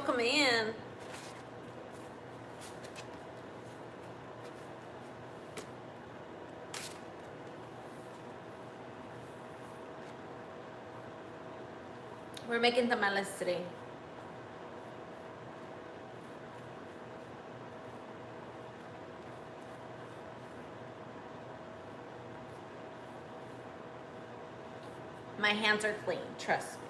welcome in. We're making tamales today. My hands are clean, trust me.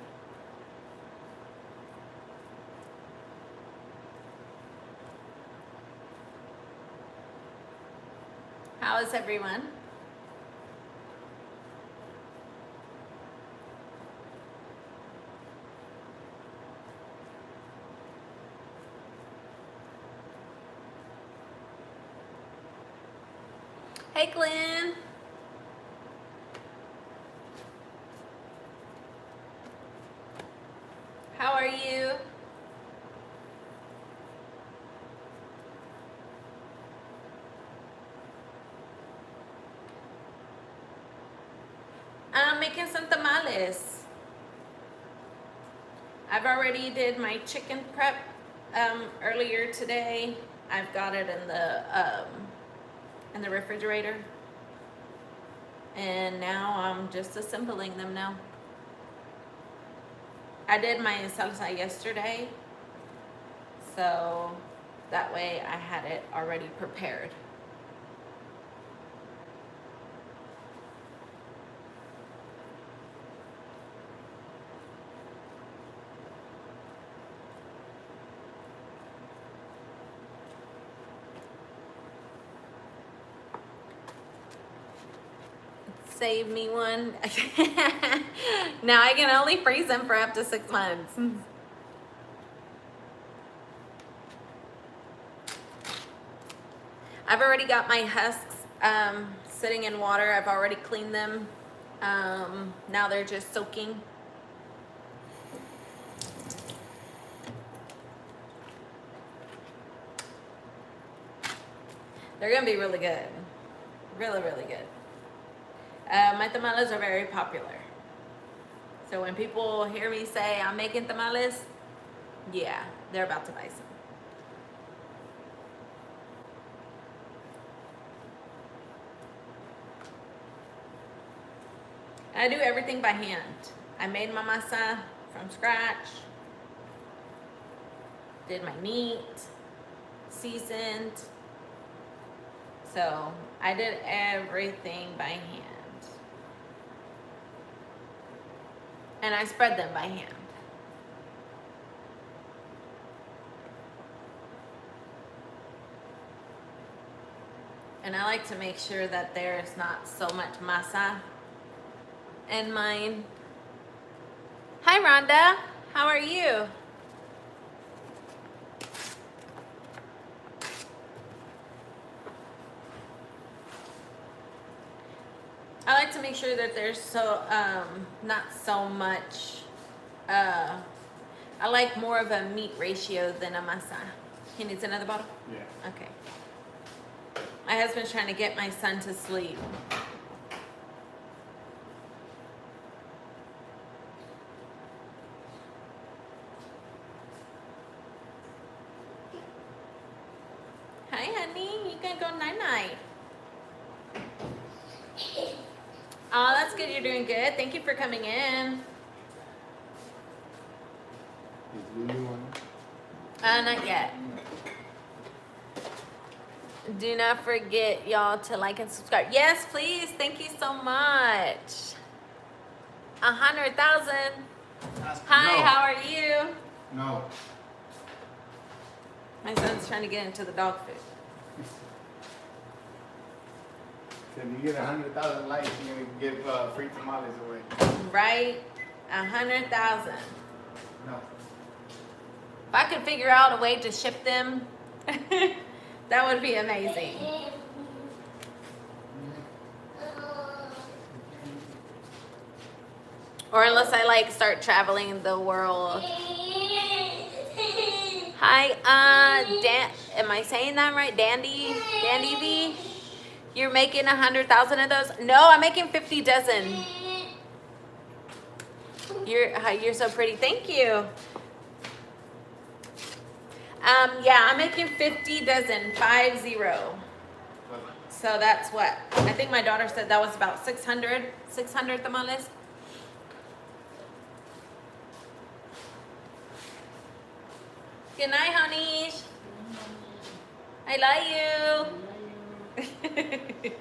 How is everyone? Hey, Glenn. How are you? I'm making some tamales. I've already did my chicken prep earlier today. I've got it in the refrigerator. And now I'm just assembling them now. I did my salsa yesterday, so that way I had it already prepared. Save me one. Now I can only freeze them for up to 6 months. I've already got my husks sitting in water. I've already cleaned them. Now they're just soaking. They're gonna be really good. Really, really good. My tamales are very popular. So when people hear me say I'm making tamales, yeah, they're about to buy some. I do everything by hand. I made my masa from scratch. Did my meat, seasoned. So I did everything by hand. And I spread them by hand. And I like to make sure that there's not so much masa in mine. Hi Rhonda, how are you? I like to make sure that there's not so much, I like more of a meat ratio than a masa. He needs another bottle? Yeah. Okay. My husband's trying to get my son to sleep. Hi honey, you can go night-night. Oh, that's good. You're doing good. Thank you for coming in. Is Lilo on? Not yet. Do not forget, y'all, to like and subscribe. Yes, please. Thank you so much. 100,000. Hi, No. how are you? No. My son's trying to get into the dog food. So if you get 100,000 likes, you're gonna give free tamales away. Right? 100,000. No. If I could figure out a way to ship them, that would be amazing. Or unless I like start traveling the world. Hi, am I saying that right? Dandy V? You're making 100,000 of those? No, I'm making 50 dozen. You're so pretty. Thank you. Yeah, I'm making 50 dozen, 50. So that's what? I think my daughter said that was about 600 tamales. Good night, honeys. I love you.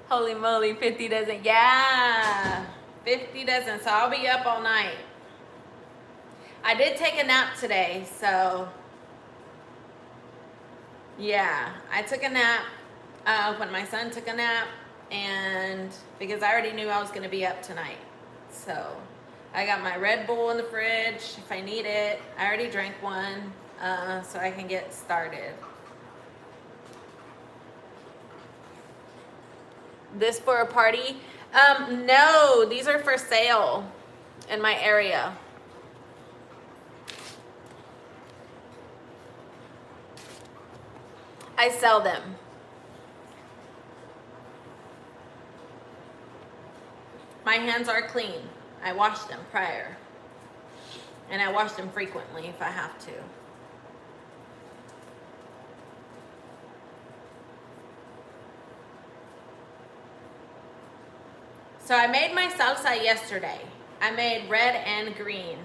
Holy moly, 50 dozen. Yeah, 50 dozen. So I'll be up all night. I did take a nap today, so yeah, I took a nap when my son took a nap, and because I already knew I was going to be up tonight. So I got my Red Bull in the fridge if I need it. I already drank one, so I can get started. This for a party? No, these are for sale in my area. I sell them. My hands are clean. I wash them prior. And I wash them frequently if I have to. So I made my salsa yesterday. I made red and green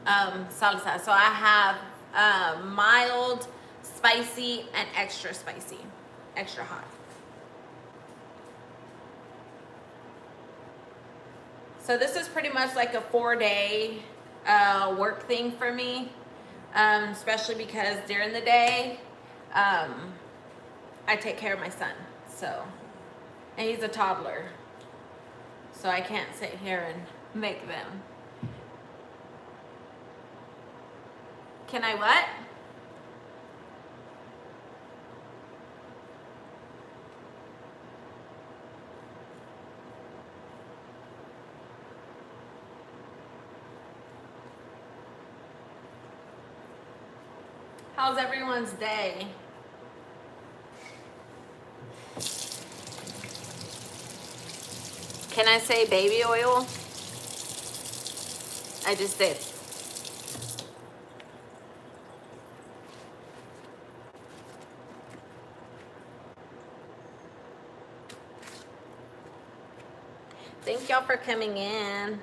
salsa. So I have mild, spicy, and extra spicy, extra hot. So this is pretty much like a 4-day work thing for me, especially because during the day, I take care of my son. So, and he's a toddler. So I can't sit here and make them. Can I what? How's everyone's day? Can I say baby oil? I just did. Thank y'all for coming in.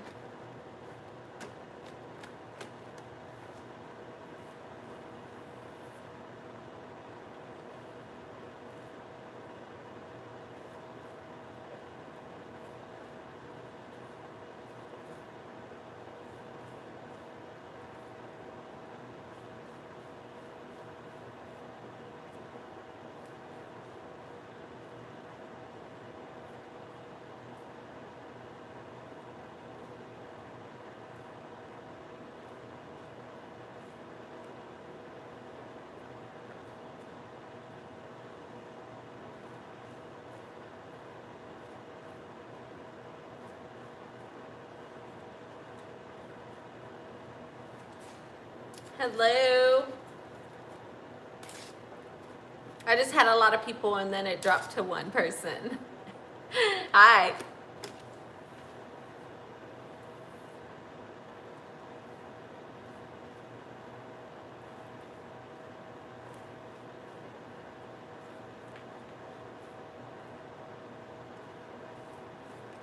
Hello. I just had a lot of people and then it dropped to one person. Hi.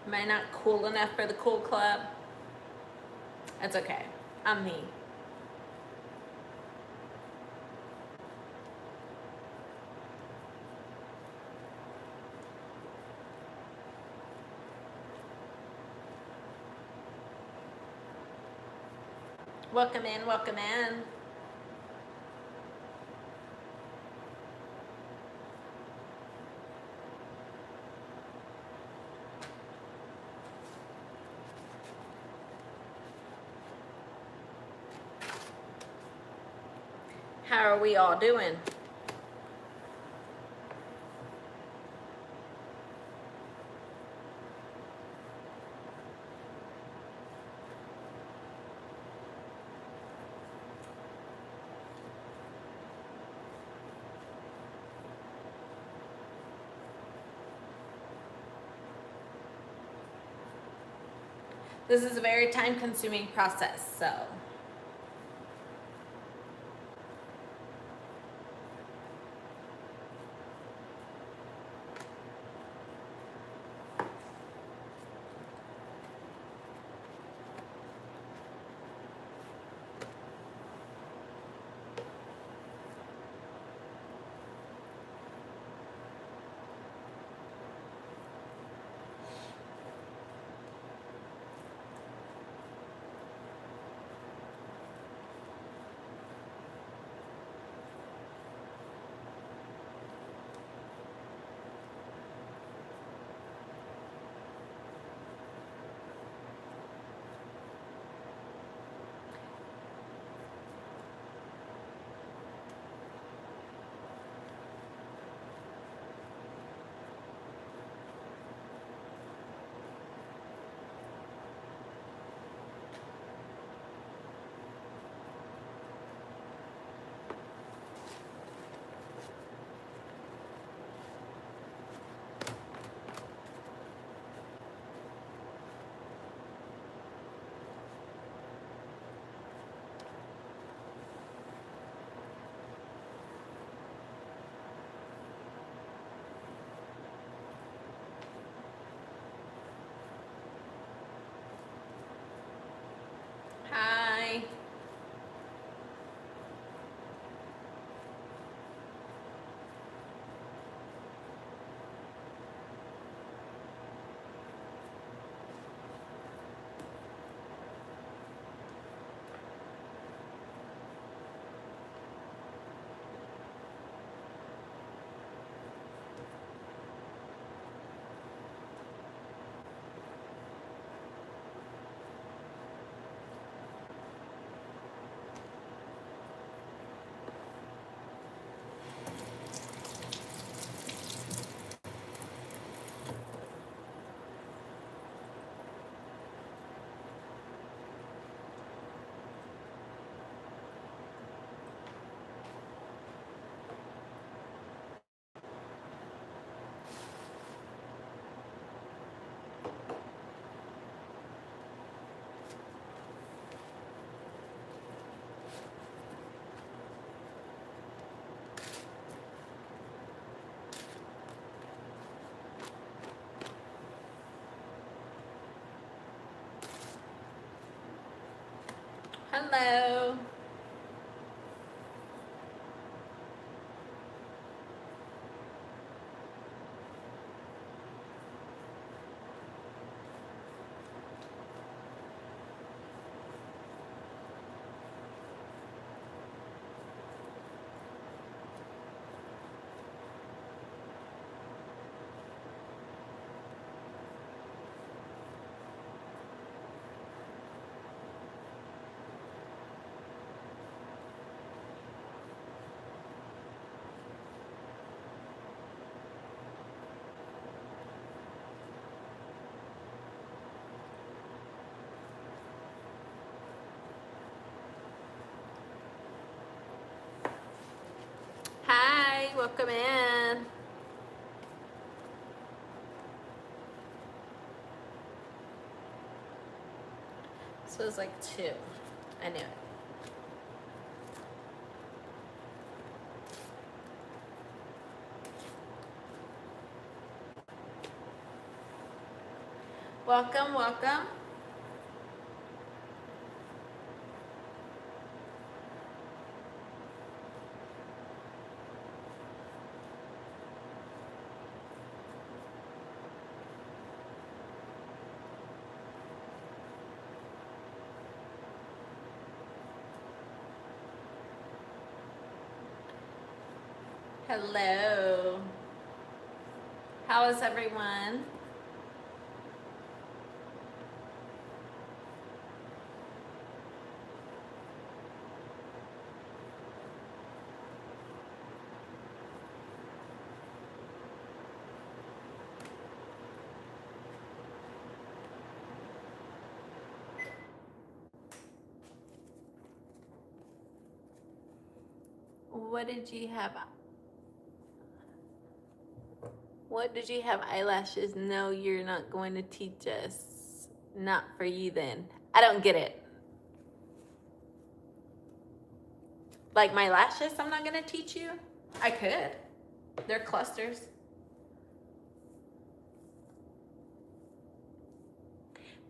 Am I not cool enough for the cool club? That's okay. I'm me. Welcome in, welcome in. How are we all doing? This is a very time-consuming process, so. Hello. Hi, welcome in. So it's like 2. I knew it. Welcome, welcome. Hello. How is everyone? What did you have? What did you have eyelashes? No, you're not going to teach us. Not for you then. I don't get it. Like my lashes, I'm not gonna teach you? I could. They're clusters.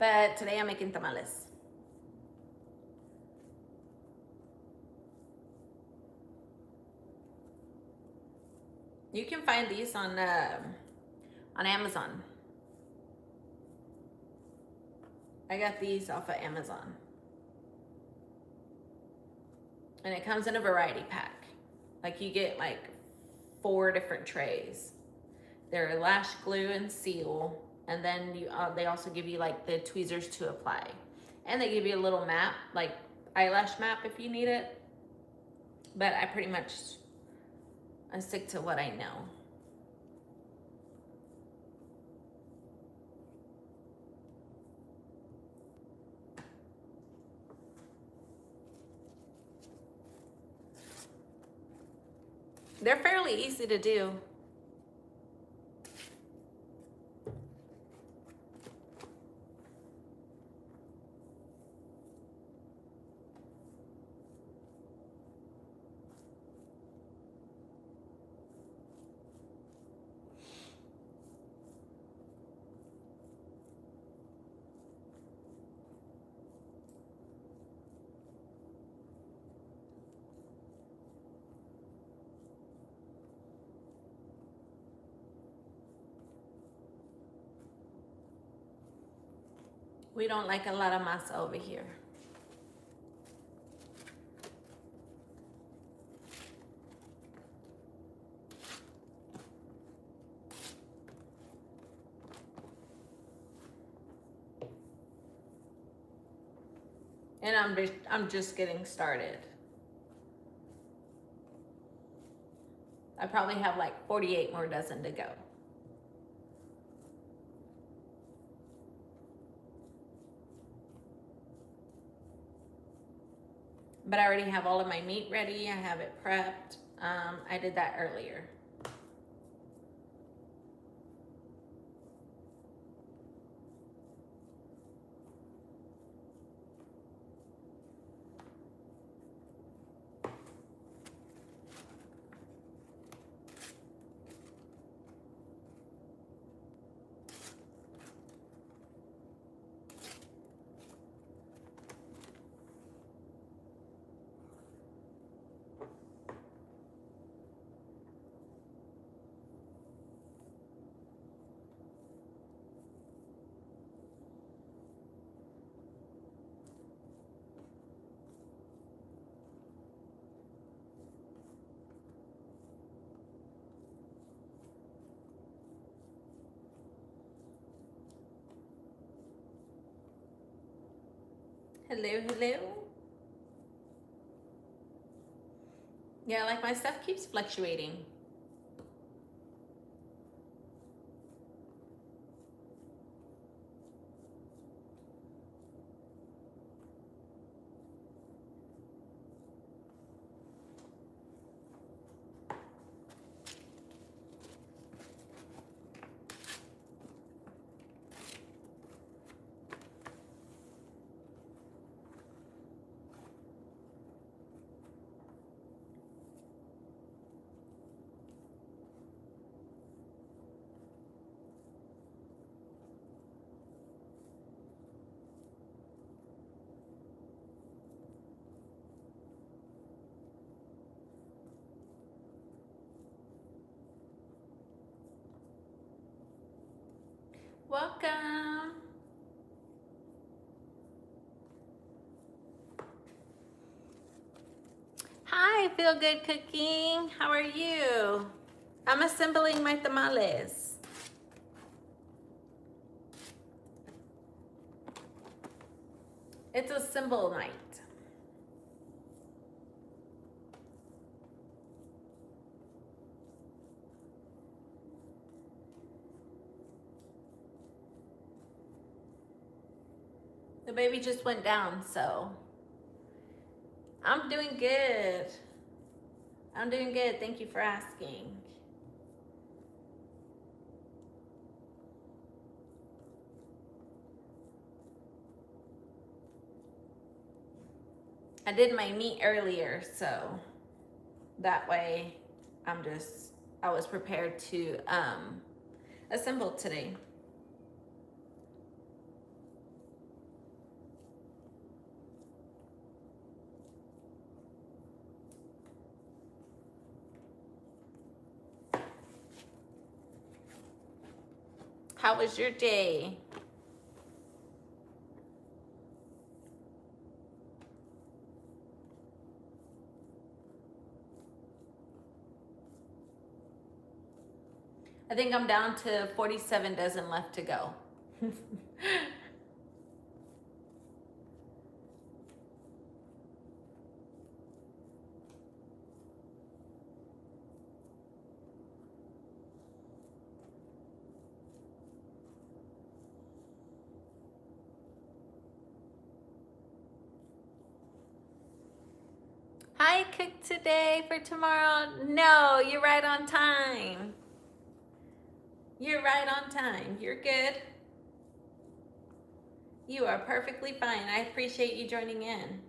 But today I'm making tamales. You can find these on Amazon. I got these off of Amazon. And it comes in a variety pack. Like you get like 4 different trays. They're lash glue and seal. And then they also give you like the tweezers to apply. And they give you a little map, like eyelash map if you need it. But I stick to what I know. They're fairly easy to do. We don't like a lot of masa over here. And I'm just getting started. I probably have like 48 more dozen to go. But I already have all of my meat ready. I have it prepped. I did that earlier. Hello, hello. Yeah, like my stuff keeps fluctuating. Welcome. Hi, Feel Good Cooking. How are you? I'm assembling my tamales. It's a symbol night. The baby just went down, so I'm doing good. I'm doing good. Thank you for asking. I did my meat earlier, so that way I was prepared to assemble today. How was your day? I think I'm down to 47 dozen left to go. Hi, cook today for tomorrow. No, you're right on time. You're right on time. You're good. You are perfectly fine. I appreciate you joining in.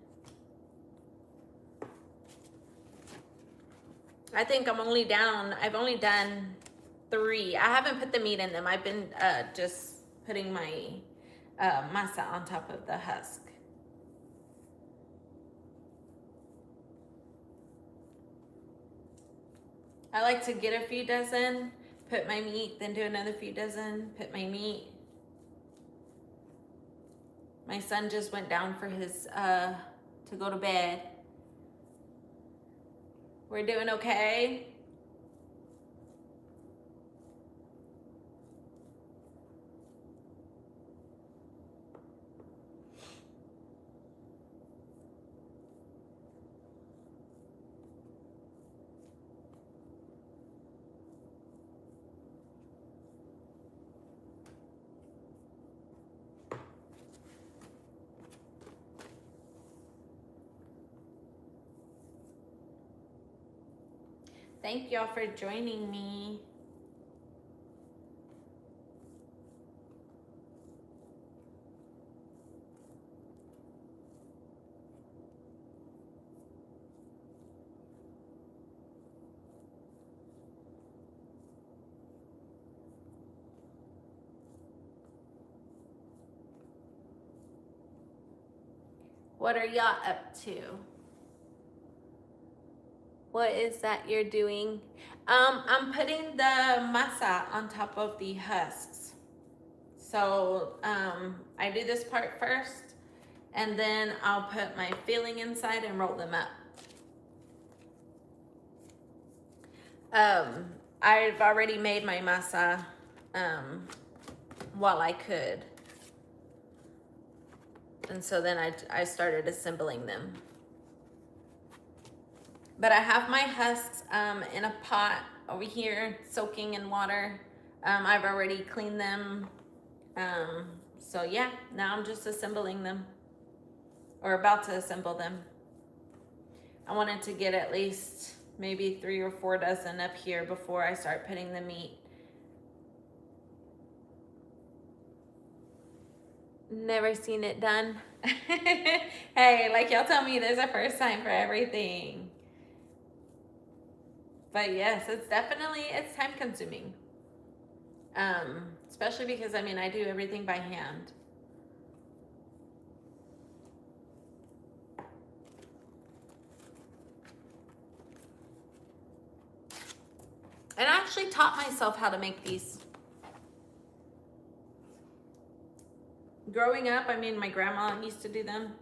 I think I've only done 3. I haven't put the meat in them. I've been just putting my masa on top of the husk. I like to get a few dozen, put my meat, then do another few dozen, put my meat. My son just went down for his to go to bed. We're doing okay. Thank y'all for joining me. What are y'all up to? What is that you're doing? I'm putting the masa on top of the husks. So I do this part first, and then I'll put my filling inside and roll them up. I've already made my masa while I could. And so then I started assembling them. But I have my husks in a pot over here, soaking in water. I've already cleaned them. So yeah, now I'm just assembling them, or about to assemble them. I wanted to get at least maybe 3 or 4 dozen up here before I start putting the meat. Never seen it done. Hey, like y'all tell me, there's a first time for everything. But yes, it's time consuming. Especially because I mean, I do everything by hand. And I actually taught myself how to make these. Growing up, I mean, my grandma used to do them.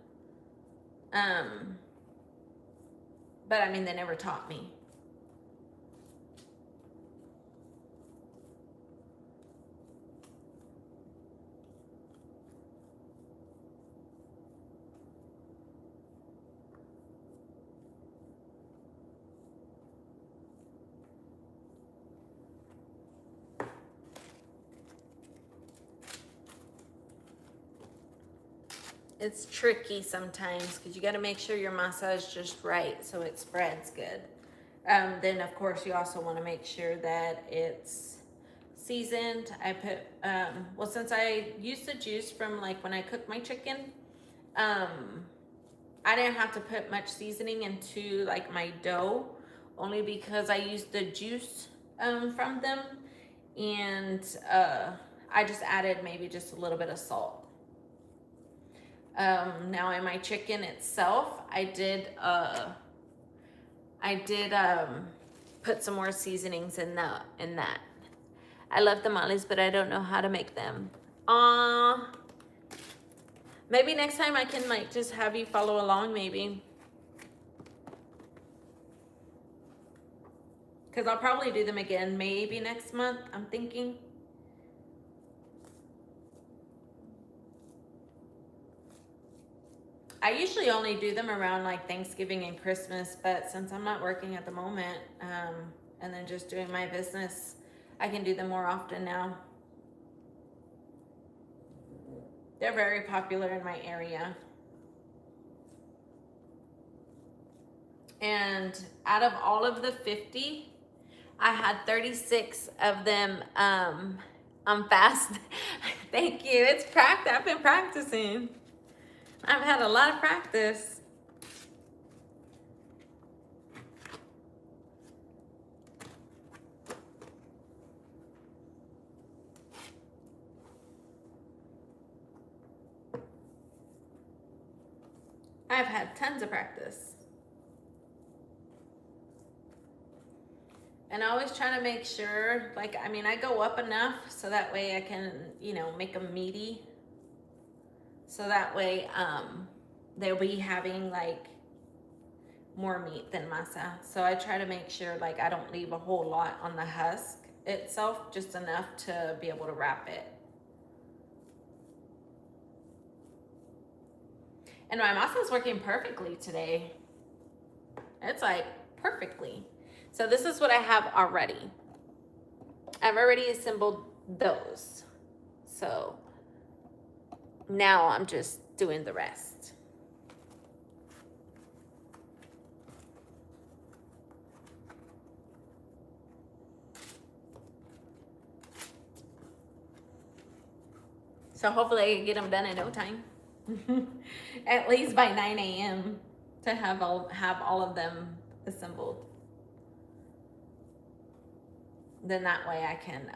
But I mean, they never taught me. It's tricky sometimes because you got to make sure your masa is just right so it spreads good. Then of course you also want to make sure that it's seasoned. I put, well, since I used the juice from like when I cooked my chicken, I didn't have to put much seasoning into like my dough, only because I used the juice from them, and I just added maybe just a little bit of salt. Now in my chicken itself, I did put some more seasonings in that. I love tamales, but I don't know how to make them. Maybe next time I can like just have you follow along, maybe. Because I'll probably do them again maybe next month, I'm thinking. I usually only do them around like Thanksgiving and Christmas, but since I'm not working at the moment, and then just doing my business, I can do them more often now. They're very popular in my area. And out of all of the 50, I had 36 of them on fast. Thank you. It's practice. I've been practicing. I've had a lot of practice. I've had tons of practice. And I always try to make sure, like, I mean, I go up enough so that way I can, you know, make them meaty. So that way they'll be having like more meat than masa. So I try to make sure like I don't leave a whole lot on the husk itself, just enough to be able to wrap it. And my masa is working perfectly today. It's like perfectly. So this is what I have already. I've already assembled those. So now I'm just doing the rest. So hopefully I can get them done in no time. At least by 9 a.m. to have all of them assembled. Then that way I can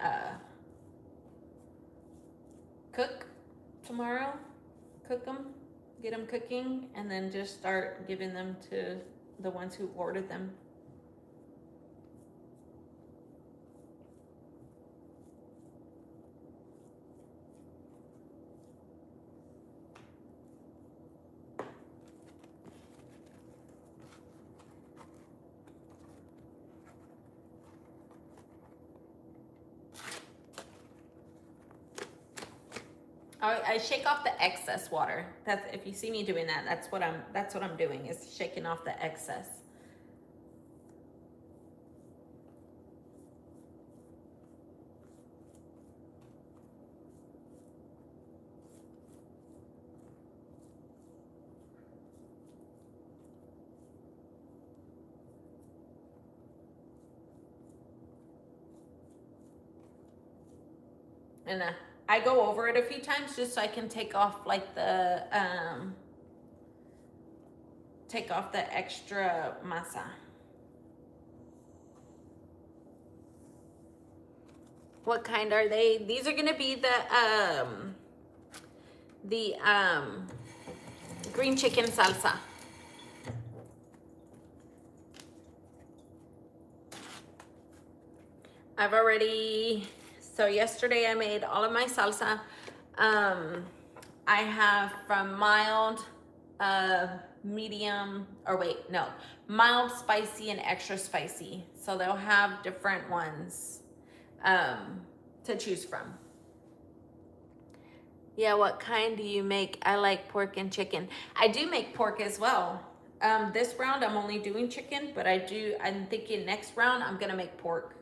cook tomorrow, cook them, get them cooking, and then just start giving them to the ones who ordered them. I shake off the excess water. That's, if you see me doing that, that's what I'm doing, is shaking off the excess. And I go over it a few times just so I can take off like the extra masa. What kind are they? These are gonna be the green chicken salsa. I've already, so yesterday I made all of my salsa. I have from mild, medium, or wait, no, mild, spicy, and extra spicy. So they'll have different ones to choose from. Yeah, what kind do you make? I like pork and chicken. I do make pork as well. This round I'm only doing chicken, but I'm thinking next round I'm gonna make pork.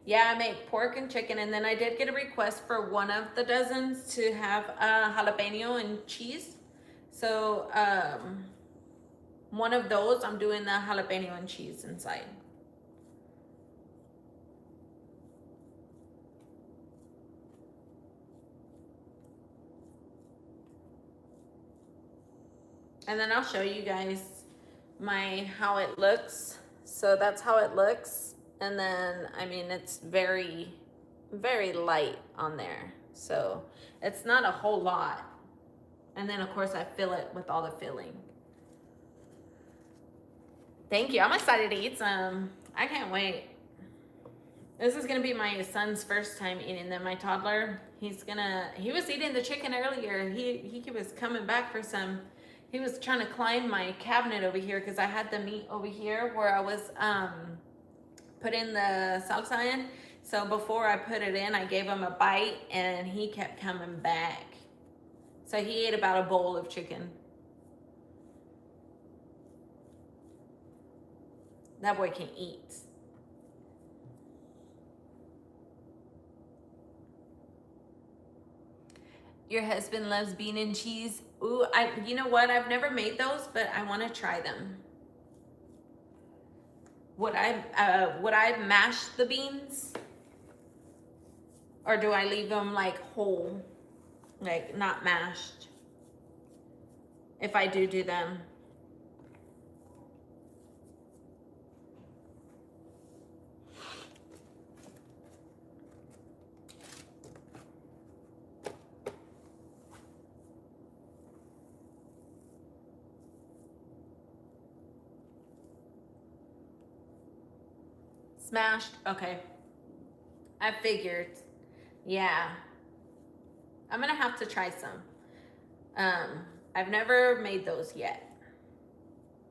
Yeah, I make pork and chicken, and then I did get a request for one of the dozens to have jalapeno and cheese. So one of those, I'm doing the jalapeno and cheese inside. And then I'll show you guys how it looks. So that's how it looks. And then, I mean, it's very, very light on there. So it's not a whole lot. And then of course I fill it with all the filling. Thank you. I'm excited to eat some. I can't wait. This is gonna be my son's first time eating them, my toddler. He was eating the chicken earlier. He was coming back for some. He was trying to climb my cabinet over here because I had the meat over here where I was putting the salsa in. So before I put it in, I gave him a bite and he kept coming back. So he ate about a bowl of chicken. That boy can eat. Your husband loves bean and cheese. Ooh, you know what? I've never made those, but I want to try them. Would I mash the beans? Or do I leave them like whole, like not mashed? If I do them. Smashed? Okay. I figured. Yeah. I'm gonna have to try some. I've never made those yet.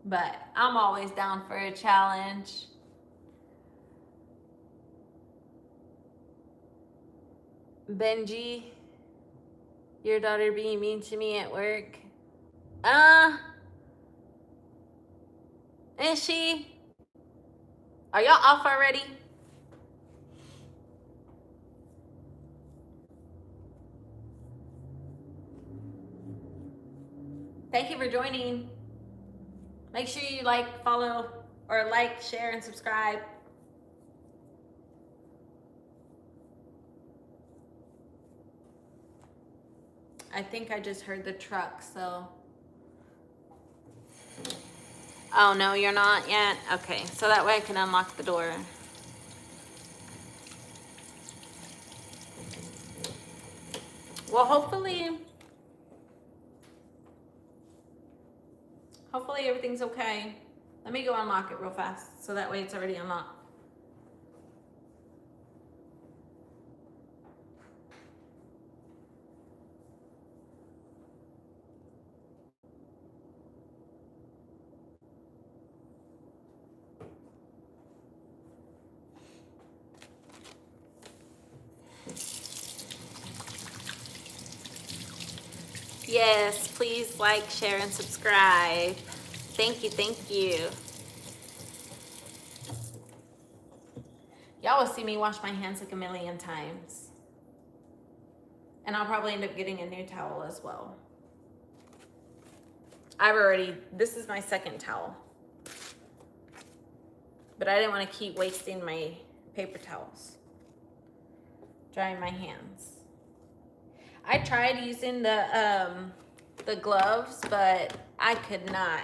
But I'm always down for a challenge. Benji, your daughter being mean to me at work. Is she? Are y'all off already? Thank you for joining. Make sure you follow, or share, and subscribe. I think I just heard the truck, so. Oh, no, you're not yet? Okay, so that way I can unlock the door. Well, hopefully everything's okay. Let me go unlock it real fast, so that way it's already unlocked. Yes, please like, share, and subscribe. Thank you, thank you. Y'all will see me wash my hands like a million times. And I'll probably end up getting a new towel as well. This is my second towel. But I didn't want to keep wasting my paper towels. Drying my hands. I tried using the gloves, but I could not.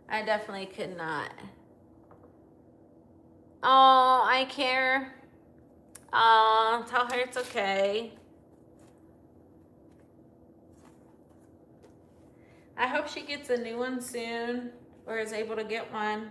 I definitely could not. Oh, I care. Oh, tell her it's okay. I hope she gets a new one soon or is able to get one.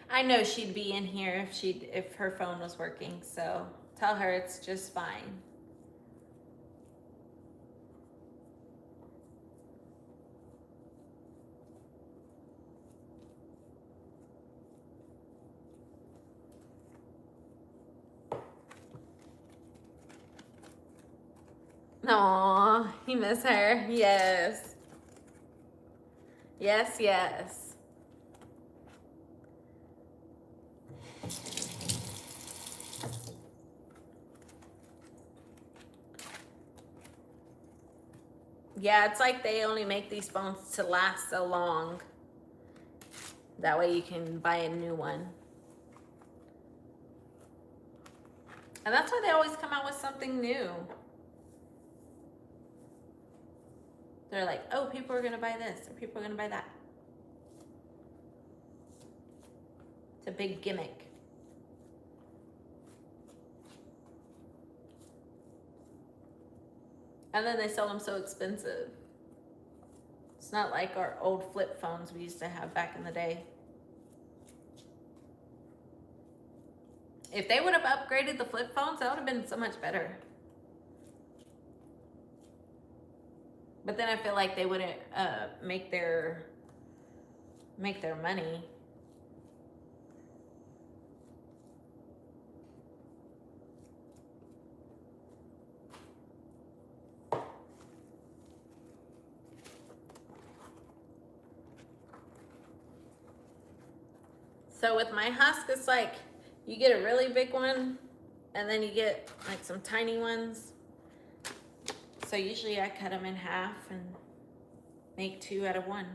I know she'd be in here if her phone was working, so tell her it's just fine. Aw, you miss her? Yes. Yes, yes. Yeah, it's like they only make these phones to last so long. That way you can buy a new one. And that's why they always come out with something new. They're like, oh, people are gonna buy this, or people are gonna buy that. It's a big gimmick. And then they sell them so expensive. It's not like our old flip phones we used to have back in the day. If they would have upgraded the flip phones, that would have been so much better. But then I feel like they wouldn't make their money. So with my husk, it's like you get a really big one and then you get like some tiny ones. So usually I cut them in half and make 2 out of 1.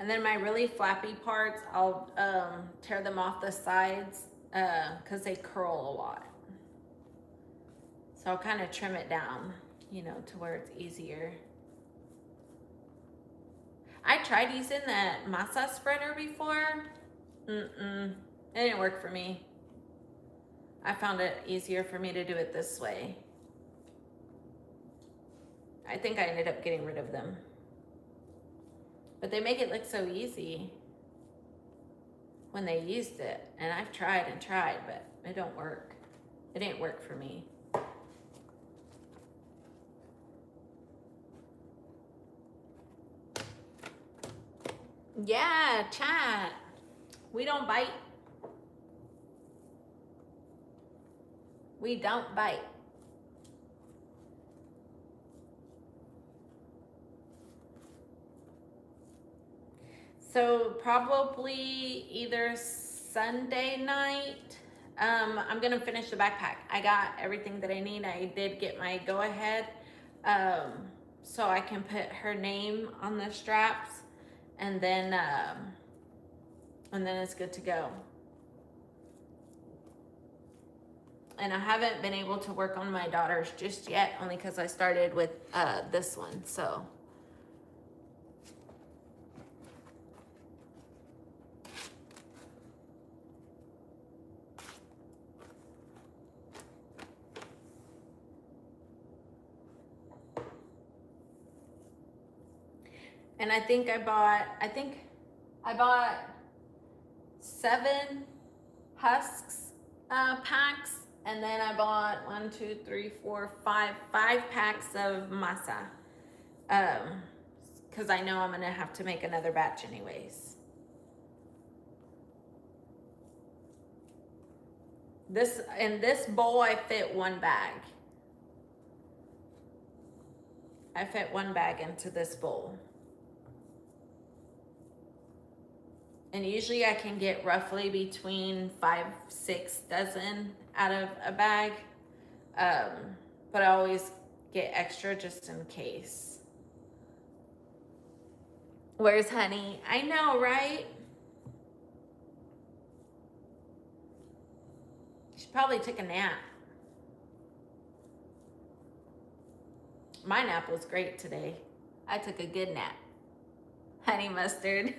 And then my really flappy parts, I'll tear them off the sides because they curl a lot. So I'll kind of trim it down, you know, to where it's easier. I tried using that masa spreader before. It didn't work for me. I found it easier for me to do it this way. I think I ended up getting rid of them. But they make it look so easy when they used it. And I've tried and tried, but it don't work. It didn't work for me. Yeah, chat. We don't bite. We don't bite. So probably either Sunday night. I'm gonna finish the backpack. I got everything that I need. I did get my go ahead, so I can put her name on the straps, and then it's good to go. And I haven't been able to work on my daughter's just yet, only because I started with this one. So and I think I bought 7 husks packs, and then I bought 1, 2, 3, 4, 5 packs of masa, because I know I'm gonna have to make another batch anyways. In this bowl I fit 1 bag. I fit 1 bag into this bowl. And usually I can get roughly between 5-6 dozen out of a bag. But I always get extra just in case. Where's Honey? I know, right? She probably took a nap. My nap was great today. I took a good nap. Honey mustard.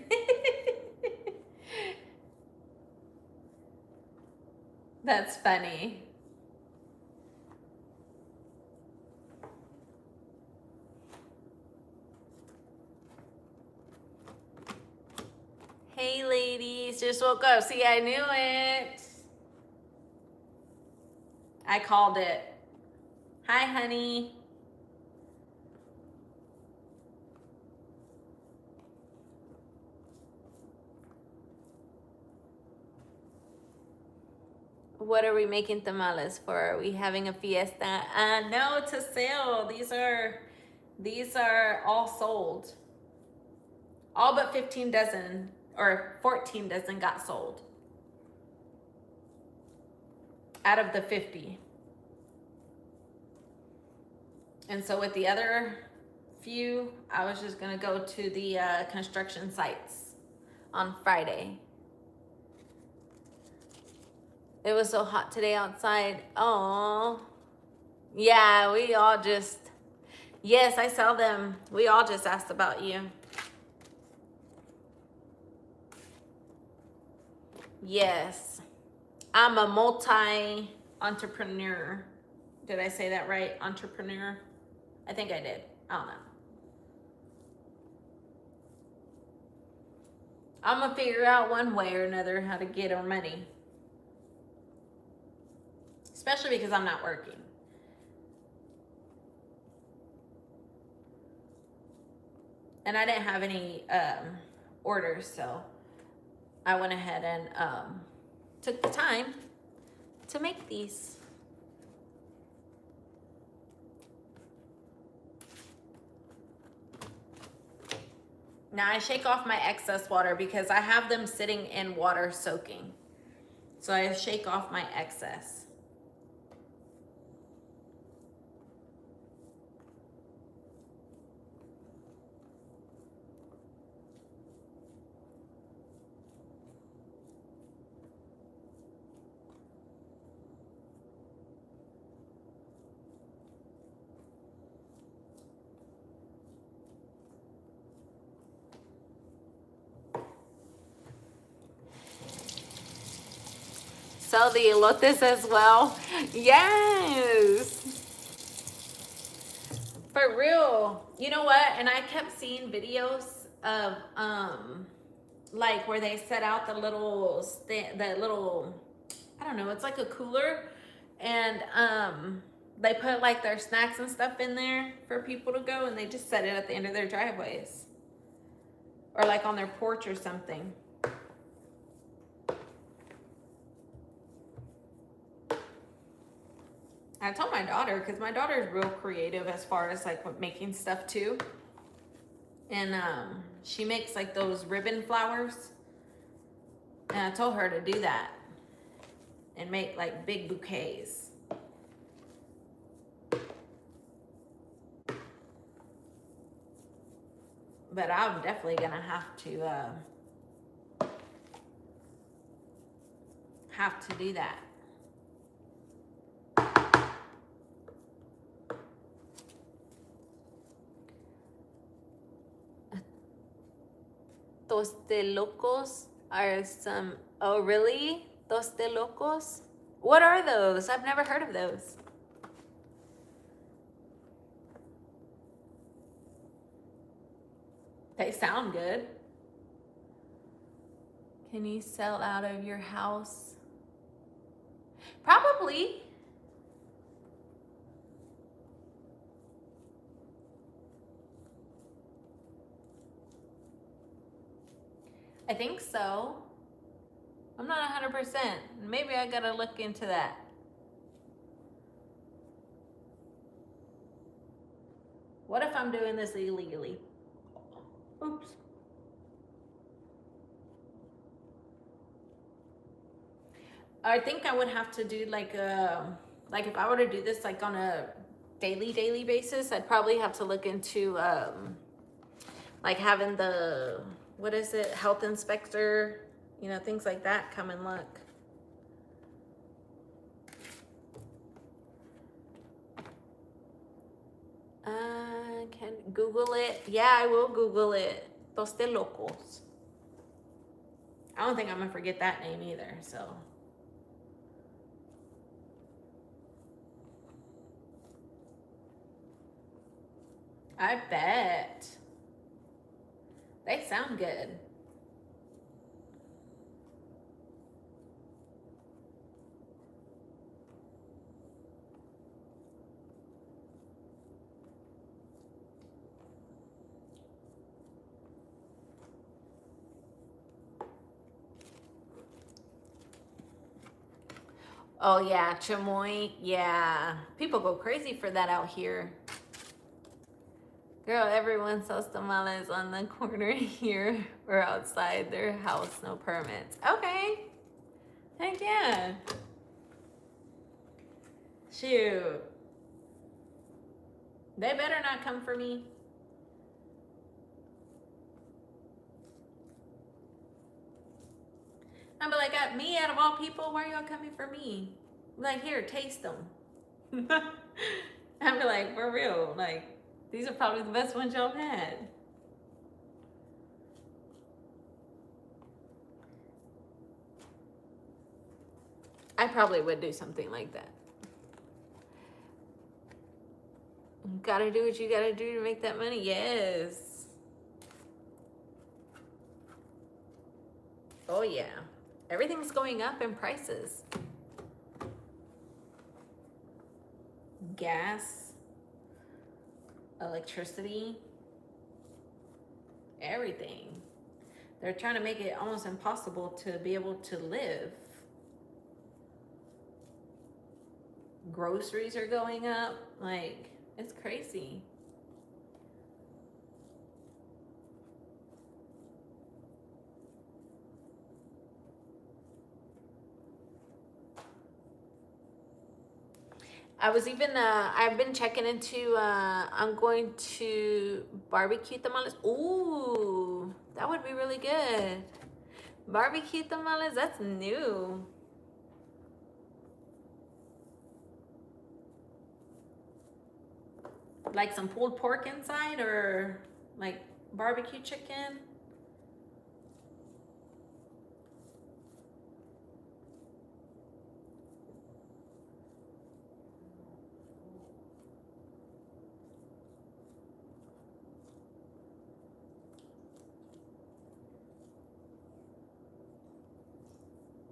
That's funny. Hey ladies, just woke up. See, I knew it. I called it. Hi, honey. What are we making tamales for? Are we having a fiesta? No, to sale. These are all sold. All but 15 dozen or 14 dozen got sold out of the 50. And so with the other few, I was just gonna go to the construction sites on Friday. It was so hot today outside. Oh, yeah, we all just, yes, I sell them. We all just asked about you. Yes, I'm a multi-entrepreneur. Did I say that right? Entrepreneur? I think I did. I don't know. I'm gonna figure out one way or another how to get our money. Especially because I'm not working. And I didn't have any orders, so I went ahead and took the time to make these. Now I shake off my excess water because I have them sitting in water soaking. So I shake off my excess. Sell the elotes as well. Yes. For real. You know what? And I kept seeing videos of like where they set out the little I don't know, it's like a cooler, and they put like their snacks and stuff in there for people to go, and they just set it at the end of their driveways or like on their porch or something. I told my daughter, because my daughter is real creative as far as like making stuff too. And she makes like those ribbon flowers. And I told her to do that and make like big bouquets. But I'm definitely gonna have to do that. tostelocos are some. Oh, really? Tostelocos? What are those? I've never heard of those. They sound good. Can you sell out of your house? Probably. I think so. I'm not 100%. Maybe I gotta look into that. What if I'm doing this illegally? Oops. I think I would have to do like if I were to do this like on a daily basis, I'd probably have to look into like having the, what is it, health inspector, you know, things like that come and look. Can Google it? Yeah, I will Google it. Tostelocos. I don't think I'm gonna forget that name either, so. I bet. They sound good. Oh yeah, chamoy. Yeah, people go crazy for that out here. Girl, everyone sells tamales on the corner here or outside their house, no permits. Okay. Heck yeah. Shoot. They better not come for me. I'm like, at me out of all people, why are y'all coming for me? I'm like, here, taste them. I'm like, for real, like, these are probably the best ones y'all had. I probably would do something like that. You gotta do what you gotta do to make that money. Yes. Oh yeah. Everything's going up in prices. Gas, electricity, everything. They're trying to make it almost impossible to be able to live. Groceries are going up. Like, it's crazy. I was even, I've been checking into, I'm going to barbecue tamales. Ooh, that would be really good. Barbecue tamales, that's new. Like some pulled pork inside or like barbecue chicken.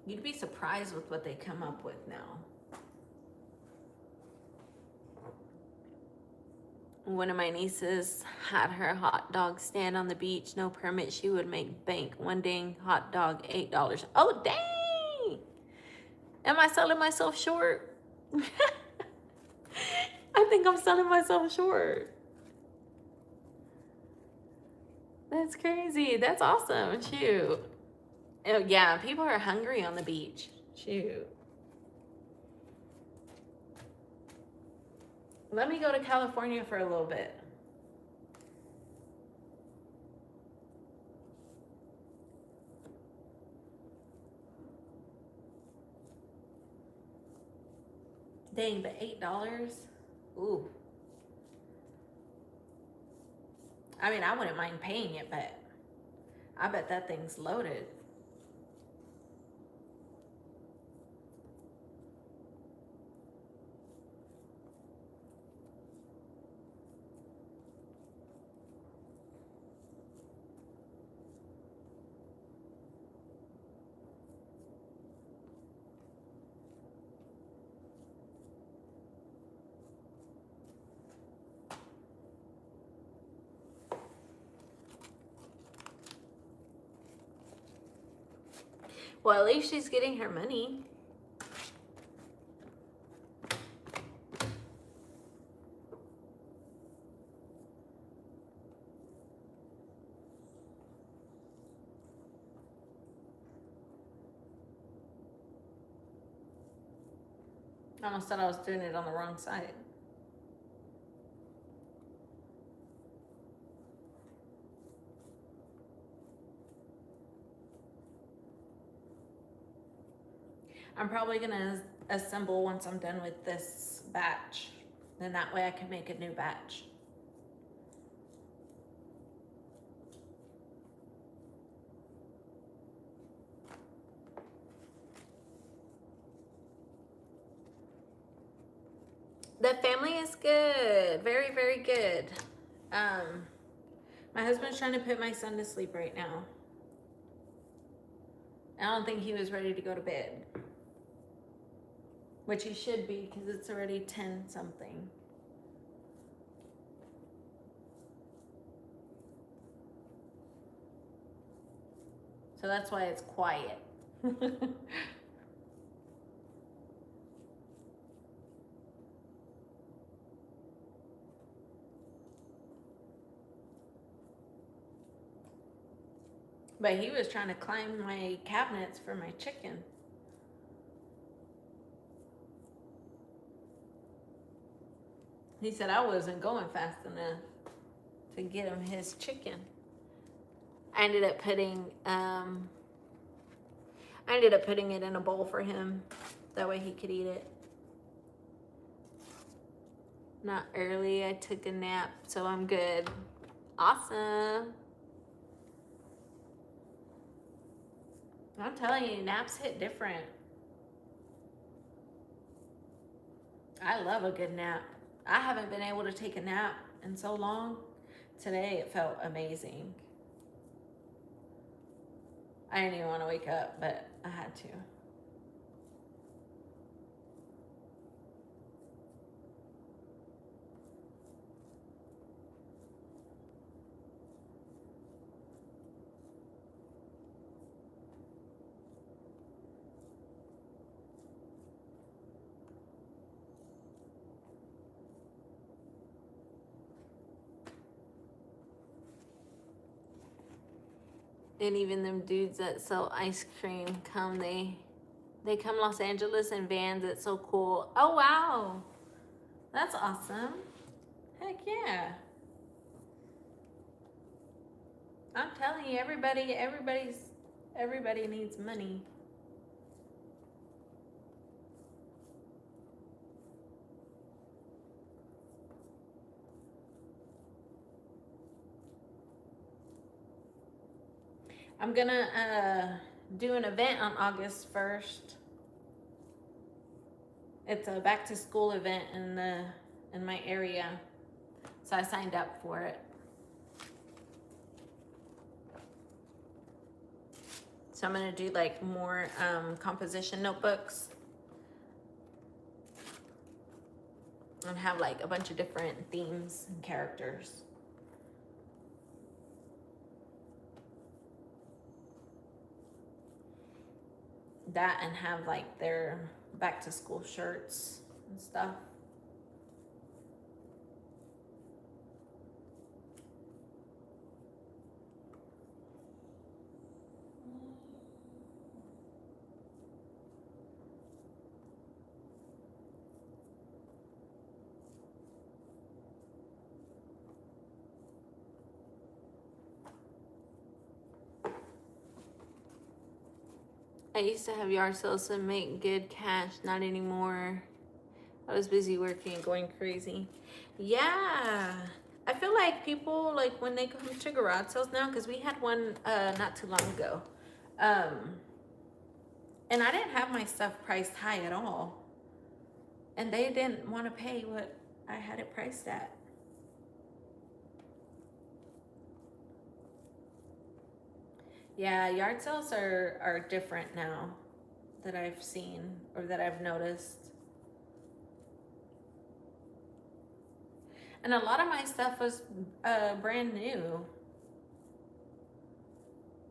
You'd be surprised with what they come up with now. One of my nieces had her hot dog stand on the beach, no permit. She would make bank. One dang hot dog, $8. Oh, dang! Am I selling myself short? I think I'm selling myself short. That's crazy. That's awesome. Shoot. Oh, yeah, people are hungry on the beach. Shoot. Let me go to California for a little bit. Dang, but $8? Ooh. I mean, I wouldn't mind paying it, but I bet that thing's loaded. Well, at least she's getting her money. I almost thought I was doing it on the wrong side. I'm probably gonna assemble once I'm done with this batch. Then that way I can make a new batch. The family is good. Very, very good. My husband's trying to put my son to sleep right now. I don't think he was ready to go to bed. Which he should be, because it's already 10 something. So that's why it's quiet. But he was trying to climb my cabinets for my chicken. He said I wasn't going fast enough to get him his chicken. I ended up putting it in a bowl for him. That way he could eat it. Not early. I took a nap, so I'm good. Awesome. I'm telling you, naps hit different. I love a good nap. I haven't been able to take a nap in so long. Today it felt amazing. I didn't even want to wake up, but I had to. And even them dudes that sell ice cream come, they come Los Angeles in vans. It's so cool. Oh wow, that's awesome. Heck yeah. I'm telling you, everybody needs money. I'm gonna do an event on August 1st. It's a back to school event in my area. So I signed up for it. So I'm gonna do like more composition notebooks. And have like a bunch of different themes and characters. That and have like their back to school shirts and stuff. I used to have yard sales and make good cash. Not anymore. I was busy working and going crazy. Yeah. I feel feel like people, like when they come to garage sales now, because we had one not too long ago, and I didn't have my stuff priced high at all, and they didn't want to pay what I had it priced at. Yeah, yard sales are different now that I've seen or that I've noticed. And a lot of my stuff was brand new.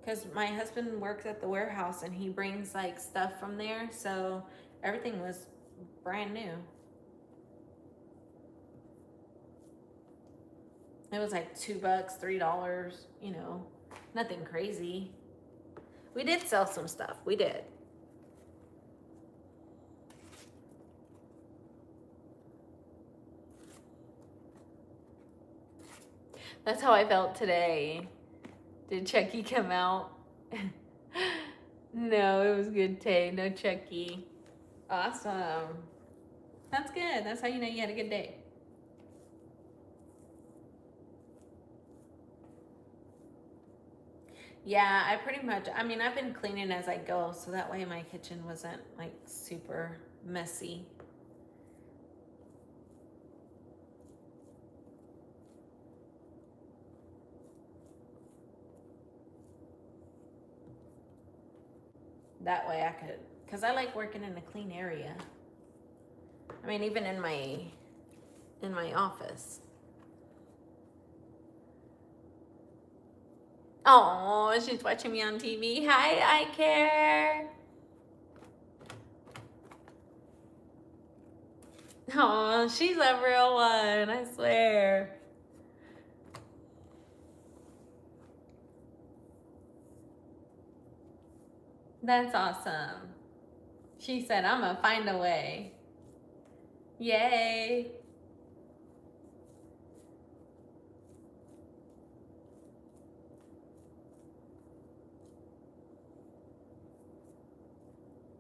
Because my husband works at the warehouse and he brings like stuff from there. So everything was brand new. It was like $2, $3, you know, nothing crazy. We did sell some stuff. We did. That's how I felt today. Did Chucky come out? No, it was good, Tay. No Chucky. Awesome. That's good. That's how you know you had a good day. Yeah, I pretty much, I mean, I've been cleaning as I go, so that way my kitchen wasn't like super messy. That way I could, because I like working in a clean area. I mean, even in my office. Oh, she's watching me on TV. Hi, I care. Oh, she's a real one, I swear. That's awesome. She said, I'm gonna find a way. Yay.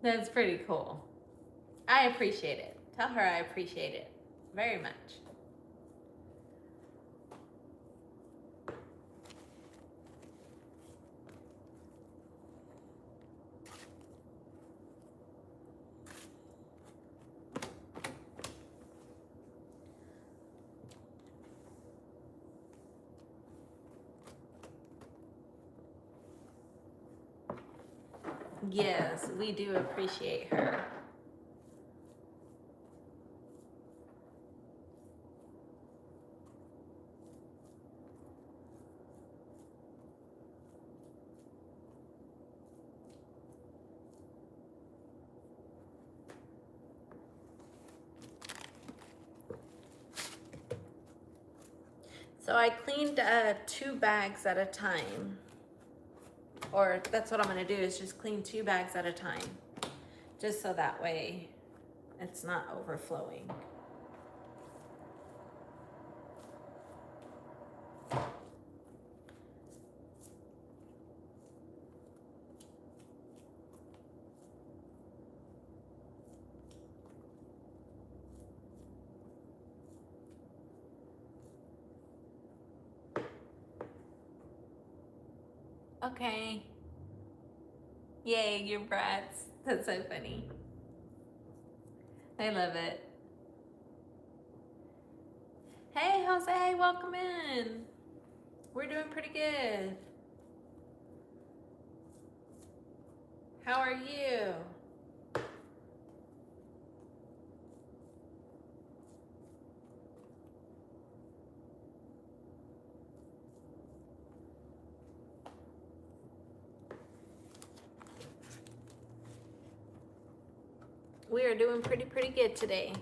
That's pretty cool. I appreciate it. Tell her I appreciate it very much. Yes, we do appreciate her. So I cleaned 2 bags at a time. Or that's what I'm gonna do, is just clean 2 bags at a time. Just so that way it's not overflowing. Okay. Yay, you're brats. That's so funny. I love it. Hey, Jose, welcome in. We're doing pretty good. How are you? We are doing pretty good today.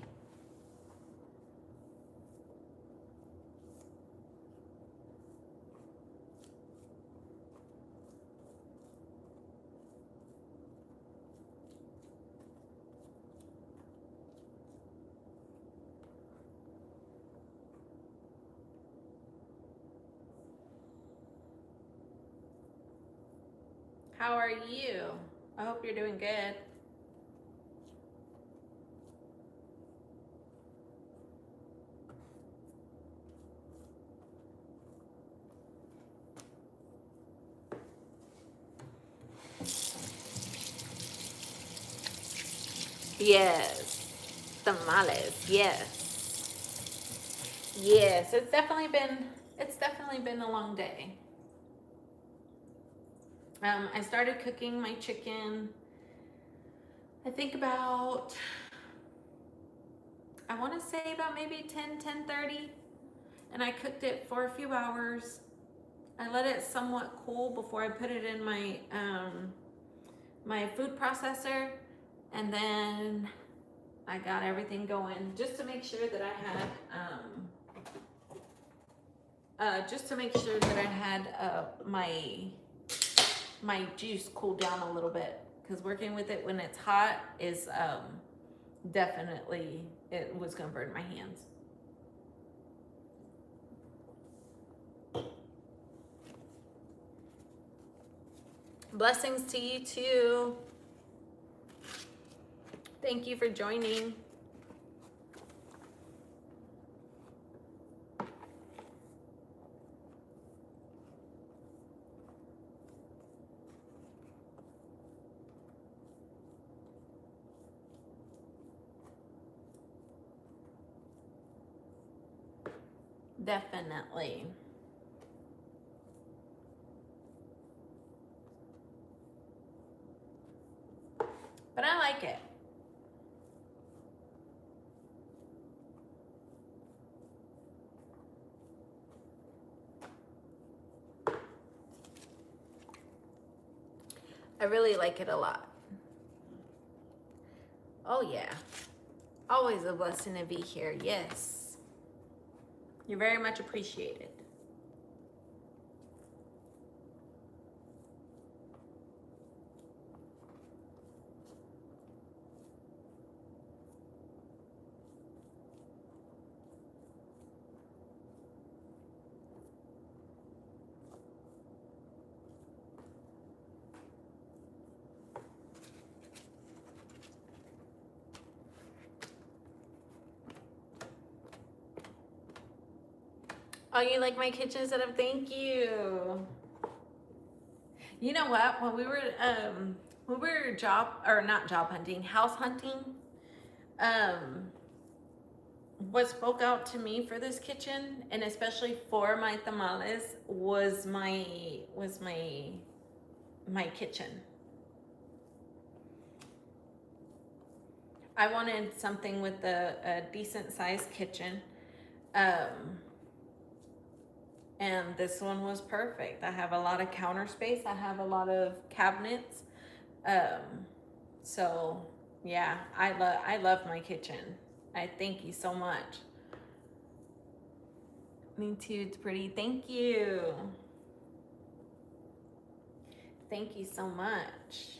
How are you? I hope you're doing good. Yes. Tamales. Yes. Yes. It's definitely been a long day. I started cooking my chicken, I think about, I want to say about maybe 10:30, and I cooked it for a few hours. I let it somewhat cool before I put it in my food processor, and then I got everything going just to make sure that I had my juice cool down a little bit, because working with it when it's hot is definitely, it was gonna burn my hands. Blessings to you too. Thank you for joining. Definitely. But I like it. I really like it a lot. Oh yeah. Always a blessing to be here. Yes. You're very much appreciated. Oh, you like my kitchen setup? Thank you. You know what? When we were not job hunting, house hunting, um, what spoke out to me for this kitchen, and especially for my tamales, was my kitchen. I wanted something with a decent sized kitchen. Um, and this one was perfect. I have a lot of counter space. I have a lot of cabinets. Um, so yeah, I love my kitchen. I thank you so much. Me too. It's pretty. Thank you. Thank you so much.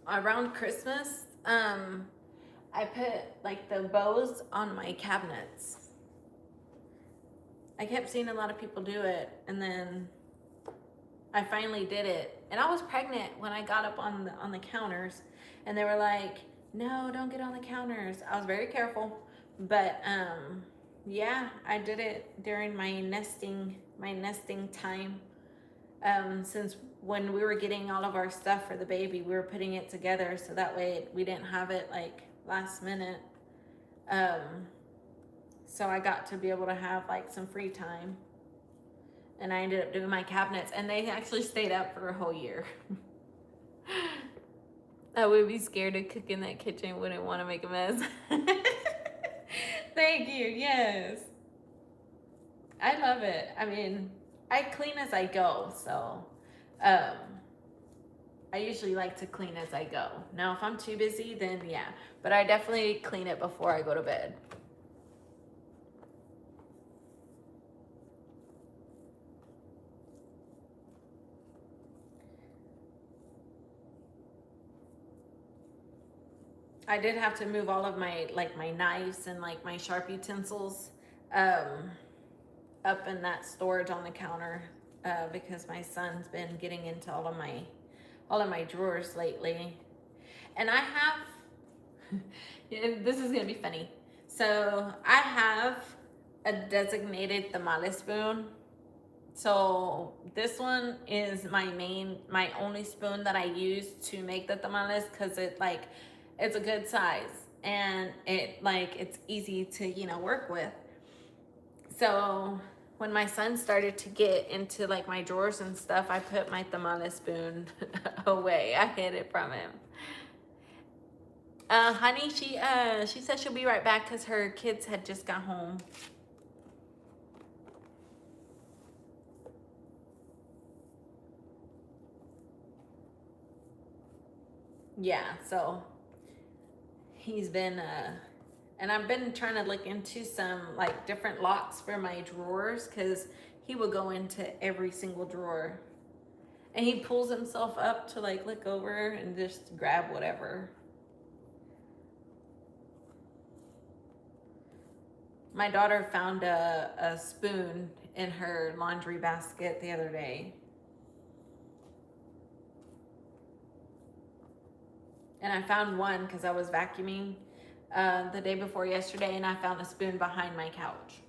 Around Christmas, I put like the bows on my cabinets. I kept seeing a lot of people do it, and then I finally did it. And I was pregnant when I got up on the counters, and they were like, "No, don't get on the counters." I was very careful, but yeah, I did it during my nesting time. Since when we were getting all of our stuff for the baby, we were putting it together so that way we didn't have it like last minute. So I got to be able to have like some free time, and I ended up doing my cabinets, and they actually stayed up for a whole year. I would be scared to cook in that kitchen, wouldn't want to make a mess. Thank you. Yes, I love it. I mean, I clean as I go, so um, I usually like to clean as I go. Now, if I'm too busy, then yeah, but I definitely clean it before I go to bed. I did have to move all of my my knives and like my sharp utensils um, up in that storage on the counter because my son's been getting into all of my drawers lately, and I have. This is gonna be funny. So I have a designated tamale spoon So this one is my only spoon that I use to make the tamales, because it's a good size, and it's easy to, work with. So when my son started to get into like my drawers and stuff, I put my tamale spoon away. I hid it from him. Honey, she said she'll be right back because her kids had just got home. Yeah, so he's been and I've been trying to look into some like different locks for my drawers, because he will go into every single drawer, and he pulls himself up to like look over and just grab whatever. My daughter found a spoon in her laundry basket the other day. And I found one because I was vacuuming the day before yesterday, and I found a spoon behind my couch.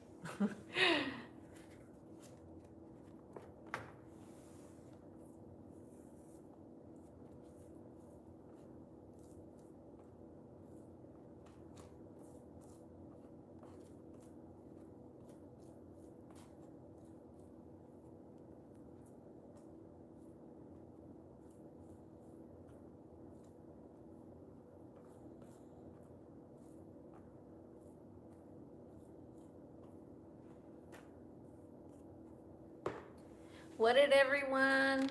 What did everyone?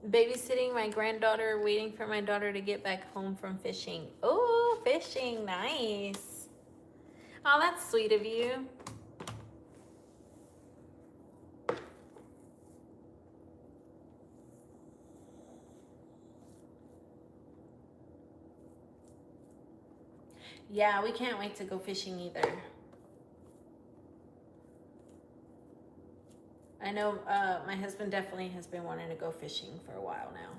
Babysitting my granddaughter, waiting for my daughter to get back home from fishing. Oh, fishing, nice. Oh, that's sweet of you. Yeah, we can't wait to go fishing either. I know my husband definitely has been wanting to go fishing for a while now.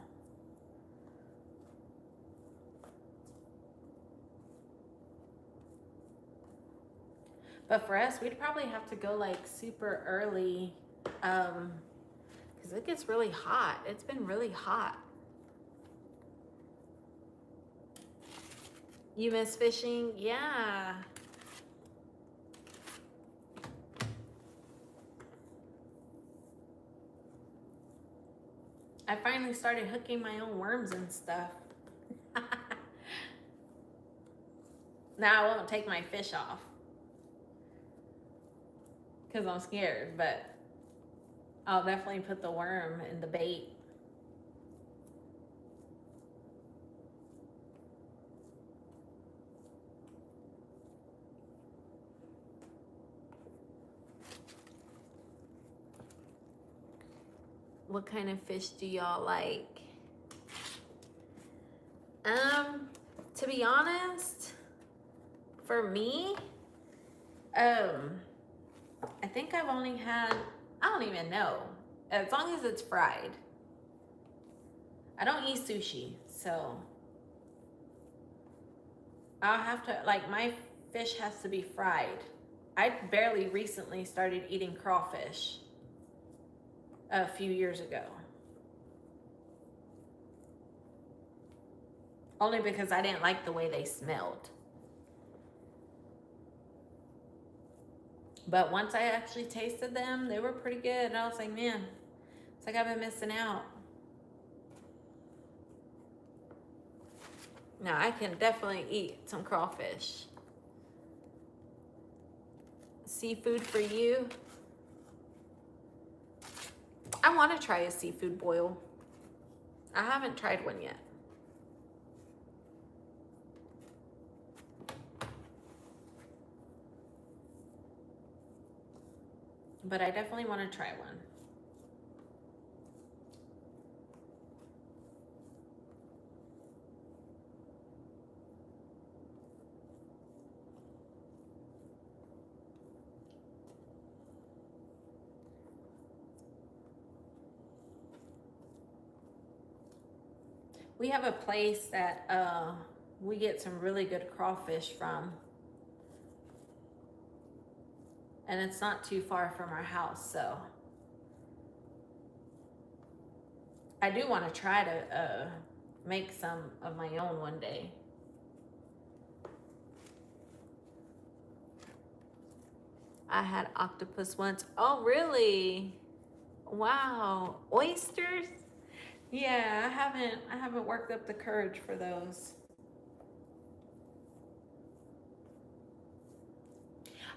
But for us, we'd probably have to go like super early, because it gets really hot. It's been really hot. You miss fishing? Yeah. I finally started hooking my own worms and stuff. Now I won't take my fish off because I'm scared, but I'll definitely put the worm in the bait. What kind of fish do y'all like? To be honest, for me, I think I've only had, I don't even know, as long as it's fried. I don't eat sushi, so I'll have to, like, my fish has to be fried. I barely recently started eating crawfish a few years ago. Only because I didn't like the way they smelled. But once I actually tasted them, they were pretty good. And I was like, man, it's like I've been missing out. Now I can definitely eat some crawfish. Seafood for you. I want to try a seafood boil. I haven't tried one yet. But I definitely want to try one. We have a place that we get some really good crawfish from. And it's not too far from our house, so I do want to try to make some of my own one day. I had octopus once. Oh, really? Wow. Oysters? Yeah, I haven't worked up the courage for those.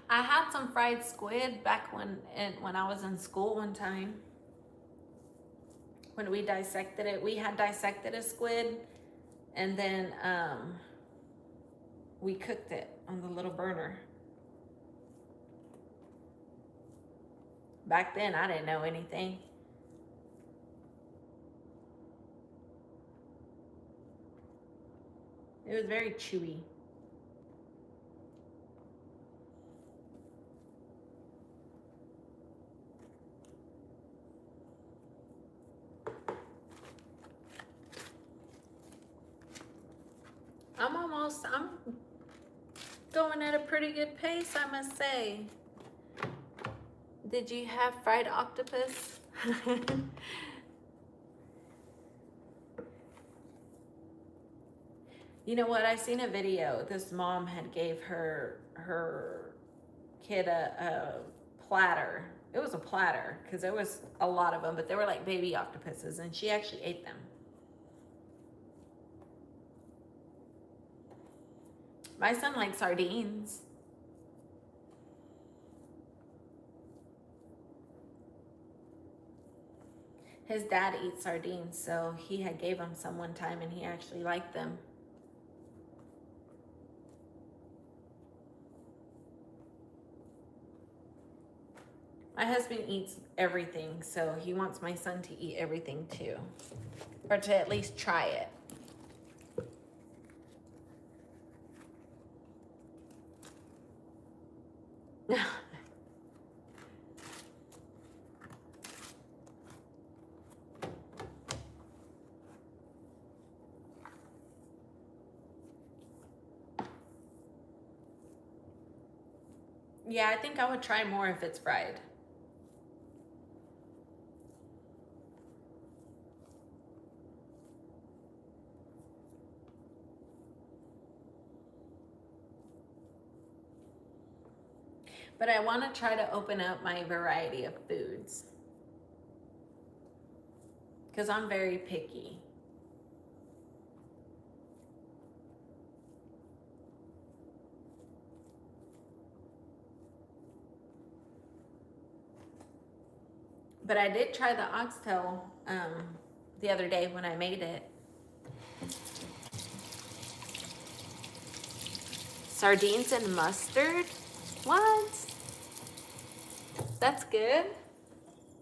I had some fried squid back when I was in school one time. When we dissected it, we had dissected a squid, and then we cooked it on the little burner. Back then, I didn't know anything. It was very chewy. I'm going at a pretty good pace, I must say. Did you have fried octopus? You know what? I seen a video. This mom had gave her kid a platter. It was a platter because there was a lot of them, but they were like baby octopuses, and she actually ate them. My son likes sardines. His dad eats sardines, so he had gave him some one time, and he actually liked them. My husband eats everything, so he wants my son to eat everything too, or to at least try it. Yeah, I think I would try more if it's fried. But I want to try to open up my variety of foods because I'm very picky. But I did try the oxtail the other day when I made it. Sardines and mustard? What? That's good.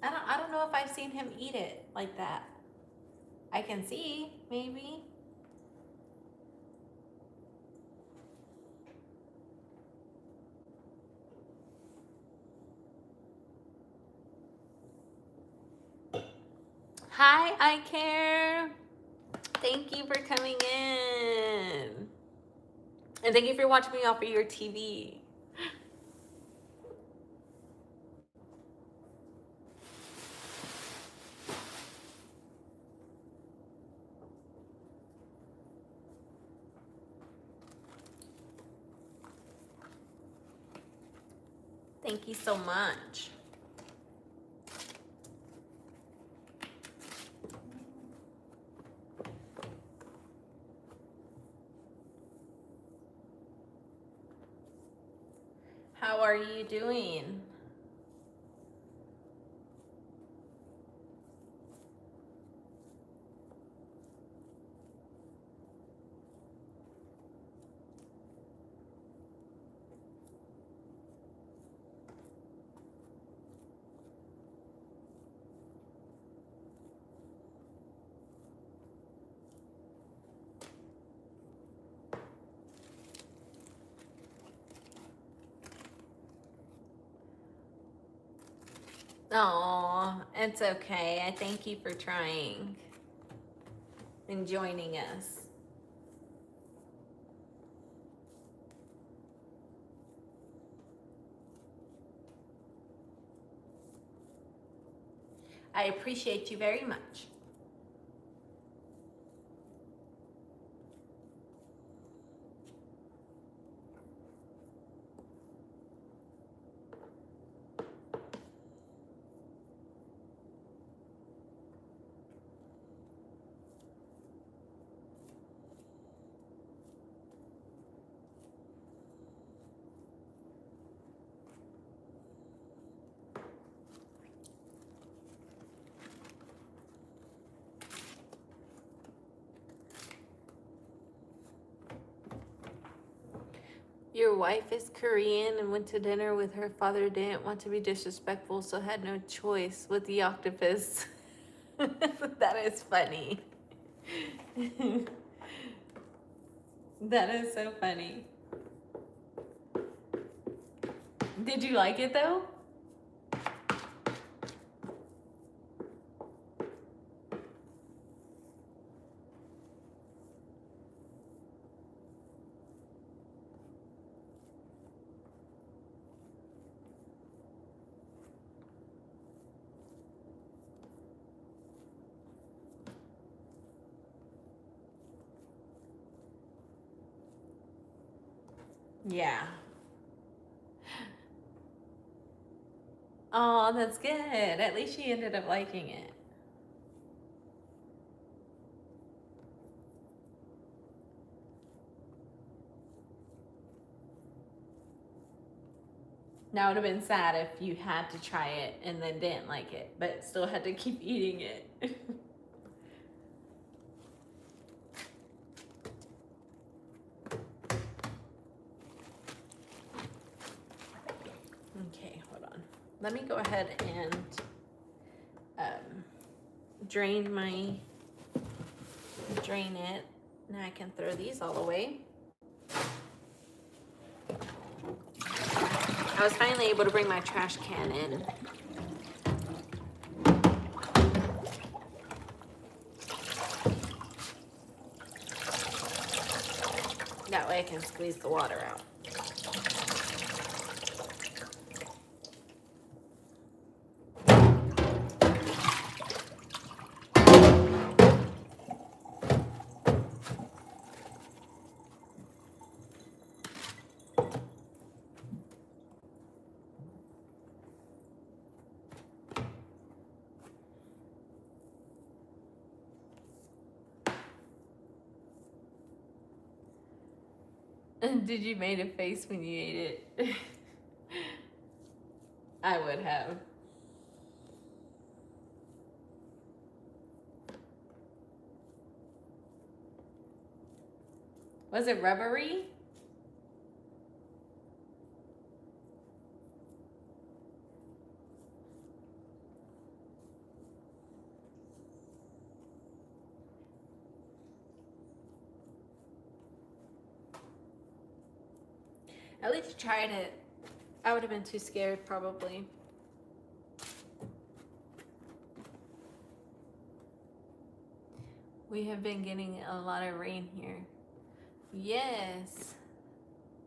I don't know if I've seen him eat it like that. I can see, maybe. Hi, I care. Thank you for coming in. And thank you for watching me off of your TV. Thank you so much. How are you doing? Oh, it's okay. I thank you for trying and joining us. I appreciate you very much. Your wife is Korean and went to dinner with her father, didn't want to be disrespectful, so had no choice with the octopus. That is funny. That is so funny. Did you like it though? Yeah. Oh, that's good. At least she ended up liking it. Now it would have been sad if you had to try it and then didn't like it, but still had to keep eating it. Okay, hold on. Let me go ahead and drain it. Now I can throw these all away. I was finally able to bring my trash can in. That way I can squeeze the water out. Did you make a face when you ate it? I would have. Was it rubbery? At least tried it. I would have been too scared probably. We have been getting a lot of rain here. Yes.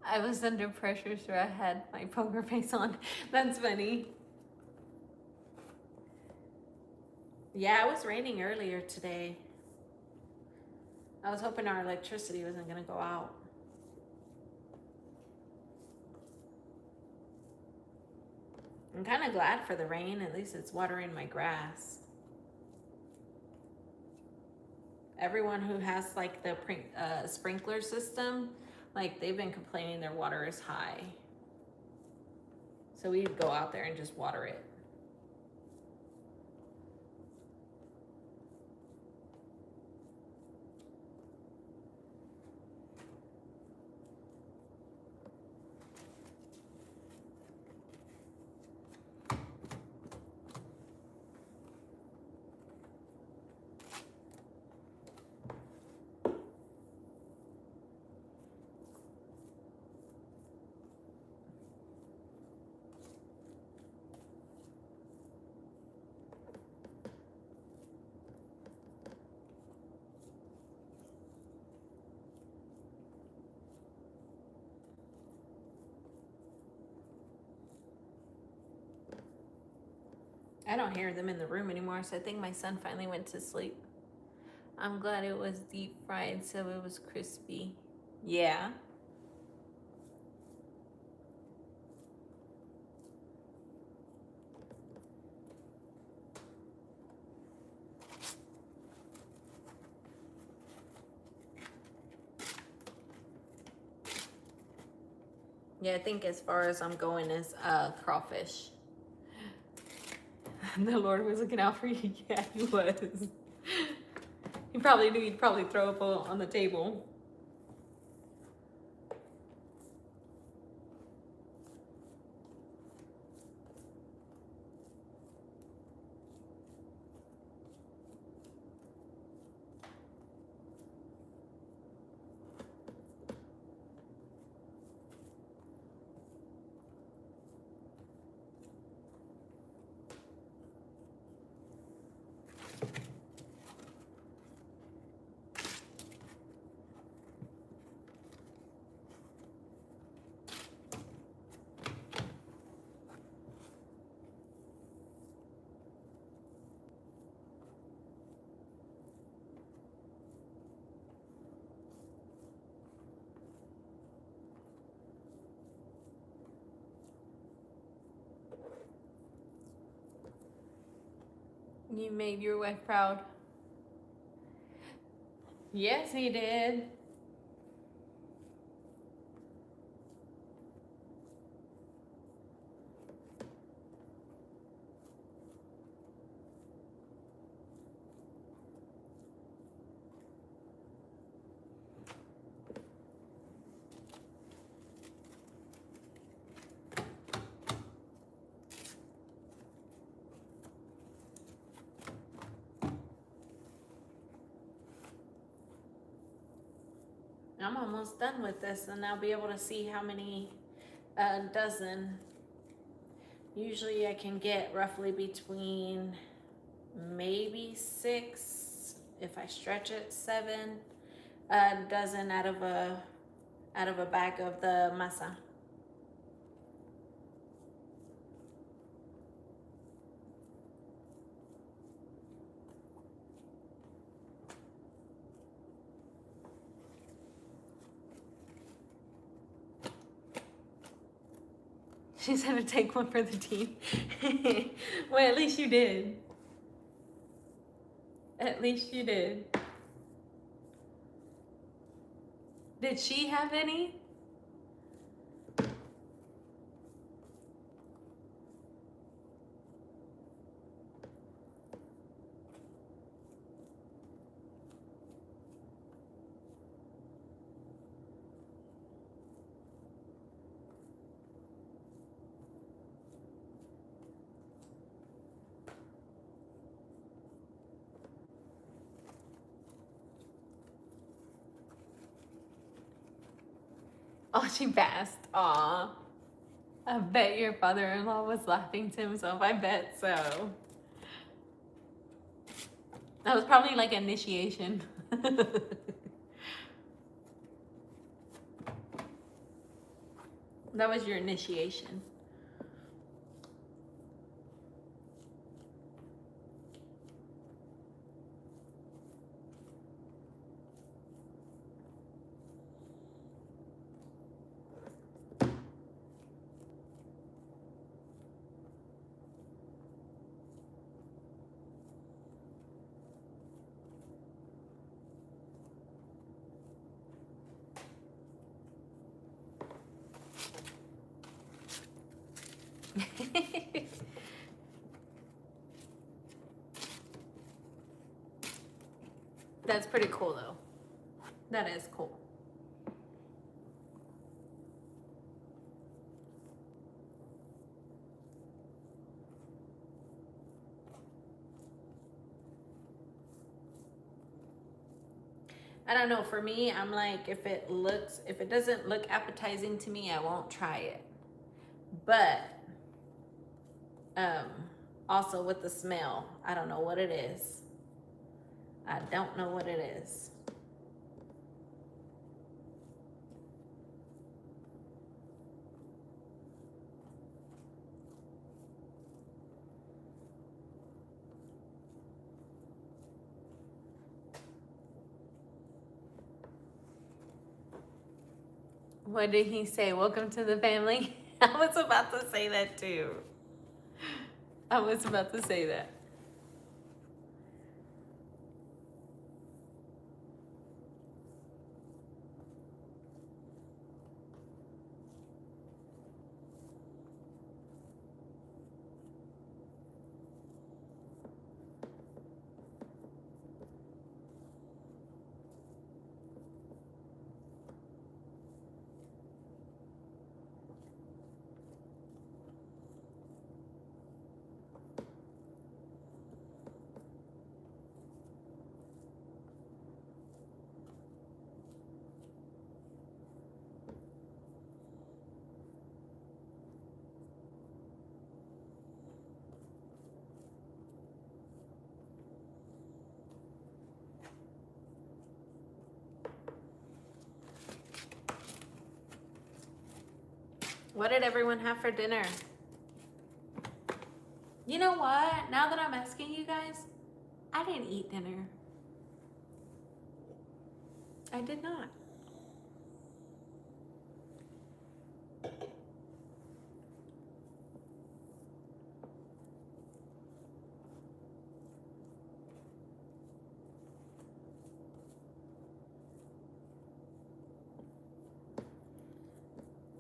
I was under pressure, so I had my poker face on. That's funny. Yeah, it was raining earlier today. I was hoping our electricity wasn't gonna go out. I'm kind of glad for the rain. At least it's watering my grass. Everyone who has like the sprinkler system, like they've been complaining their water is high. So we go out there and just water it. I don't hear them in the room anymore, so I think my son finally went to sleep. I'm glad it was deep fried so it was crispy. Yeah. Yeah, I think as far as I'm going is crawfish. The Lord was looking out for you. Yeah, he was. He probably knew you'd probably throw up on the table. You made your wife proud. Yes, he did. I'm almost done with this, and I'll be able to see how many dozen. Usually I can get roughly between maybe 6, if I stretch it, 7 dozen out of a bag of the masa. She said to take one for the team. Well, at least you did. At least you did. Did she have any? Oh, she passed. Aw. I bet your father-in-law was laughing to himself. I bet so. That was probably like initiation. That was your initiation. That's pretty cool though. That is cool. I don't know, for me, I'm like, if it doesn't look appetizing to me, I won't try it. But also with the smell, I don't know what it is. I don't know what it is. What did he say? Welcome to the family? I was about to say that too. I was about to say that. What did everyone have for dinner? You know what? Now that I'm asking you guys, I didn't eat dinner. I did not.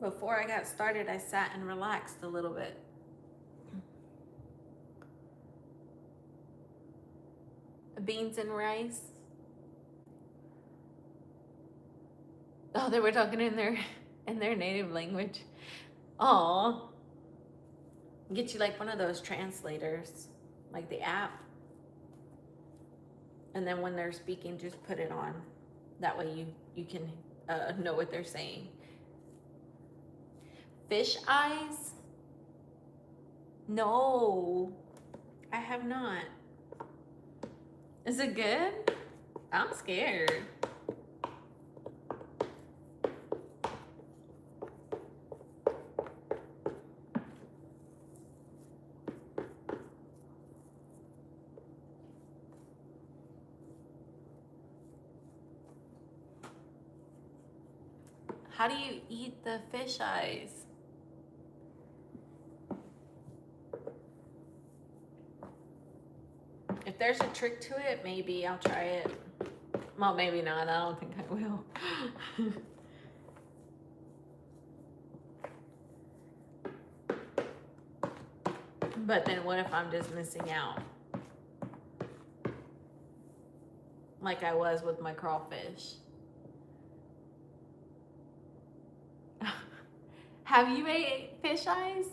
Before I got started, I sat and relaxed a little bit. Beans and rice. Oh, they were talking in their native language. Oh, get you like one of those translators, like the app. And then when they're speaking, just put it on. That way you can know what they're saying. Fish eyes? No, I have not. Is it good? I'm scared. How do you eat the fish eyes? If there's a trick to it, maybe I'll try it. Well, maybe not. I don't think I will. But then what if I'm just missing out? Like I was with my crawfish. Have you ate fish eyes?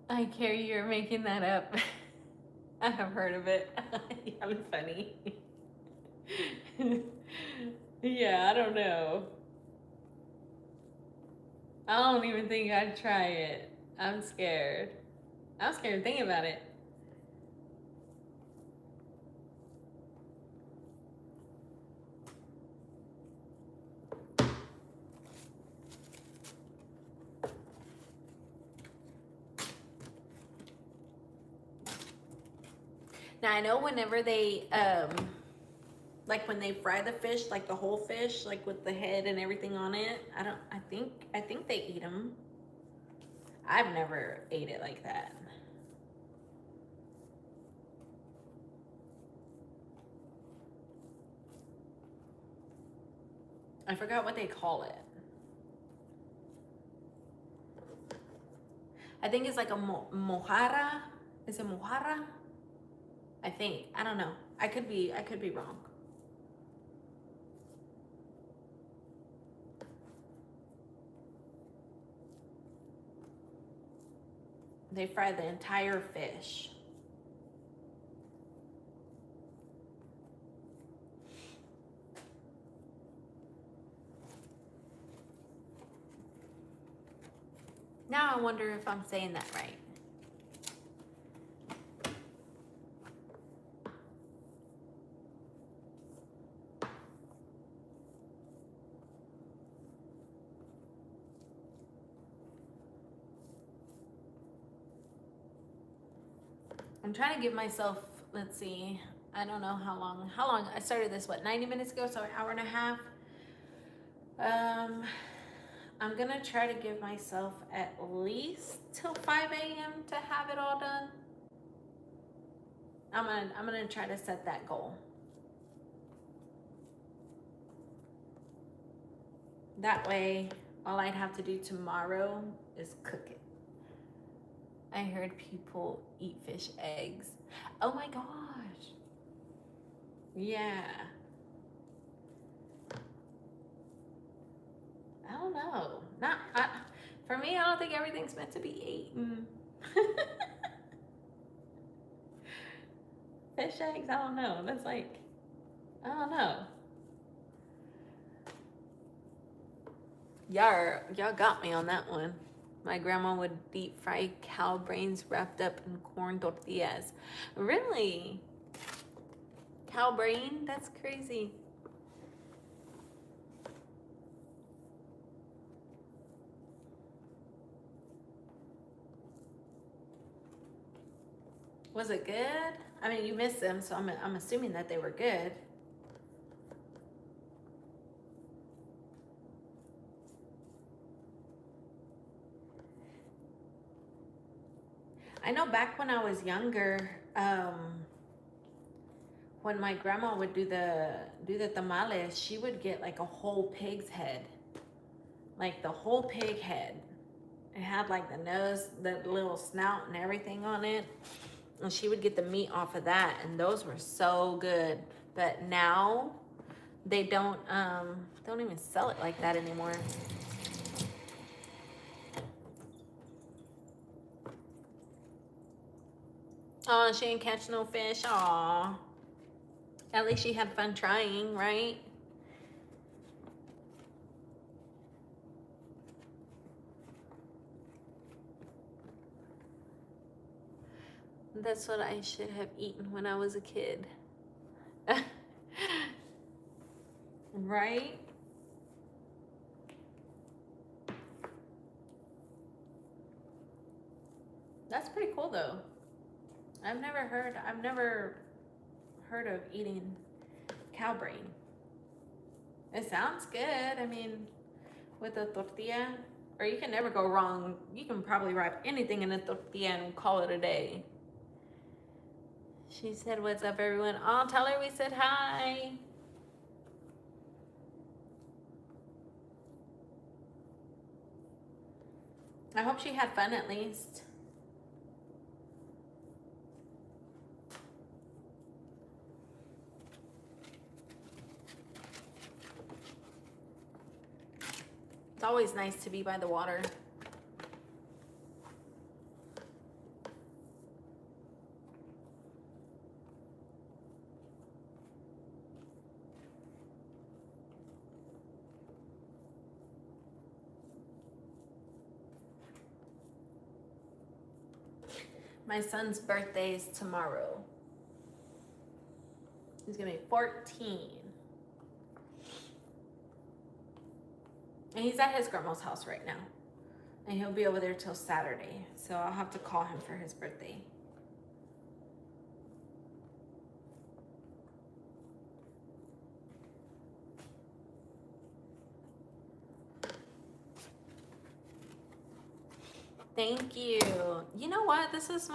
I carry you're making that up. I have heard of it. Y'all are funny. Yeah, I don't know. I don't even think I'd try it. I'm scared. I'm scared thinking about it. Now I know whenever they like when they fry the fish, like the whole fish, like with the head and everything on it, I think they eat them. I've never ate it like that. I forgot what they call it. I think it's like a mojarra. Is it mojarra? I think. I don't know. I could be wrong. They fry the entire fish. Now I wonder if I'm saying that right. I'm trying to give myself, let's see, I don't know how long I started this, what, 90 minutes ago, so an hour and a half. I'm gonna try to give myself at least till 5 a.m. to have it all done. I'm gonna try to set that goal. That way, all I'd have to do tomorrow is cook it. I heard people eat fish eggs. Oh my gosh. Yeah. I don't know. For me, I don't think everything's meant to be eaten. Fish eggs, I don't know. That's like, I don't know. Y'all got me on that one. My grandma would deep fry cow brains wrapped up in corn tortillas. Really? Cow brain? That's crazy. Was it good? I mean, you missed them, so I'm assuming that they were good. I know back when I was younger, when my grandma would do the tamales, she would get like a whole pig's head, like the whole pig head. It had like the nose, the little snout, and everything on it, and she would get the meat off of that, and those were so good. But now they don't even sell it like that anymore. Oh, she didn't catch no fish. Aw. At least she had fun trying, right? That's what I should have eaten when I was a kid. Right? That's pretty cool though. I've never heard of eating cow brain. It sounds good. I mean, with a tortilla, or you can never go wrong. You can probably wrap anything in a tortilla and call it a day. She said, "What's up, everyone?" Oh, tell her we said hi. I hope she had fun at least. It's always nice to be by the water. My son's birthday is tomorrow. He's gonna be 14. And he's at his grandma's house right now. And he'll be over there till Saturday. So I'll have to call him for his birthday. Thank you. You know what? This is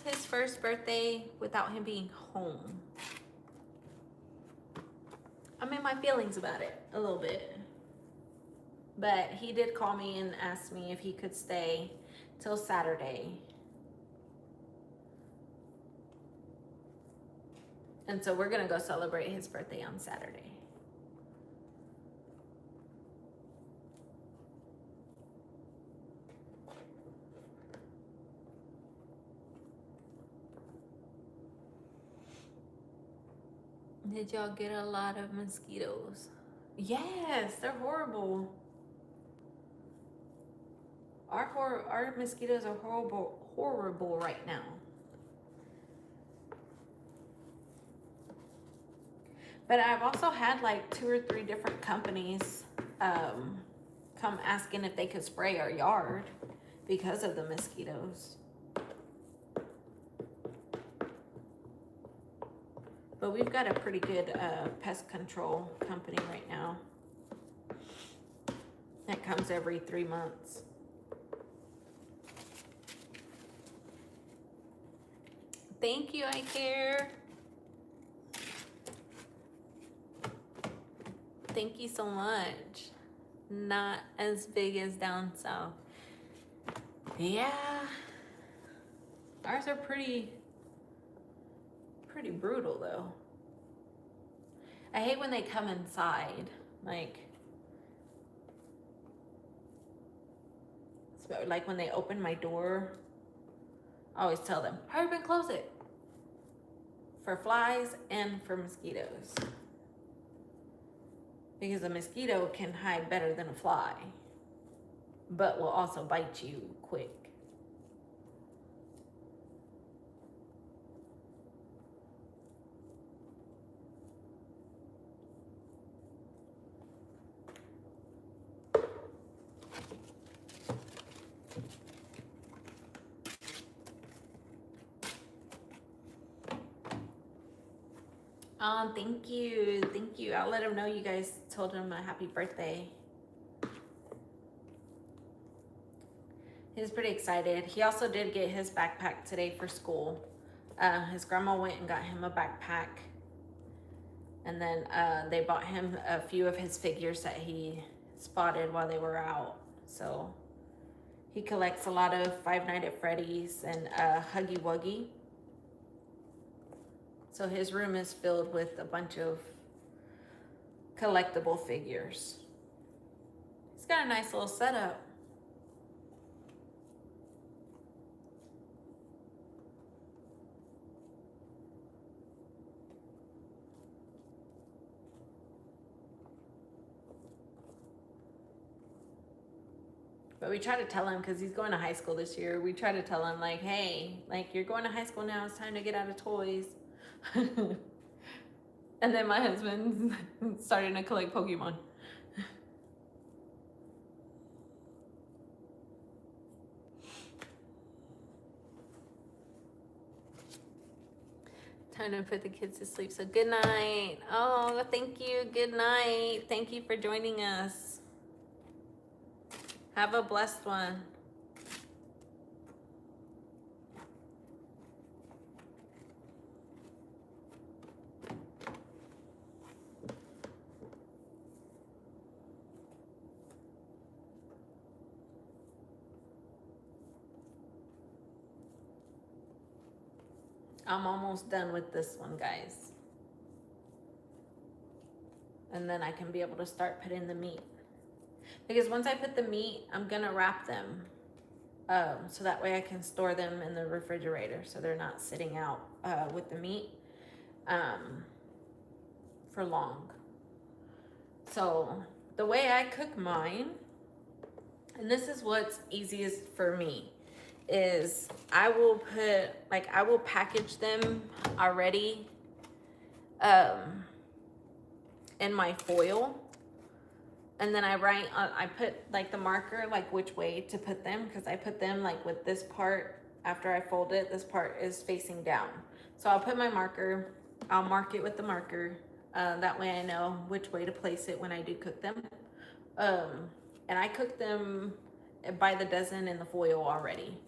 his first birthday without him being home. I'm in my feelings about it a little bit. But he did call me and ask me if he could stay till Saturday. And so we're gonna go celebrate his birthday on Saturday. Did y'all get a lot of mosquitoes? Yes, they're horrible. Our mosquitoes are horrible right now. But I've also had like 2 or 3 different companies come asking if they could spray our yard because of the mosquitoes. But we've got a pretty good pest control company right now that comes every 3 months. Thank you, I care. Thank you so much. Not as big as down south. Yeah. Ours are pretty brutal though. I hate when they come inside. Like when they open my door, I always tell them, hurry up and close it. For flies and for mosquitoes. Because a mosquito can hide better than a fly. but will also bite you quick. Oh, thank you. Thank you. I'll let him know you guys told him a happy birthday. He's pretty excited. He also did get his backpack today for school. His grandma went and got him a backpack. And then they bought him a few of his figures that he spotted while they were out. So he collects a lot of Five Nights at Freddy's and Huggy Wuggy. So his room is filled with a bunch of collectible figures. He's got a nice little setup. But we try to tell him, because he's going to high school this year, we try to tell him, like, hey, like, you're going to high school now, it's time to get out of toys. And then my husband started to collect Pokemon. Time to put the kids to sleep. So good night. Oh, thank you. Good night. Thank you for joining us. Have a blessed one. I'm almost done with this one, guys. And then I can be able to start putting the meat. Because once I put the meat, I'm gonna wrap them. So that way I can store them in the refrigerator so they're not sitting out with the meat for long. So the way I cook mine, and this is what's easiest for me, is I will package them already in my foil. And then I put like the marker, like which way to put them, because I put them like with this part, after I fold it, this part is facing down. So I'll put my marker, I'll mark it with the marker. That way I know which way to place it when I do cook them. And I cook them by the dozen in the foil already.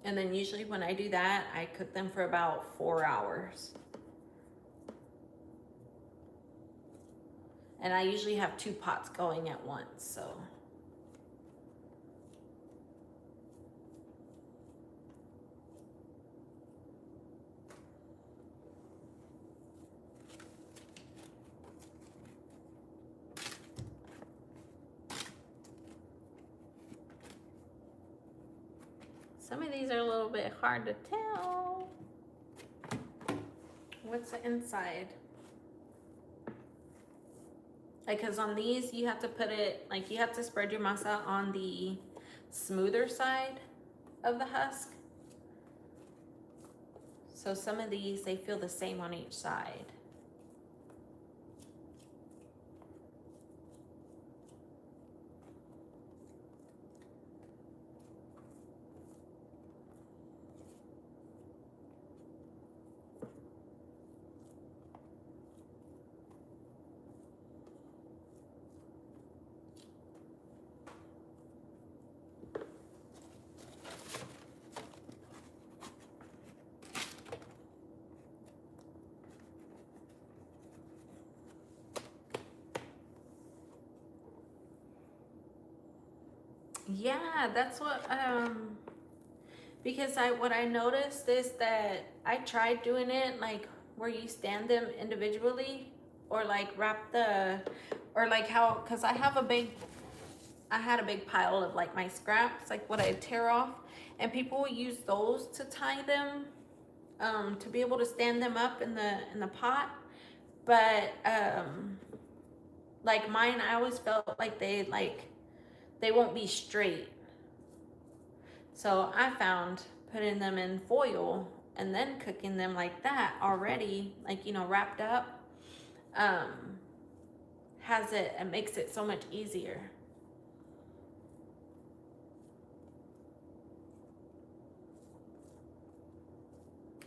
And then usually when I do that, I cook them for about 4 hours. And I usually have 2 pots going at once, so. Some of these are a little bit hard to tell. What's the inside? Like, cause on these, you have to put it, like you have to spread your masa on the smoother side of the husk. So some of these, they feel the same on each side. Yeah, that's what, because what I noticed is that I tried doing it like where you stand them individually, or like or like how, cause I had a big pile of like my scraps, like what I tear off, and people will use those to tie them to be able to stand them up in the pot. But like mine, I always felt like they won't be straight. So I found putting them in foil and then cooking them like that already, like, you know, wrapped up, it makes it so much easier.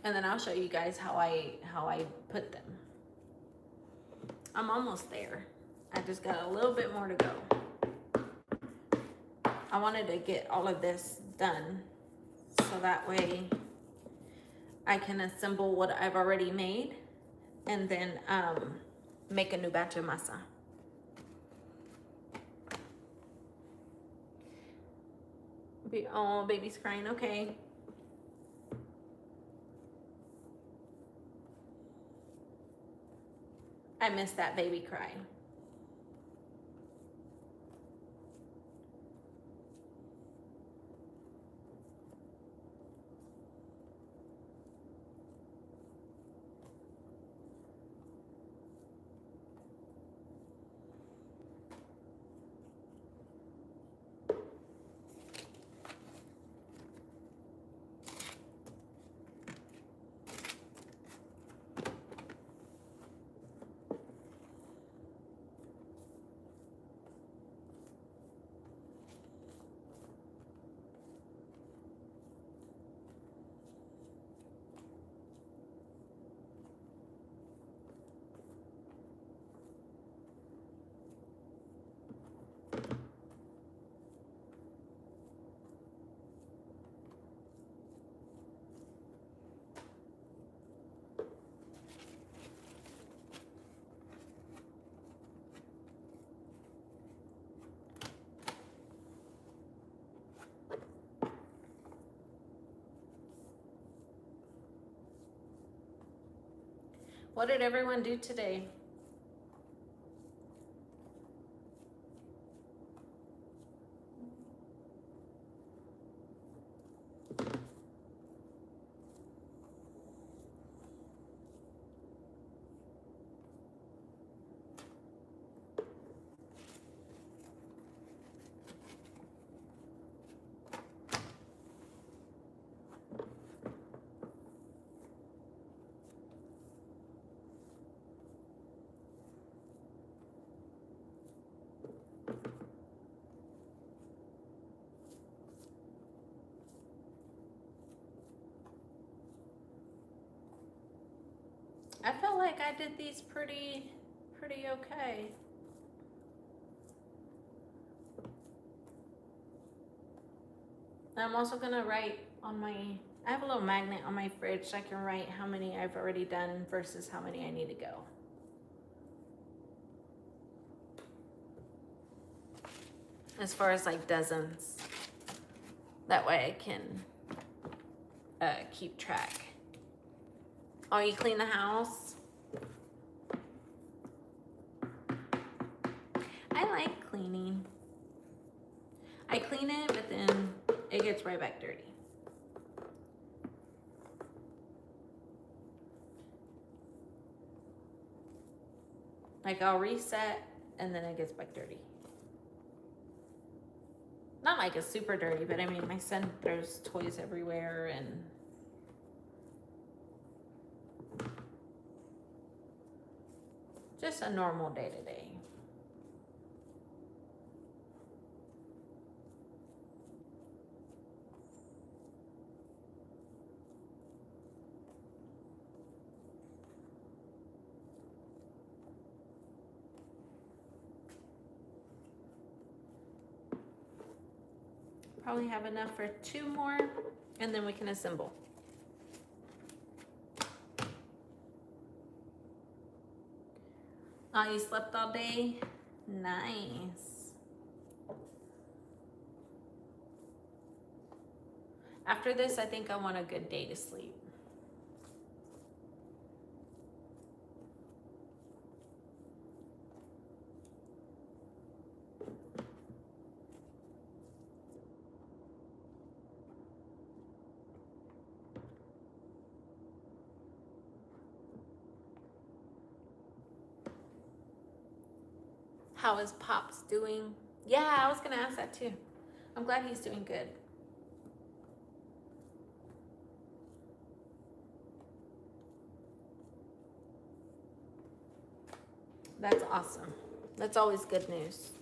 And then I'll show you guys how I put them. I'm almost there. I just got a little bit more to go. I wanted to get all of this done so that way I can assemble what I've already made and then make a new batch of masa. Oh, baby's crying. Okay. I missed that baby cry. What did everyone do today? I felt like I did these pretty okay. I'm also gonna write on I have a little magnet on my fridge so I can write how many I've already done versus how many I need to go. As far as like dozens. That way I can keep track. Oh, you clean the house? I like cleaning. I clean it, but then it gets right back dirty. Like I'll reset and then it gets back dirty. Not like it's super dirty, but I mean my son throws toys everywhere and just a normal day to day. Probably have enough for 2 more and then we can assemble. Oh, you slept all day? Nice. After this, I think I want a good day to sleep. How is Pops doing? Yeah, I was gonna ask that too. I'm glad he's doing good. That's awesome. That's always good news.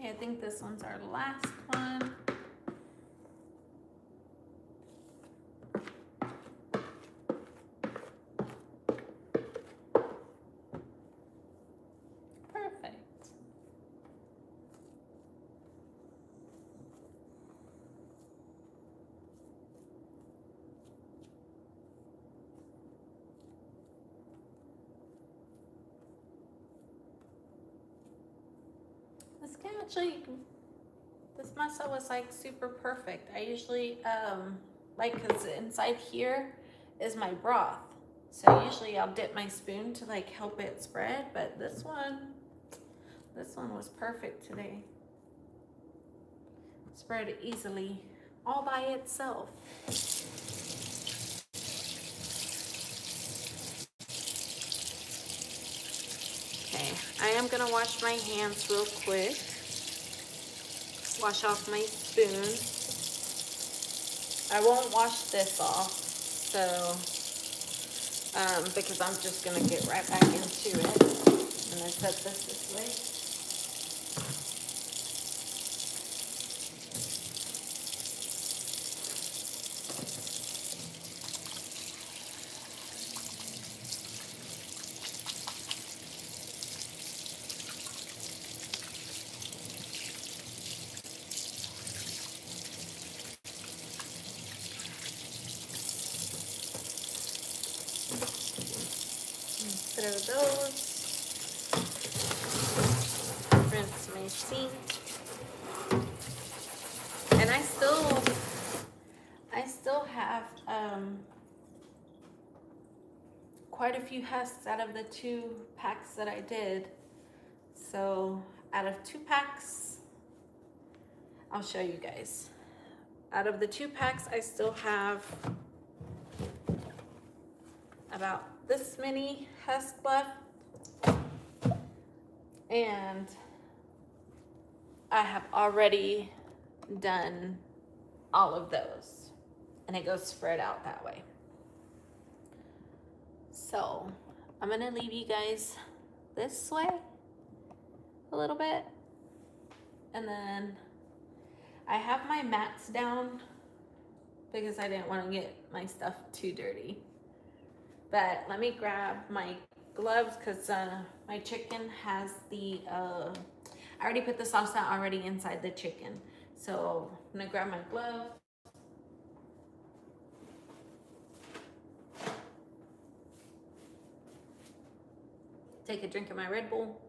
Okay, I think this one's our last one. Perfect. This can actually, this masa was like super perfect. I usually, cause inside here is my broth. So usually I'll dip my spoon to like help it spread, but this one was perfect today. Spread easily, all by itself. Okay, I am gonna wash my hands real quick. Wash off my spoon. I won't wash this off, so, because I'm just gonna get right back into it. I'm gonna set this way. Throw those. Rinse my sink. And I still have quite a few husks out of the 2 packs that I did. So out of 2 packs, I'll show you guys. Out of the 2 packs, I still have about this many husks left. And I have already done all of those. And it goes spread out that way. So I'm gonna leave you guys this way a little bit. And then I have my mats down because I didn't want to get my stuff too dirty. But let me grab my gloves because my chicken has the, I already put the salsa already inside the chicken. So I'm gonna grab my glove. Take a drink of my Red Bull.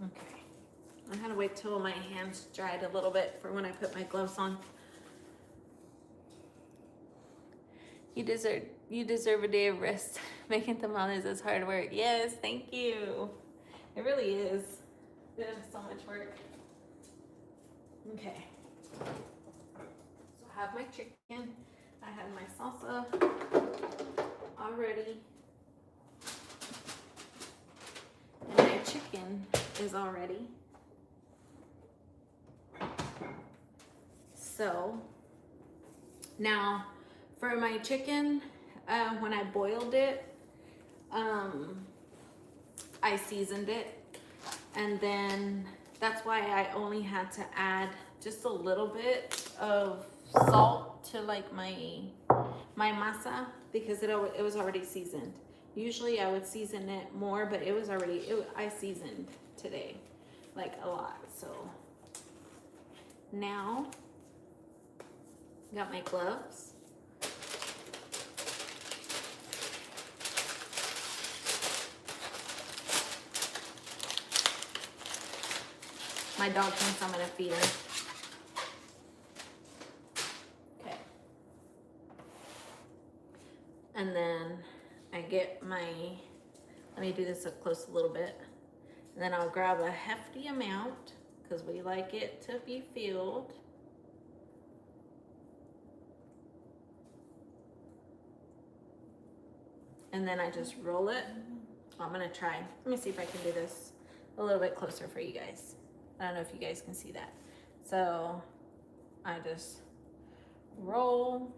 Okay, I had to wait till my hands dried a little bit for when I put my gloves on. You deserve a day of rest. Making tamales is hard work. Yes, thank you. It really is. It is so much work. Okay. So I have my chicken. I have my salsa already. And my chicken is already. So now for my chicken, when I boiled it, I seasoned it, and then that's why I only had to add just a little bit of salt to like my masa because it was already seasoned. Usually I would season it more, but it was already, I seasoned today like a lot. So now got my gloves. My dog thinks I'm gonna feed her. Okay. And then I get my, let me do this up close a little bit. And then I'll grab a hefty amount because we like it to be filled. And then I just roll it. I'm gonna try. Let me see if I can do this a little bit closer for you guys. I don't know if you guys can see that. So I just roll.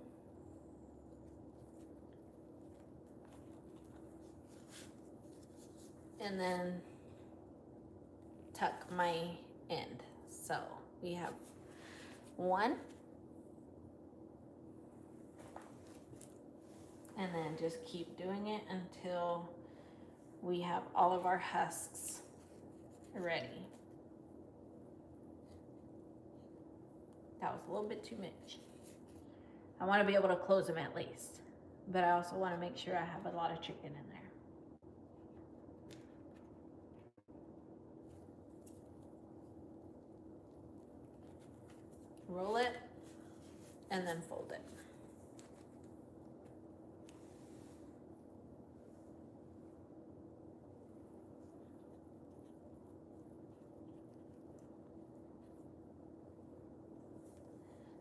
And then tuck my end. So we have one. And then just keep doing it until we have all of our husks ready. That was a little bit too much. I want to be able to close them at least, but I also want to make sure I have a lot of chicken in there. Roll it and then fold it.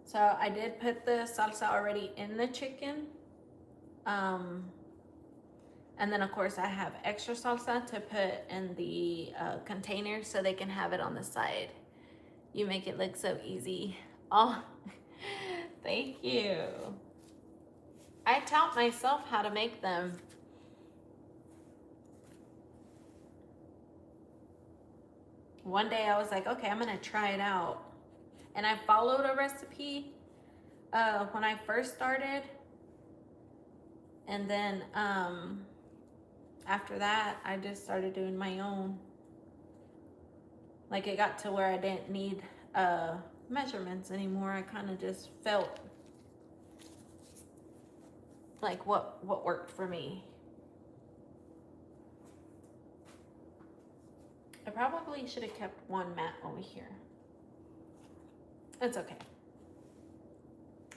So I did put the salsa already in the chicken. And then of course I have extra salsa to put in the container so they can have it on the side. You make it look so easy. Oh, thank you. I taught myself how to make them. One day I was like, okay, I'm gonna try it out. And I followed a recipe when I first started. And then after that, I just started doing my own. Like it got to where I didn't need measurements anymore. I kind of just felt like what worked for me. I probably should have kept one mat over here. It's okay.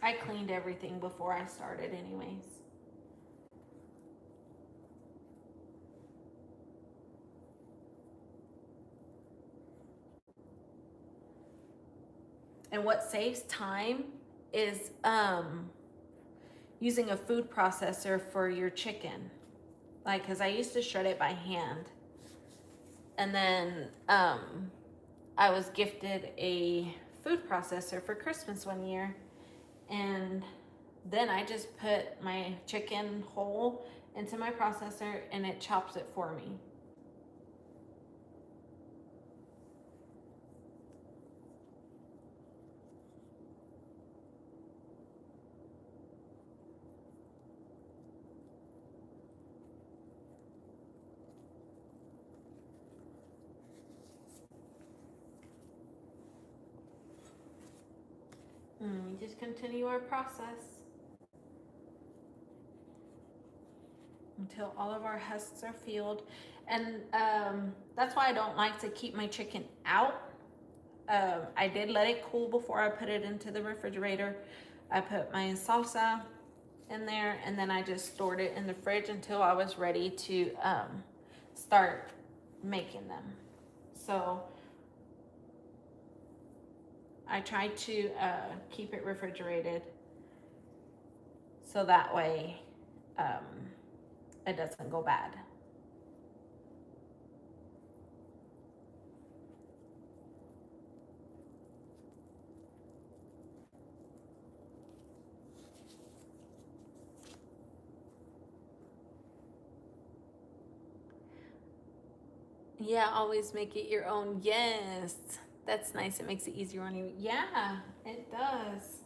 I cleaned everything before I started anyways. And what saves time is using a food processor for your chicken. Like, cause I used to shred it by hand. And then I was gifted a food processor for Christmas one year. And then I just put my chicken whole into my processor and it chops it for me. We just continue our process until all of our husks are filled. And that's why I don't like to keep my chicken out. I did let it cool before I put it into the refrigerator. I put my salsa in there and then I just stored it in the fridge until I was ready to start making them. So I try to keep it refrigerated so that way it doesn't go bad. Yeah, always make it your own. Yes, that's nice. It makes it easier on you. Yeah, it does.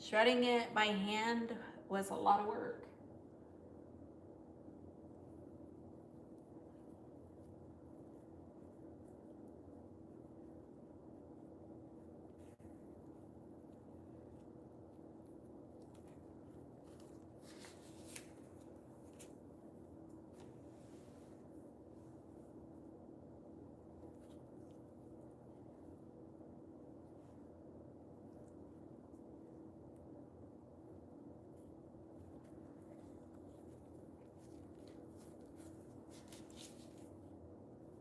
Shredding it by hand was a lot of work.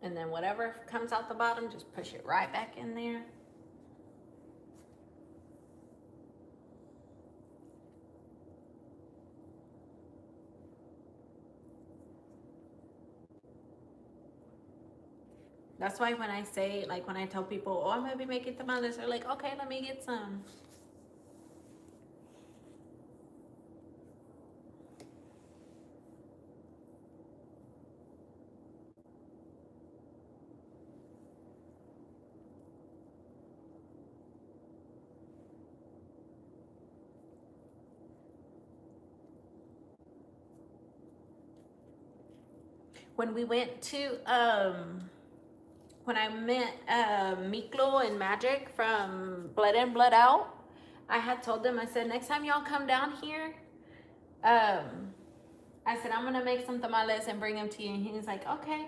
And then whatever comes out the bottom, just push it right back in there. That's why when I say, like when I tell people, oh, I'm gonna be making tamales, they're like, okay, let me get some. When we went to, when I met Miklo and Magic from Blood In, Blood Out, I had told them, I said, next time y'all come down here, I said, I'm gonna make some tamales and bring them to you. And he was like, okay.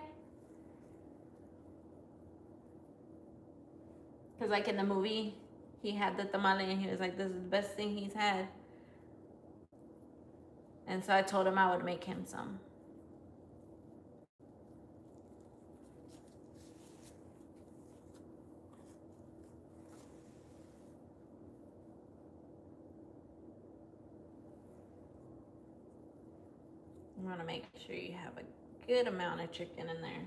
Because like in the movie, he had the tamale and he was like, this is the best thing he's had. And so I told him I would make him some. You want to make sure you have a good amount of chicken in there.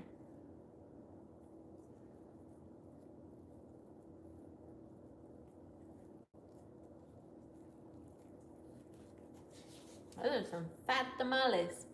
Those are some fat tamales.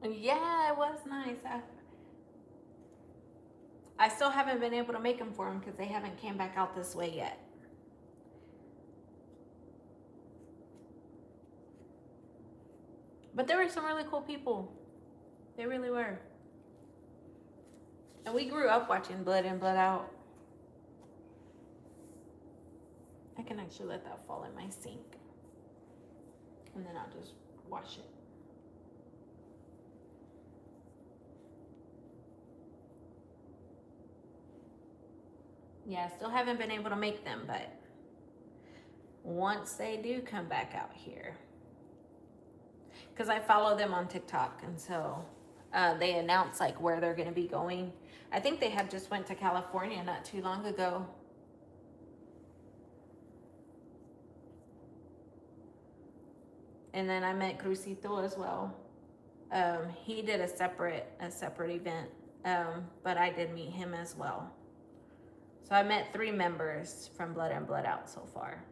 Yeah, it was nice. I still haven't been able to make them for them because they haven't came back out this way yet. But there were some really cool people. They really were. And we grew up watching Blood In, Blood Out. I can actually let that fall in my sink. And then I'll just wash it. Yeah, still haven't been able to make them, but once they do come back out here, because I follow them on TikTok, and so they announce like where they're going to be going. I think they had just went to California not too long ago. And then I met Crucito as well. He did a separate event, but I did meet him as well. So I met 3 members from Blood In, Blood Out so far.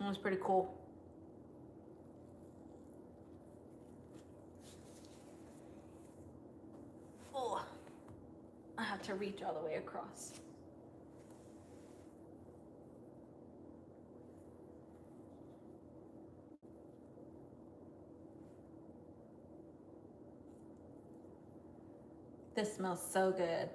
It was pretty cool. Oh, I have to reach all the way across. This smells so good.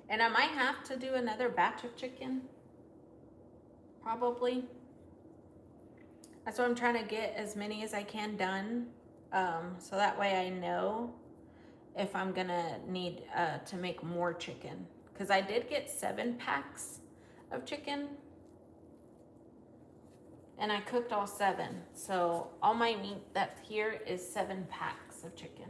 And I might have to do another batch of chicken. Probably. That's why I'm trying to get as many as I can done. So that way I know if I'm gonna need to make more chicken. Because I did get 7 packs of chicken. And I cooked all 7. So all my meat that's here is 7 packs of chicken.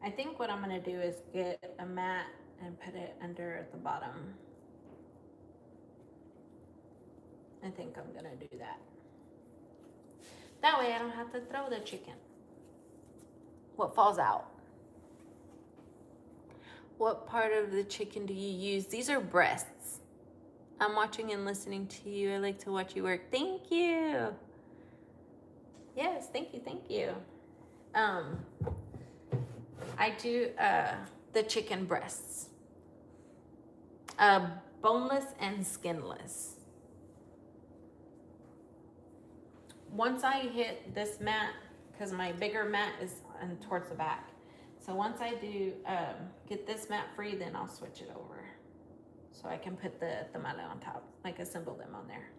I think what I'm gonna do is get a mat and put it under at the bottom. I think I'm gonna do that. That way I don't have to throw the chicken. What falls out? What part of the chicken do you use? These are breasts. I'm watching and listening to you. I like to watch you work. Thank you. Yes, thank you, thank you. I do the chicken breasts. Boneless and skinless. Once I hit this mat, because my bigger mat is towards the back. So once I do get this mat free, then I'll switch it over. So I can put the tamale on top, like assemble them on there.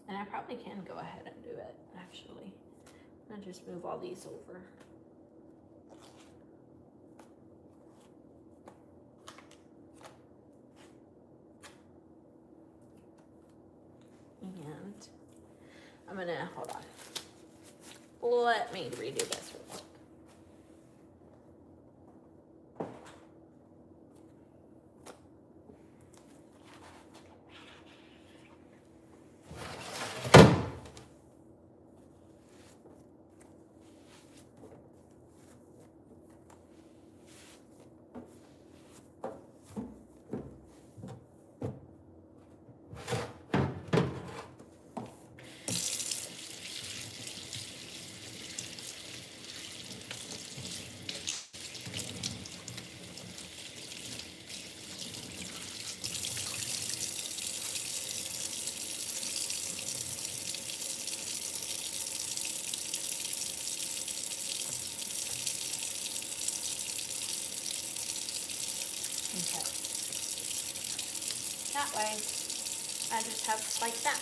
And I probably can go ahead and do it, actually. I'll just move all these over. And I'm gonna, hold on. Let me redo this real quick. Okay. That way, I just have like that.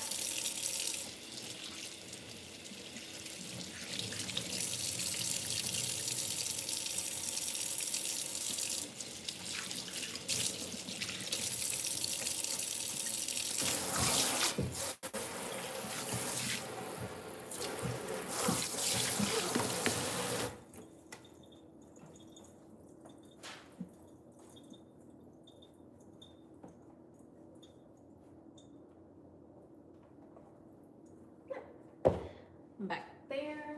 Back there.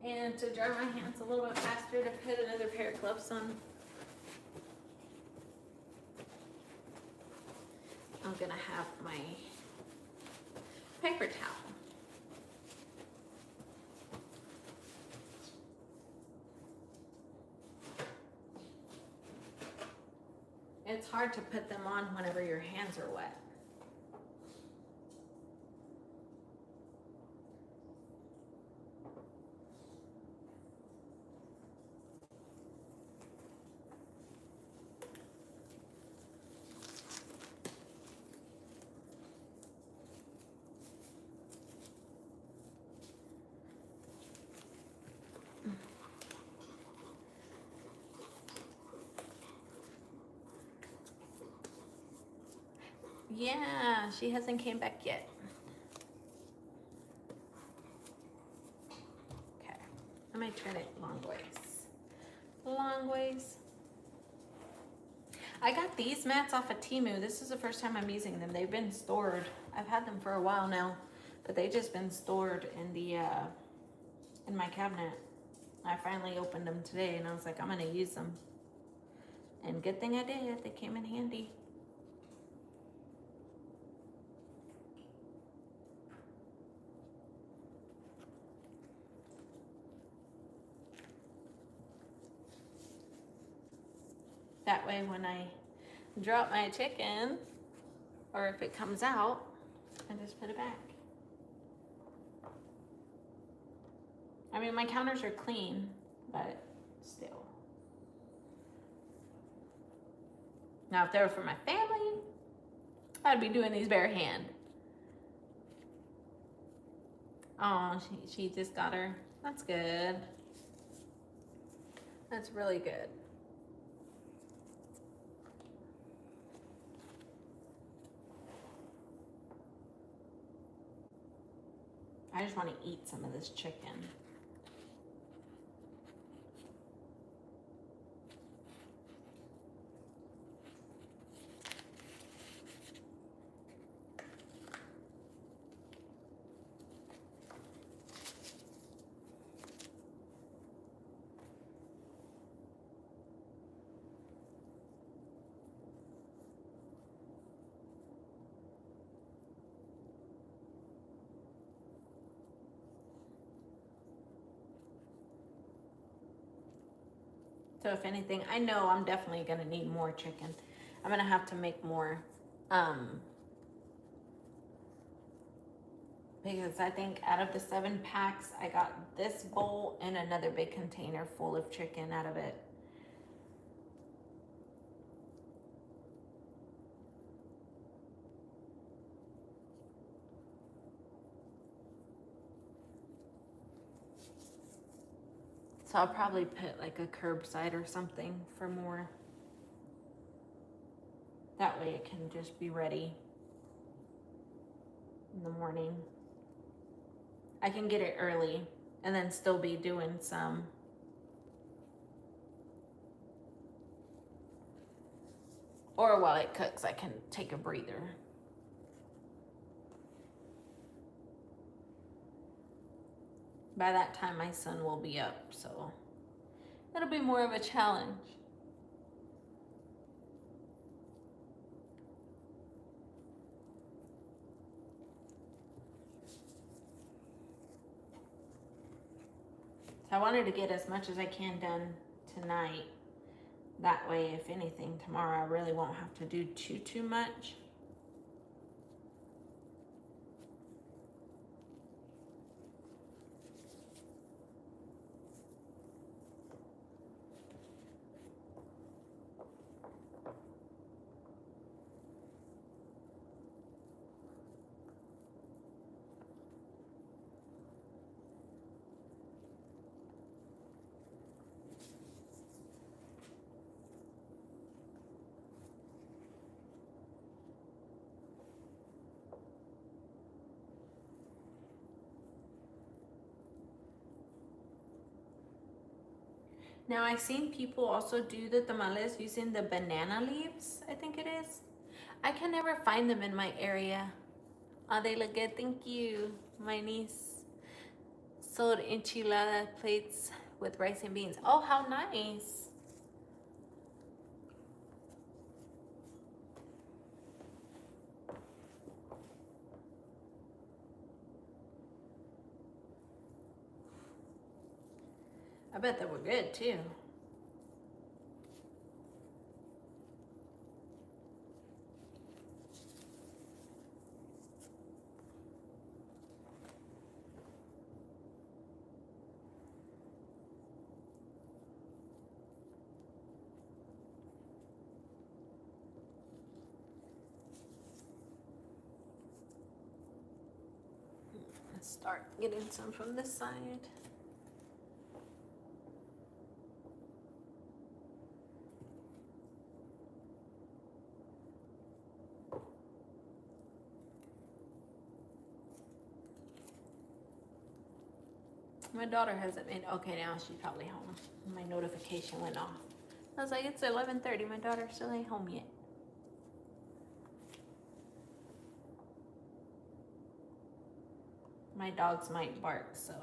And to dry my hands a little bit faster, to put another pair of gloves on, I'm gonna have my paper towel. It's hard to put them on whenever your hands are wet. Yeah, she hasn't came back yet. Okay, I might turn it long ways. Long ways. I got these mats off of Temu. This is the first time I'm using them. They've been stored. I've had them for a while now, but they've just been stored in the in my cabinet. I finally opened them today and I was like, I'm gonna use them. And good thing I did. They came in handy. That way when I drop my chicken, or if it comes out, I just put it back. I mean, my counters are clean, but still. Now, if they were for my family, I'd be doing these bare hand. Oh, she just got her That's good. That's really good. I just want to eat some of this chicken. So if anything, I know I'm definitely gonna need more chicken. I'm gonna have to make more. Because I think out of the 7 packs, I got this bowl and another big container full of chicken out of it. So I'll probably put like a curbside or something for more. That way it can just be ready in the morning. I can get it early and then still be doing some. Or while it cooks, I can take a breather. By that time, my son will be up, so that'll be more of a challenge. So I wanted to get as much as I can done tonight. That way, if anything, tomorrow I really won't have to do too much. Now I've seen people also do the tamales using the banana leaves, I think it is. I can never find them in my area. Oh, they look good, thank you. My niece sold enchilada plates with rice and beans. Oh, how nice. I bet they were good too. Let's start getting some from this side. My daughter hasn't made, okay, now she's probably home. My notification went off. I was like, it's 11:30, my daughter still ain't home yet. My dogs might bark, so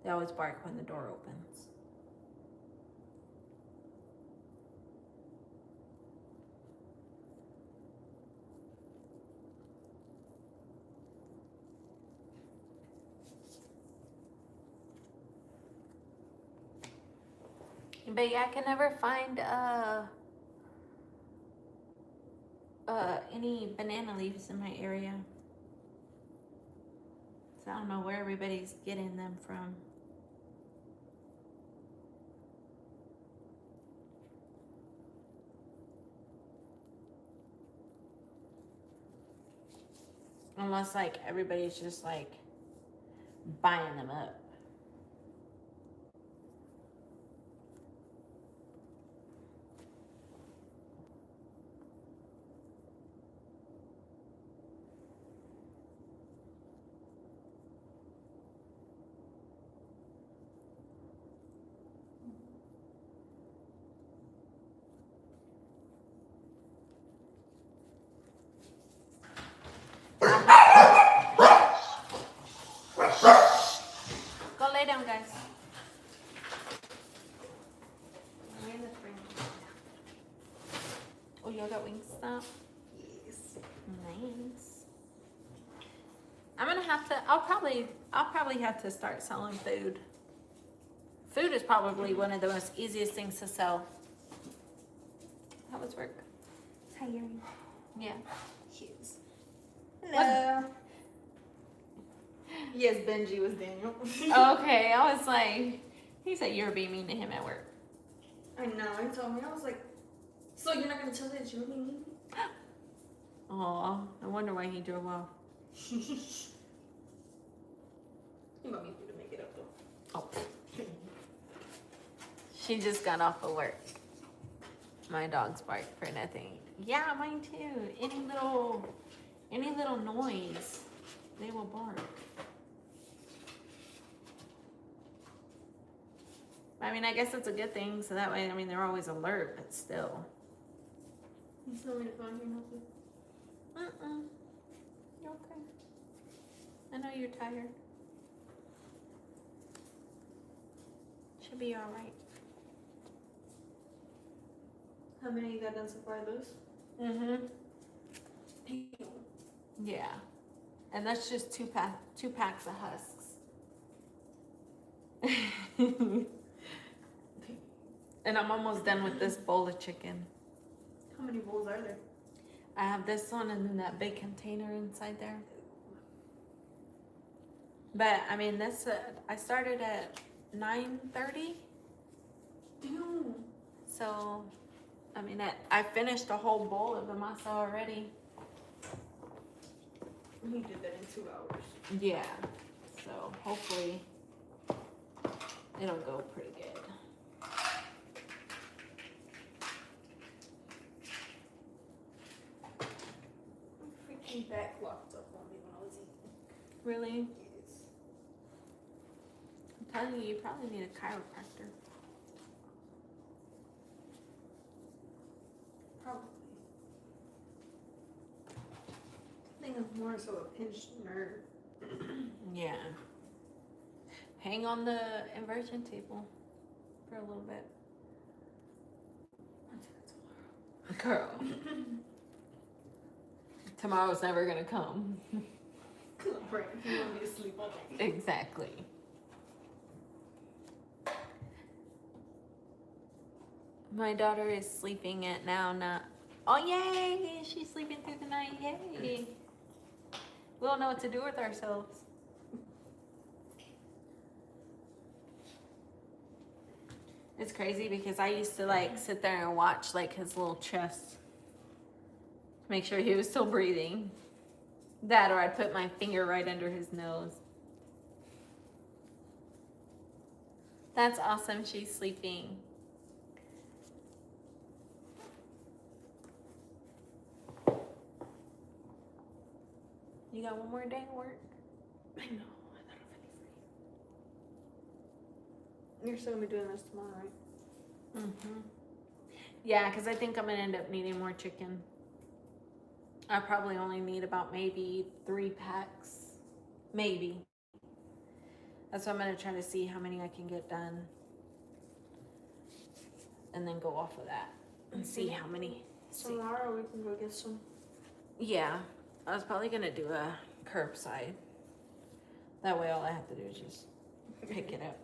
they always bark when the door opens. But yeah, I can never find any banana leaves in my area. So I don't know where everybody's getting them from. Unless like everybody's just like buying them up. Y'all got Wingstop? Yes. Nice. I'm gonna have to. I'll probably have to start selling food. Food is probably one of the most easiest things to sell. How was work? Tiring. Yeah. Yes. No. Yes, Benji was Daniel. Okay, I was like, he said you were being mean to him at work. I know. He told me. I was like, so you're not gonna tell me that you were being mean? Aw, I wonder why he drove off. He might be able to make it up though. Oh. She just got off of work. My dogs bark for nothing. Yeah, mine too. Any little noise, they will bark. I mean, I guess it's a good thing, so that way, I mean, they're always alert, but still. You still need to find your nothing. You're okay. I know you're tired. Should be alright. How many you got done so far, those? Mm-hmm. Yeah. And that's just two packs of husks. And I'm almost done with this bowl of chicken. How many bowls are there? I have this one and then that big container inside there. But I mean, I started at 9:30. Damn. So, I mean, I finished a whole bowl of the masa already. He did that in 2 hours. Yeah. So hopefully it'll go pretty good. Freaking back locked up on me when I was eating. Really? Yes. I'm telling you, you probably need a chiropractor. Probably. I think it's more so a pinched nerve. Yeah. Hang on the inversion table for a little bit. Girl. Tomorrow's never gonna come. Right, you want me to sleep all day. Exactly. My daughter is sleeping at now. Oh, yay! She's sleeping through the night. Yay! We don't know what to do with ourselves. It's crazy because I used to like sit there and watch like his little chest to make sure he was still breathing. That or I'd put my finger right under his nose. That's awesome. She's sleeping. You got one more day of work? I know. I thought I'd be free. You're still gonna be doing this tomorrow, right? Mm-hmm. Yeah, because I think I'm gonna end up needing more chicken. I probably only need about maybe 3 packs. Maybe. That's why I'm gonna try to see how many I can get done. And then go off of that. And see how many. Tomorrow we can go get some. Yeah. I was probably gonna do a curbside. That way all I have to do is just pick it up.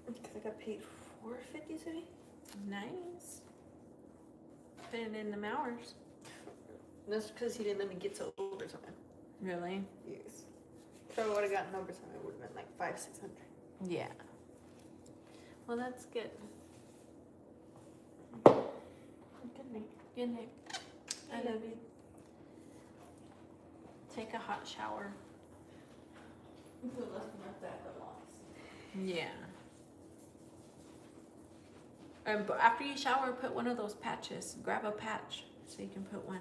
Because I got paid $4.50 today. Nice. Put it in them hours. That's because he didn't let me get to overtime. Really? Yes. If I would have gotten overtime, it would have been like $500-600. Yeah. Well, that's good. Good night. Good night. I love you. Take a hot shower. You could have left me like that, but lost. Yeah. But after you shower, put one of those patches. Grab a patch so you can put one.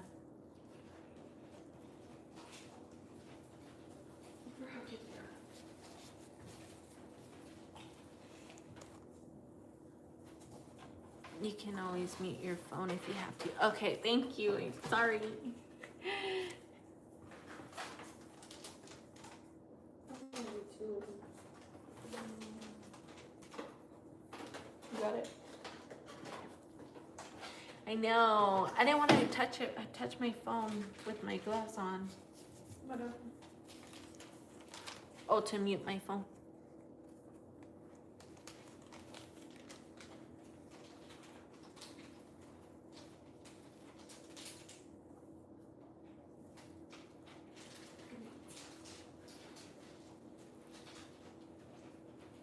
You can always mute your phone if you have to. Okay, thank you. I'm sorry. You got it? I know. I didn't want to touch it. I touched my phone with my gloves on. Whatever. Oh, to mute my phone.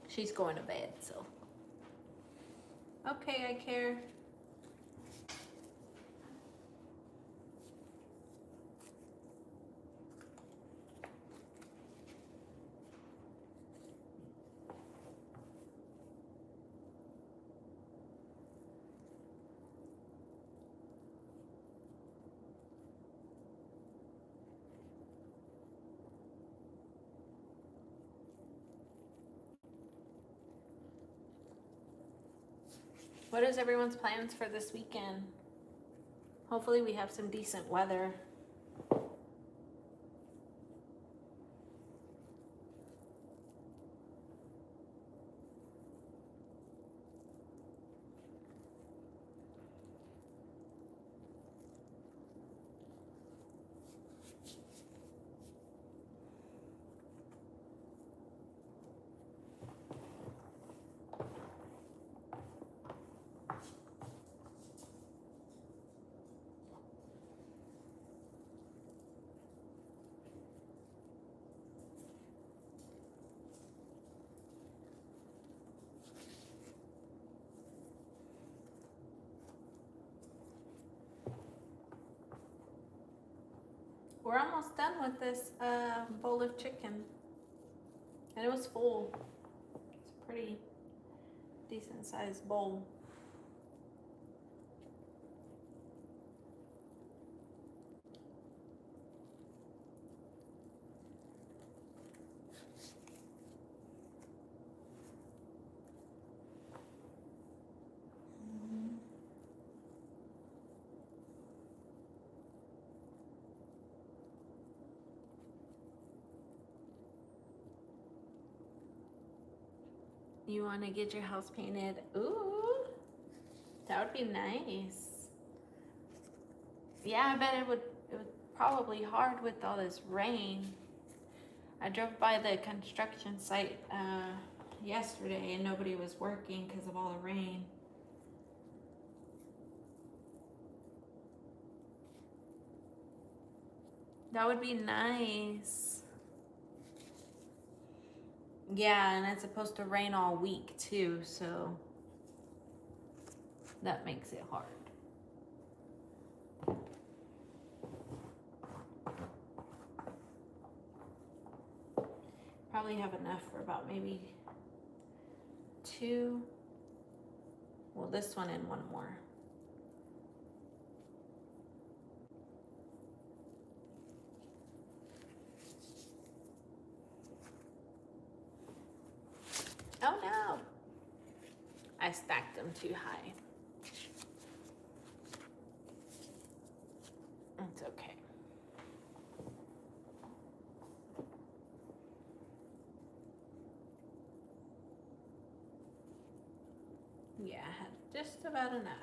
She's going to bed, so. Okay, I care. What is everyone's plans for this weekend? Hopefully we have some decent weather. We're almost done with this bowl of chicken. And it was full. It's a pretty decent sized bowl. You want to get your house painted? Ooh, that would be nice. Yeah, I bet it would probably hard with all this rain. I drove by the construction site yesterday and nobody was working because of all the rain. That would be nice. Yeah, and it's supposed to rain all week too, so that makes it hard. Probably have enough for about maybe 2. Well, this one and one more. Oh no! I stacked them too high. It's okay. Yeah, I had just about enough.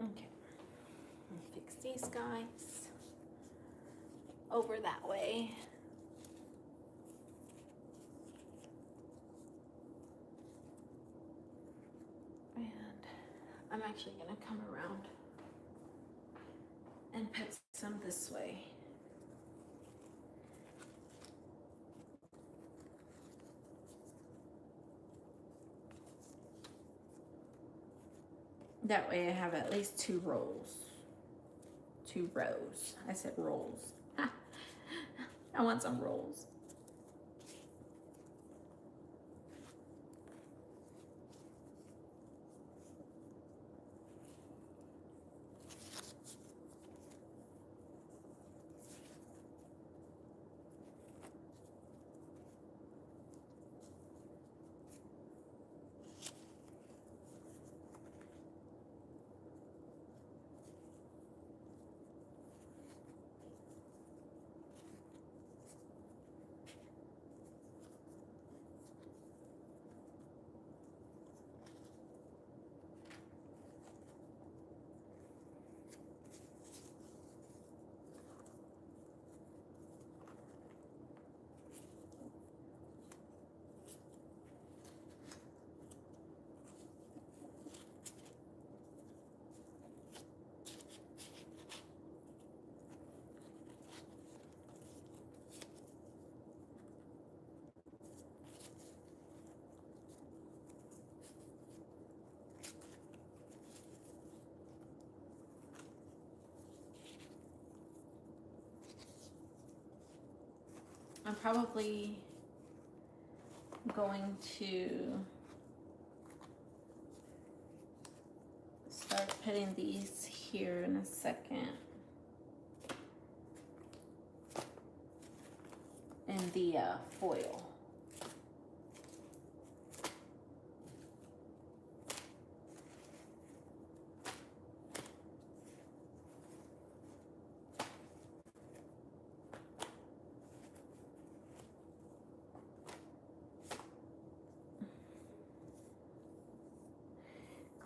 Okay. Fix these guys over that way. And I'm actually gonna come around and put some this way. That way I have at least 2 rolls. 2 rows. I said rolls. I want some rolls. probably going to start putting these here in a second in the foil.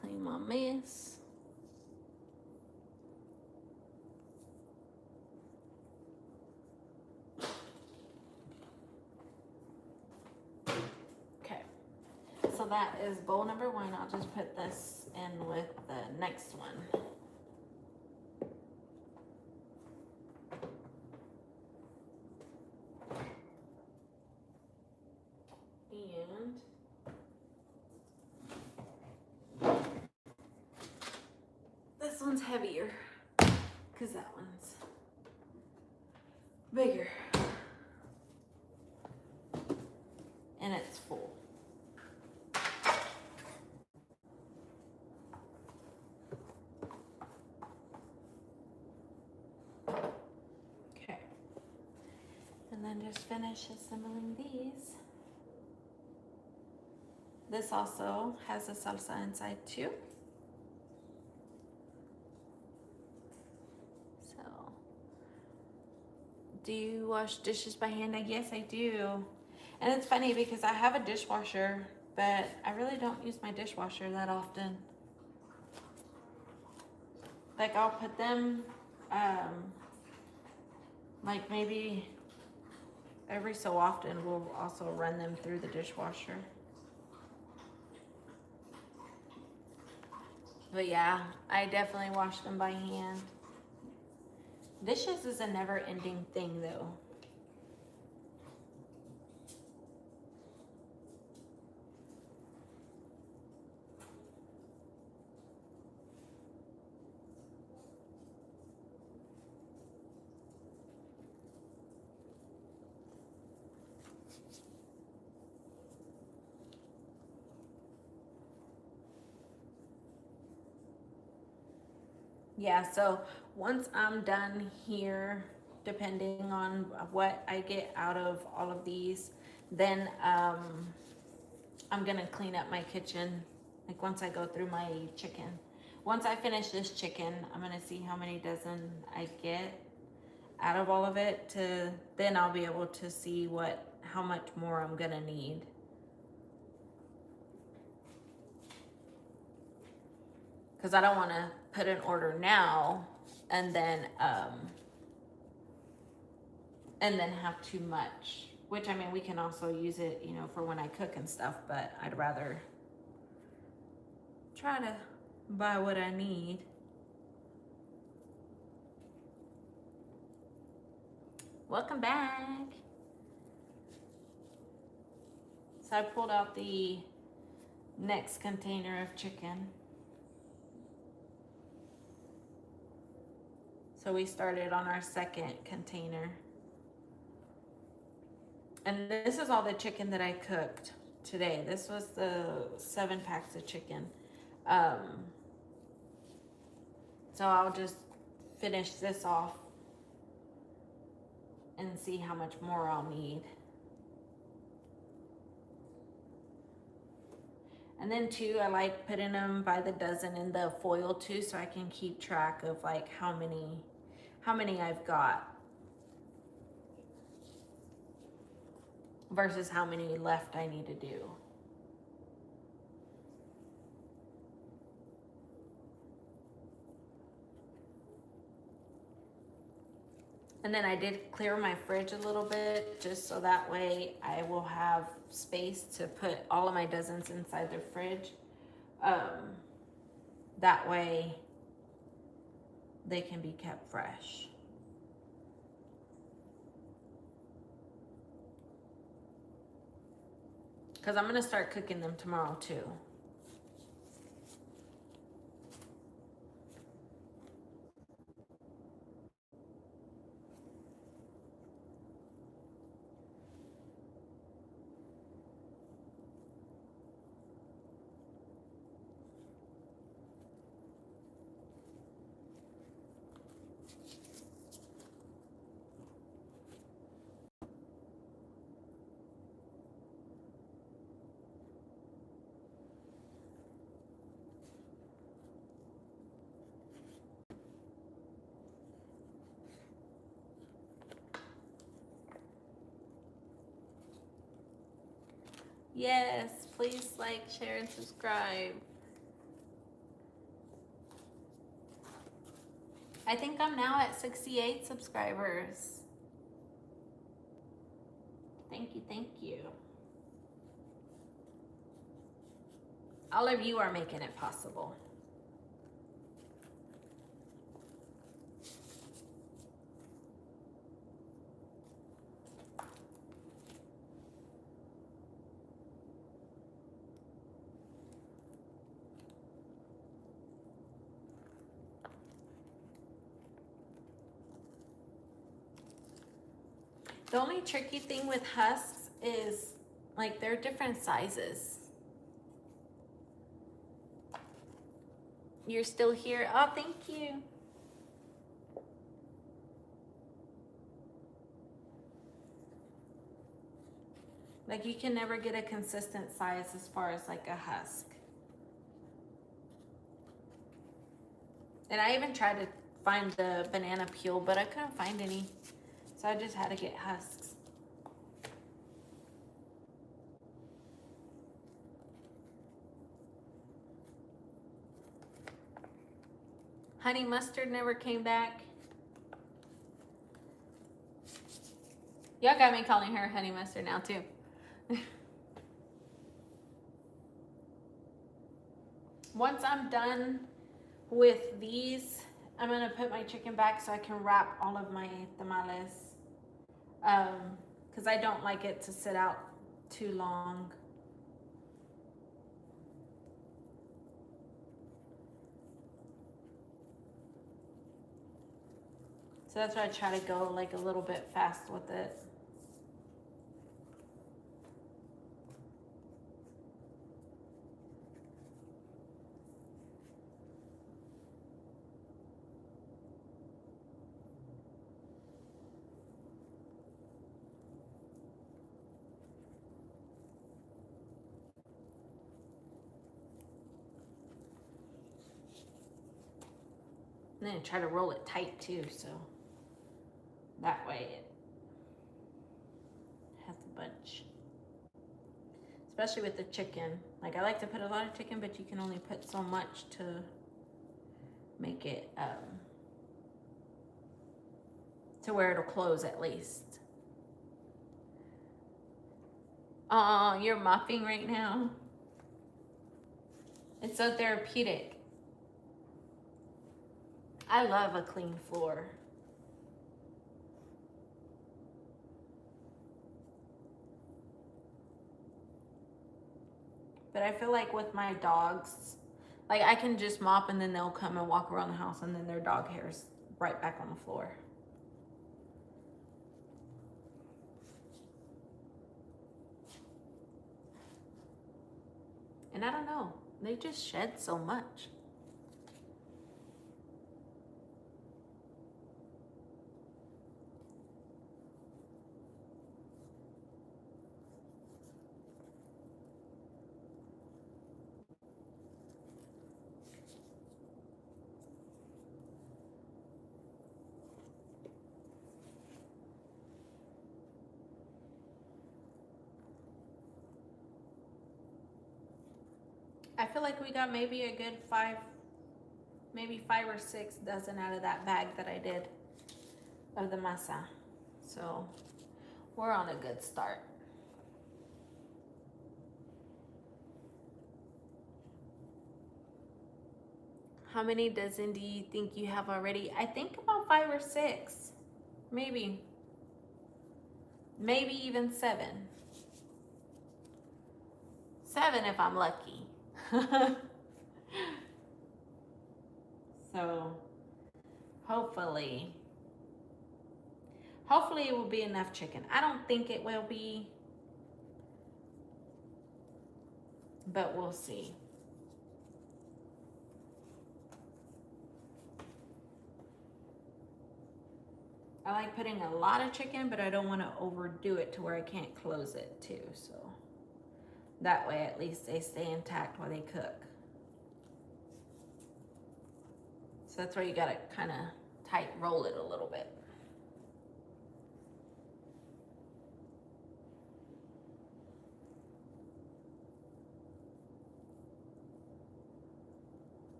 Clean my mess. Okay, so that is bowl number one. I'll just put this in with the next one. And this one's heavier because that one's bigger and it's full. Okay, and then just finish assembling these. This also has a salsa inside too. So, do you wash dishes by hand? Yes, I do. And it's funny because I have a dishwasher, but I really don't use my dishwasher that often. Like I'll put them, like maybe every so often we'll also run them through the dishwasher. But yeah, I definitely wash them by hand. Dishes is a never-ending thing though. Yeah, so once I'm done here, depending on what I get out of all of these, then I'm gonna clean up my kitchen. Like once I go through my chicken. Once I finish this chicken, I'm gonna see how many dozen I get out of all of it then I'll be able to see how much more I'm gonna need. Because I don't want to put an order now and then have too much. Which, I mean, we can also use it, you know, for when I cook and stuff, but I'd rather try to buy what I need. Welcome back. So I pulled out the next container of chicken. So we started on our second container. And this is all the chicken that I cooked today. This was the 7 packs of chicken. So I'll just finish this off and see how much more I'll need. And then too, I like putting them by the dozen in the foil too, so I can keep track of like how many I've got versus how many left I need to do. And then I did clear my fridge a little bit just so that way I will have space to put all of my dozens inside the fridge. That way they can be kept fresh. Because I'm going to start cooking them tomorrow too. Yes, please like, share, and subscribe. I think I'm now at 68 subscribers. Thank you, thank you. All of you are making it possible. The only tricky thing with husks is like they're different sizes. You're still here. Oh, thank you. Like you can never get a consistent size as far as like a husk. And I even tried to find the banana peel, but I couldn't find any. So I just had to get husks. Honey mustard never came back. Y'all got me calling her honey mustard now too. Once I'm done with these, I'm gonna put my chicken back so I can wrap all of my tamales. Because I don't like it to sit out too long. So that's why I try to go like a little bit fast with it. And then try to roll it tight too, so that way it has a bunch. Especially with the chicken. Like I like to put a lot of chicken, but you can only put so much to make it to where it'll close at least. Oh, you're mopping right now. It's so therapeutic. I love a clean floor. But I feel like with my dogs, like I can just mop and then they'll come and walk around the house and then their dog hair's right back on the floor. And I don't know, they just shed so much. I feel like we got maybe a good maybe 5 or 6 dozen out of that bag that I did of the masa. So we're on a good start. How many dozen do you think you have already? I think about 5 or 6, maybe even 7. 7 if I'm lucky. So hopefully it will be enough chicken. I don't think it will be, but we'll see. I like putting a lot of chicken, but I don't want to overdo it to where I can't close it too. So that way at least they stay intact while they cook. So that's where you gotta kind of tight roll it a little bit.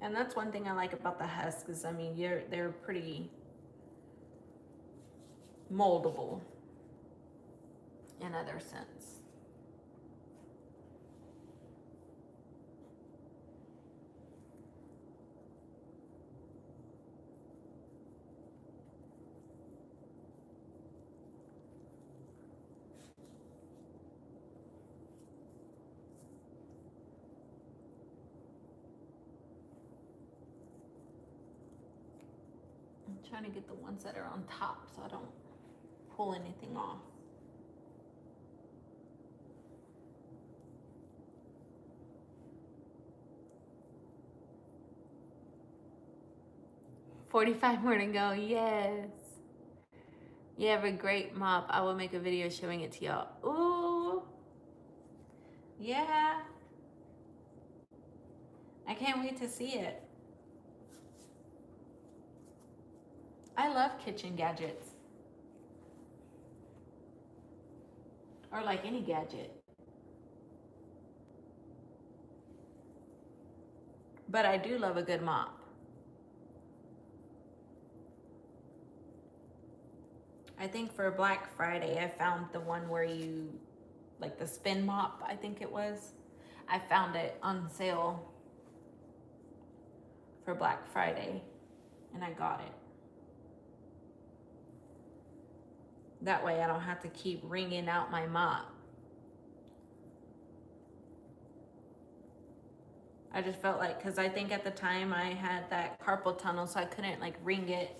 And that's one thing I like about the husks is, I mean, they're pretty moldable in other sense. I'm trying to get the ones that are on top so I don't pull anything off. $45 more to go. Yes. You have a great mop. I will make a video showing it to y'all. Ooh. Yeah. I can't wait to see it. I love kitchen gadgets. Or like any gadget. But I do love a good mop. I think for Black Friday, I found the one where you, like the spin mop, I think it was. I found it on sale for Black Friday and I got it. That way I don't have to keep wringing out my mop. I just felt like, because I think at the time I had that carpal tunnel, so I couldn't like wring it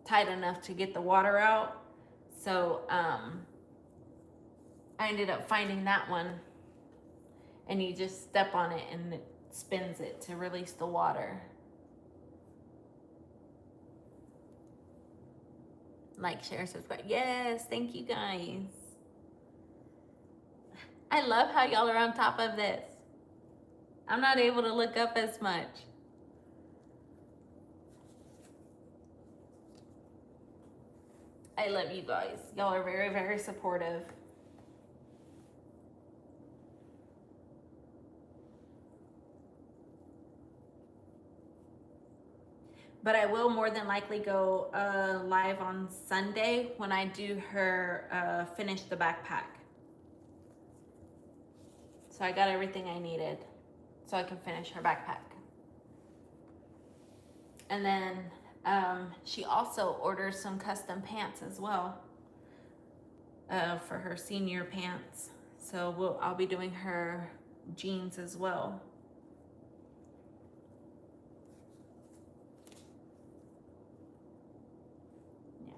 tight enough to get the water out. So I ended up finding that one, and you just step on it and it spins it to release the water. Like, share, subscribe. Yes, thank you guys. I love how y'all are on top of this. I'm not able to look up as much. I love you guys. Y'all are very, very supportive. But I will more than likely go live on Sunday when I do her finish the backpack. So I got everything I needed so I can finish her backpack. And then she also ordered some custom pants as well for her senior pants. So I'll be doing her jeans as well. Yeah.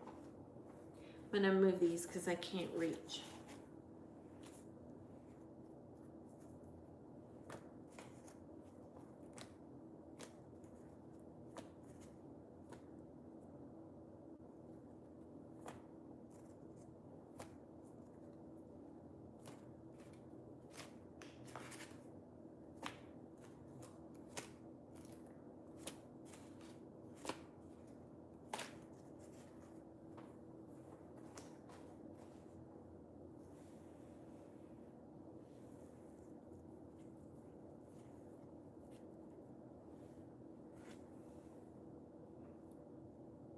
I'm gonna move these because I can't reach.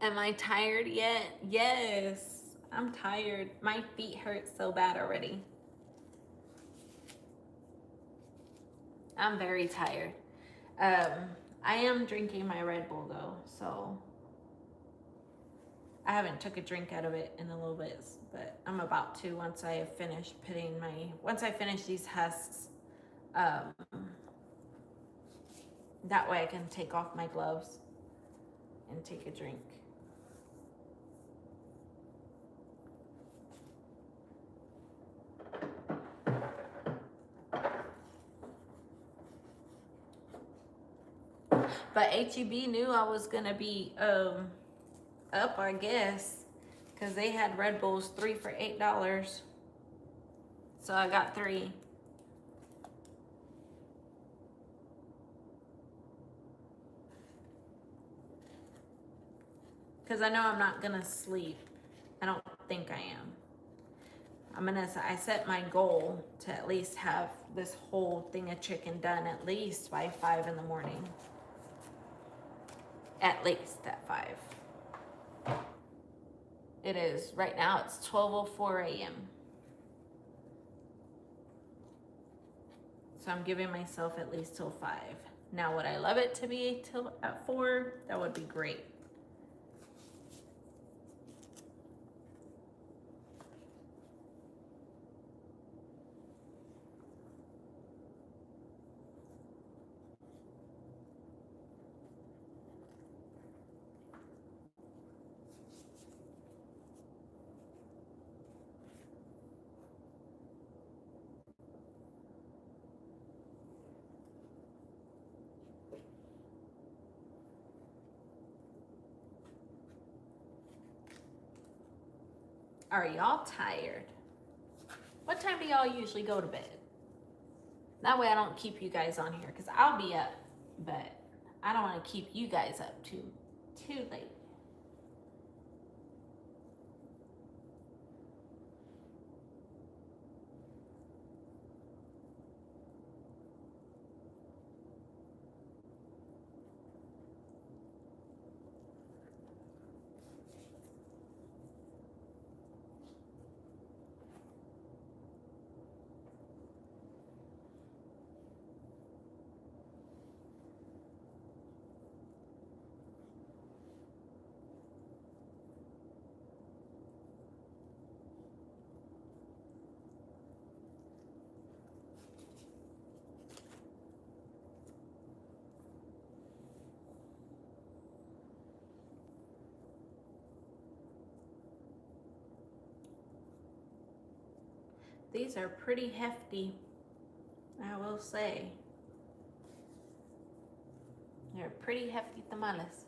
Am I tired yet? Yes, I'm tired. My feet hurt so bad already. I'm very tired. I am drinking my Red Bull though, so I haven't took a drink out of it in a little bit, but I'm about to once I finish once I finish these husks. That way I can take off my gloves and take a drink. But HEB knew I was gonna be up, I guess, because they had Red Bulls 3 for $8. So I got 3. Because I know I'm not gonna sleep. I don't think I am. I set my goal to at least have this whole thing of chicken done at least by 5 in the morning. At least at 5. It is, right now it's 12:04 a.m. So I'm giving myself at least till 5. Now would I love it to be till at 4? That would be great. Are y'all tired? What time do y'all usually go to bed? That way I don't keep you guys on here, because I'll be up, but I don't want to keep you guys up too late. These are pretty hefty, I will say. They're pretty hefty tamales.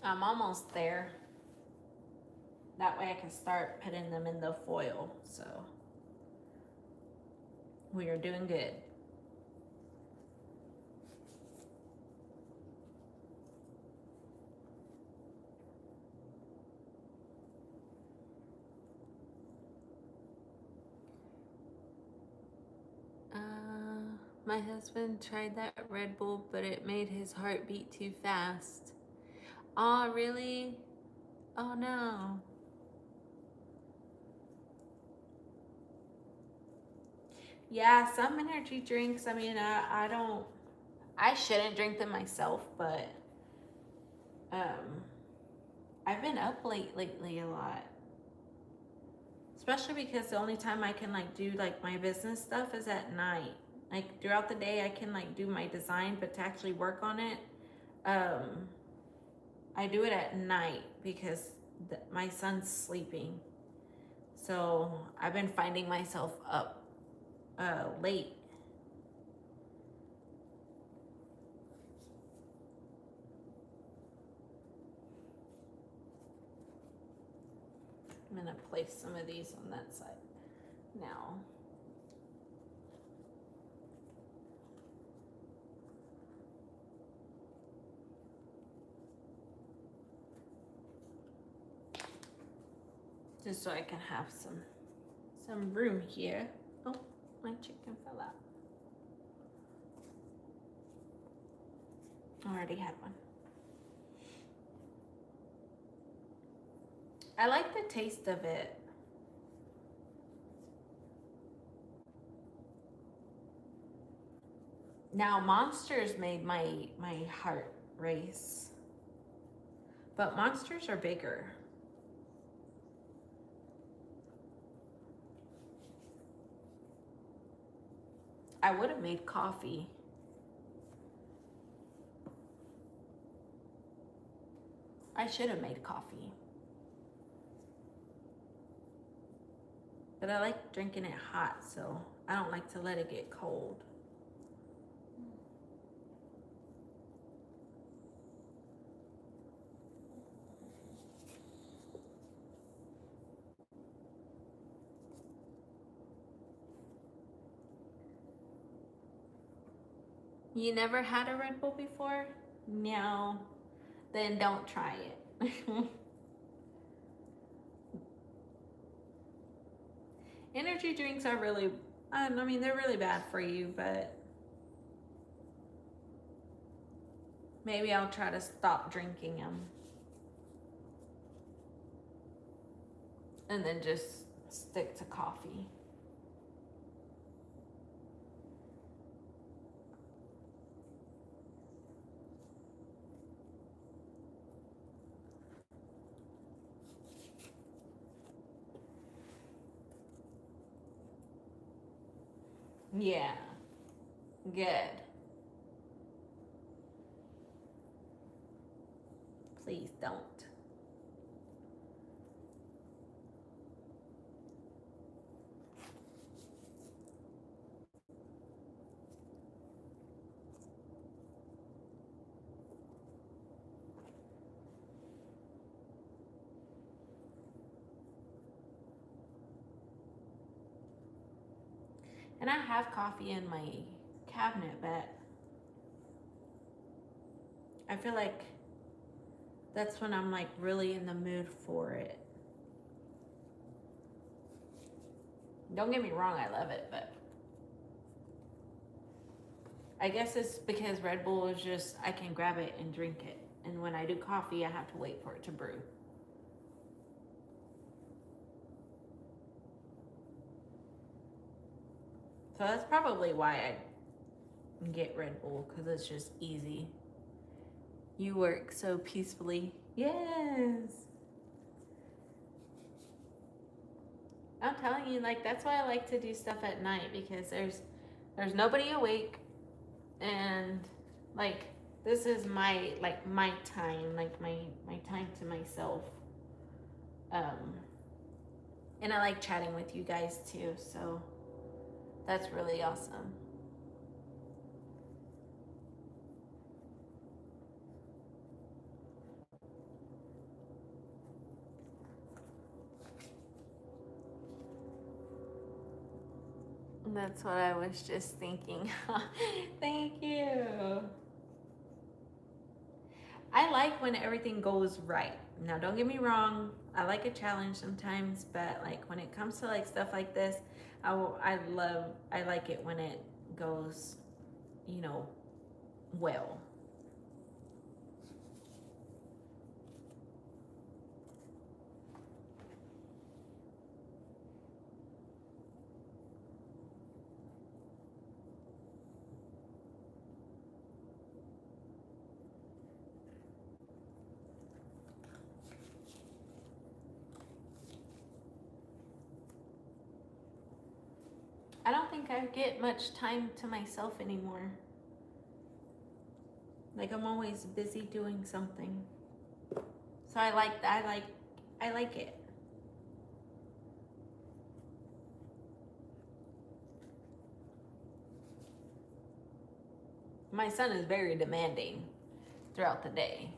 I'm almost there. That way I can start putting them in the foil. So we are doing good. My husband tried that Red Bull, but it made his heart beat too fast. Oh, really? Oh, no. Yeah, some energy drinks, I mean, I shouldn't drink them myself, but I've been up lately a lot. Especially because the only time I can like do like my business stuff is at night. Like throughout the day I can like do my design, but to actually work on it, I do it at night because my son's sleeping. So I've been finding myself up late. I'm gonna place some of these on that side now. Just so I can have some room here. Oh, my chicken fell out. I already had one. I like the taste of it. Now Monsters made my heart race. But Monsters are bigger. I would have made coffee. I should have made coffee. But I like drinking it hot, so I don't like to let it get cold. You never had a Red Bull before? No. Then don't try it. Energy drinks are really, I mean, they're really bad for you, but maybe I'll try to stop drinking them. And then just stick to coffee. Yeah, good. Please don't. And I have coffee in my cabinet, but I feel like that's when I'm like really in the mood for it. Don't get me wrong, I love it, but I guess it's because Red Bull is just, I can grab it and drink it. And when I do coffee, I have to wait for it to brew. So that's probably why I get Red Bull, because it's just easy. You work so peacefully. Yes. I'm telling you, like, that's why I like to do stuff at night, because there's nobody awake, and like this is my time, like my time to myself. And I like chatting with you guys too, so that's really awesome. That's what I was just thinking. Thank you. I like when everything goes right. Now, don't get me wrong. I like a challenge sometimes, but like when it comes to like stuff like this, I like it when it goes, well. I don't think I get much time to myself anymore. Like I'm always busy doing something. So I like it. My son is very demanding throughout the day.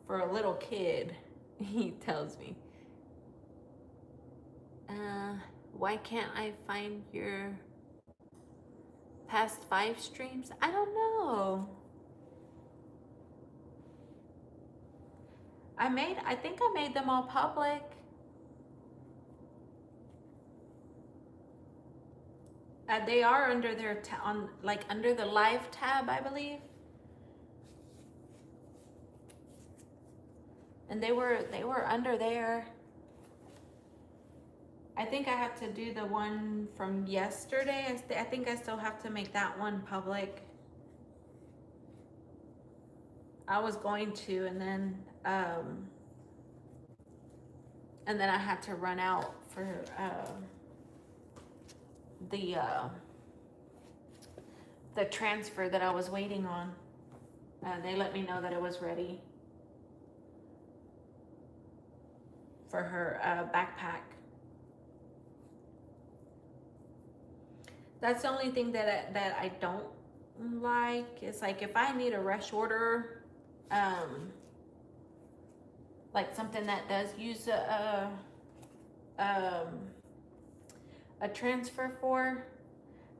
For a little kid, he tells me, why can't I find your past 5 streams? I don't know. I think I made them all public. They are under their under the live tab, I believe. And they were under there. I think I have to do the one from yesterday. I think I still have to make that one public. I was going to, and then I had to run out for the transfer that I was waiting on. They let me know that it was ready for her backpack. That's the only thing that I don't like. Is like if I need a rush order, like something that does use a a transfer for,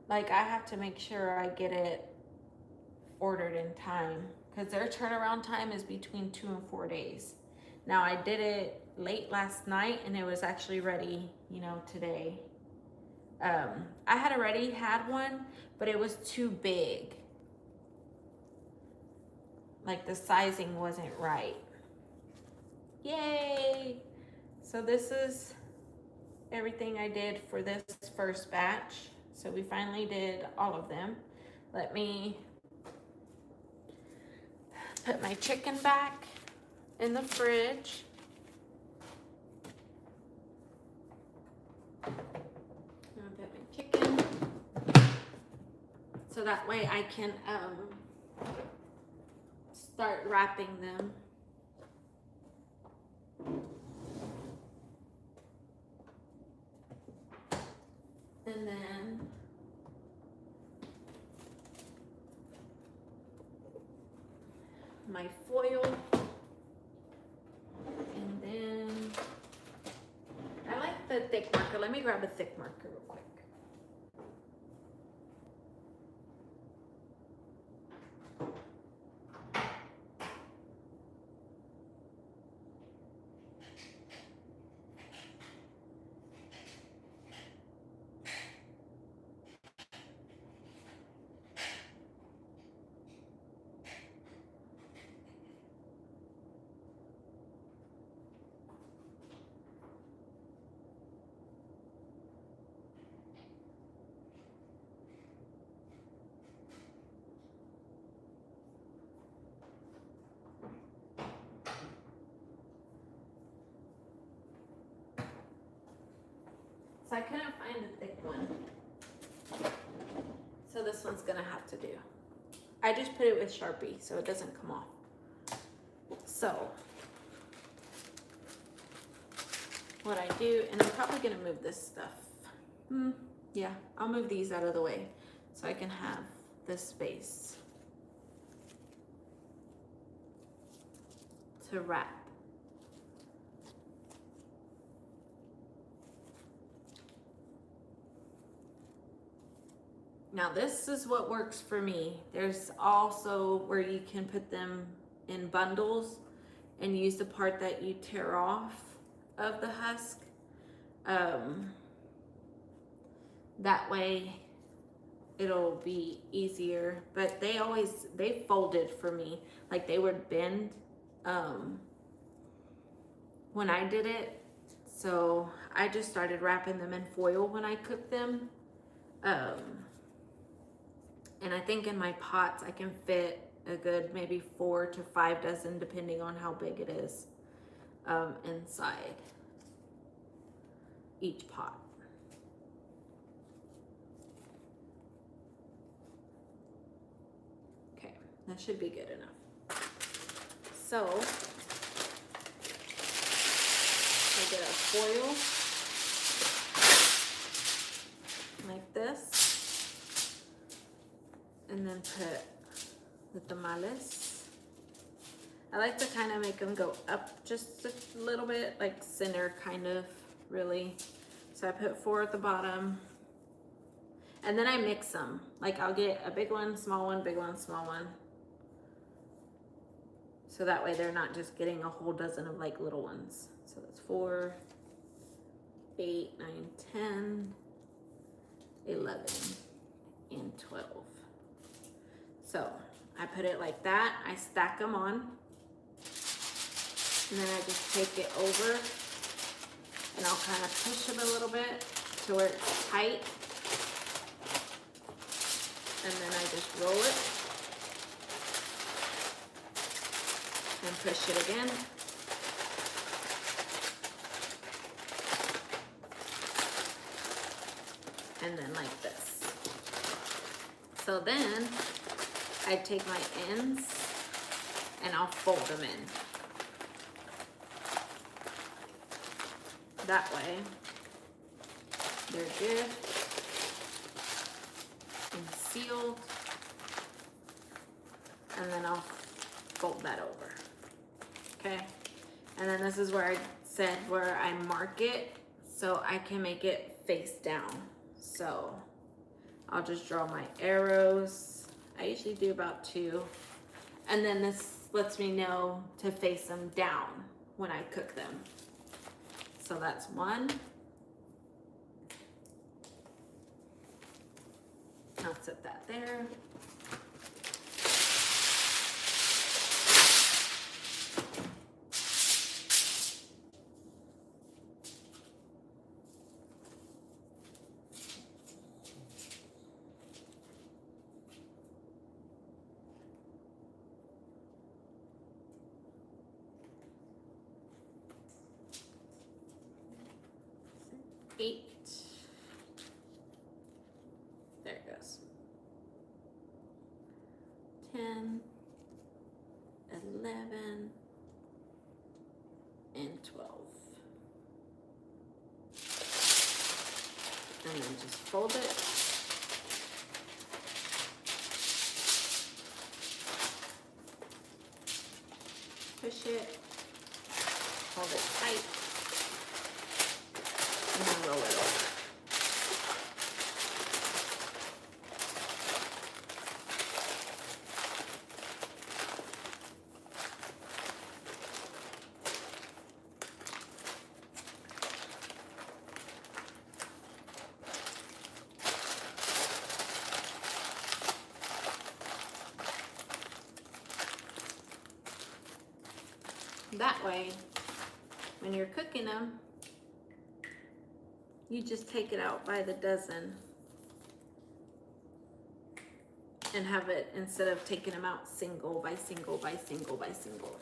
like I have to make sure I get it ordered in time because their turnaround time is between 2 and 4 days. Now I did it late last night and it was actually ready, you know, today. I had already had one, but it was too big. Like the sizing wasn't right. Yay! So this is everything I did for this first batch. So we finally did all of them. Let me put my chicken back in the fridge. I'm gonna put my chicken so that way I can start wrapping them. And then my foil. And then I like the thick marker. Let me grab a thick marker real quick. So I couldn't find a thick one. So this one's gonna have to do. I just put it with Sharpie so it doesn't come off. So what I do, and I'm probably gonna move this stuff. Yeah, I'll move these out of the way so I can have this space to wrap. Now this is what works for me. There's also where you can put them in bundles and use the part that you tear off of the husk. That way it'll be easier, but they folded for me. Like they would bend when I did it. So I just started wrapping them in foil when I cooked them. And I think in my pots I can fit a good maybe 4 to 5 dozen depending on how big it is inside each pot. Okay, that should be good enough. So I get a foil like this. And then put the tamales. I like to kind of make them go up just a little bit, like center kind of, really. So I put 4 at the bottom. And then I mix them. Like I'll get a big one, small one, big one, small one. So that way they're not just getting a whole dozen of like little ones. So that's 4, 8, 9, 10, 11, and 12. So I put it like that. I stack them on. And then I just take it over and I'll kind of push it a little bit to where it's tight. And then I just roll it and push it again. And then like this. So then I take my ends and I'll fold them in. That way they're good and sealed. And then I'll fold that over. Okay. And then this is where I said where I mark it so I can make it face down. So I'll just draw my arrows. I usually do about 2. And then this lets me know to face them down when I cook them. So that's 1. I'll set that there. Eight. There it goes. 10, 11, and 12. And then just fold it. Push it. Hold it tight. And then roll it over. That way, when you're cooking them, you just take it out by the dozen and have it, instead of taking them out single by single by single by single.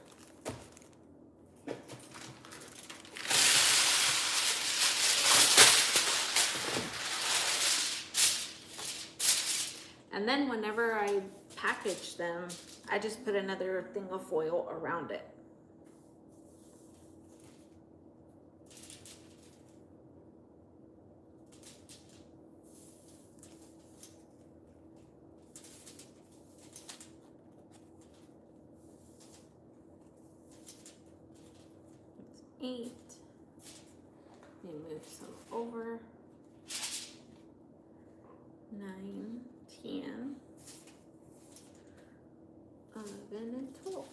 And then whenever I package them, I just put another thing of foil around it. That's 8. Let me move some over. 9, 10, 11, and 12.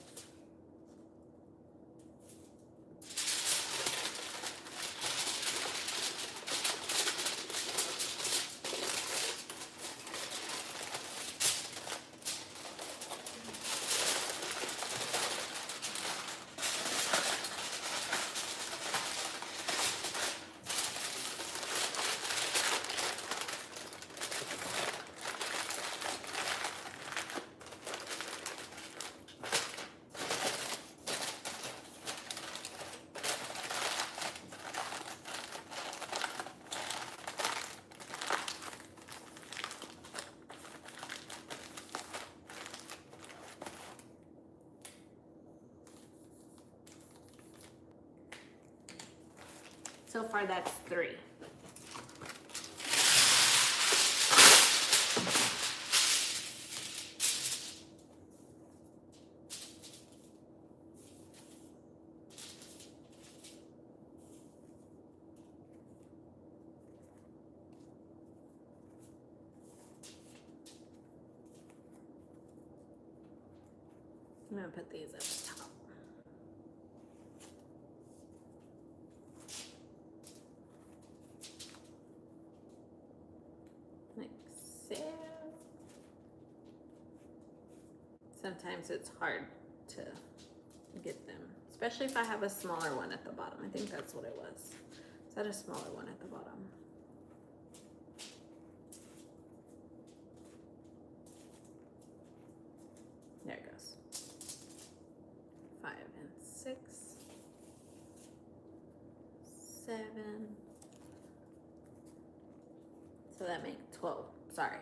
So far, that's 3. I'm gonna put these up top. Like so. Sometimes it's hard to get them, especially if I have a smaller one at the bottom. I think that's what it was. Is that a smaller one at the bottom? There it goes. 5 and 6, 7. So that makes 12. Sorry,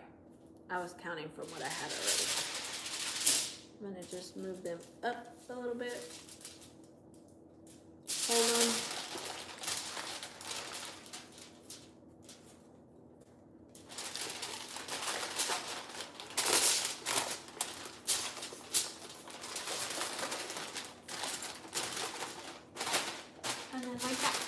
I was counting from what I had already. I'm gonna just move them up a little bit. Hold them. And then like that.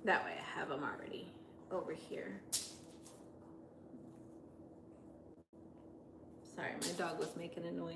That way I have them already over here. Sorry, my dog was making a noise.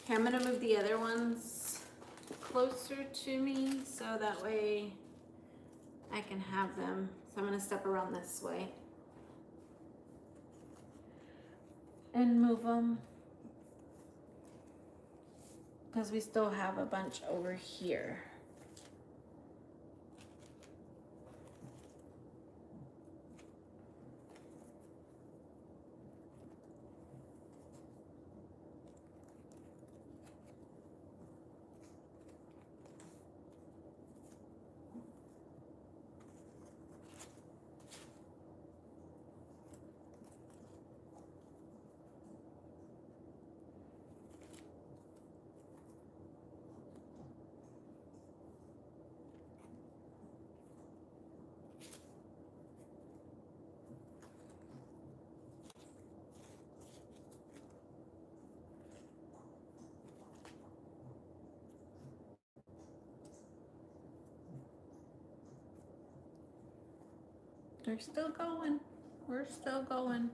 Okay, I'm gonna move the other ones closer to me so that way I can have them. So I'm gonna step around this way and move them because we still have a bunch over here. They're still going. We're still going.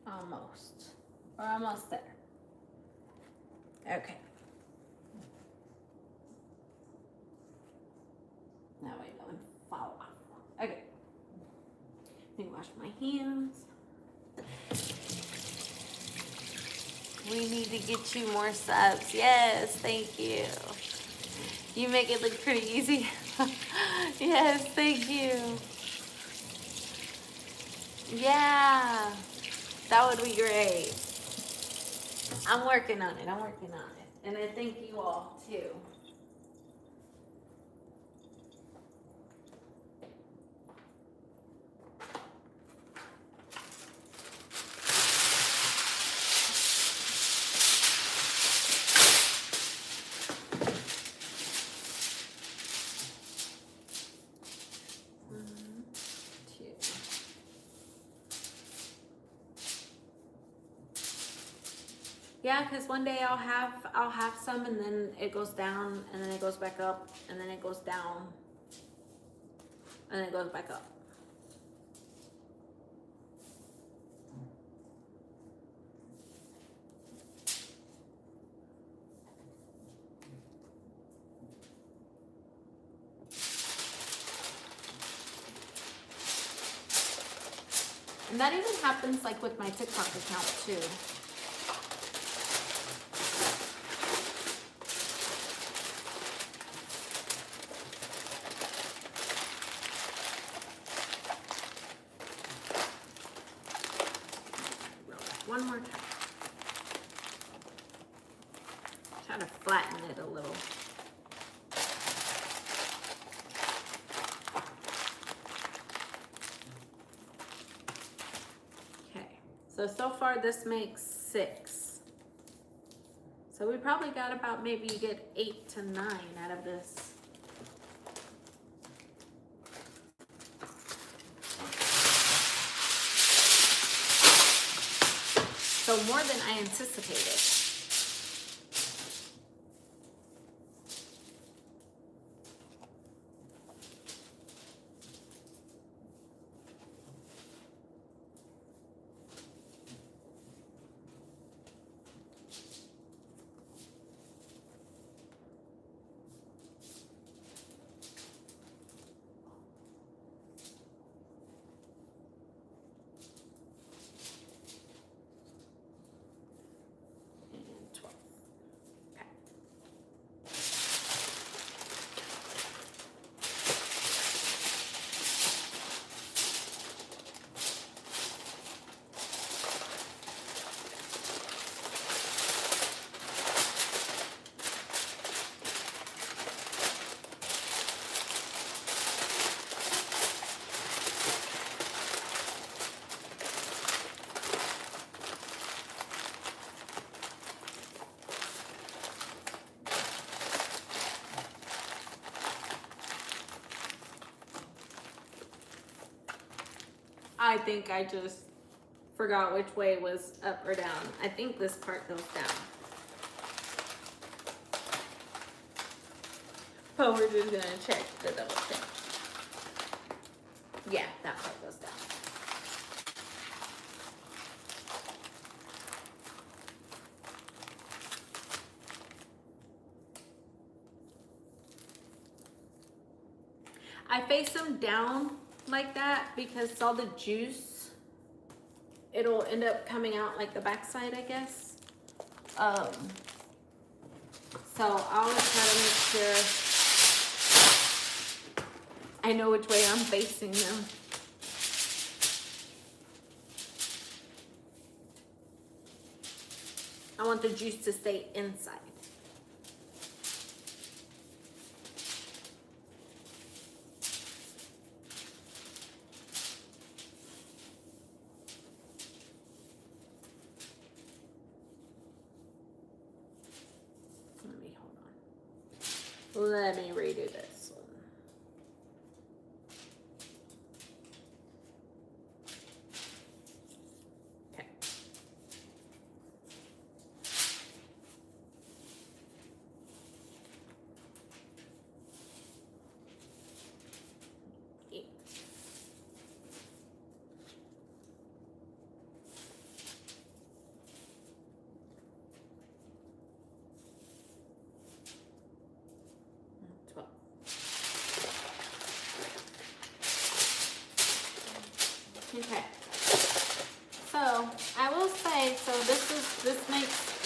Almost. We're almost there. Okay. Now I go and fall off. Okay. Let me wash my hands. We need to get you more subs. Yes, thank you. You make it look pretty easy. Yes, thank you. Yeah, that would be great. I'm working on it. I'm working on it. And I thank you all too. Yeah, because one day I'll have some and then it goes down and then it goes back up and then it goes down and then it goes back up. And that even happens like with my TikTok account too. One more time. Try to flatten it a little. Okay, so far this makes 6. So we probably got about maybe get 8 to 9 out of this. So more than I anticipated. I think I just forgot which way was up or down. I think this part goes down. But we're just gonna check the double check. Yeah, that part goes down. I face them down like that because all the juice, it'll end up coming out like the backside, I guess. So I always try to make sure I know which way I'm facing them. I want the juice to stay inside. Let me redo this one. Okay. Yeah. Okay, so I will say, so this makes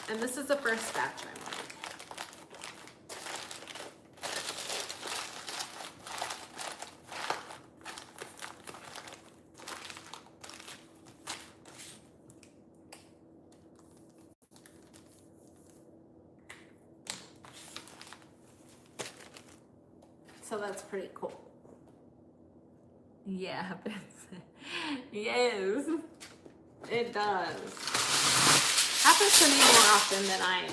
8. And this is the first batch I made. So that's pretty cool. Yeah, yes, it does. Happens to me more often than I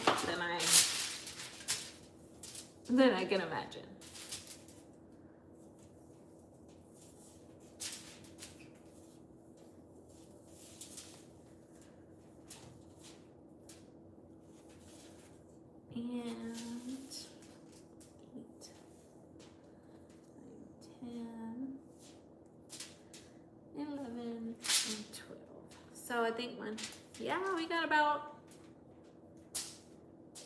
can imagine. And 8, 9, 10, 11, and 12. So I think we got about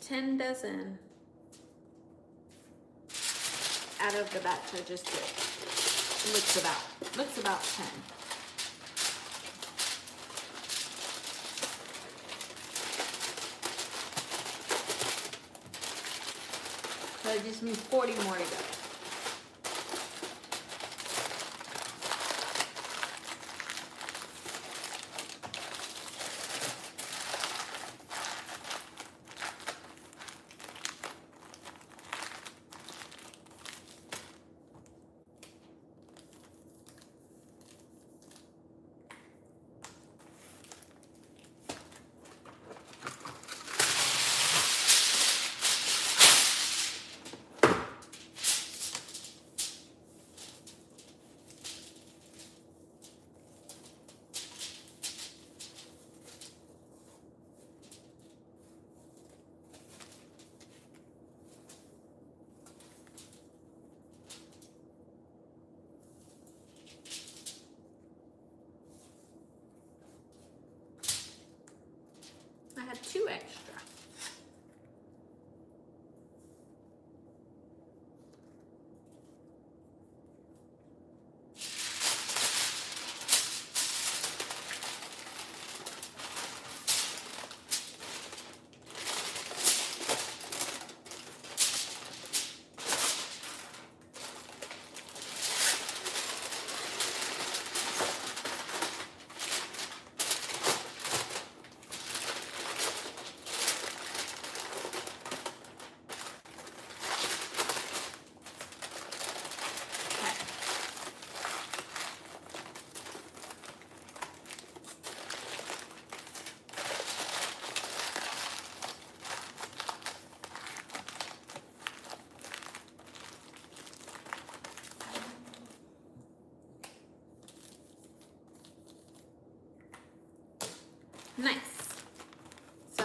10 dozen out of the batch I just did. Looks about 10. So it just means 40 more to go. I had 2 extra.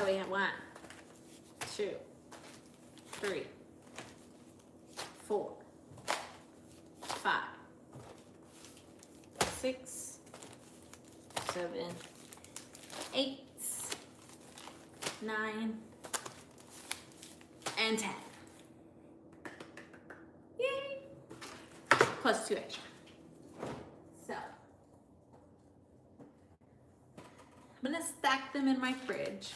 we have 1, 2, 3, 4, 5, 6, 7, 8, 9, and 10. Yay! Plus 2 extra. So, I'm gonna stack them in my fridge.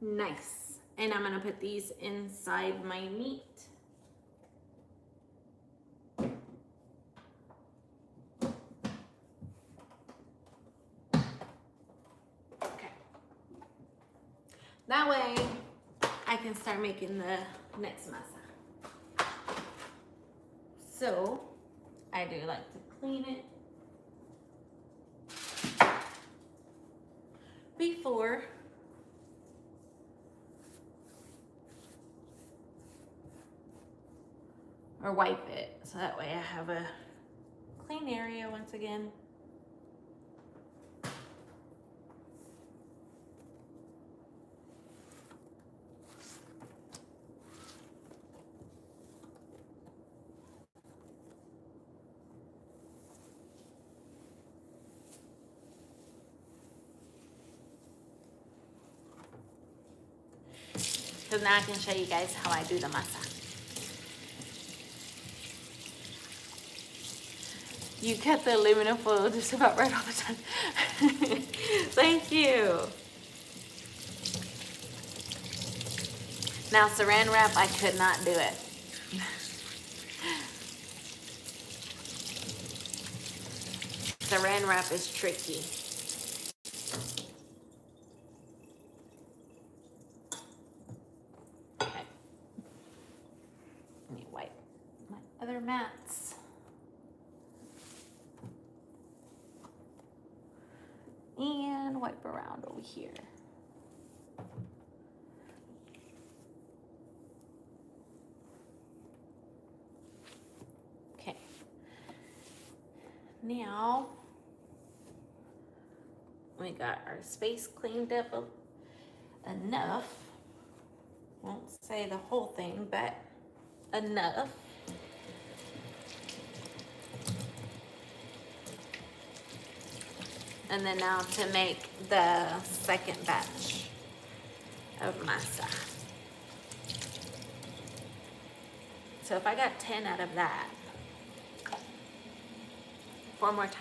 Nice. And I'm gonna put these inside my meat. Okay. That way I can start making the next masa. So I do like to clean it before or wipe it, so that way I have a clean area once again. Because now I can show you guys how I do the masa. You cut the aluminum foil just about right all the time. Thank you. Now saran wrap, I could not do it. Saran wrap is tricky. Okay. Let me wipe my other mats. And wipe around over here. Okay. Now we got our space cleaned up enough. Won't say the whole thing, but enough. And then now to make the second batch of masa. So if I got 10 out of that, 4 more times.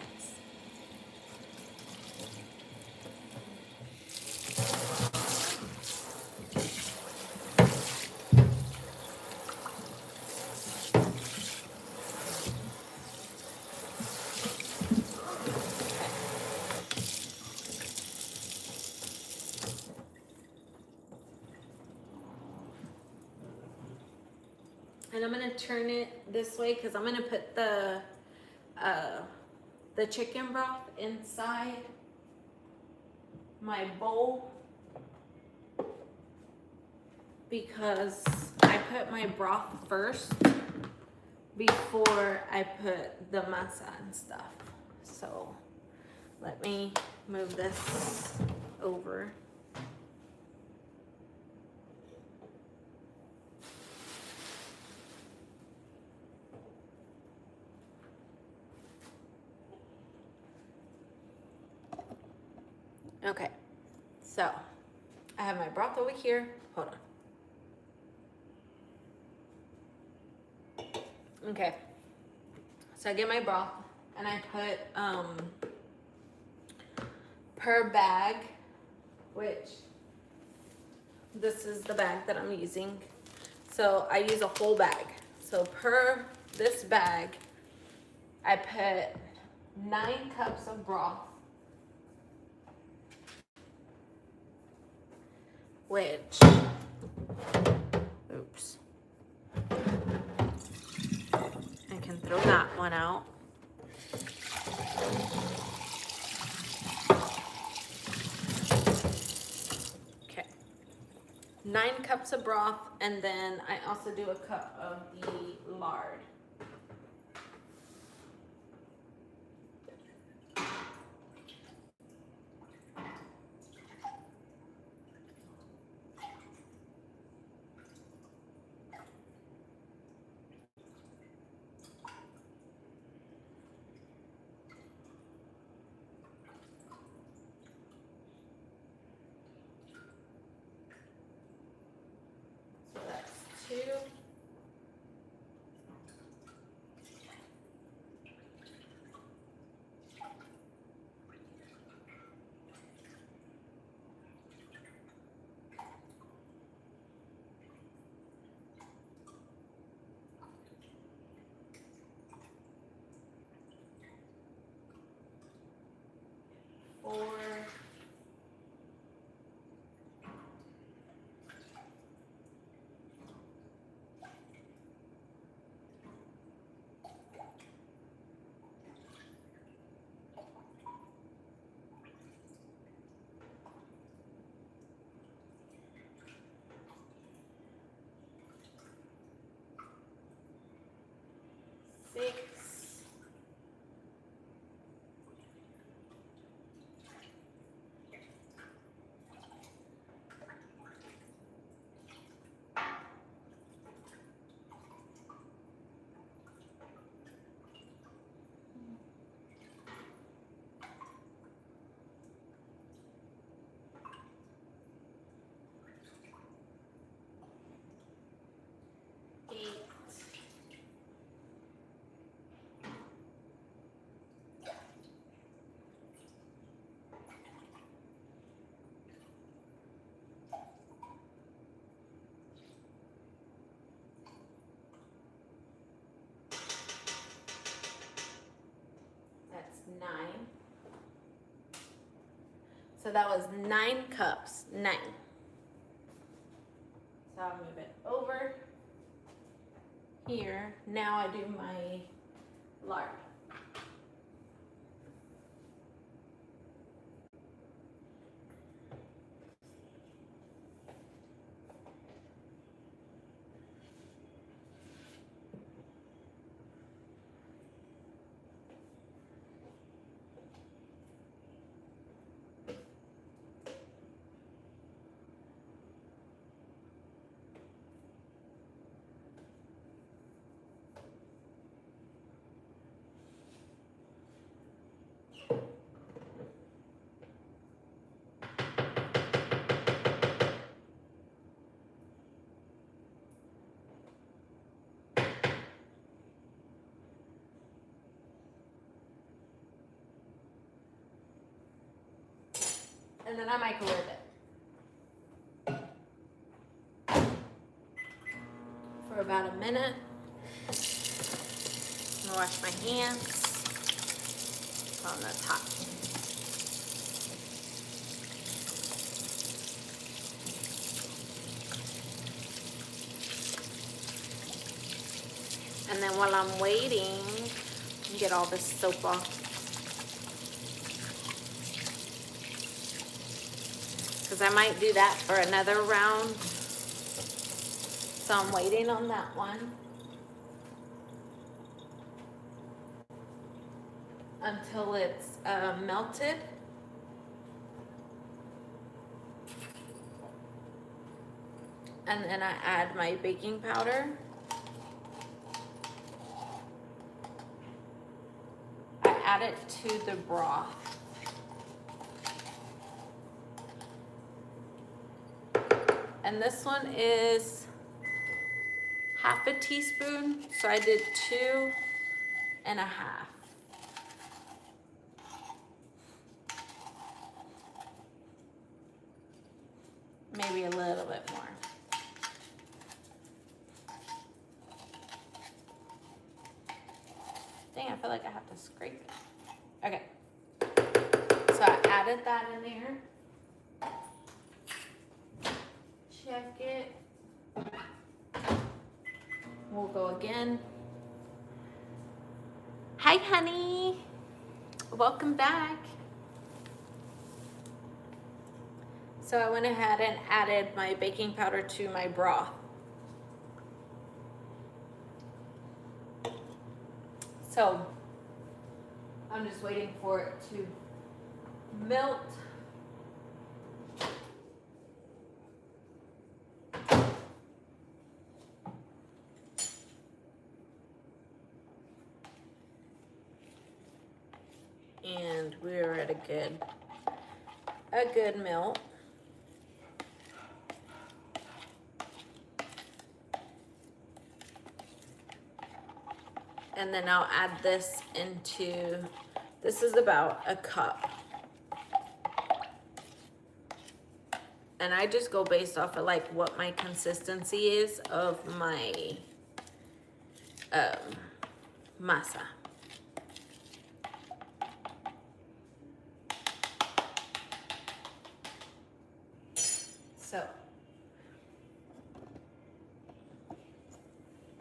And I'm gonna turn it this way because I'm gonna put the chicken broth inside my bowl because I put my broth first before I put the masa and stuff. So let me move this over. Okay, so I have my broth over here. Hold on. Okay, so I get my broth and I put per bag, which This is the bag that I'm using. So I use a whole bag. So per this bag, I put 9 cups of broth, which, oops, I can throw that one out. Okay, 9 cups of broth, and then I also do a cup of the lard. So that's 2. 4. 6. That's 9. So that was 9 cups. 9. So I'll move it over here. Now I do my lard. And then I microwave it for about a minute. I'm gonna wash my hands on the top. And then while I'm waiting, get all this soap off. Because I might do that for another round. So I'm waiting on that one until it's melted. And then I add my baking powder. I add it to the broth. And this one is half a teaspoon, so I did 2.5. maybe a little bit more. Dang, I feel like I have to scrape it. Okay. So I added that in there. Check it. We'll go again. Hi, honey. Welcome back. So I went ahead and added my baking powder to my broth. So I'm just waiting for it to melt. And we're at a good melt. And then I'll add this into, this is about a cup. And I just go based off of like what my consistency is of my masa. So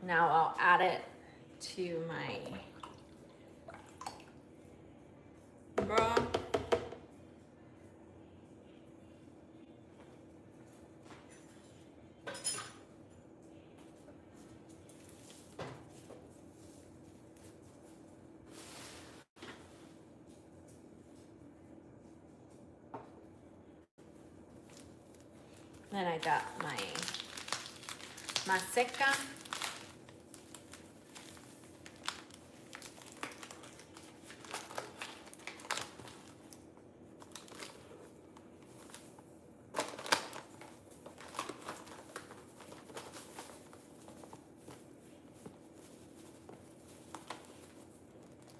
now I'll add it to my broth. Then I got my maseca.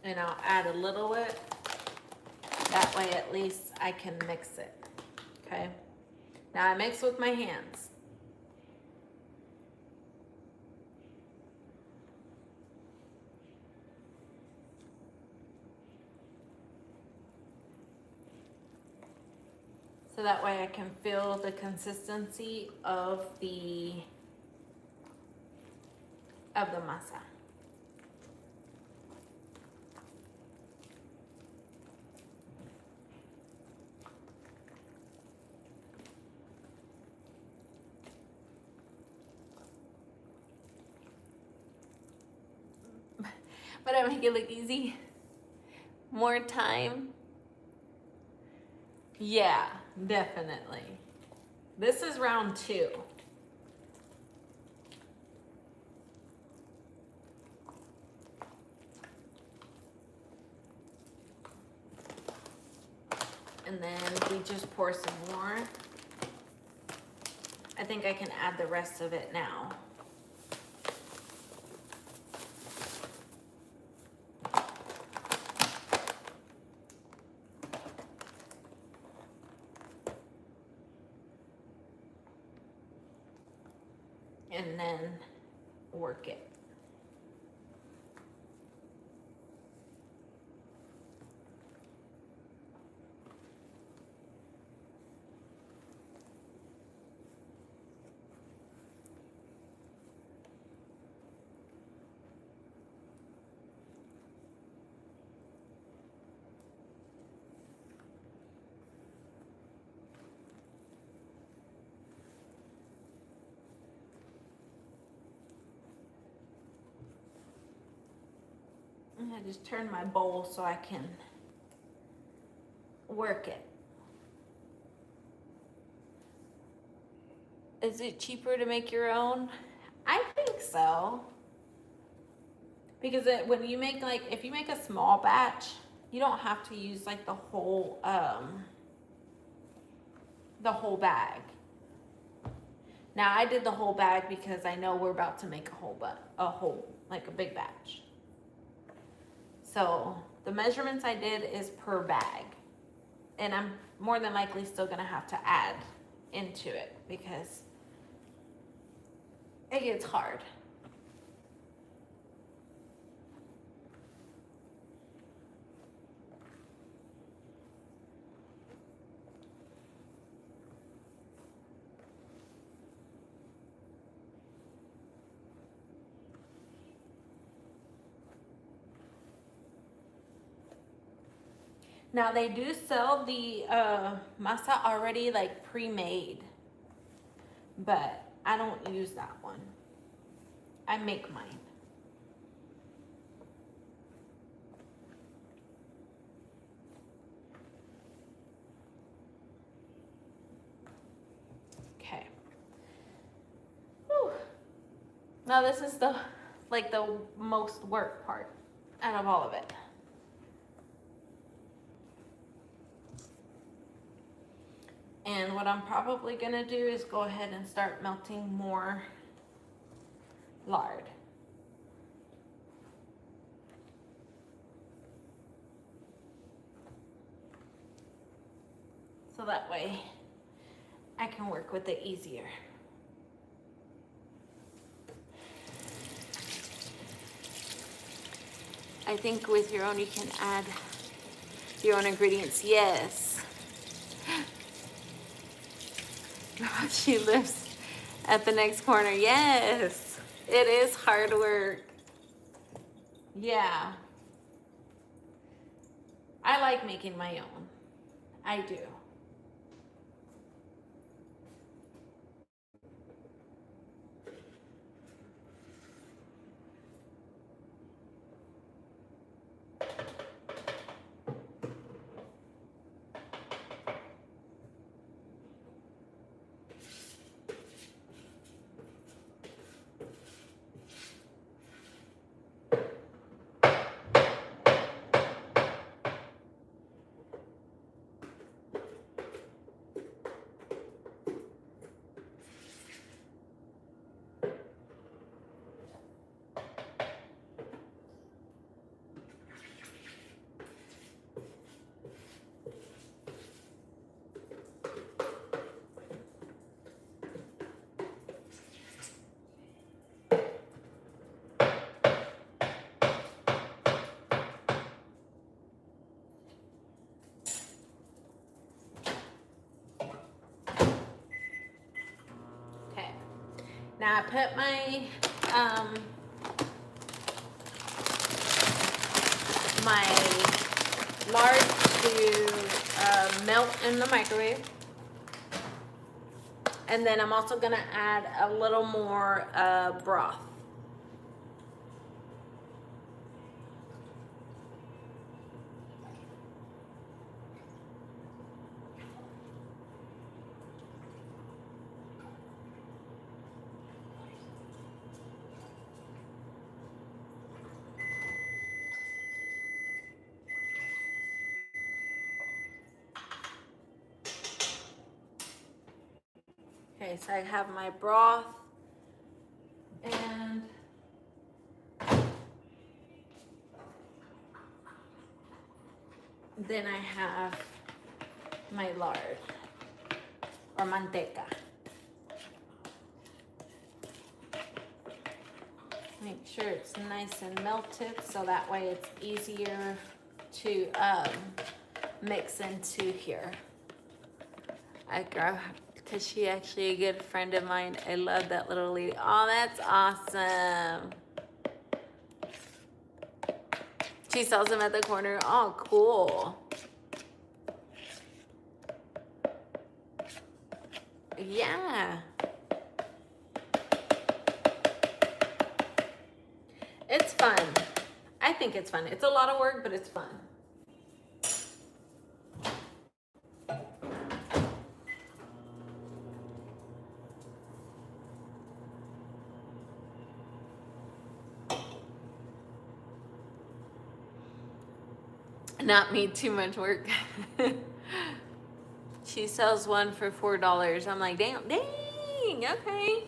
And I'll add a little bit. That way at least I can mix it, okay? Now I mix with my hands. So that way I can feel the consistency of the masa. But I make it look easy. More time. Yeah, definitely. This is round 2. And then we just pour some more. I think I can add the rest of it now. And then work it. I just turn my bowl so I can work it. Is it cheaper to make your own? I think so. Because when you make if you make a small batch, you don't have to use like the whole bag. Now I did the whole bag because I know we're about to make a big batch. So the measurements I did is per bag. And I'm more than likely still gonna have to add into it because it gets hard. Now they do sell the masa already like pre-made, but I don't use that one. I make mine. Okay. Whew. Now this is the most work part out of all of it. And what I'm probably gonna do is go ahead and start melting more lard. So that way I can work with it easier. I think with your own you can add your own ingredients. Yes. She lives at the next corner. Yes. It is hard work. Yeah. I like making my own. I do. Okay. Now I put my my lard to melt in the microwave. And then I'm also gonna add a little more broth. Okay, so I have my broth and then I have my lard or manteca. Make sure it's nice and melted so that way it's easier to mix into here. I grab, because she's actually a good friend of mine. I love that little lady. Oh, that's awesome. She sells them at the corner. Oh, cool. Yeah. It's fun. I think it's fun. It's a lot of work, but it's fun. Not me, too much work. She sells one for $4. I'm like, dang, okay.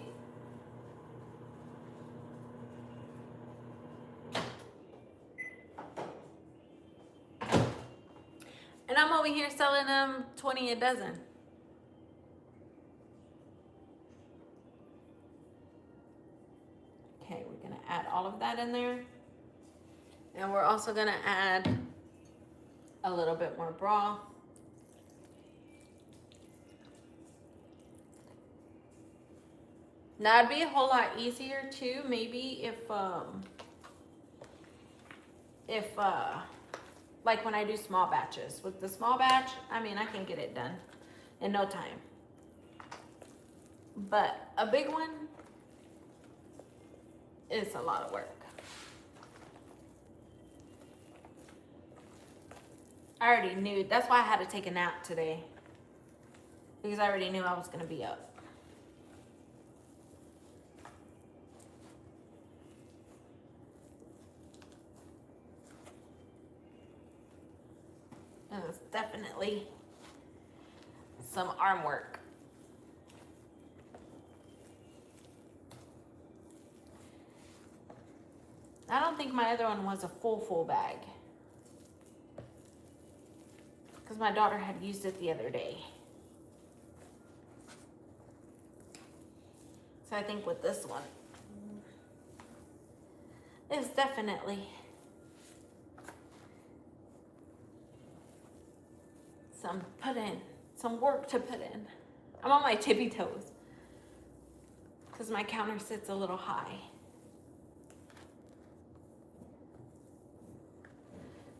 And I'm over here selling them 20 a dozen. add all of that in there. And we're also gonna add a little bit more broth. Now it'd be a whole lot easier too, maybe if like when I do small batches. With the small batch, I mean, I can get it done in no time. But a big one is a lot of work. I already knew, that's why I had to take a nap today. Because I already knew I was gonna be up. And it's definitely some arm work. I don't think my other one was a full bag. Because my daughter had used it the other day. So I think with this one, it's definitely some work to put in. I'm on my tippy toes because my counter sits a little high.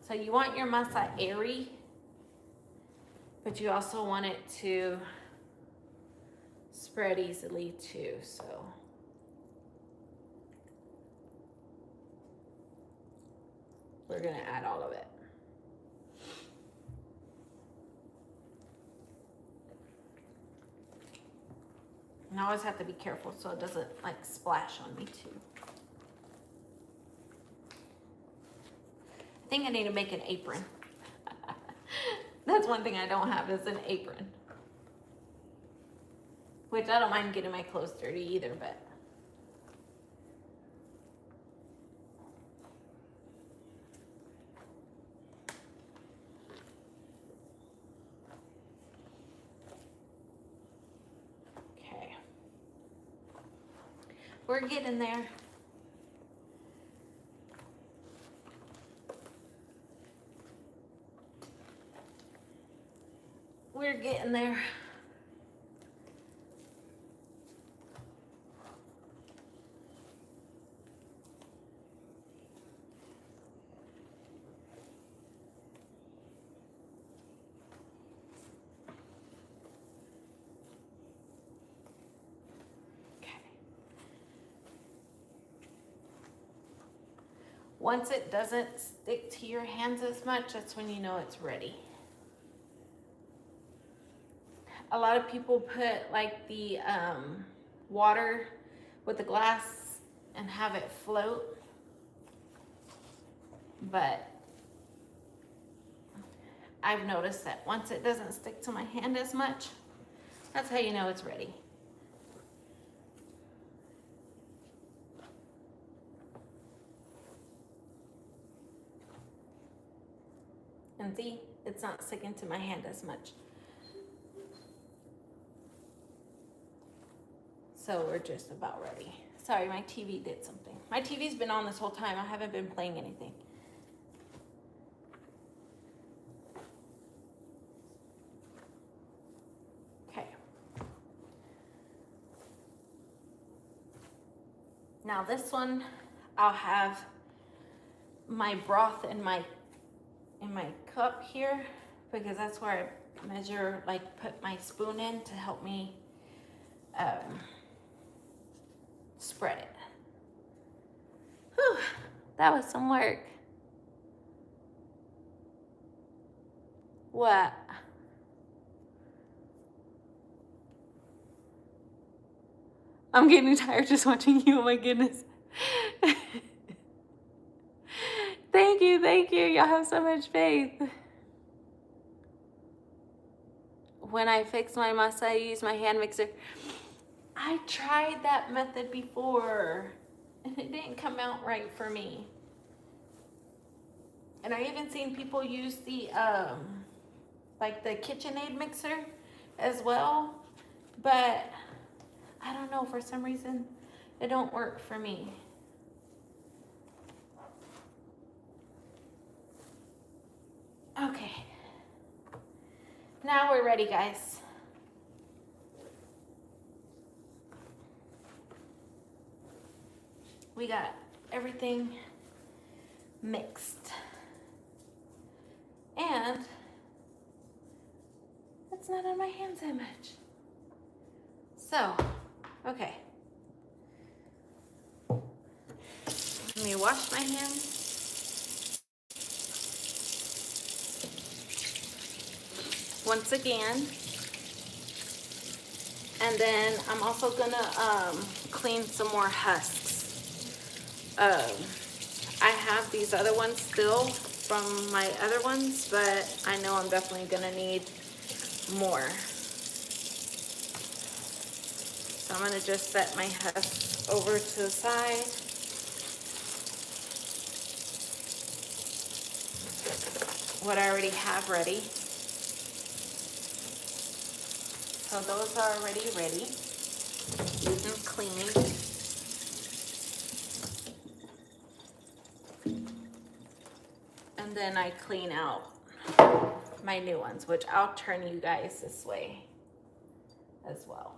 So you want your masa airy, but you also want it to spread easily too, so. We're gonna add all of it. And I always have to be careful so it doesn't like splash on me too. I think I need to make an apron. That's one thing I don't have is an apron. Which I don't mind getting my clothes dirty either, but. Okay. We're getting there. We're getting there. Once it doesn't stick to your hands as much, that's when you know it's ready. A lot of people put like the water with the glass and have it float. But I've noticed that once it doesn't stick to my hand as much, that's how you know it's ready. And see, it's not sticking to my hand as much. So we're just about ready. Sorry, my TV did something. My TV's been on this whole time. I haven't been playing anything. Okay. Now this one, I'll have my broth in my cup here because that's where I measure, like put my spoon in to help me spread it. Whew, that was some work. What? I'm getting tired just watching you, oh my goodness. Thank you. Y'all have so much faith. When I fix my masa, I use my hand mixer. I tried that method before and it didn't come out right for me. And I even seen people use the like the KitchenAid mixer as well, but I don't know, for some reason it don't work for me. Now we're ready, guys. We got everything mixed. And it's not on my hands that much. So, okay. Let me wash my hands. Once again. And then I'm also gonna clean some more husks. I have these other ones still from my other ones, but I know I'm definitely gonna need more. So I'm gonna just set my husks over to the side. What I already have ready. So those are already ready and cleaned. And then I clean out my new ones, which I'll turn you guys this way as well.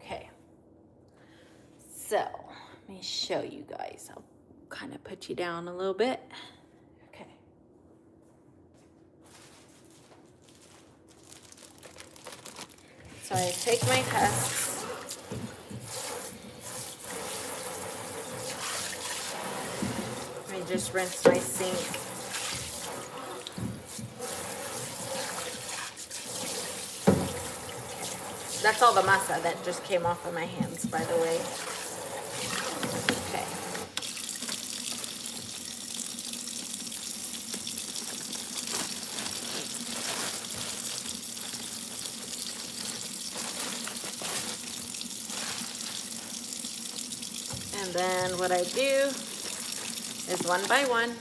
Okay, so let me show you guys. I'll kind of put you down a little bit. Okay. So I take my husks. I just rinse my sink. That's all the masa that just came off of my hands, by the way. Okay. And then what I do is one by one,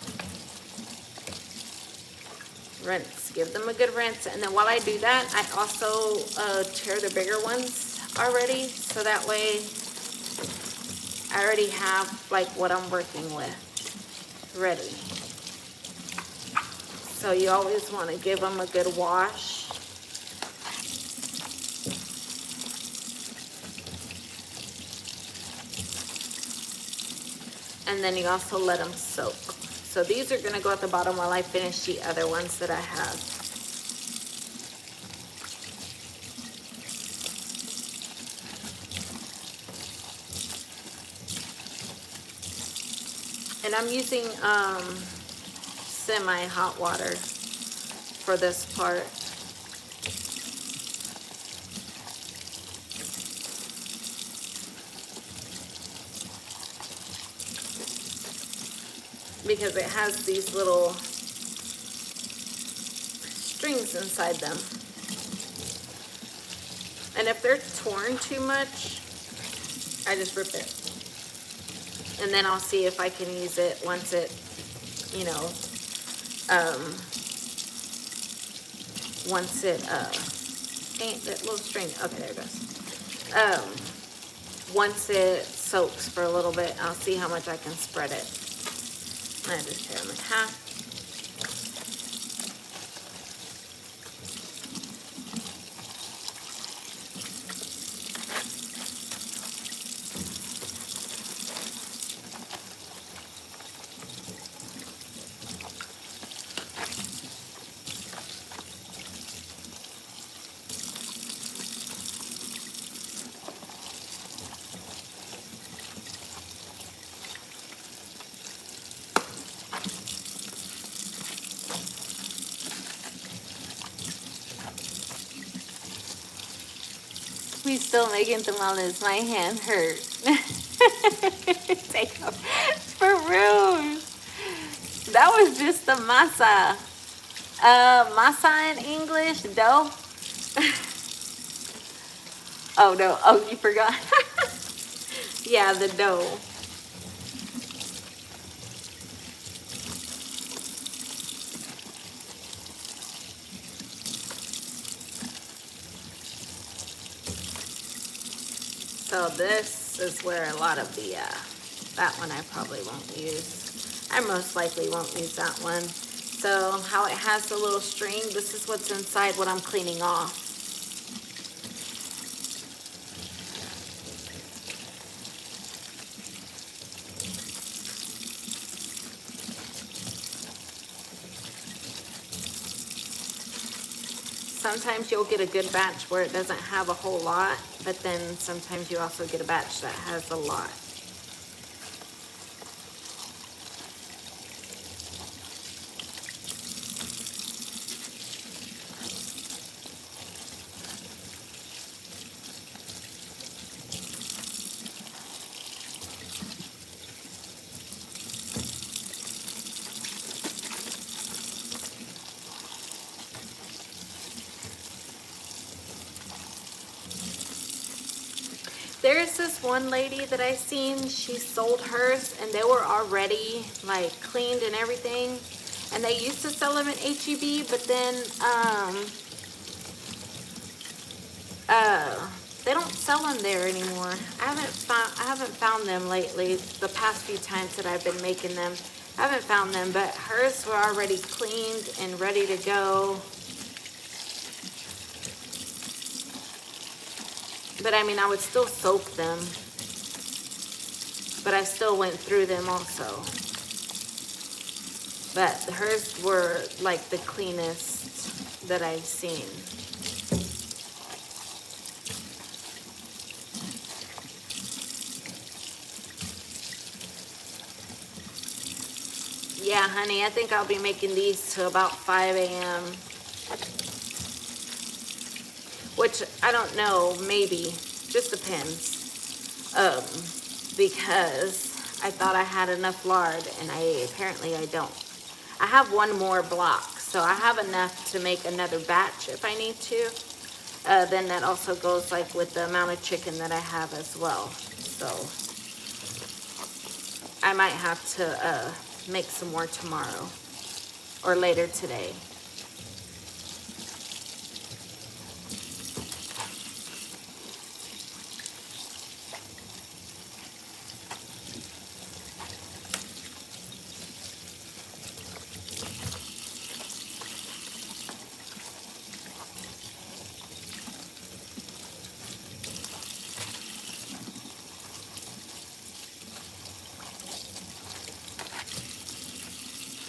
rinse, give them a good rinse. And then while I do that, I also tear the bigger ones already, so that way I already have like what I'm working with ready. So you always want to give them a good wash. And then you also let them soak. So these are gonna go at the bottom while I finish the other ones that I have. And I'm using semi-hot water for this part. Because it has these little strings inside them. And if they're torn too much, I just rip it. And then I'll see if I can use it once it, you know, once it, ain't that little string, okay, there it goes. Once it soaks for a little bit, I'll see how much I can spread it. I just tear them in half. We still making tamales. My hand hurt. Take off. For real. That was just the masa. Masa in English, dough. Oh no, oh you forgot. Yeah, the dough. So this is where a lot of the That one I probably won't use. I most likely won't use that one. So how it has the little string, this is what's inside what I'm cleaning off. Sometimes you'll get a good batch where it doesn't have a whole lot, but then sometimes you also get a batch that has a lot. There's this one lady that I seen, she sold hers and they were already like cleaned and everything. And they used to sell them at HEB, but then they don't sell them there anymore. I haven't found them lately. The past few times that I've been making them, I haven't found them, but hers were already cleaned and ready to go. But I mean, I would still soak them, but I still went through them also. But hers were like the cleanest that I've seen. Yeah, honey, I think I'll be making these to about 5 a.m. Which, I don't know, maybe. Just depends. Because I thought I had enough lard, and apparently I don't. I have one more block, so I have enough to make another batch if I need to. Then that also goes like with the amount of chicken that I have as well. So I might have to make some more tomorrow or later today.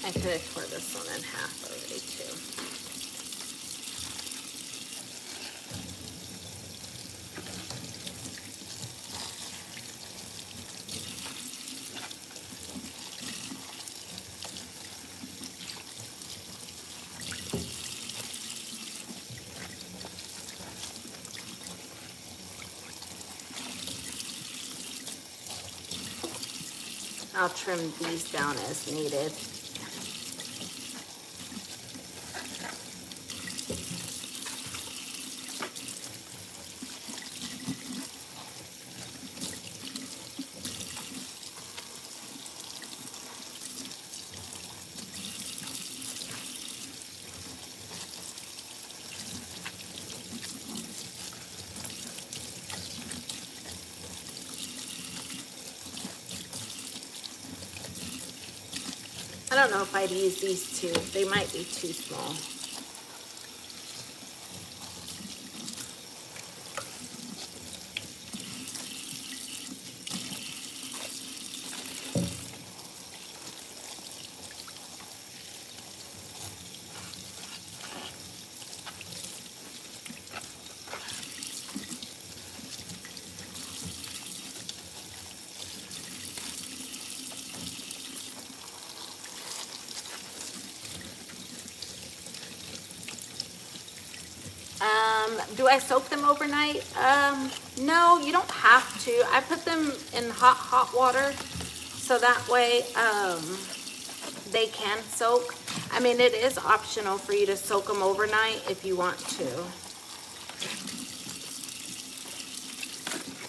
I could have tore this one in half already too. I'll trim these down as needed. I don't know if I'd use these two. They might be too small. Do I soak them overnight? No, you don't have to. I put them in hot water so that way they can soak. I mean, it is optional for you to soak them overnight if you want to.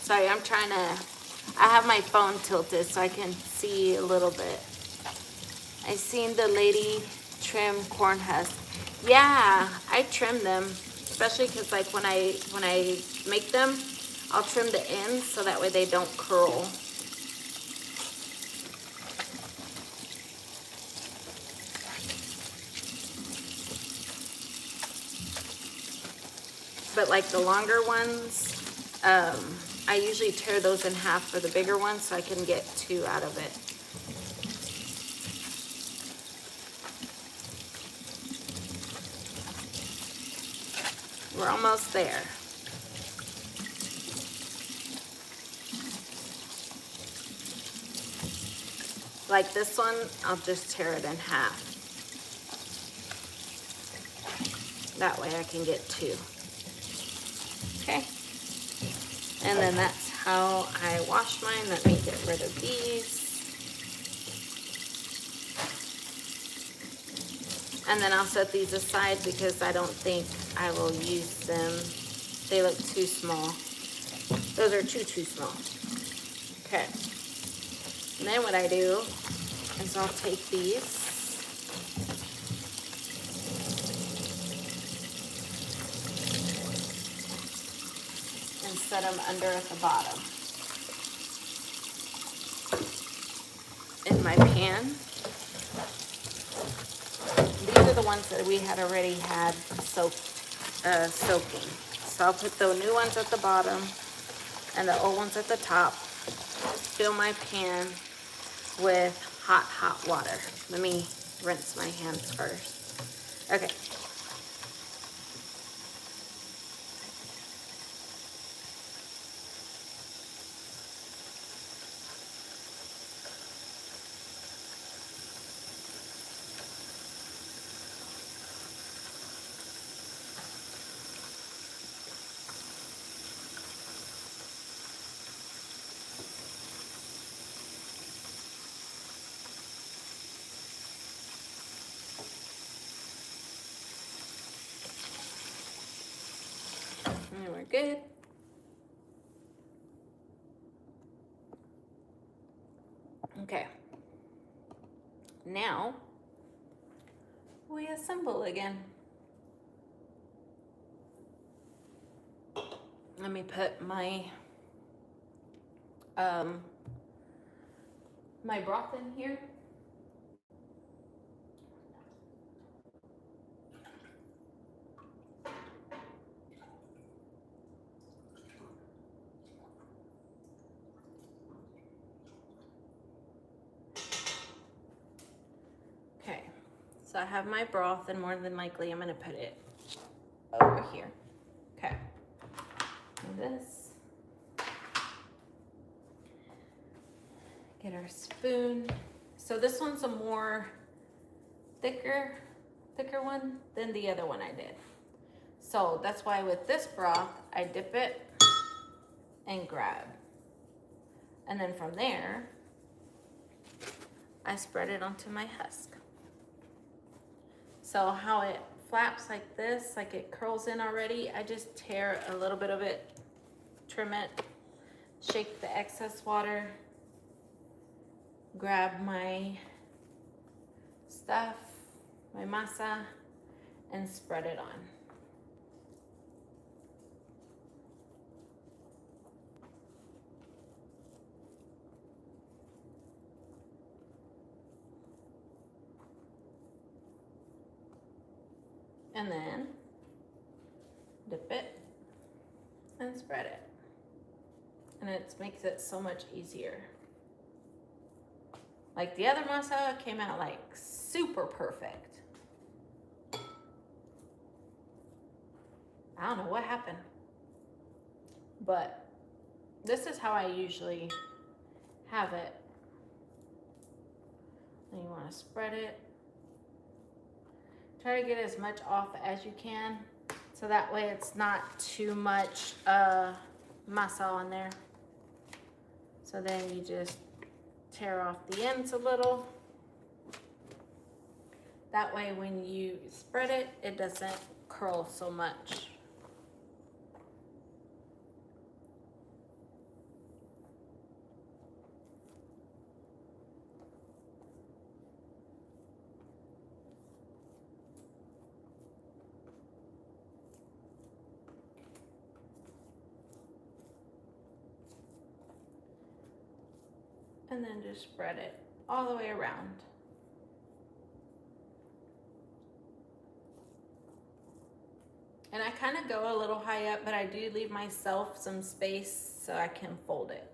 Sorry, I'm trying to, I have my phone tilted so I can see a little bit. I seen the lady trim corn husk. Yeah, I trim them. Especially because like when I make them, I'll trim the ends so that way they don't curl. but like the longer ones, I usually tear those in half for the bigger ones so I can get 2 out of it. We're almost there. Like this one, I'll just tear it in half. That way I can get 2. Okay. And then that's how I wash mine. Let me get rid of these. And then I'll set these aside because I don't think I will use them. They look too small. Those are too small. Okay. And then what I do is I'll take these and set them under at the bottom in my pan. These are the ones that we had already had soaking. So I'll put the new ones at the bottom and the old ones at the top. Fill my pan with hot water. Let me rinse my hands first. Okay. And we're good. Okay. Now we assemble again. Let me put my my broth in here. Okay, so I have my broth, and more than likely I'm gonna put it over here. Okay, and this. Get our spoon. So this one's a more thicker one than the other one I did. So that's why with this broth, I dip it and grab. And then from there, I spread it onto my husk. So how it flaps like this, like it curls in already, I just tear a little bit of it, trim it, shake the excess water, grab my stuff, my masa, and spread it on. And then dip it and spread it. And it makes it so much easier. Like the other masa came out like super perfect. I don't know what happened. But this is how I usually have it. And you want to spread it. Try to get as much off as you can, so that way it's not too much masa on there. So then you just tear off the ends a little. That way when you spread it, it doesn't curl so much. And then just spread it all the way around. And I kind of go a little high up, but I do leave myself some space so I can fold it.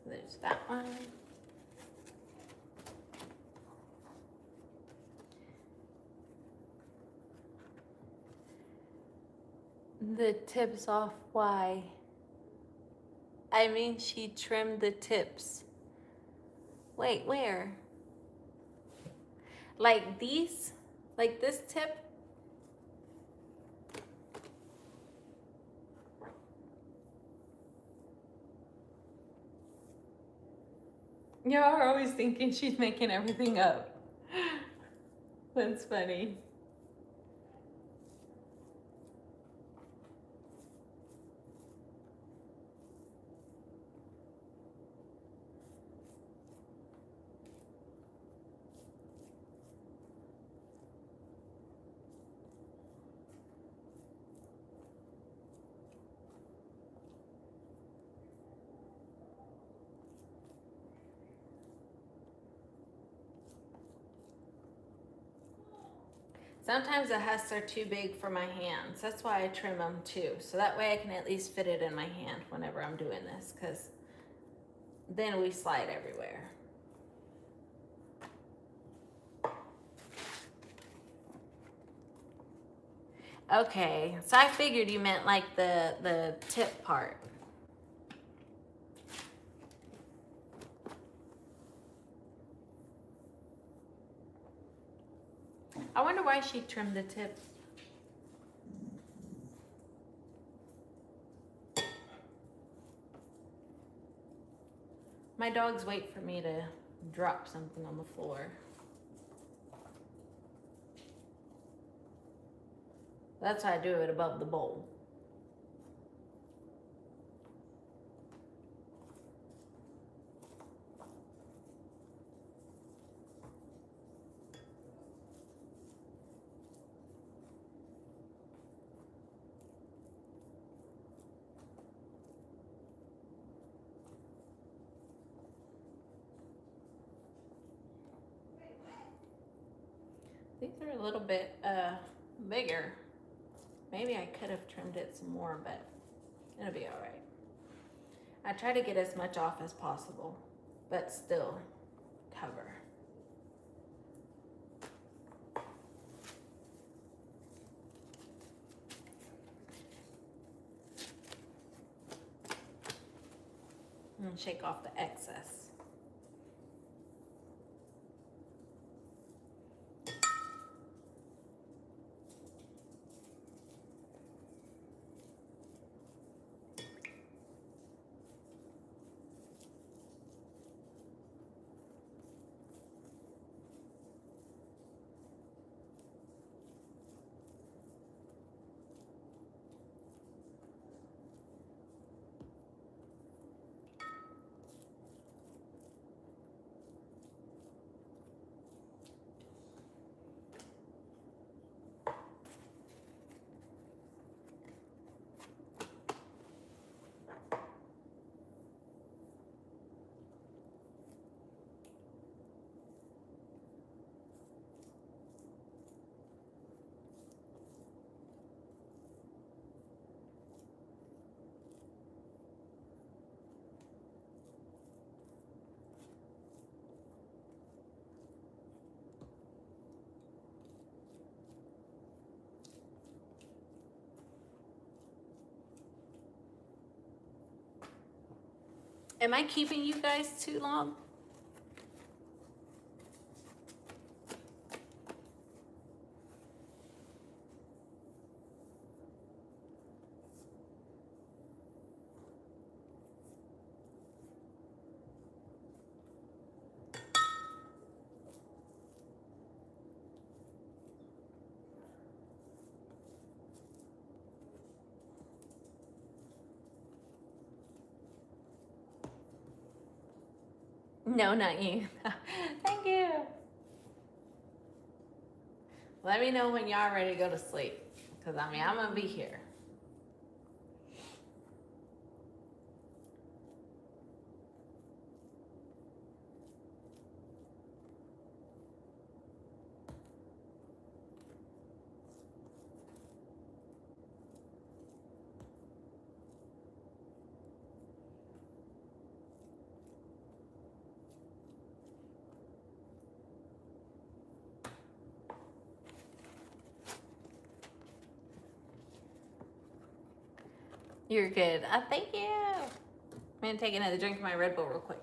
There's that one. The tips off, why? I mean, she trimmed the tips. Wait, where? Like these? Like this tip? You're always thinking she's making everything up. That's funny. Sometimes the husks are too big for my hands. That's why I trim them too. So that way I can at least fit it in my hand whenever I'm doing this, because then we slide everywhere. Okay, so I figured you meant like the tip part. I wonder why she trimmed the tip. My dogs wait for me to drop something on the floor. That's why I do it above the bowl. These are a little bit bigger. Maybe I could have trimmed it some more, but it'll be all right. I try to get as much off as possible, but still cover. And shake off the excess. Am I keeping you guys too long? No, not you. Thank you. Let me know when y'all ready to go to sleep. Because, I mean, I'm going to be here. You're good. Thank you. I'm going to take another drink of my Red Bull real quick.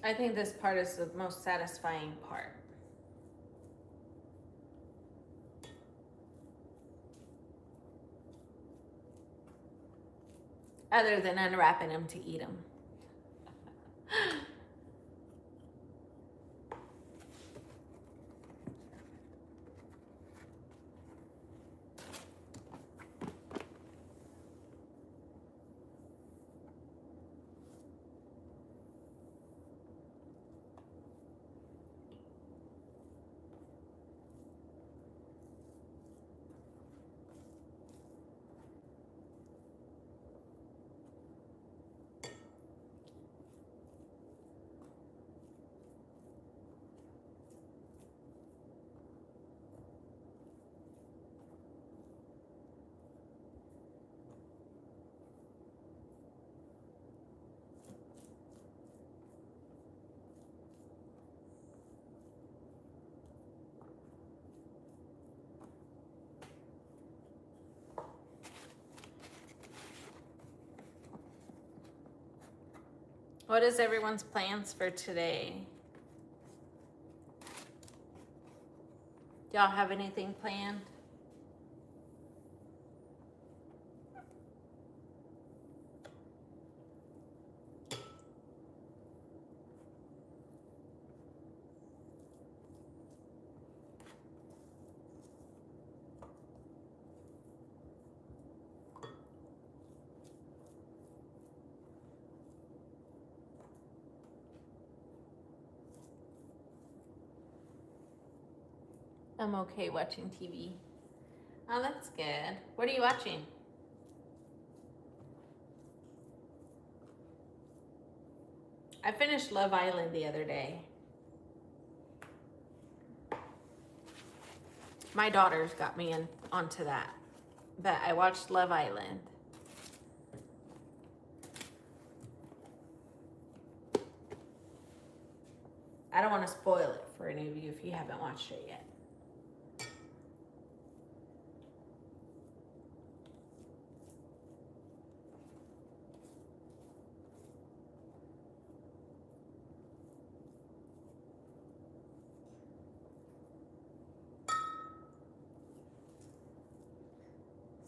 I think this part is the most satisfying part. Other than unwrapping them to eat them. What is everyone's plans for today? Y'all have anything planned? I'm okay watching TV. Oh, that's good. What are you watching? I finished Love Island the other day. My daughters got me onto that. But I watched Love Island. I don't want to spoil it for any of you if you haven't watched it yet.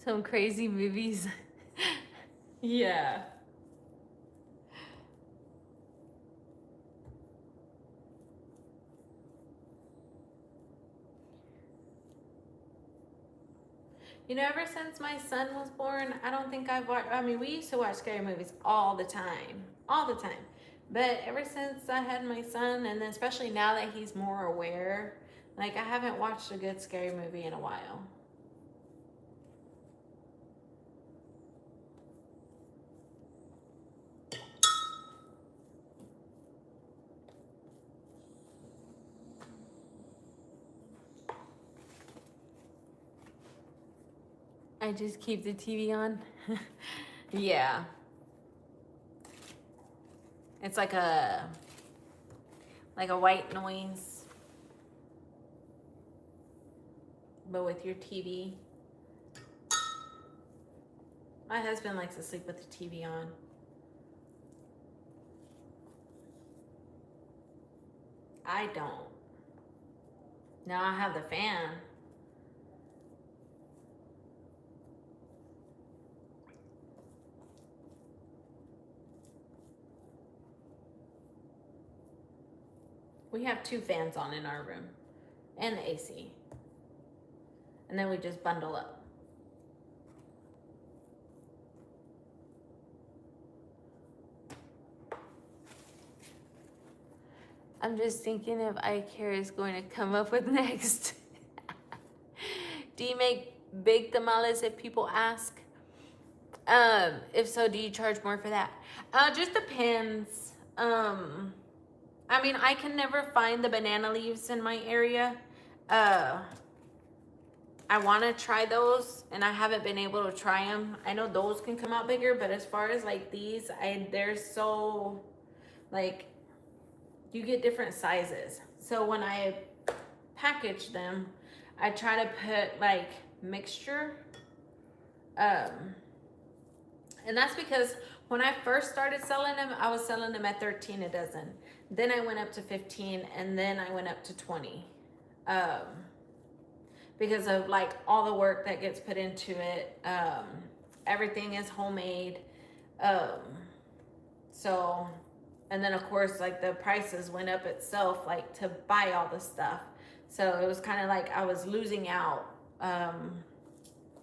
Some crazy movies. Yeah. You know, ever since my son was born, I don't think I've watched, I mean, we used to watch scary movies all the time. All the time. But ever since I had my son, and then especially now that he's more aware, like I haven't watched a good scary movie in a while. I just keep the TV on. Yeah. It's like a white noise, but with your TV. My husband likes to sleep with the TV on. I don't. Now I have the fan. We have 2 fans on in our room and the AC. And then we just bundle up. I'm just thinking if iCare is going to come up with next. Do you make big tamales if people ask? If so, do you charge more for that? Just depends. I mean, I can never find the banana leaves in my area. I want to try those, and I haven't been able to try them. I know those can come out bigger, but as far as like these, they're so, like, you get different sizes. So when I package them, I try to put like mixture. And that's because when I first started selling them, I was selling them at 13 a dozen. Then I went up to 15, and then I went up to 20. Because of like all the work that gets put into it. Everything is homemade. So, and then of course, like the prices went up itself, like to buy all the stuff. So it was kind of like I was losing out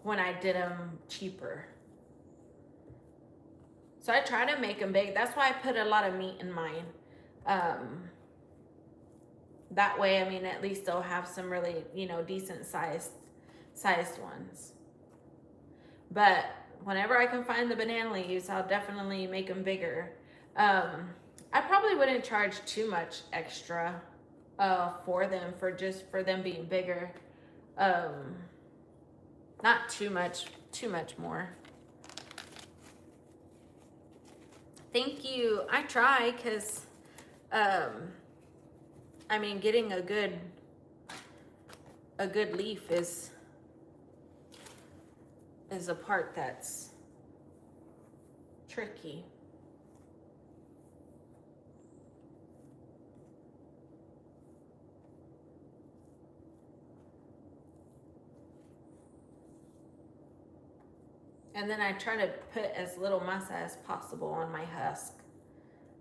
when I did them cheaper. So I try to make them big. That's why I put a lot of meat in mine. That way, I mean, at least they'll have some really, decent sized ones. But whenever I can find the banana leaves, I'll definitely make them bigger. I probably wouldn't charge too much extra for them, for them being bigger. Not too much more. Thank you. I try, because I mean, getting a good leaf is a part that's tricky. And then I try to put as little masa as possible on my husk.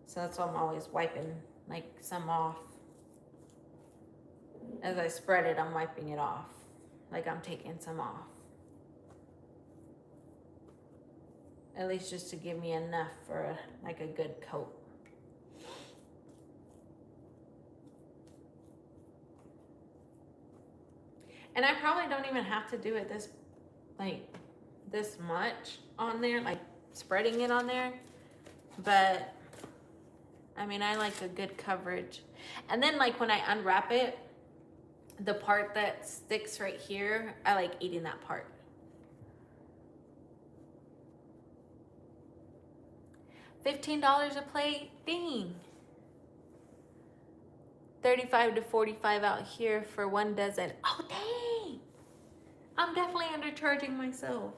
So that's why I'm always wiping like some off. As I spread it, I'm wiping it off. Like I'm taking some off. At least just to give me enough for like a good coat. And I probably don't even have to do it this much on there, like spreading it on there. But I mean, I like a good coverage. And then like when I unwrap it, the part that sticks right here, I like eating that part. $15 a plate? Dang. 35 to 45 out here for 1 dozen. Oh, dang. I'm definitely undercharging myself.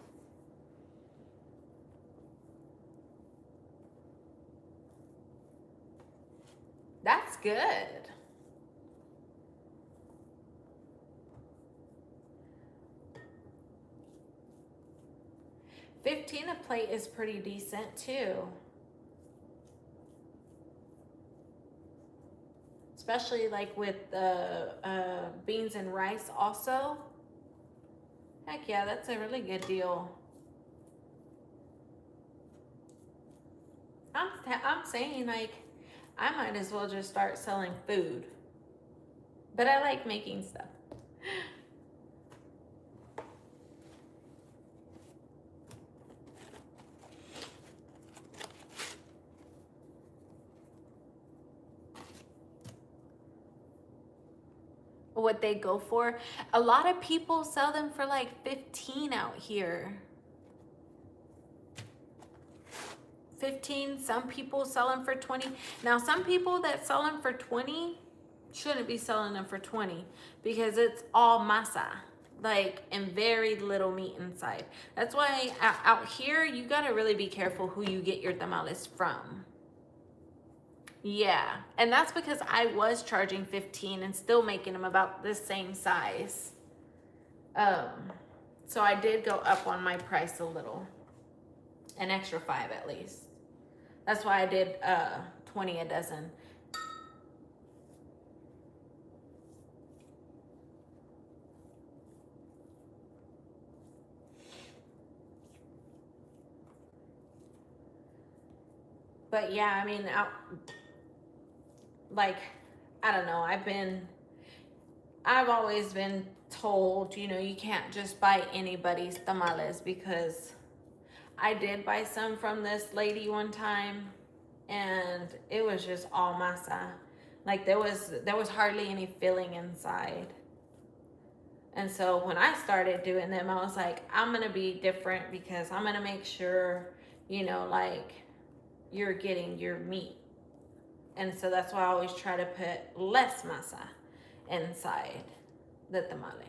That's good. $15 a plate is pretty decent too. Especially like with the beans and rice also. Heck yeah, that's a really good deal. I'm saying like, I might as well just start selling food. But I like making stuff. What they go for. A lot of people sell them for like 15 out here. 15, some people sell them for 20. Now, some people that sell them for 20 shouldn't be selling them for 20 because it's all masa, like, and very little meat inside. That's why out here, you gotta really be careful who you get your tamales from. Yeah, and that's because I was charging 15 and still making them about the same size. So I did go up on my price a little, an extra 5 at least. That's why I did 20 a dozen. But yeah, I mean, I don't know. I've always been told, you know, you can't just buy anybody's tamales, because I did buy some from this lady one time and it was just all masa. Like there was hardly any filling inside. And so when I started doing them, I was like, I'm gonna be different because I'm gonna make sure, you know, like you're getting your meat. And so that's why I always try to put less masa inside the tamale.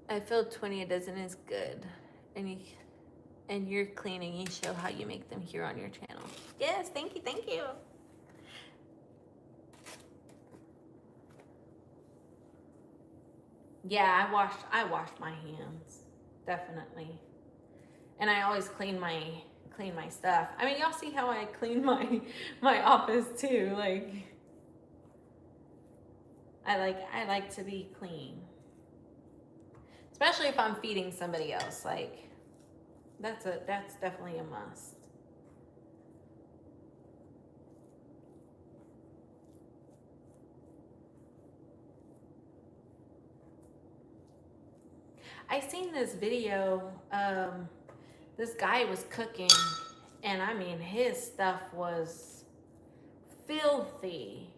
I feel 20 a dozen is good. And you're cleaning, you show how you make them here on your channel. Yes, thank you, thank you. Yeah, I washed my hands, definitely. And I always clean my stuff. I mean, y'all see how I clean my office too. Like I like to be clean. Especially if I'm feeding somebody else. Like that's definitely a must. I seen this video, this guy was cooking, and I mean his stuff was filthy.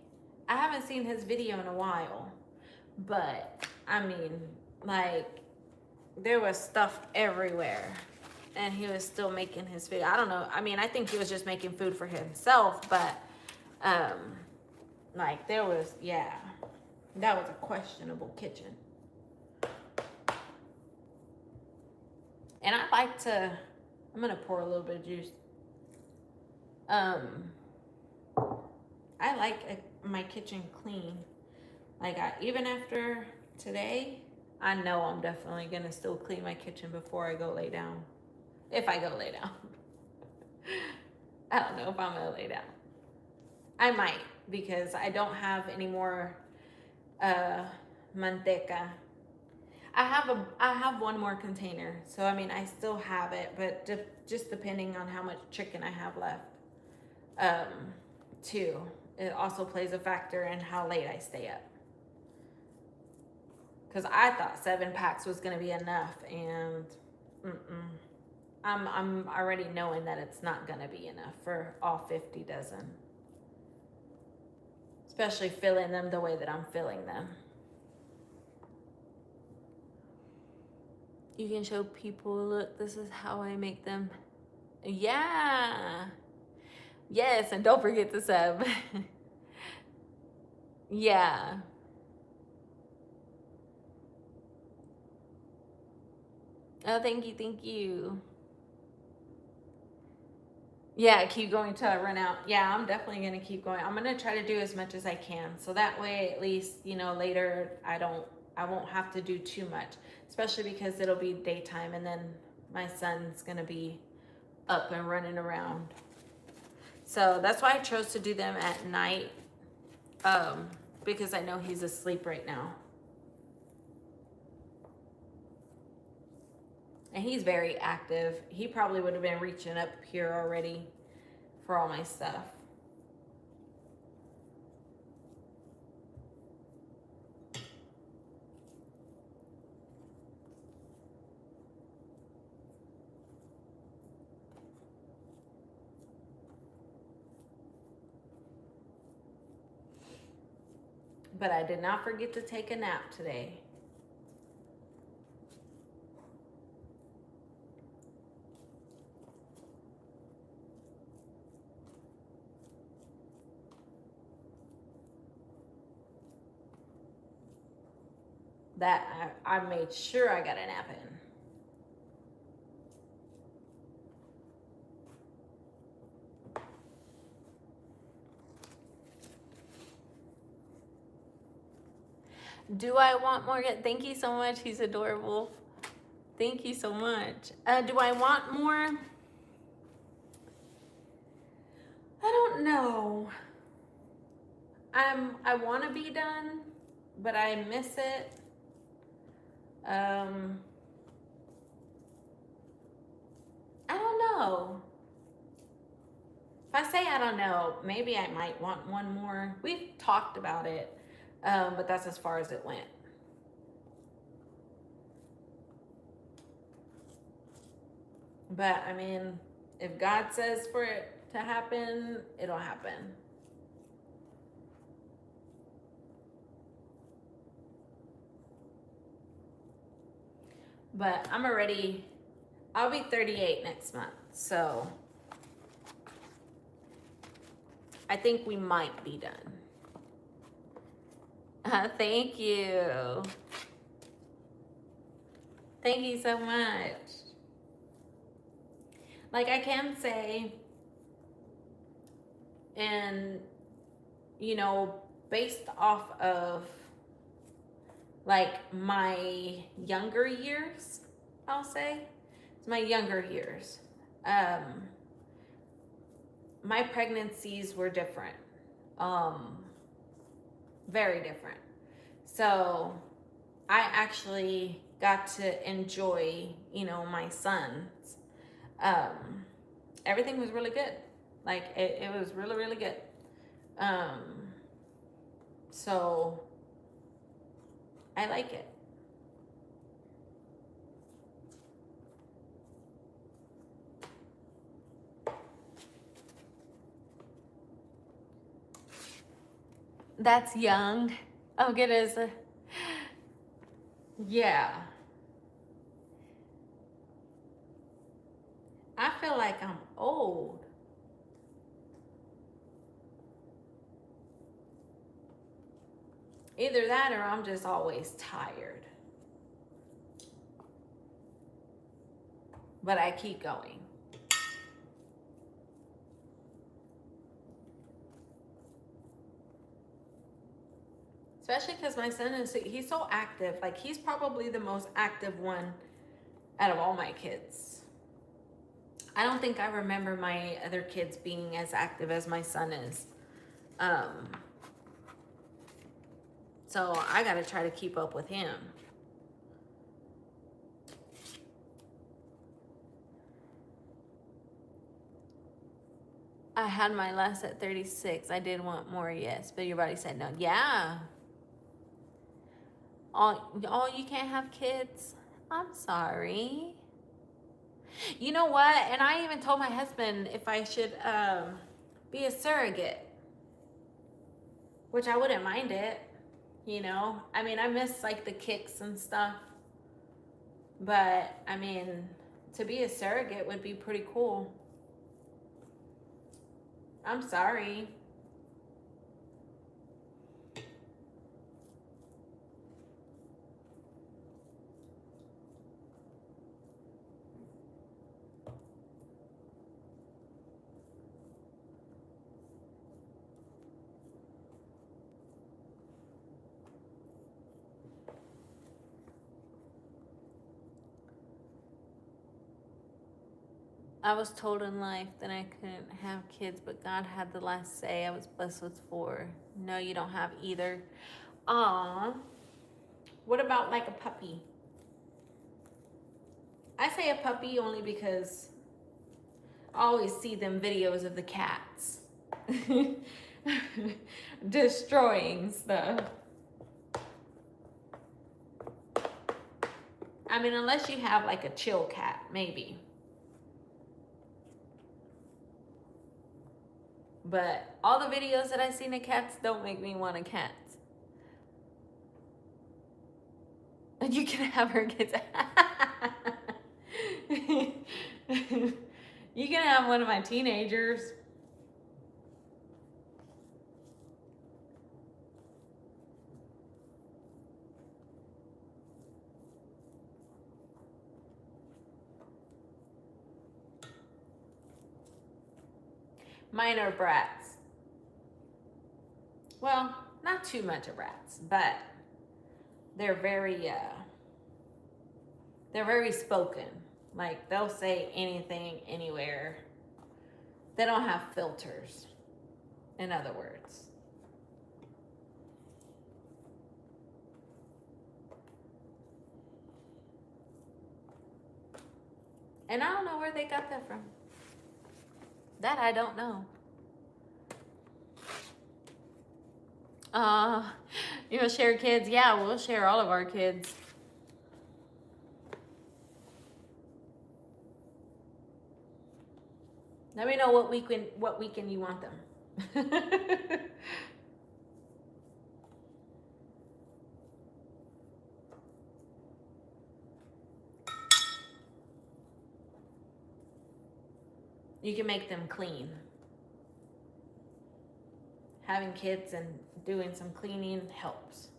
I haven't seen his video in a while, but I mean, like, there was stuff everywhere, and he was still making his food. I don't know. I mean, I think he was just making food for himself, but like there was, yeah, that was a questionable kitchen. And I like to, I'm gonna pour a little bit of juice. I like my kitchen clean. Like even after today, I know I'm definitely gonna still clean my kitchen before I go lay down. If I go lay down. I don't know if I'm gonna lay down. I might, because I don't have any more manteca. I have one more container, so I mean I still have it, but just depending on how much chicken I have left, too. It also plays a factor in how late I stay up. Because I thought 7 packs was gonna be enough, and I'm already knowing that it's not gonna be enough for all 50 dozen. Especially filling them the way that I'm filling them. You can show people, look, this is how I make them. Yeah. Yes, and don't forget to sub. Yeah. Oh, thank you, thank you. Yeah, keep going till I run out. Yeah, I'm definitely gonna keep going. I'm gonna try to do as much as I can, so that way at least, you know, later I won't have to do too much, especially because it'll be daytime and then my son's gonna be up and running around. So that's why I chose to do them at night, because I know he's asleep right now. And he's very active. He probably would have been reaching up here already for all my stuff. But I did not forget to take a nap today. that I made sure I got a nap in. Do I want more? Thank you so much. He's adorable. Thank you so much. Do I want more? I don't know. I want to be done, but I miss it. I don't know. If I say I don't know, maybe I might want one more. We've talked about it, but that's as far as it went. But I mean, if God says for it to happen, it'll happen. But I'll be 38 next month, so I think we might be done. Thank you. Thank you so much. Like I can say, and you know, based off of like my younger years, I'll say, it's my younger years. My pregnancies were different, very different. So I actually got to enjoy, you know, my sons. Everything was really good. Like it was really, really good. So I like it. That's young. Oh, it is. Yeah. I feel like I'm old. Either that or I'm just always tired. But I keep going. Especially because my son he's so active. Like he's probably the most active one out of all my kids. I don't think I remember my other kids being as active as my son is. So I gotta try to keep up with him. I had my last at 36. I did want more, yes, but your body said no. Yeah. Oh, you can't have kids? I'm sorry. You know what? And I even told my husband if I should be a surrogate, which I wouldn't mind it. You know, I mean, I miss like the kicks and stuff, but I mean, to be a surrogate would be pretty cool. I'm sorry. I was told in life that I couldn't have kids, but God had the last say. I was blessed with 4. No, you don't have either. Aw. What about like a puppy? I say a puppy only because I always see them videos of the cats destroying stuff. I mean, unless you have like a chill cat, maybe. But all the videos that I've seen of cats don't make me want a cat. And you can have her kids. You can have one of my teenagers. Mine are brats. Well, not too much of brats, but they're very spoken. Like they'll say anything, anywhere. They don't have filters, in other words. And I don't know where they got that from. That I don't know. You'll share kids? Yeah, we'll share all of our kids. Let me know what weekend you want them. You can make them clean. Having kids and doing some cleaning helps.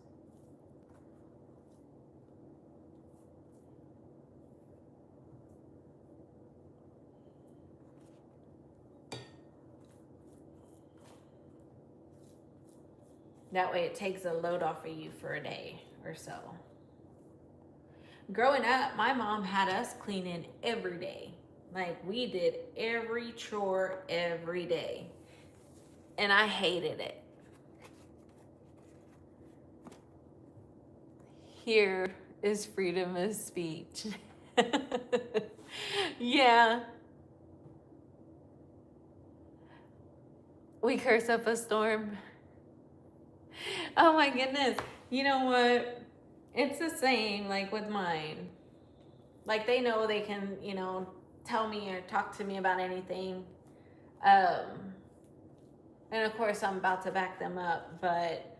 That way it takes a load off of you for a day or so. Growing up, my mom had us cleaning every day. Like we did every chore every day. And I hated it. Here is freedom of speech. Yeah. We curse up a storm. Oh my goodness. You know what? It's the same like with mine. Like they know they can, tell me or talk to me about anything. And of course I'm about to back them up, but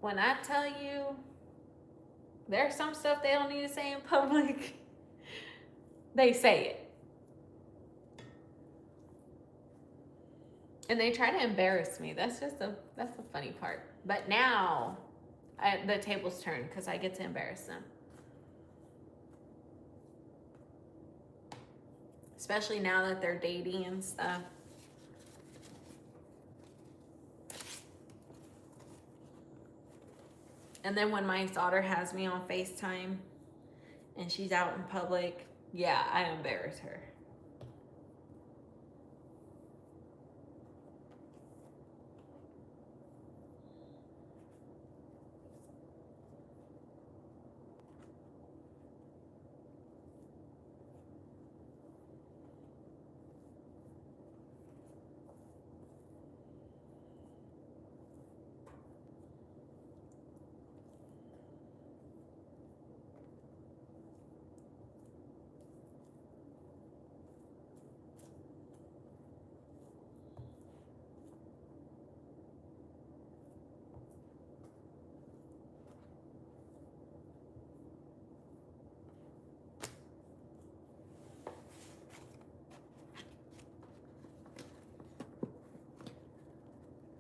when I tell you there's some stuff they don't need to say in public, they say it. And they try to embarrass me. That's the funny part. But now the tables turn because I get to embarrass them. Especially now that they're dating and stuff. And then when my daughter has me on FaceTime and she's out in public, yeah, I embarrass her.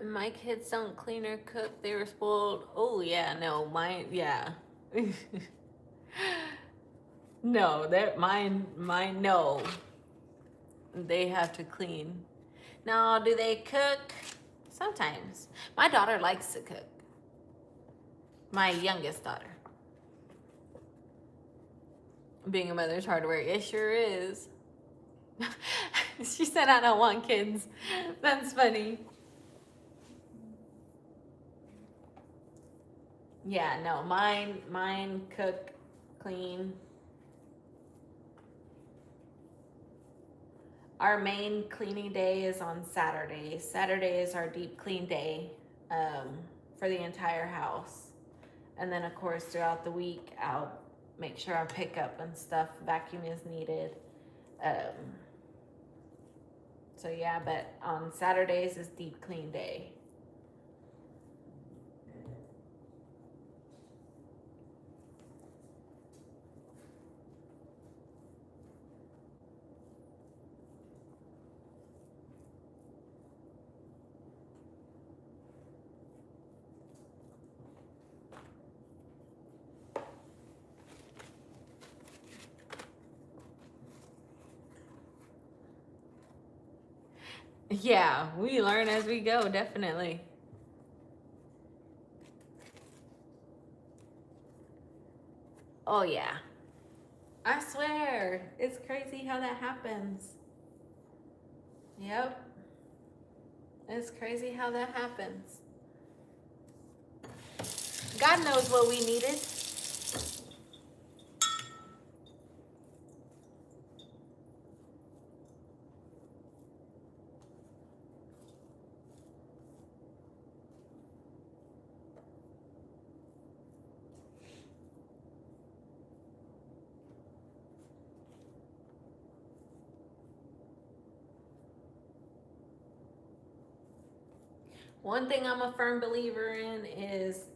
My kids don't clean or cook. They were spoiled. Oh yeah, no, mine, yeah. No, that mine, no. They have to clean. Now, do they cook? Sometimes. My daughter likes to cook. My youngest daughter. Being a mother's hard work. It sure is. She said, I don't want kids. That's funny. Yeah, no, mine cook, clean. Our main cleaning day is on Saturday. Saturday is our deep clean day for the entire house. And then, of course, throughout the week, I'll make sure I pick up and stuff, vacuum is needed. So, yeah, but on Saturdays is deep clean day. Yeah, we learn as we go, definitely. Oh, yeah. I swear, it's crazy how that happens. Yep. It's crazy how that happens. God knows what we needed. One thing I'm a firm believer in is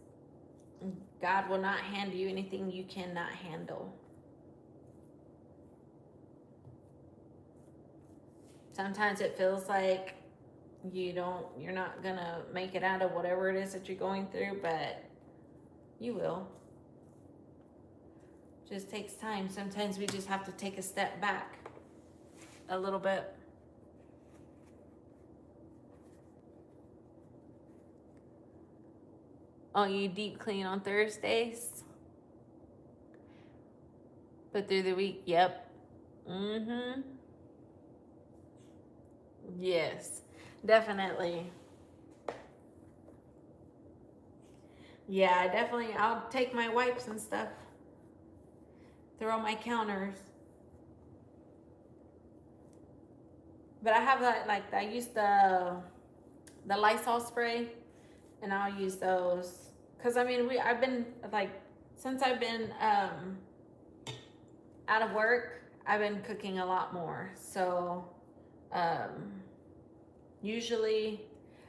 God will not hand you anything you cannot handle. Sometimes it feels like you're not gonna make it out of whatever it is that you're going through, but you will. Just takes time. Sometimes we just have to take a step back a little bit. Oh, you deep clean on Thursdays? But through the week, yep. Mm-hmm. Yes, definitely. Yeah, I'll take my wipes and stuff. They're on my counters. But I have that, like, I use the Lysol spray, and I'll use those. Cause I mean, I've been like, since I've been out of work, I've been cooking a lot more. So, usually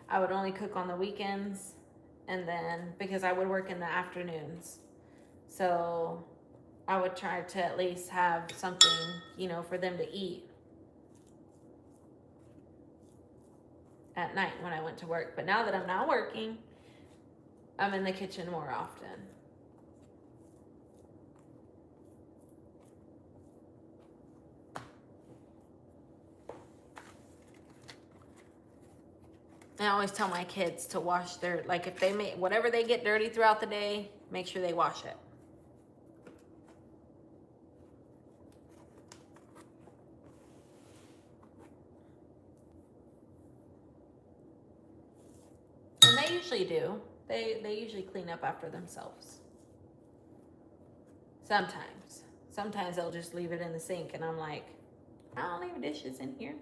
I would only cook on the weekends, and then because I would work in the afternoons. So I would try to at least have something, for them to eat at night when I went to work. But now that I'm not working, I'm in the kitchen more often. I always tell my kids to wash their, like, if they make whatever they get dirty throughout the day, make sure they wash it. And they usually do. They usually clean up after themselves. Sometimes they'll just leave it in the sink, and I'm like, I don't leave dishes in here.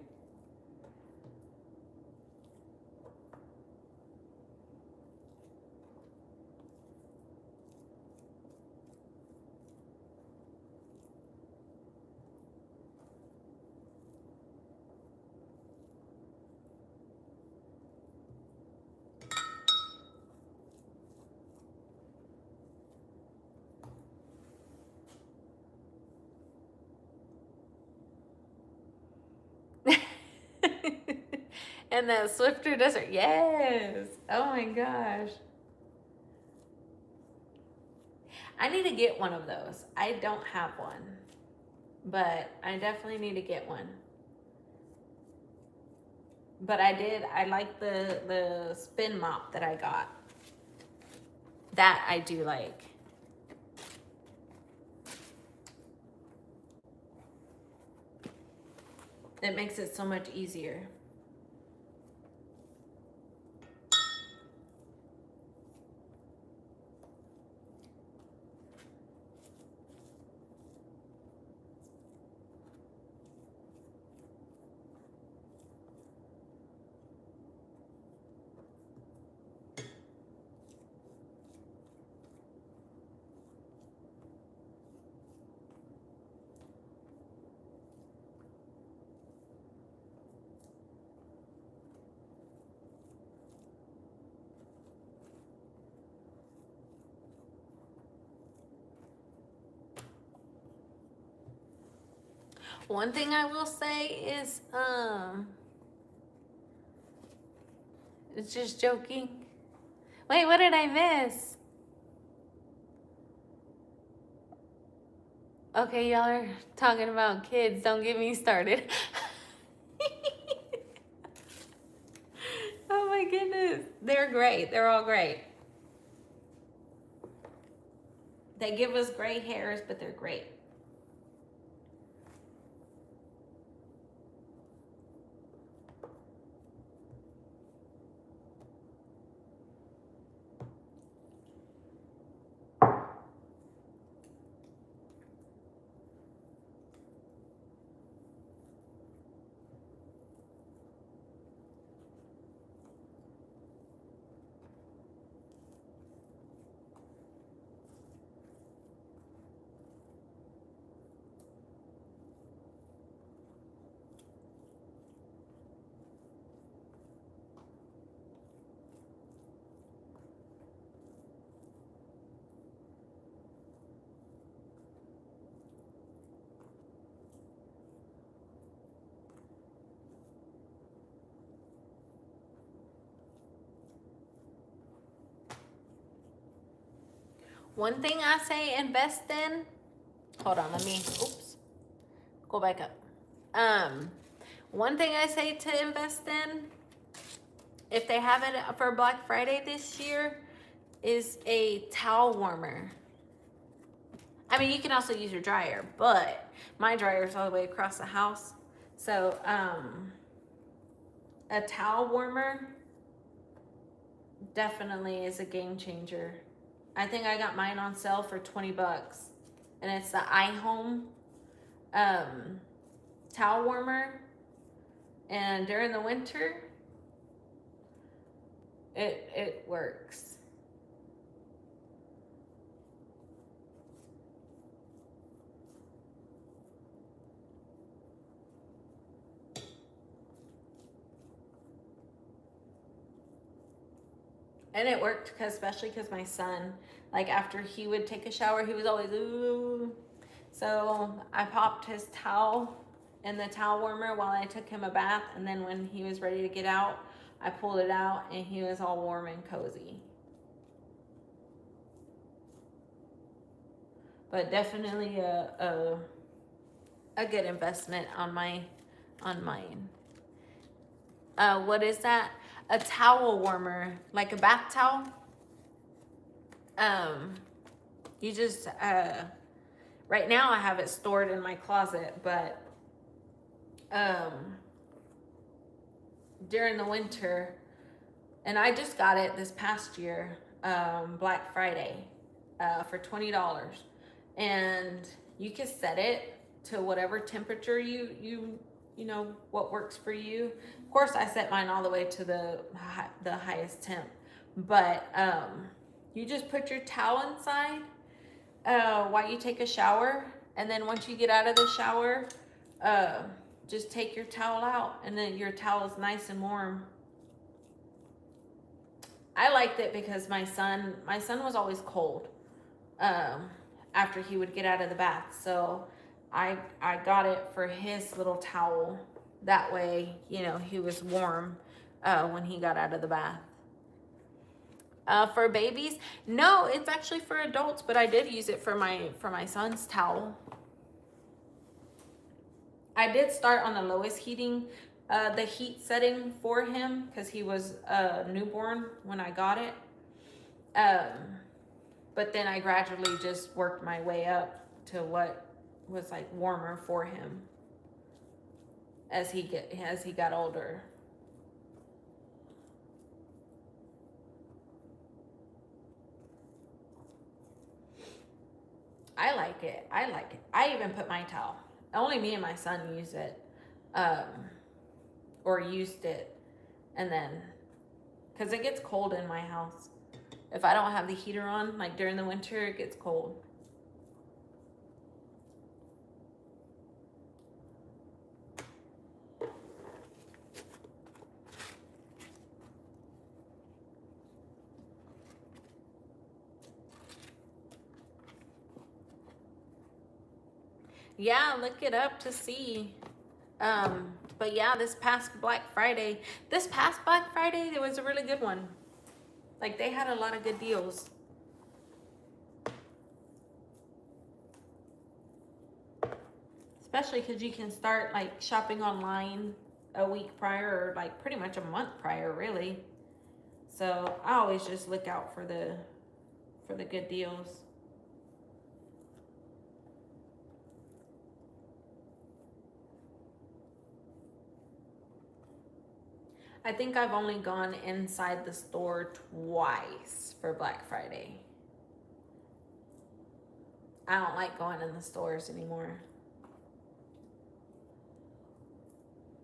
And the Swifter desert, yes. Oh my gosh. I need to get one of those. I don't have one, but I definitely need to get one. But I like the spin mop that I got. That I do like. It makes it so much easier. One thing I will say is, it's just joking. Wait, what did I miss? Okay, y'all are talking about kids. Don't get me started. great. They're all great. They give us gray hairs, but they're great. One thing I say invest in, hold on, let me, oops, go back up. One thing I say to invest in, if they have it for Black Friday this year, is a towel warmer. I mean, you can also use your dryer, but my dryer is all the way across the house. So, a towel warmer definitely is a game changer. I think I got mine on sale for 20 bucks. And it's the iHome towel warmer. And during the winter, it works. And it worked especially because my son, like after he would take a shower, he was always, ooh. So I popped his towel in the towel warmer while I took him a bath. And then when he was ready to get out, I pulled it out and he was all warm and cozy. But definitely a good investment on mine. What is that? A towel warmer, like a bath towel. You just right now I have it stored in my closet, but during the winter, and I just got it this past year, Black Friday, for $20, and you can set it to whatever temperature you know what works for you. Of course, I set mine all the way to the highest temp, but you just put your towel inside while you take a shower, and then once you get out of the shower, just take your towel out, and then your towel is nice and warm. I liked it because my son was always cold after he would get out of the bath, so I got it for his little towel. That way, you know, he was warm when he got out of the bath. For babies, no, it's actually for adults, but I did use it for my son's towel. I did start on the lowest heating, the heat setting for him because he was newborn when I got it. But then I gradually just worked my way up to what was like warmer for him as he got older. I like it. I even put my towel. Only me and my son use it, or used it, and then, because it gets cold in my house. If I don't have the heater on, like during the winter, it gets cold. Yeah, look it up to see. But yeah, this past Black Friday, there was a really good one. Like, they had a lot of good deals. Especially because you can start like shopping online a week prior, or like pretty much a month prior, really. So I always just look out for the good deals. I think I've only gone inside the store twice for Black Friday. I don't like going in the stores anymore.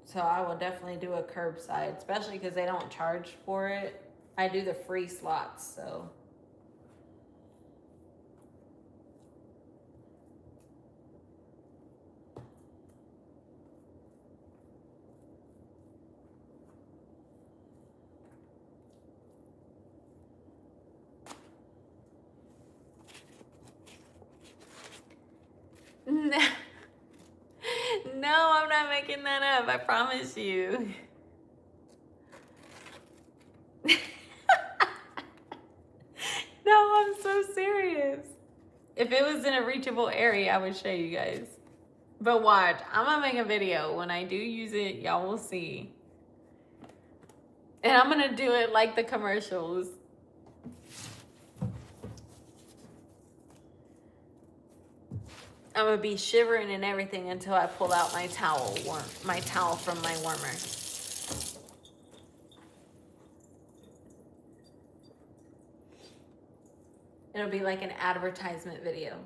So I will definitely do a curbside, especially because they don't charge for it. I do the free slots, so. No, no, I'm not making that up. I promise you. No, I'm so serious. If it was in a reachable area, I would show you guys. But watch, I'm gonna make a video. When I do use it, y'all will see. And I'm gonna do it like the commercials. I'm gonna be shivering and everything until I pull out my towel from my warmer. It'll be like an advertisement video.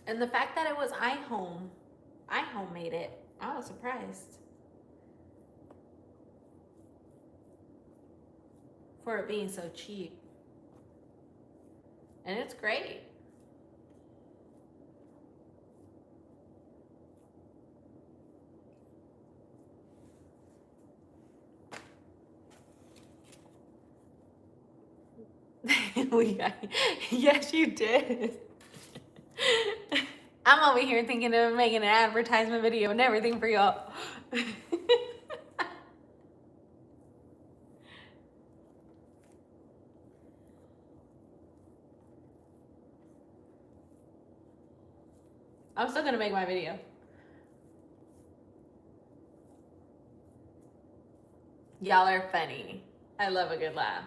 And the fact that it was I homemade it, I was surprised. For it being so cheap. And it's great. Yes, you did. I'm over here thinking of making an advertisement video and everything for y'all. I'm still gonna make my video. Y'all are funny. I love a good laugh.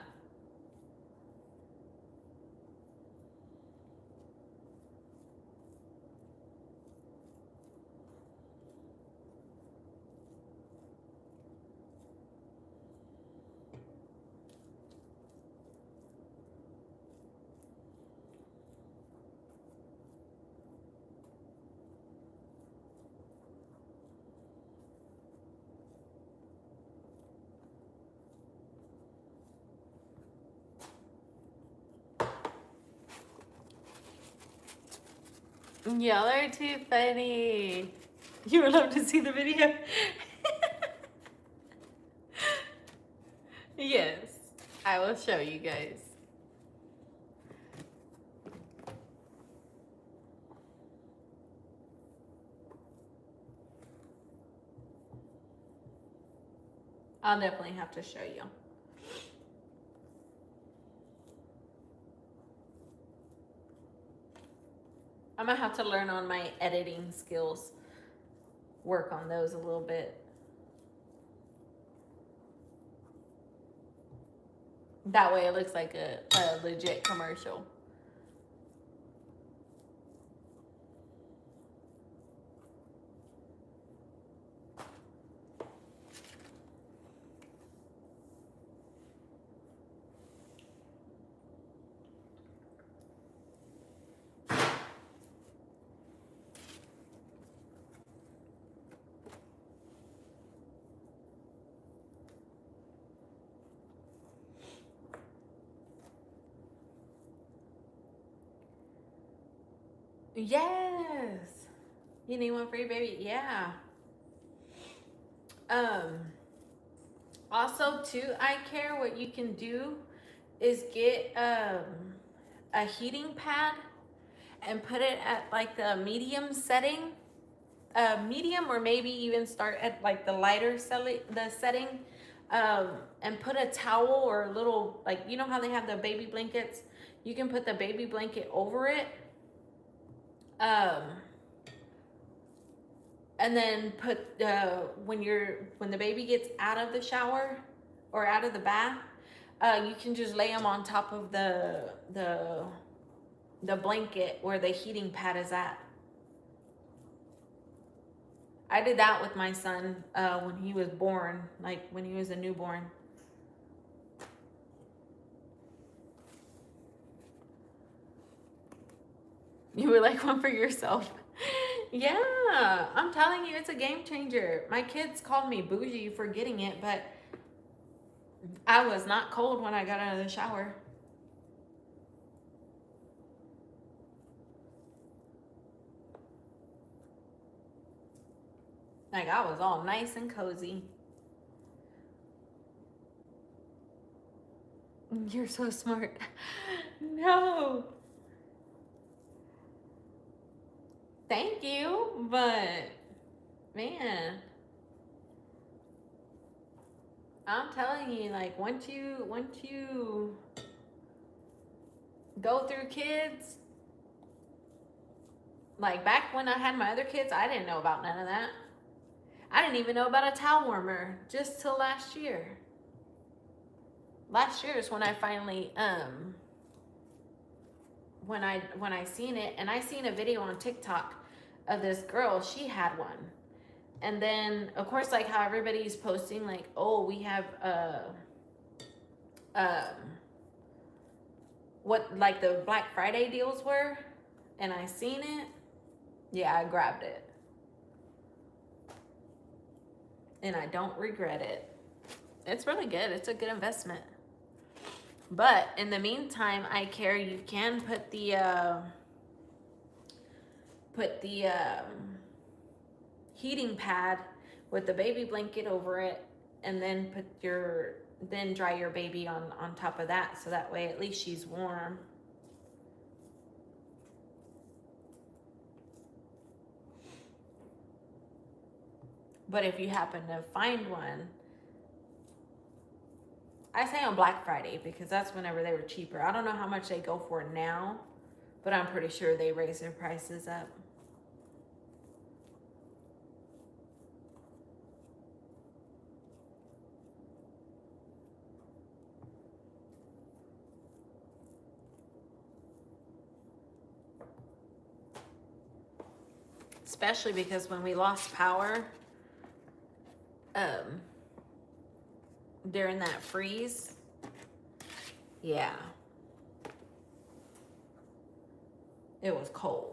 Y'all are too funny. You would love to see the video? Yes, I will show you guys. I'll definitely have to show you. I'm gonna have to learn on my editing skills. Work on those a little bit. That way it looks like a legit commercial. Yes. You need one for your baby? Yeah. Also too, I care what you can do is get a heating pad and put it at like the medium setting. Medium, or maybe even start at like the lighter setting. And put a towel or a little, like, you know how they have the baby blankets? You can put the baby blanket over it. And then put when the baby gets out of the shower or out of the bath, you can just lay them on top of the blanket where the heating pad is at. I did that with my son when he was born, like when he was a newborn. You would like one for yourself. Yeah, I'm telling you, it's a game changer. My kids called me bougie for getting it, but I was not cold when I got out of the shower. Like, I was all nice and cozy. You're so smart. No. Thank you, but man, I'm telling you, like, once you go through kids, like back when I had my other kids, I didn't know about none of that. I didn't even know about a towel warmer just till last year. Last year is when I finally when I seen it, and I seen a video on TikTok of this girl, she had one. And then of course, like how everybody's posting like, oh, we have what like the Black Friday deals were, and I seen it. Yeah, I grabbed it. And I don't regret it. It's really good. It's a good investment. But in the meantime, you can put the heating pad with the baby blanket over it, and then then dry your baby on top of that, so that way at least she's warm. But if you happen to find one, I say on Black Friday because that's whenever they were cheaper. I don't know how much they go for now, but I'm pretty sure they raise their prices up. Especially because when we lost power, during that freeze, yeah, it was cold.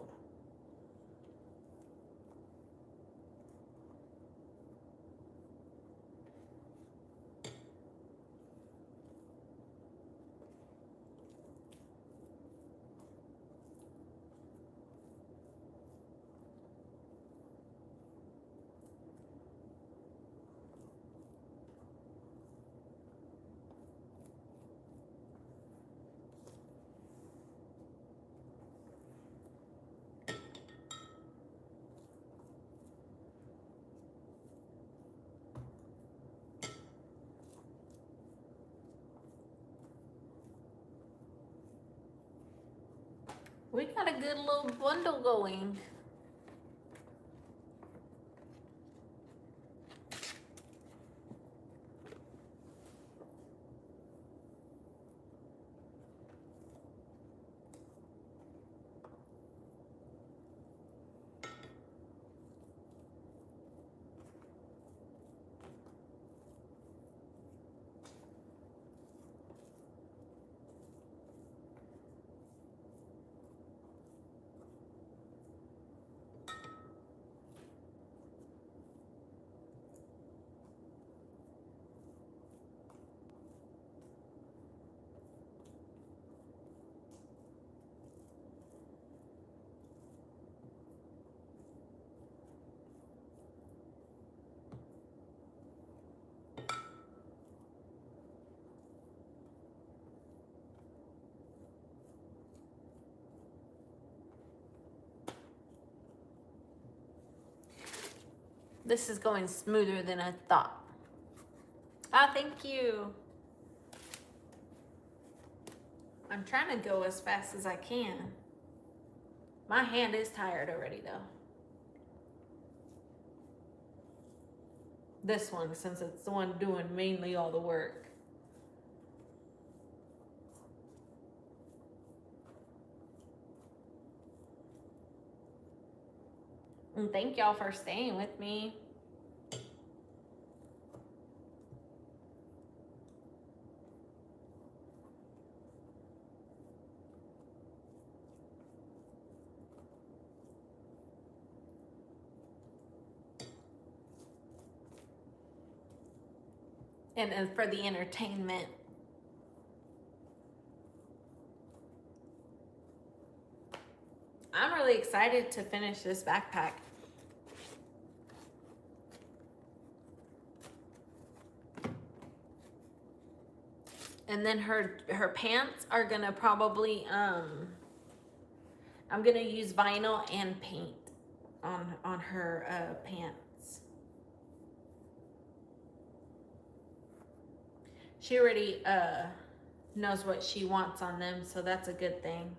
We got a good little bundle going. This is going smoother than I thought. Ah, thank you. I'm trying to go as fast as I can. My hand is tired already though. this one, since it's the one doing mainly all the work. And thank y'all for staying with me. And for the entertainment. I'm really excited to finish this backpack. And then her pants are gonna probably I'm gonna use vinyl and paint on her pants. She already knows what she wants on them, so that's a good thing.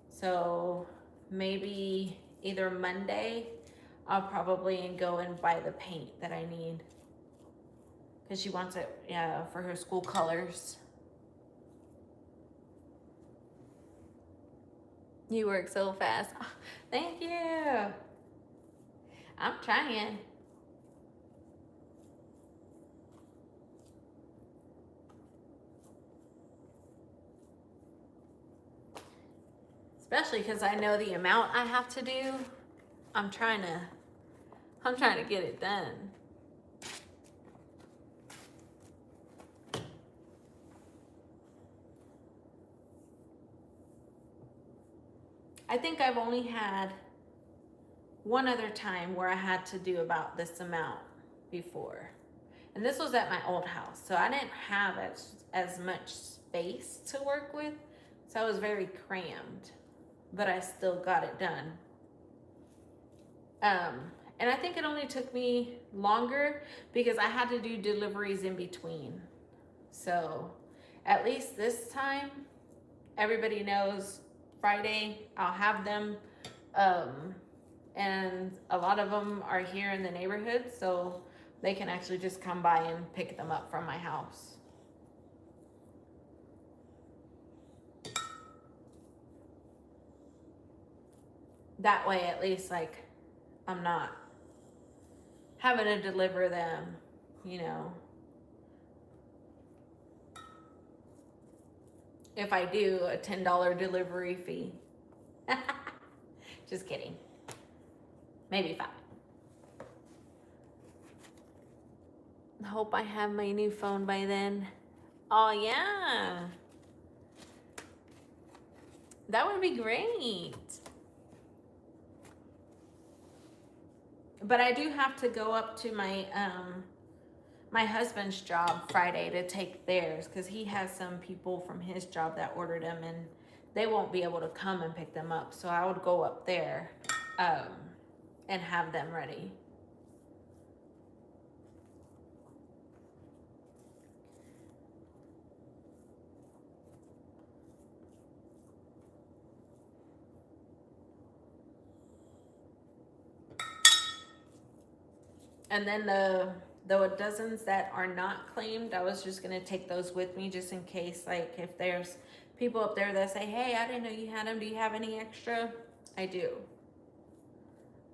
So maybe either Monday I'll probably go and buy the paint that I need, because she wants it for her school colors. You work so fast. Oh, thank you. I'm trying. Especially because I know the amount I have to do. I'm trying to get it done. I think I've only had one other time where I had to do about this amount before. And this was at my old house. So I didn't have as much space to work with. So I was very crammed. But I still got it done. And I think it only took me longer because I had to do deliveries in between. So at least this time, everybody knows Friday I'll have them. And a lot of them are here in the neighborhood, so they can actually just come by and pick them up from my house. That way, at least, like, I'm not having to deliver them, you know. If I do, a $10 delivery fee. Just kidding. Maybe $5. I hope I have my new phone by then. Oh, yeah. That would be great. But I do have to go up to my my husband's job Friday to take theirs, because he has some people from his job that ordered them, and they won't be able to come and pick them up. So I would go up there and have them ready. And then the dozens that are not claimed, I was just gonna take those with me just in case, like if there's people up there that say, hey, I didn't know you had them. Do you have any extra? I do.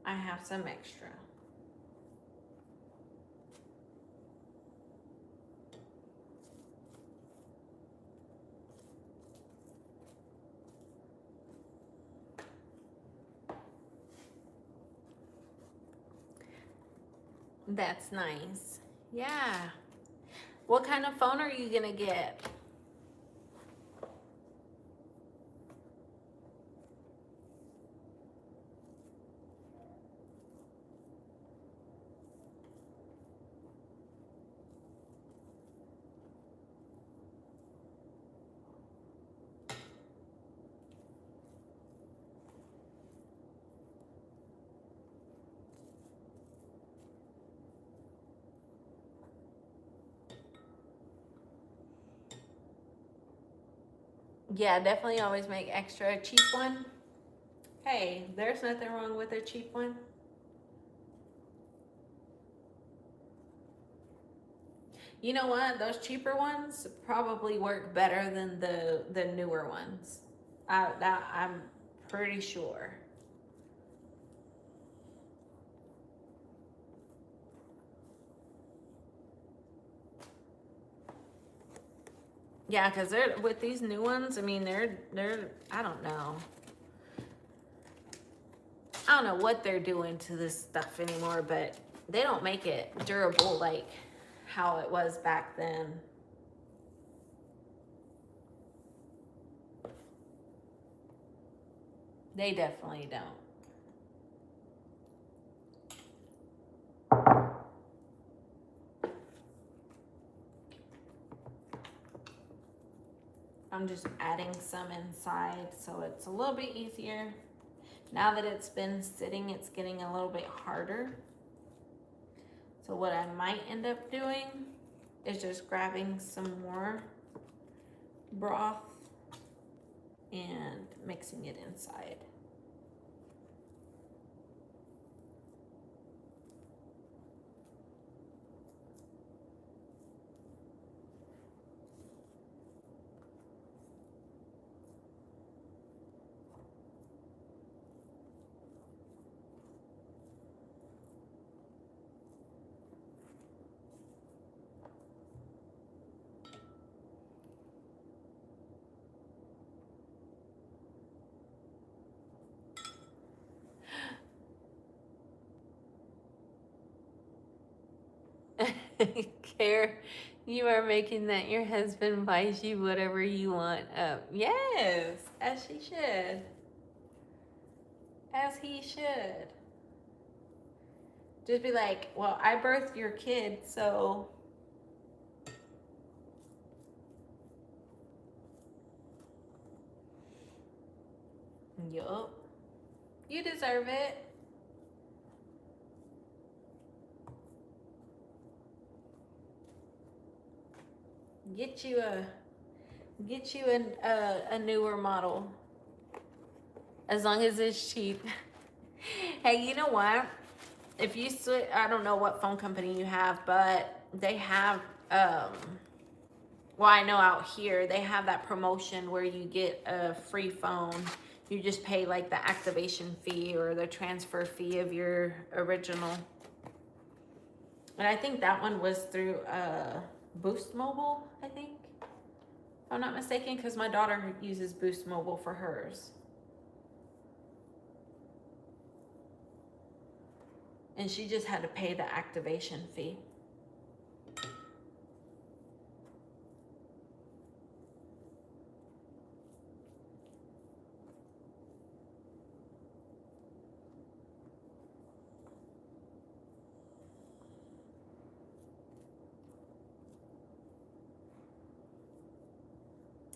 I have some extra. That's nice. Yeah. What kind of phone are you gonna get? Yeah, definitely always make extra. A cheap one. Hey, there's nothing wrong with a cheap one. You know what? Those cheaper ones probably work better than the newer ones. I'm pretty sure. Yeah, because they're with these new ones. I mean, they're I don't know. I don't know what they're doing to this stuff anymore, but they don't make it durable like how it was back then. They definitely don't. I'm just adding some inside so it's a little bit easier. Now that it's been sitting, it's getting a little bit harder. So what I might end up doing is just grabbing some more broth and mixing it inside. Care, you are making that your husband buys you whatever you want up. Yes, as she should. As he should. Just be like, well, I birthed your kid, so. Yup. You deserve it. Get you a newer model. As long as it's cheap. Hey, you know what? If you switch, I don't know what phone company you have, but they have, well, I know out here they have that promotion where you get a free phone. You just pay like the activation fee or the transfer fee of your original. And I think that one was through Boost Mobile, I think. If I'm not mistaken, because my daughter uses Boost Mobile for hers. And she just had to pay the activation fee.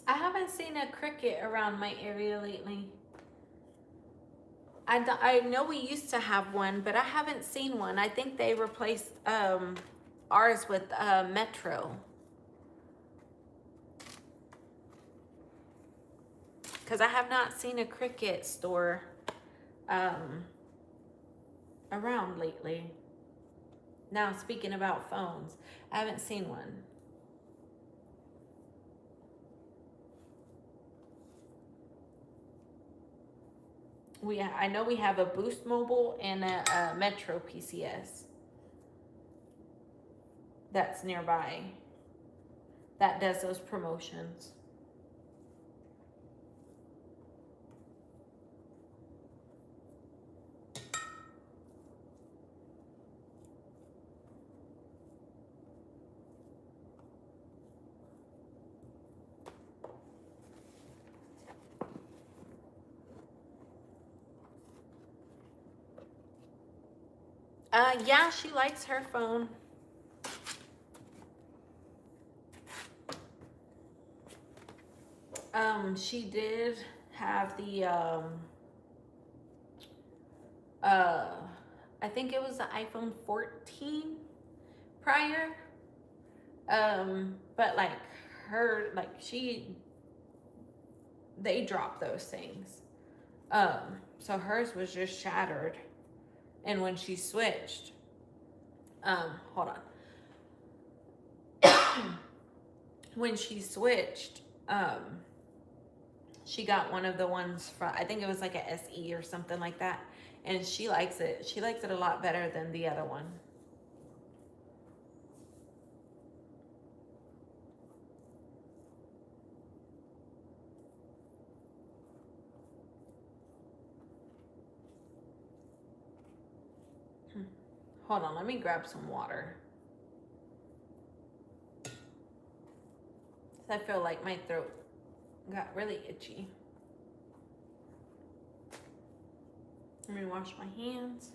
I haven't seen a cricket around my area lately. I know we used to have one, but I haven't seen one. I think they replaced ours with Metro. Because I have not seen a cricket store around lately. Now, speaking about phones, I haven't seen one. I know we have a Boost Mobile and a Metro PCS that's nearby that does those promotions. Yeah, she likes her phone. She did have the I think it was the iPhone 14 prior. But like they dropped those things. So hers was just shattered. And when she switched, hold on. when she switched, she got one of the ones from, I think it was like a SE or something like that, and she likes it. She likes it a lot better than the other one. Hold on, let me grab some water. I feel like my throat got really itchy. Let me wash my hands.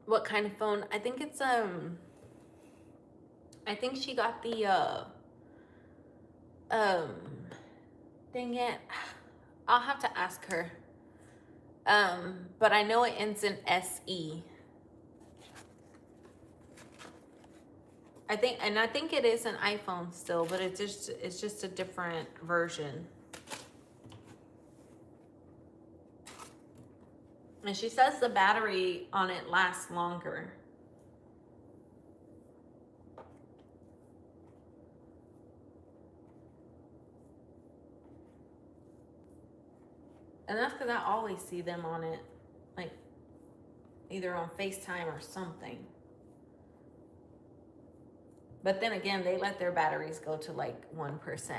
What kind of phone? I think it's I think she got the dang it. I'll have to ask her. But I know it ends in SE. I think it is an iPhone still, but it's just a different version. And she says the battery on it lasts longer. And that's because I always see them on it, like either on FaceTime or something. But then again, they let their batteries go to like 1%.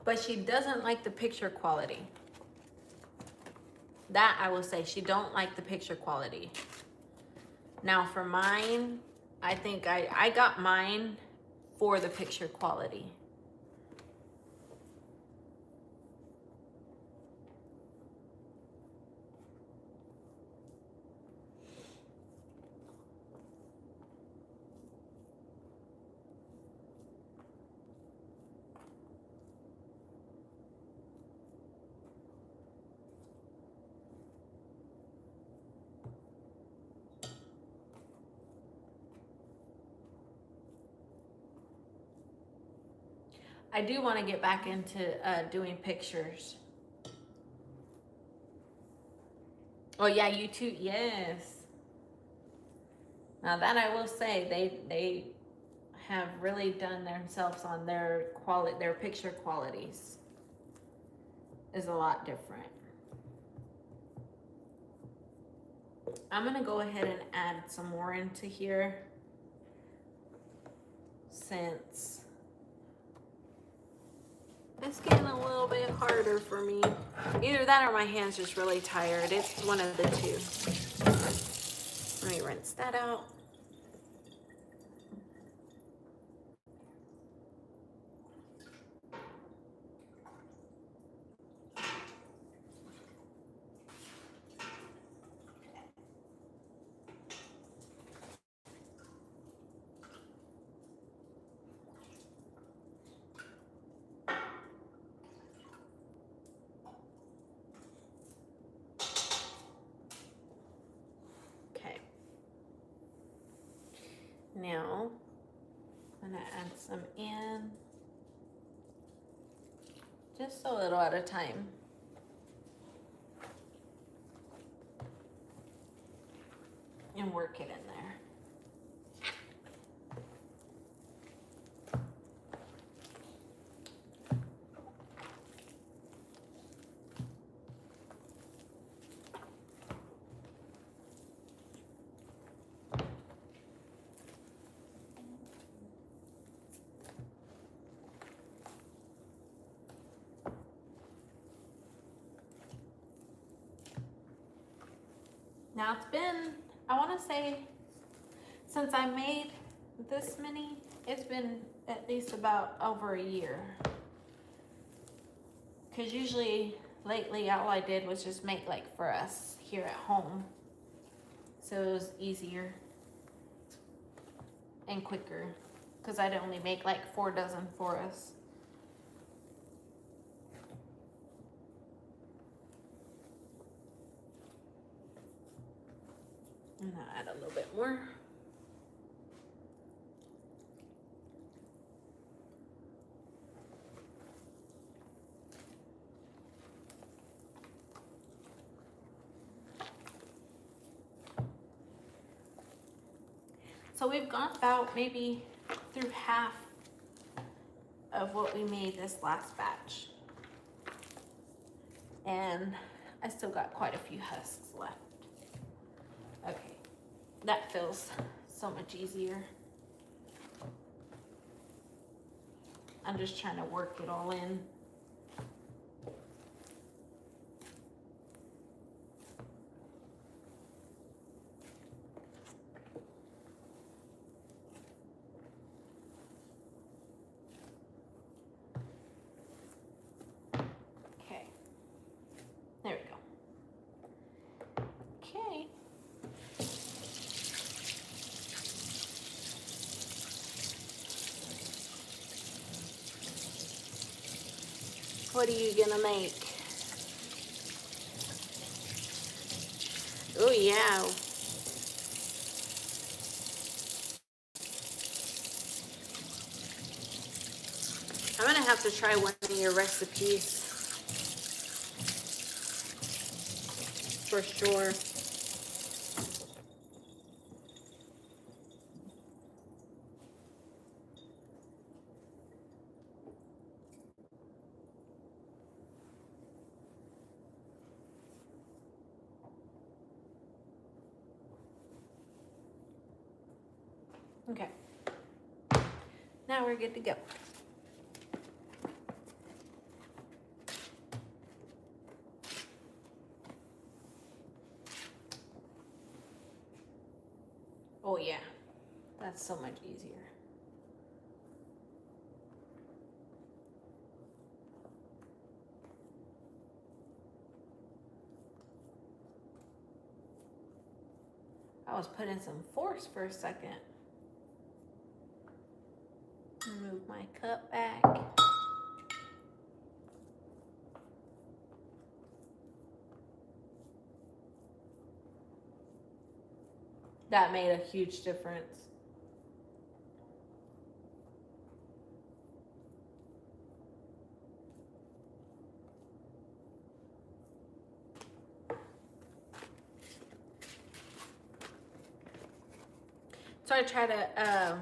But she doesn't like the picture quality. That I will say, she don't like the picture quality. Now for mine, I think I got mine for the picture quality. I do want to get back into doing pictures. Oh yeah, you too. Yes. Now that I will say, they have really done themselves on their picture qualities is a lot different. I'm gonna go ahead and add some more into here since it's getting a little bit harder for me. Either that or my hand's just really tired. It's one of the two. Let me rinse that out. Okay. Now, I'm gonna add some in. Just a little at a time. And work it in there. Now it's been, I want to say, since I made this many, it's been at least about over a year. Because usually, lately, all I did was just make like for us here at home. So it was easier and quicker. Because I'd only make like 4 dozen for us. And I'll add a little bit more. So we've gone about maybe through half of what we made this last batch. And I still got quite a few husks left. Okay, that feels so much easier. I'm just trying to work it all in. Okay, there we go. Okay. What are you gonna make? Oh yeah. I'm gonna have to try one of your recipes for sure. Okay. Now we're good to go. Oh yeah, that's so much easier. I was putting some force for a second. Move my cup back. That made a huge difference. So I try to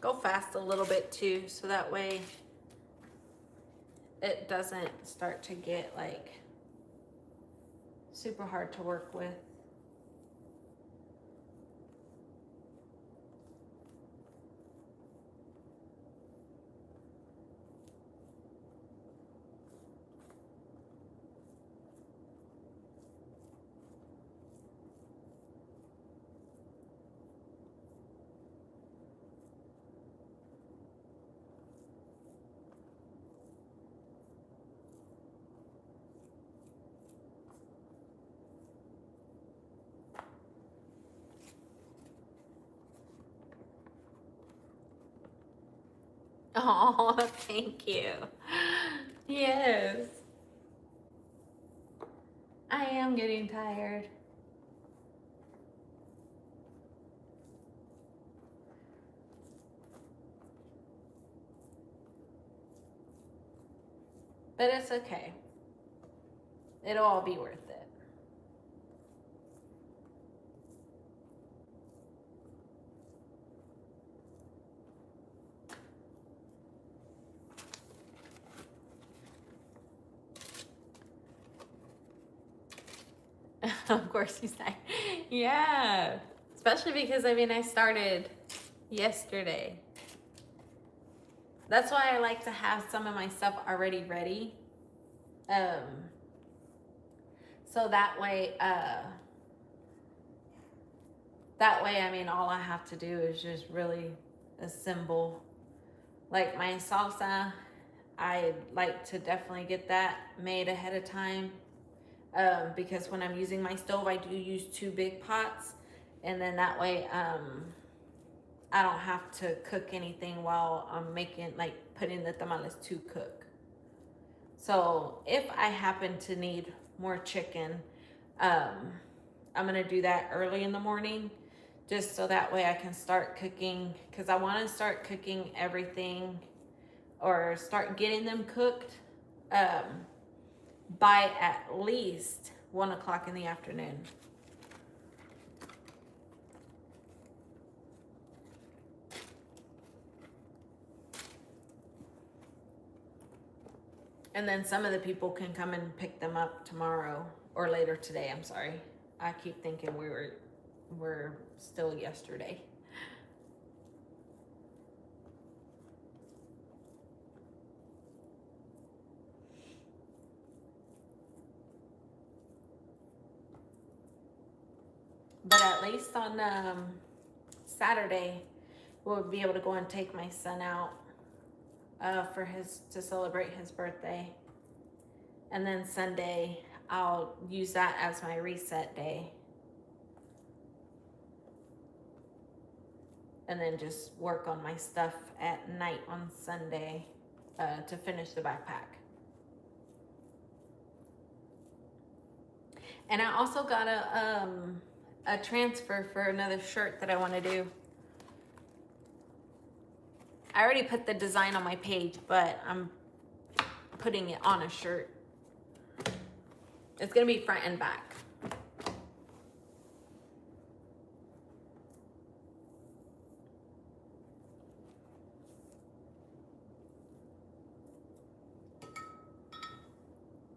go fast a little bit too, so that way it doesn't start to get like super hard to work with. Oh, thank you. Yes. I am getting tired. But it's okay. It'll all be worth it. Of course you say. Yeah. Especially because, I mean, I started yesterday. That's why I like to have some of my stuff already ready. So that way, that way, I mean, all I have to do is just really assemble. Like my salsa, I like to definitely get that made ahead of time, because when I'm using my stove, I do use 2 big pots, and then that way I don't have to cook anything while I'm making, like putting the tamales to cook. So if I happen to need more chicken, I'm gonna do that early in the morning, just so that way I can start cooking, because I want to start cooking everything, or start getting them cooked by at least 1 o'clock in the afternoon. And then some of the people can come and pick them up tomorrow or later today. I'm sorry. I keep thinking we're still yesterday. But at least on Saturday, we'll be able to go and take my son out to celebrate his birthday. And then Sunday, I'll use that as my reset day. And then just work on my stuff at night on Sunday to finish the backpack. And I also got a transfer for another shirt that I want to do. I already put the design on my page, but I'm putting it on a shirt. It's gonna be front and back.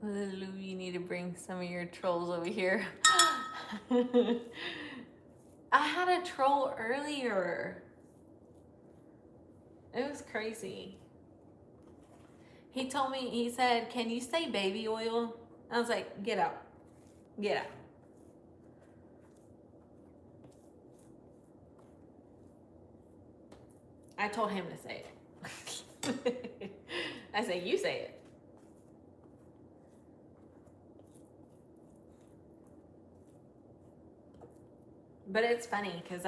Lou, you need to bring some of your trolls over here. I had a troll earlier. It was crazy. He told me, he said, "Can you say baby oil?" I was like, "Get out. Get out." I told him to say it. I said, "You say it." But it's funny because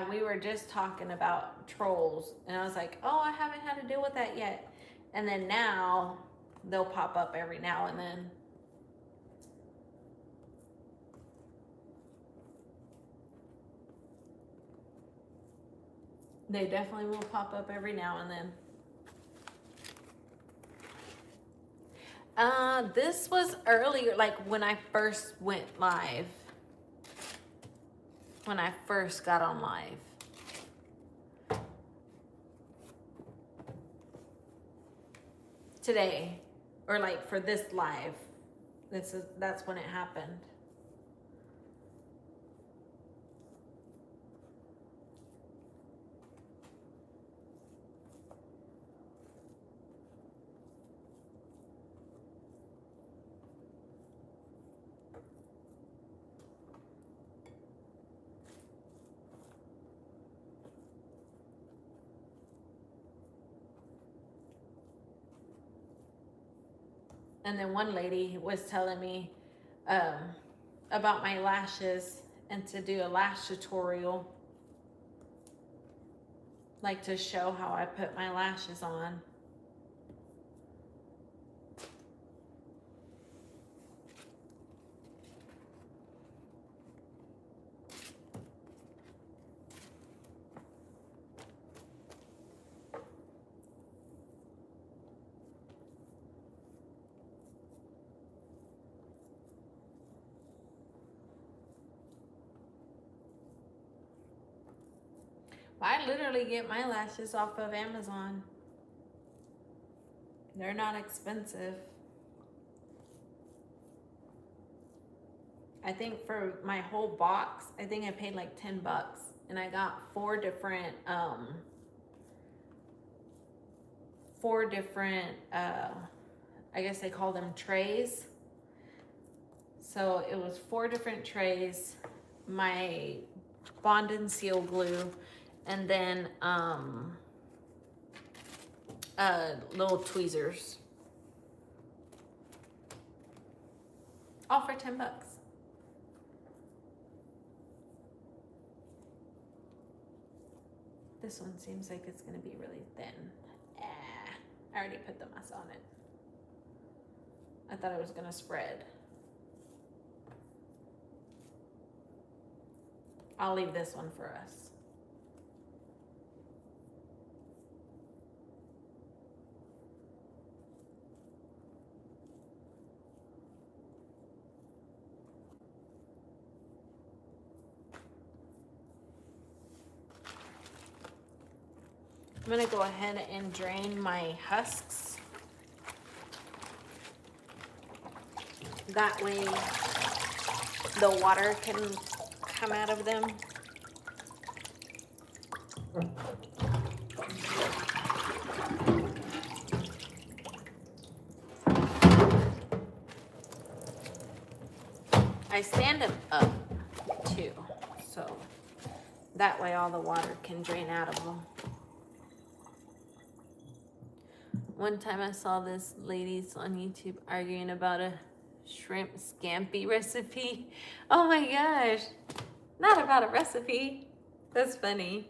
we were just talking about trolls, and I was like, "Oh, I haven't had to deal with that yet." And then now they'll pop up every now and then. They definitely will pop up every now and then. This was earlier, like when I first went live. When I first got on live. Today, or like for this live, that's when it happened. And then one lady was telling me about my lashes and to do a lash tutorial, like to show how I put my lashes on. I literally get my lashes off of Amazon. They're not expensive. I think for my whole box, I think I paid like $10, and I got 4 different I guess they call them trays. So it was 4 different trays. My Bond and Seal glue, and then little tweezers. All for $10. This one seems like it's gonna be really thin. I already put the mess on it. I thought it was gonna spread. I'll leave this one for us. I'm gonna go ahead and drain my husks. That way the water can come out of them. I stand them up too, so that way all the water can drain out of them. One time I saw this ladies on YouTube arguing about a shrimp scampi recipe. Oh my gosh, not about a recipe. That's funny.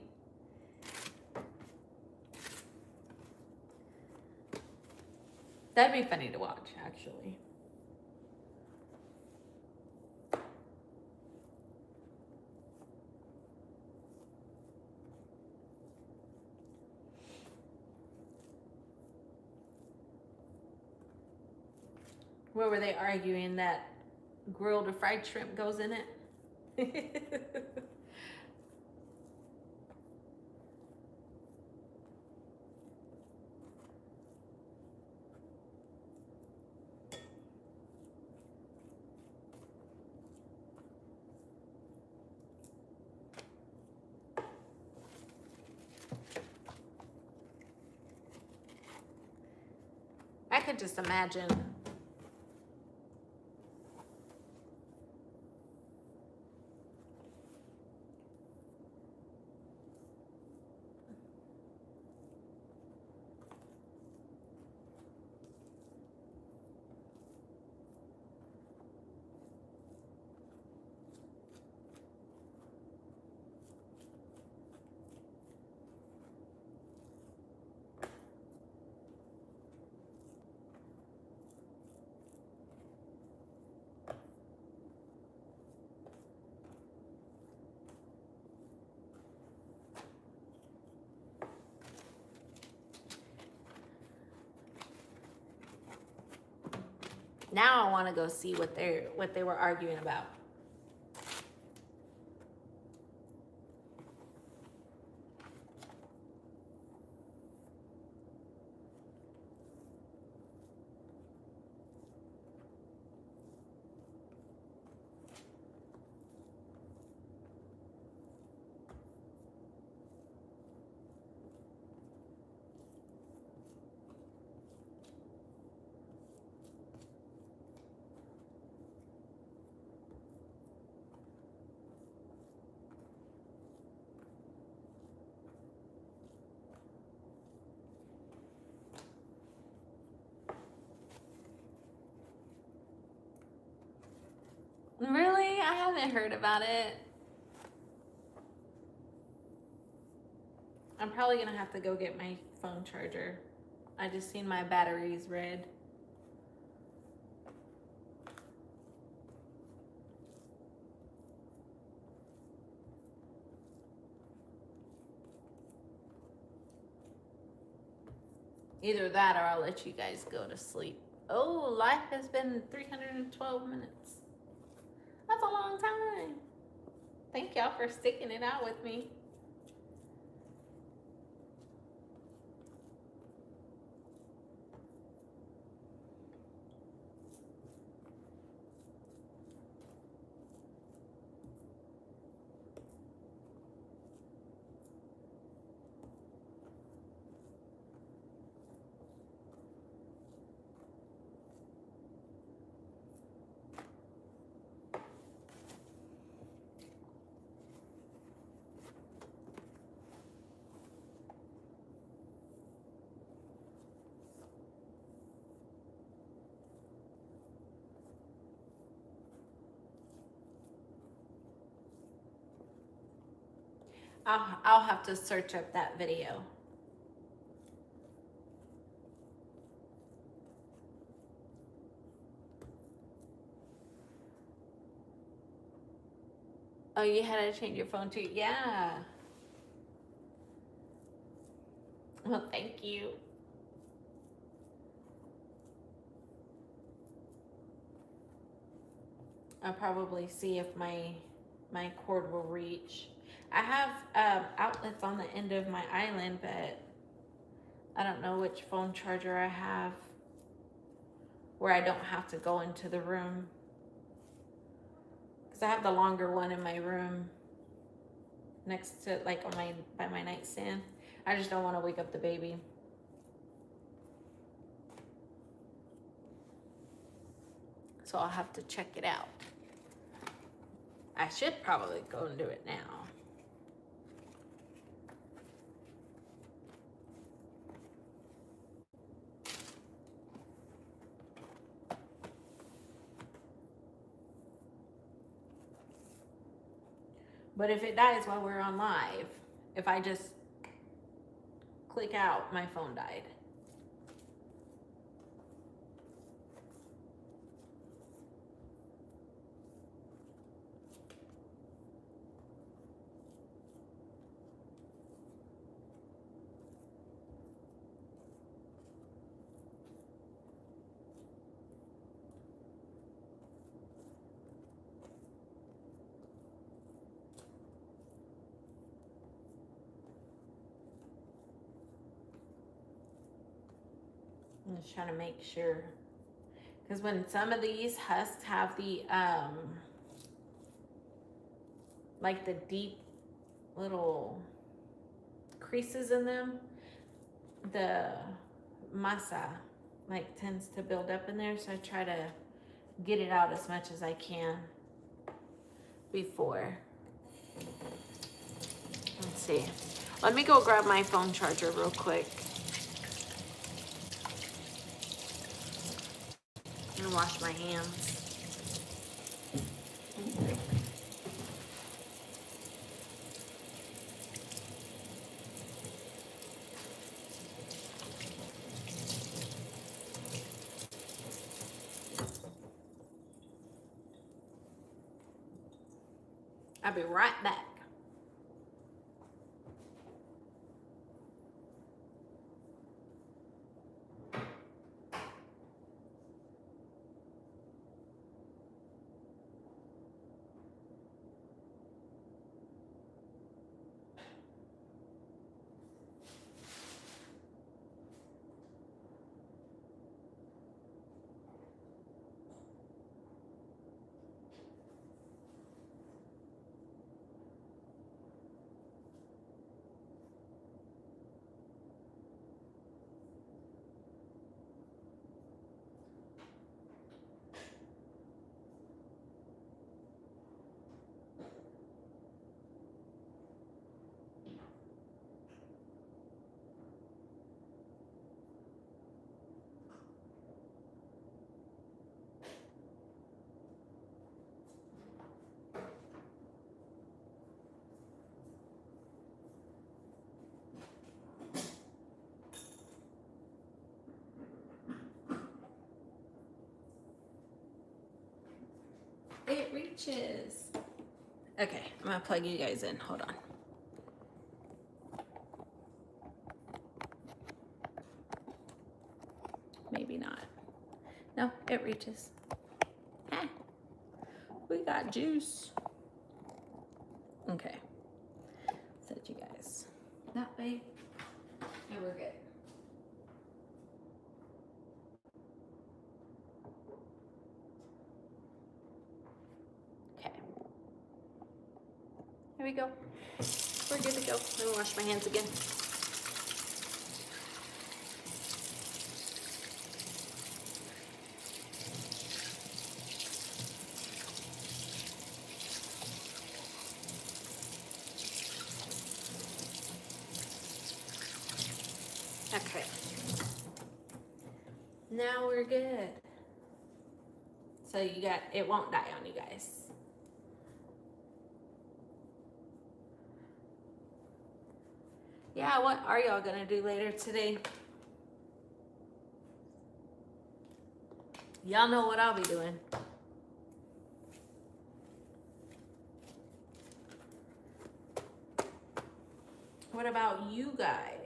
That'd be funny to watch, actually. Where were they arguing that grilled or fried shrimp goes in it? I could just imagine now I want to go see what they were arguing about. Really? I haven't heard about it. I'm probably gonna have to go get my phone charger. I just seen my batteries red. Either that or I'll let you guys go to sleep. Oh, life has been 312 minutes. That's a long time. Thank y'all for sticking it out with me. I'll have to search up that video. Oh, you had to change your phone too? Yeah. Well, thank you. I'll probably see if my cord will reach. I have outlets on the end of my island, but I don't know which phone charger I have where I don't have to go into the room. Because I have the longer one in my room next to, like, on by my nightstand. I just don't want to wake up the baby. So I'll have to check it out. I should probably go and do it now. But if it dies while we're on live, if I just click out, my phone died. I'm just trying to make sure. Because when some of these husks have the, like the deep little creases in them, the masa like tends to build up in there. So I try to get it out as much as I can before. Let's see. Let me go grab my phone charger real quick. And wash my hands. I'll be right back. It reaches. Okay, I'm gonna plug you guys in. Hold on. Maybe not. No, it reaches. Eh, we got juice. Okay. Set you guys that way. And we're good. Okay. Here we go. We're good to go. Let me wash my hands again. Okay. Now we're good. So you got, it won't die on you guys. Yeah, what are y'all gonna do later today? Y'all know what I'll be doing. What about you guys?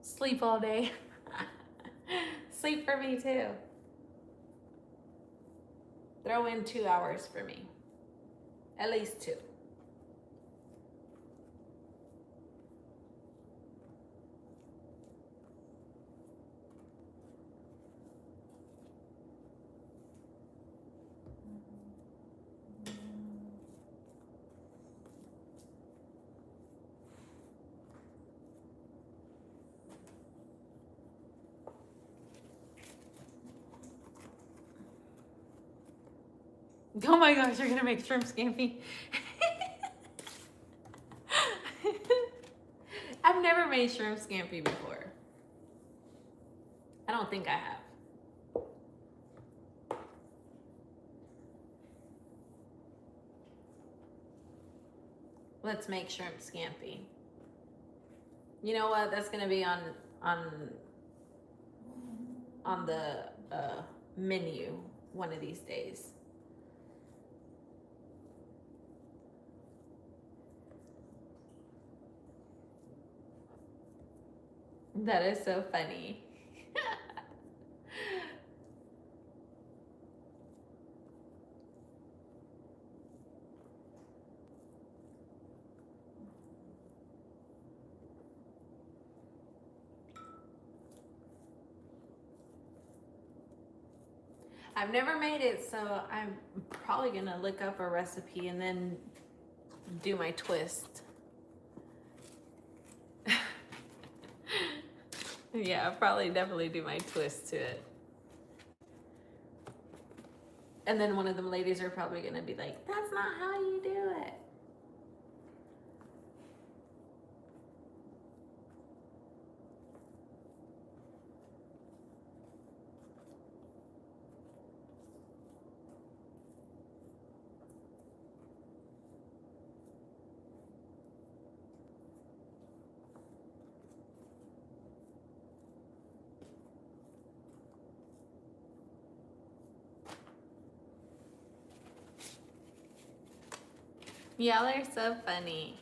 Sleep all day. Sleep for me too. Throw in 2 hours for me. At least 2. Oh my gosh, you're gonna make shrimp scampi. I've never made shrimp scampi before. I don't think I have. Let's make shrimp scampi. You know what? That's gonna be on the menu one of these days. That is so funny. I've never made it, so I'm probably gonna look up a recipe and then do my twist. Yeah, I'll probably definitely do my twist to it. And then one of them ladies are probably gonna be like, that's not how you do it. Y'all are so funny.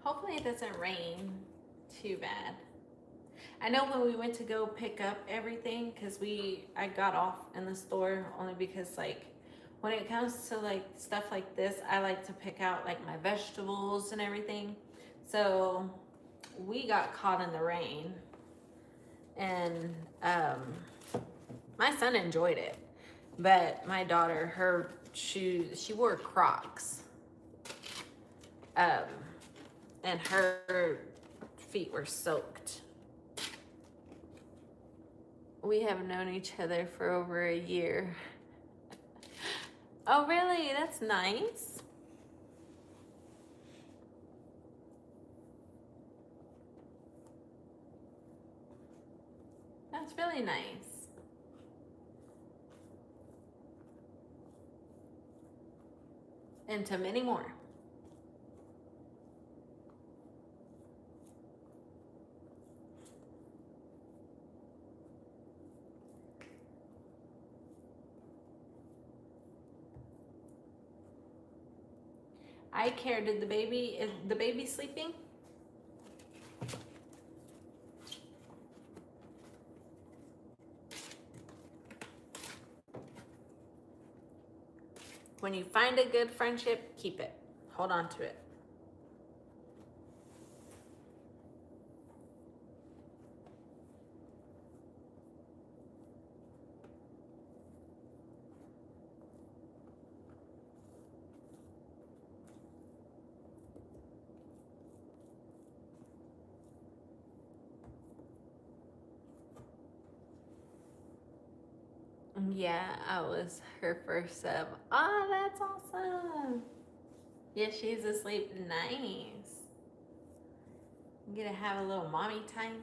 Hopefully it doesn't rain too bad. I know when we went to go pick up everything, because I got off in the store only because like when it comes to like stuff like this, I like to pick out like my vegetables and everything. So we got caught in the rain, and my son enjoyed it, but my daughter, her shoes, she wore Crocs, and her feet were soaked. We have known each other for over a year. Oh, really? That's nice. That's really nice. And to many more. Eye care. Is the baby sleeping? When you find a good friendship, keep it. Hold on to it. Yeah, I was her first sub. Oh, that's awesome. Yeah, she's asleep. Nice. I'm gonna have a little mommy time.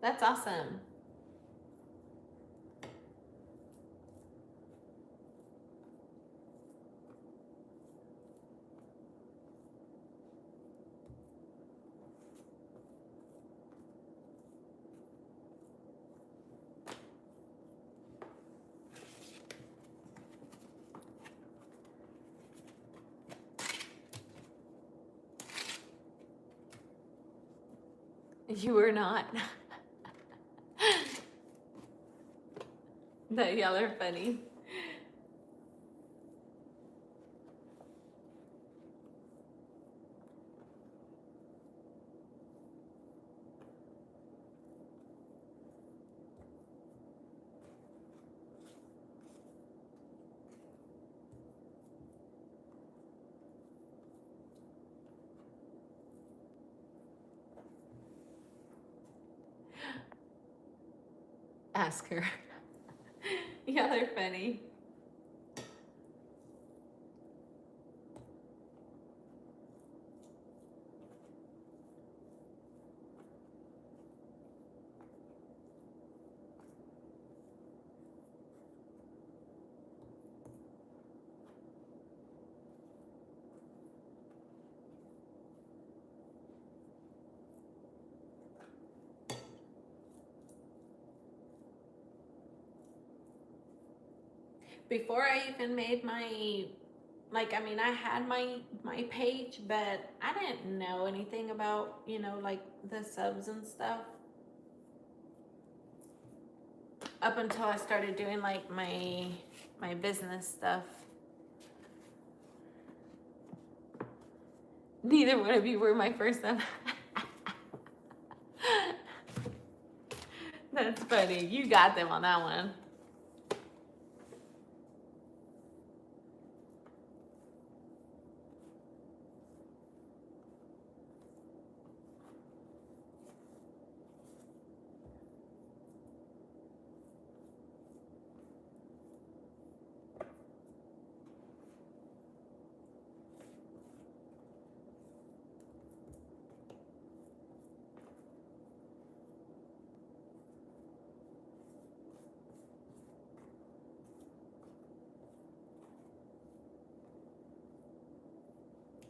That's awesome. You were not. No, y'all are funny. Ask her. Y'all are funny. Before I even made my, like, I mean, I had my page, but I didn't know anything about, you know, like the subs and stuff. Up until I started doing like my business stuff. Neither one of you were my first sub. That's funny. You got them on that one.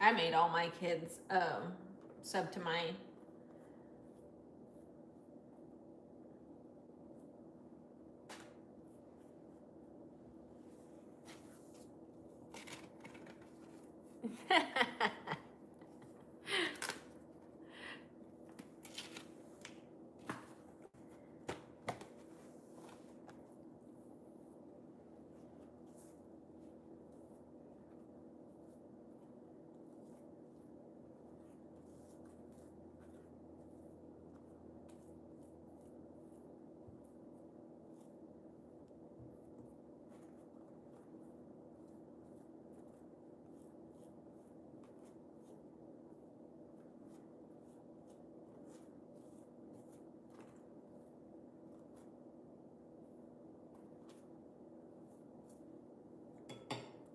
I made all my kids sub to mine.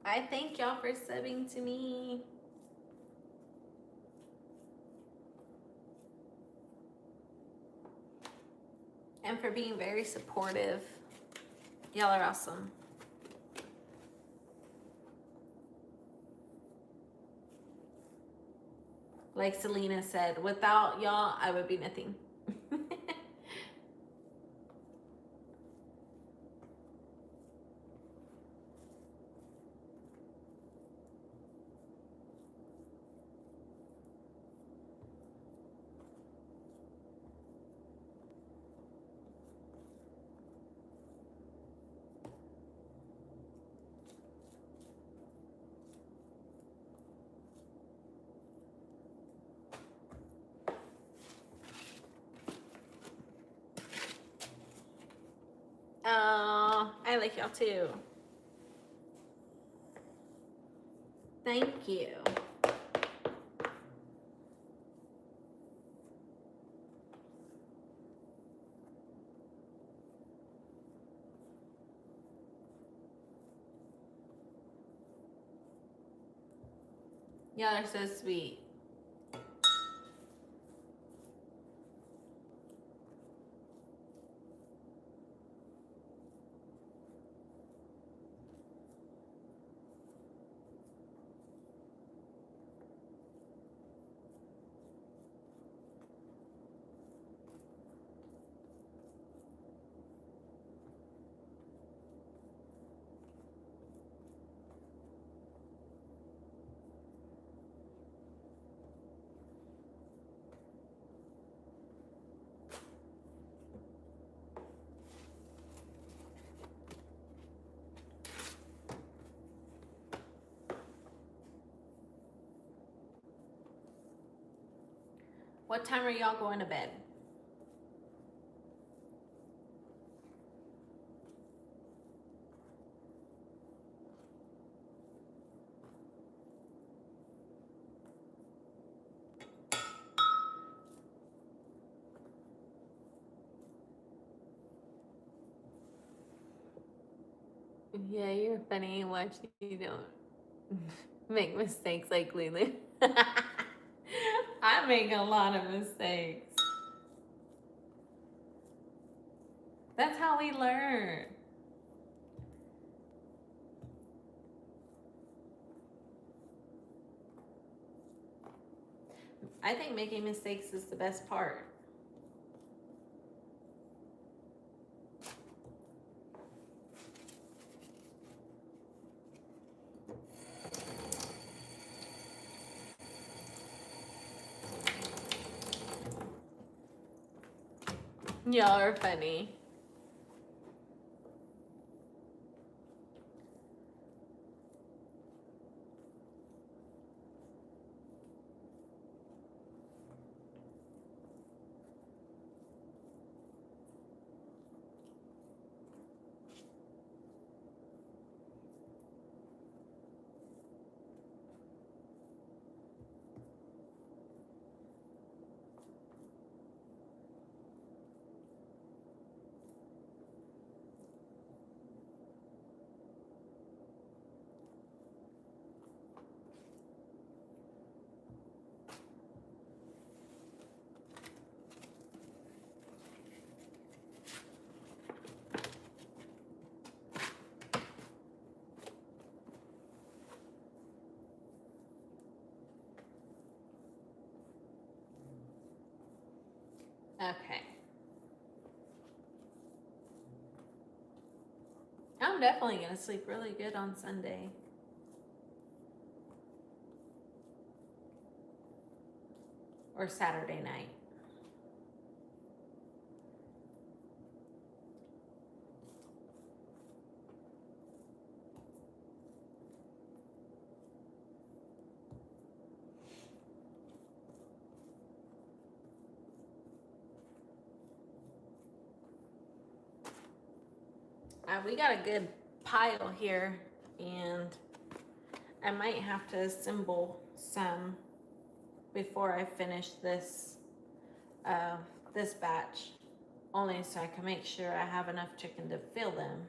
I thank y'all for subbing to me. And for being very supportive. Y'all are awesome. Like Selena said, without y'all, I would be nothing. Oh, I like y'all too. Thank you. Y'all are so sweet. What time are y'all going to bed? Yeah, you're funny. Watch you don't make mistakes like Lilo. I make a lot of mistakes. That's how we learn. I think making mistakes is the best part. Y'all are funny. Okay. I'm definitely going to sleep really good on Sunday. Or Saturday night. We got a good pile here, and I might have to assemble some before I finish this this batch, only so I can make sure I have enough chicken to fill them,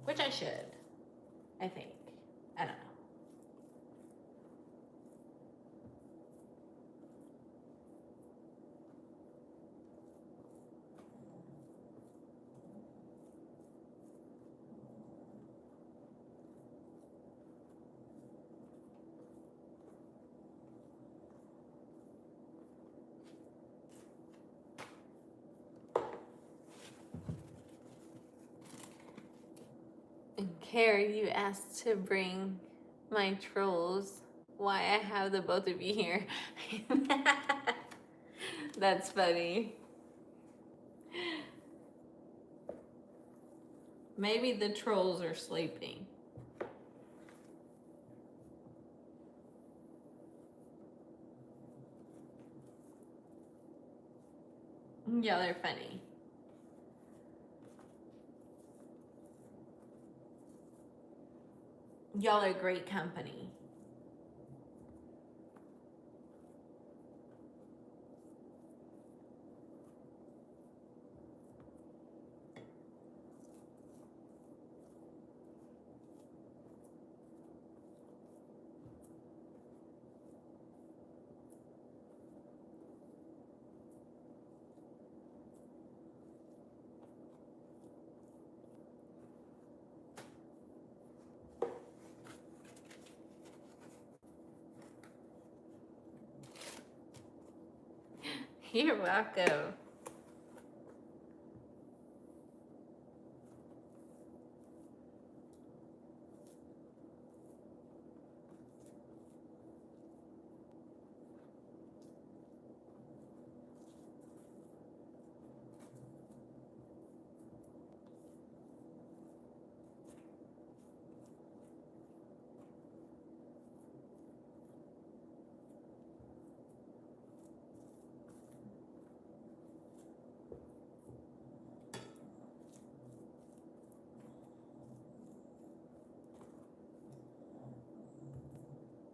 which I should, I think. I don't know. And Carrie, you asked to bring my trolls. Why I have the both of you here. That's funny. Maybe the trolls are sleeping. Yeah, they're funny. Y'all are great company. You're welcome.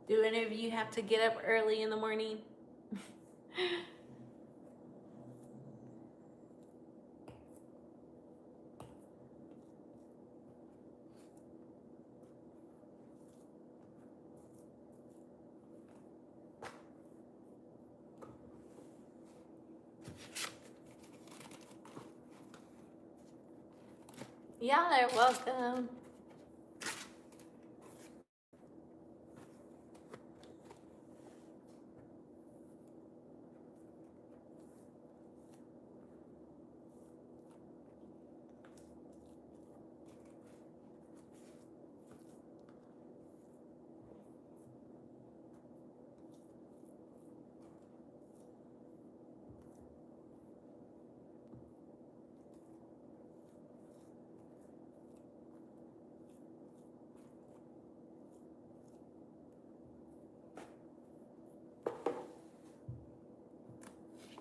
Do any of you have to get up early in the morning? Y'all are welcome.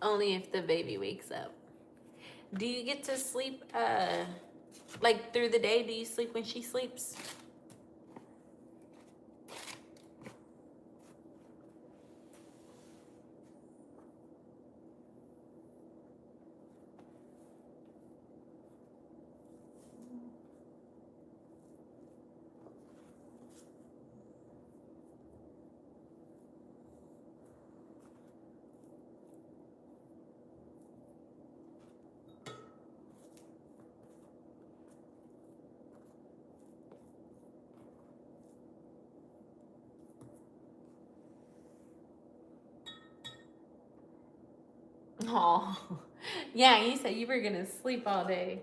Only if the baby wakes up. Do you get to sleep like through the day? Do you sleep when she sleeps? Oh, yeah, you said you were gonna sleep all day.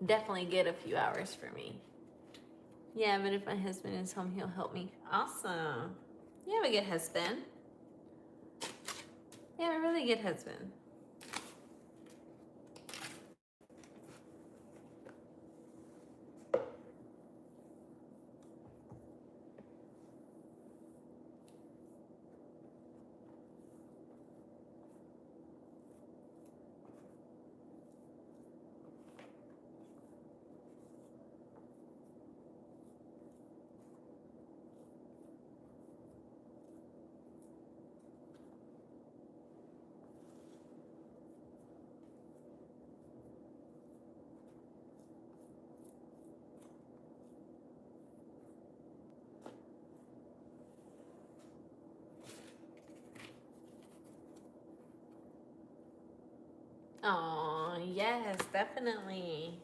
Definitely get a few hours for me. Yeah, but if my husband is home, he'll help me. Awesome. You have a good husband. You have a really good husband. Oh, yes, definitely.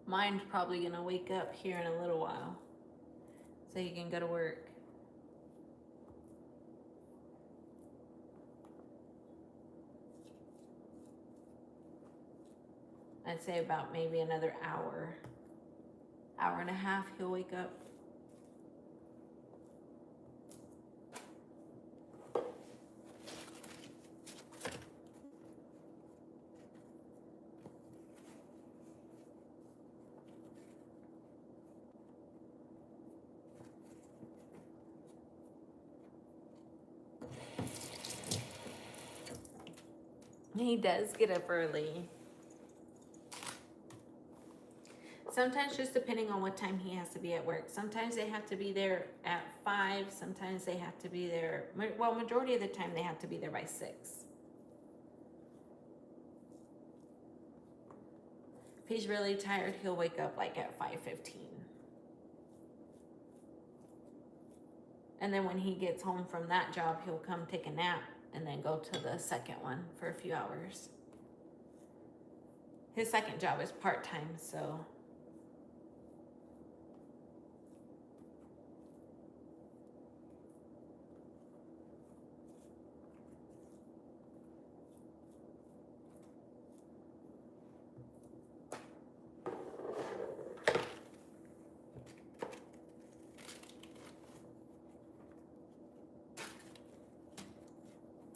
Mine's probably gonna wake up here in a little while so you can go to work. I'd say about maybe another hour, hour and a half, he'll wake up. He does get up early. Sometimes just depending on what time he has to be at work. Sometimes they have to be there at 5. Sometimes they have to be there, well, majority of the time they have to be there by 6. If he's really tired, he'll wake up like at 5:15. And then when he gets home from that job, he'll come take a nap and then go to the second one for a few hours. His second job is part-time, so.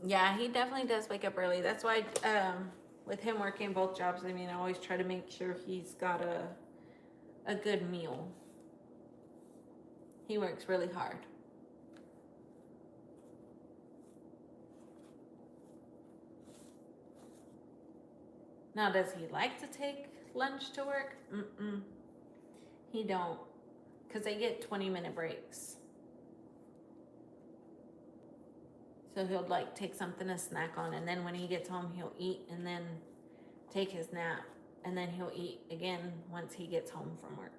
Yeah, he definitely does wake up early. That's why, with him working both jobs, I mean, I always try to make sure he's got a good meal. He works really hard. Now, does he like to take lunch to work? He don't, because they get 20-minute breaks. So he'll like take something to snack on, and then when he gets home, he'll eat and then take his nap, and then he'll eat again once he gets home from work.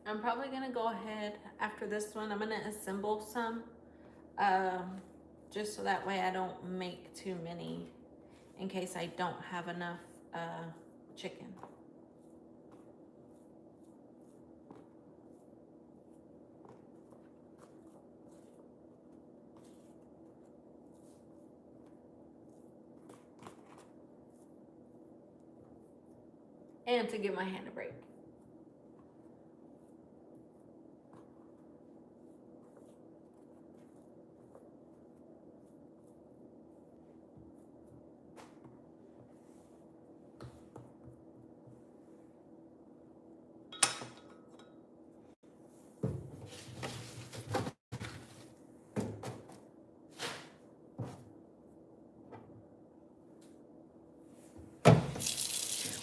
I'm probably gonna go ahead after this one. I'm gonna assemble some, just so that way I don't make too many in case I don't have enough chicken. And to give my hand a break.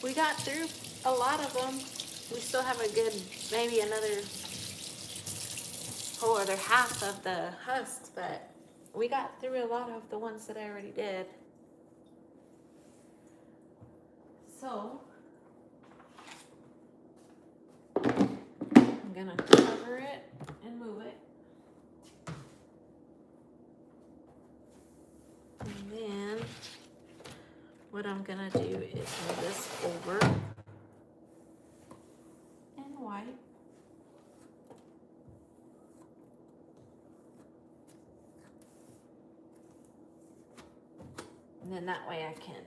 We got through a lot of them. We still have a good, maybe another whole other half of the husks, but we got through a lot of the ones that I already did. So, I'm gonna cover it and move it. And then what I'm gonna do is move this over and wipe. And then that way I can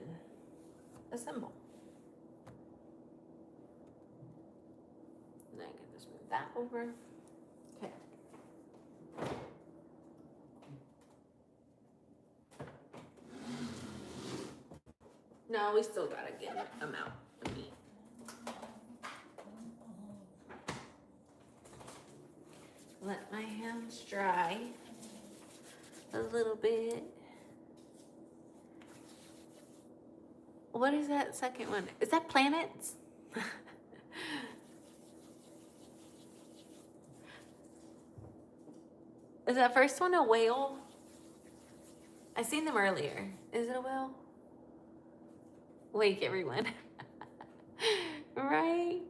assemble. And I can just move that over. Okay. No, we still got a good amount of meat. Let my hands dry a little bit. What is that second one? Is that planets? Is that first one a whale? I seen them earlier. Is it a whale? Wake everyone. Right?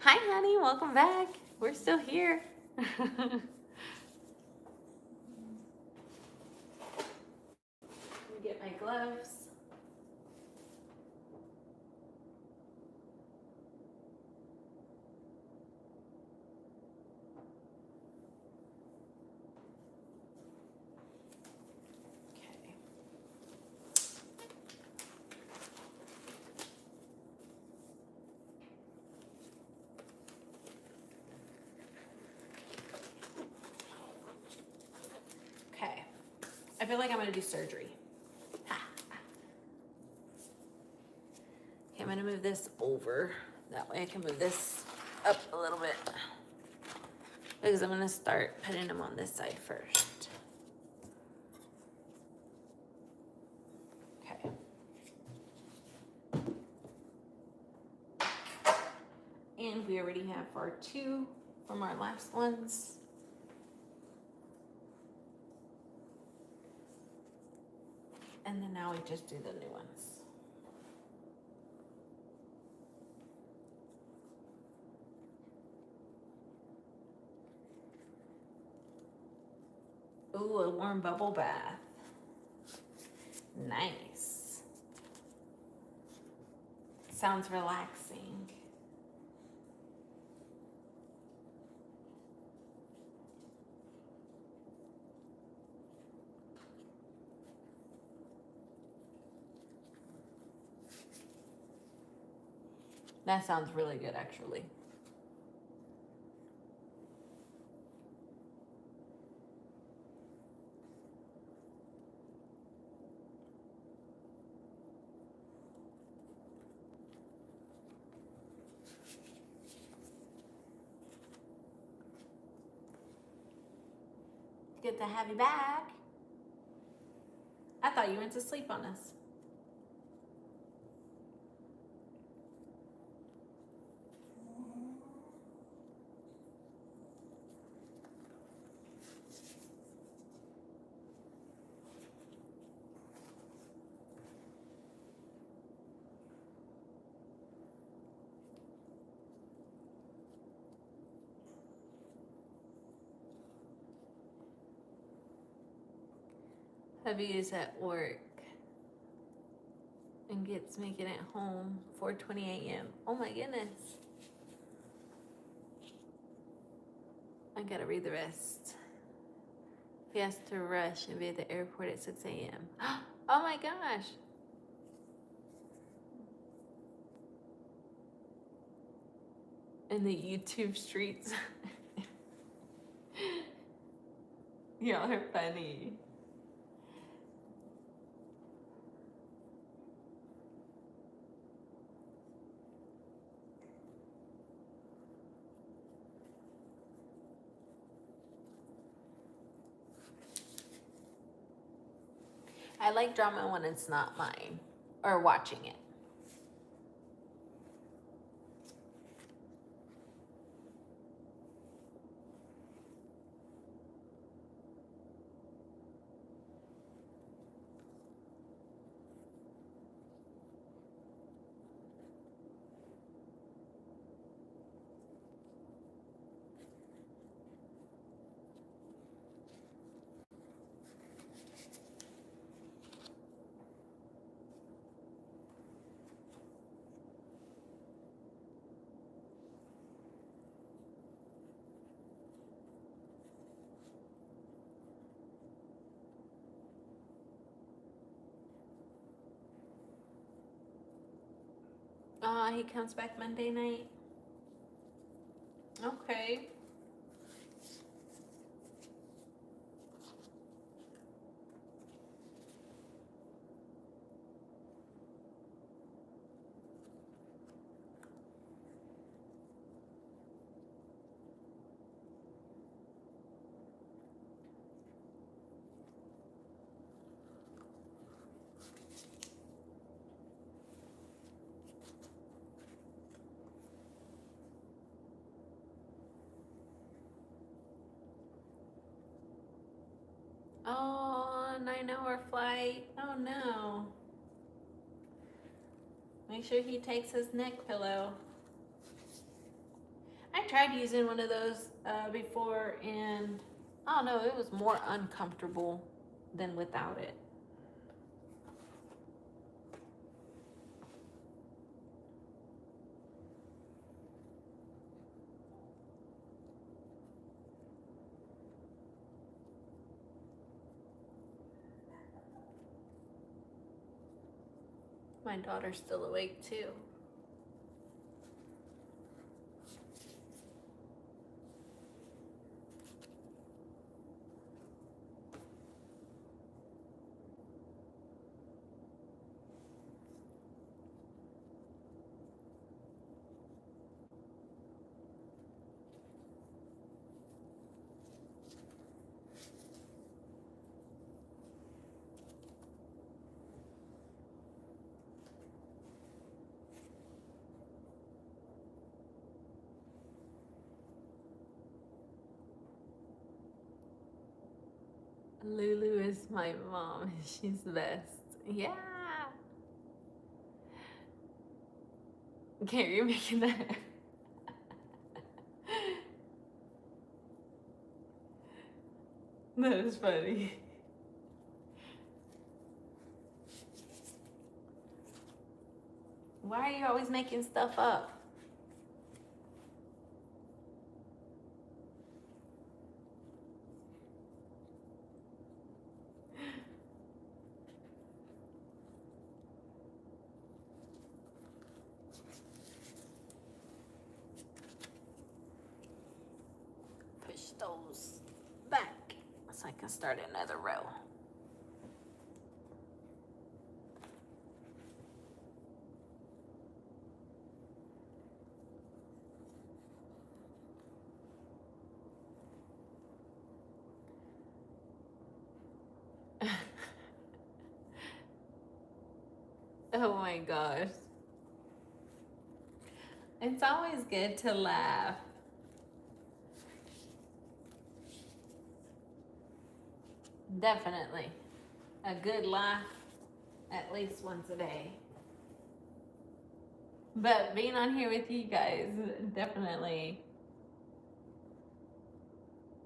Hi, honey. Welcome back. We're still here. Let me get my gloves. Okay. Okay. I feel like I'm gonna do surgery. Ha. Okay, I'm gonna move this over. That way I can move this up a little bit. Because I'm gonna start putting them on this side first. Okay. And we already have our 2 from our last ones. And then now we just do the new ones. Ooh, a warm bubble bath. Nice. Sounds relaxing. That sounds really good, actually. Good to have you back. I thought you went to sleep on us. Hubby is at work and gets making it home 4:20 a.m. Oh my goodness. I gotta read the rest. He has to rush and be at the airport at 6 a.m. Oh my gosh. In the YouTube streets. Y'all are funny. I like drama when it's not mine or watching it. He comes back Monday night. Okay. Oh, 9-hour flight. Oh no. Make sure he takes his neck pillow. I tried using one of those before, and I don't know, it was more uncomfortable than without it. My daughter's still awake too. Lulu is my mom. She's the best. Yeah. Okay, you're making that. That is funny. Why are you always making stuff up? Push those back so I can start another row. Oh my gosh. It's always good to laugh. Definitely. A good laugh at least once a day. But being on here with you guys, definitely,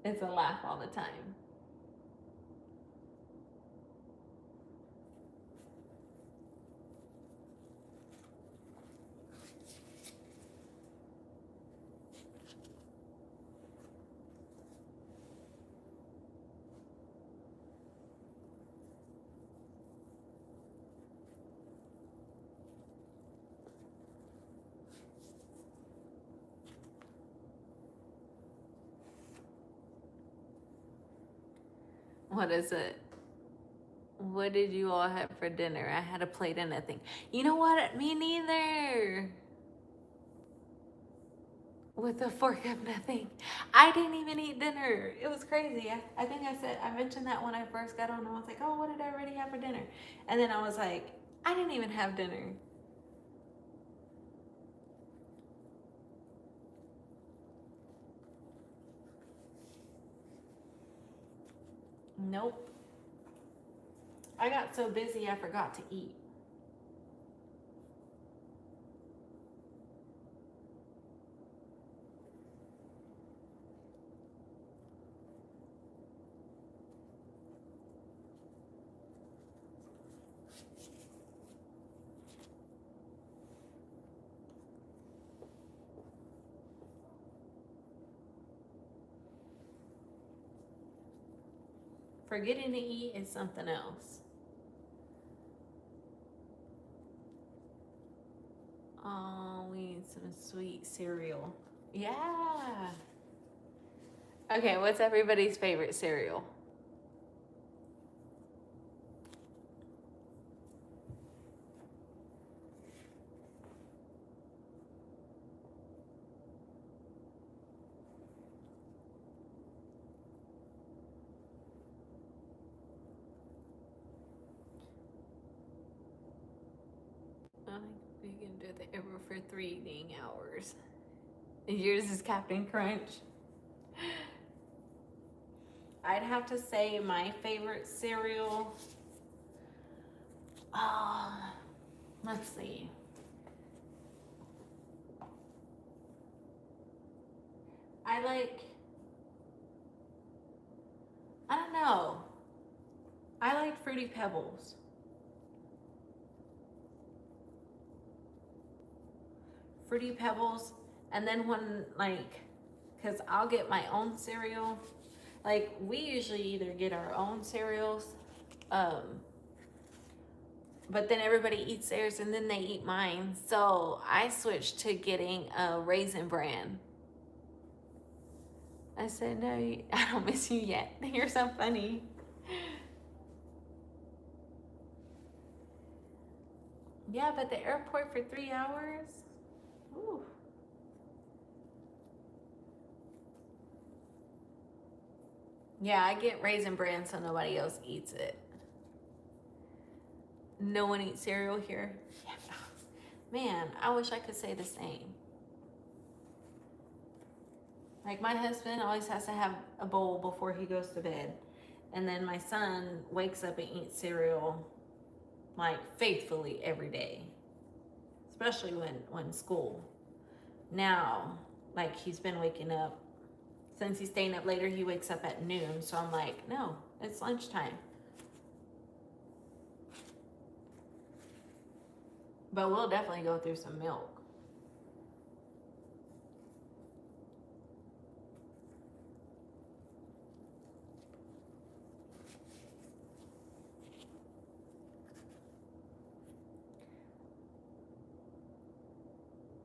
it's a laugh all the time. What is it? What did you all have for dinner? I had a plate and nothing. You know what? Me neither. With a fork of nothing. I didn't even eat dinner. It was crazy. I think I mentioned that when I first got on. I was like, oh, what did I already have for dinner? And then I was like, I didn't even have dinner. Nope. I got so busy I forgot to eat. Forgetting to eat is something else. Oh, we need some sweet cereal. Yeah. Okay, what's everybody's favorite cereal? I think we can do the ever for 3 eating hours. Yours is Captain Crunch. I'd have to say my favorite cereal. Let's see. I don't know. I like Fruity Pebbles. Fruity Pebbles. And then when, like, because I'll get my own cereal. Like, we usually either get our own cereals, but then everybody eats theirs and then they eat mine. So I switched to getting a Raisin Bran. I said, no, I don't miss you yet. You're so funny. Yeah, but the airport for 3 hours? Ooh. Yeah, I get Raisin Bran so nobody else eats it. No one eats cereal here? Yeah. Man, I wish I could say the same. Like, my husband always has to have a bowl before he goes to bed. And then my son wakes up and eats cereal, like, faithfully every day. Especially when school. Now, like, he's been waking up. Since he's staying up later, he wakes up at noon. So I'm like, no, it's lunchtime. But we'll definitely go through some milk.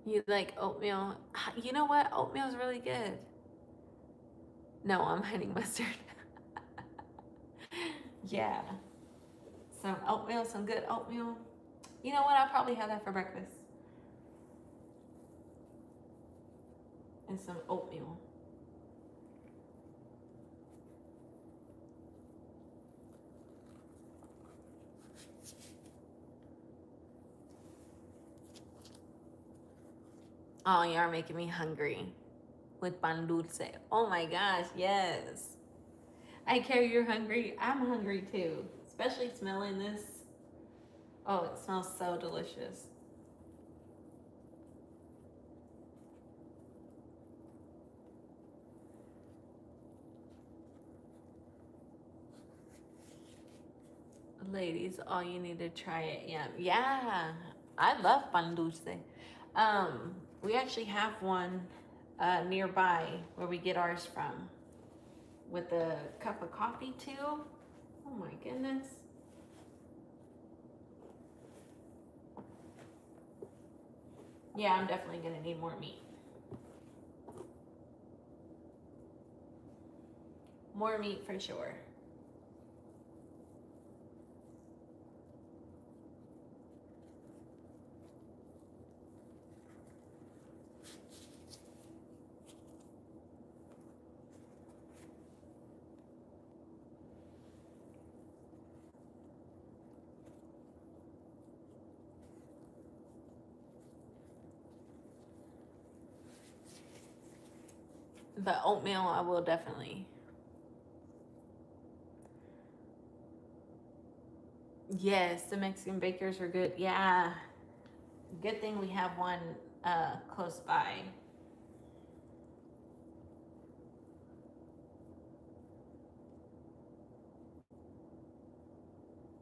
You like oatmeal? You know what? Oatmeal's really good. No, I'm honey mustard. Yeah. Some oatmeal, some good oatmeal. You know what? I'll probably have that for breakfast. And some oatmeal. Oh, you are making me hungry with pan dulce. Oh my gosh, yes. I care you're hungry. I'm hungry too, especially smelling this. Oh, it smells so delicious. Ladies, all you need to try it. Yeah, yeah. I love pan dulce. We actually have one nearby where we get ours from, with a cup of coffee too. Oh my goodness. Yeah, I'm definitely gonna need more meat. More meat for sure. But oatmeal, I will definitely. Yes, the Mexican bakers are good. Yeah. Good thing we have one close by.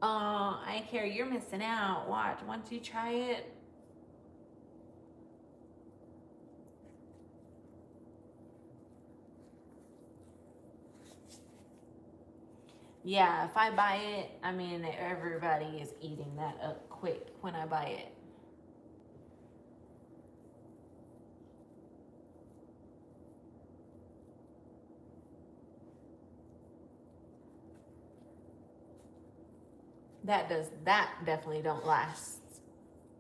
Oh, I care. You're missing out. Watch. Once you try it. Yeah, if I buy it, I mean, everybody is eating that up quick when I buy it. That definitely don't last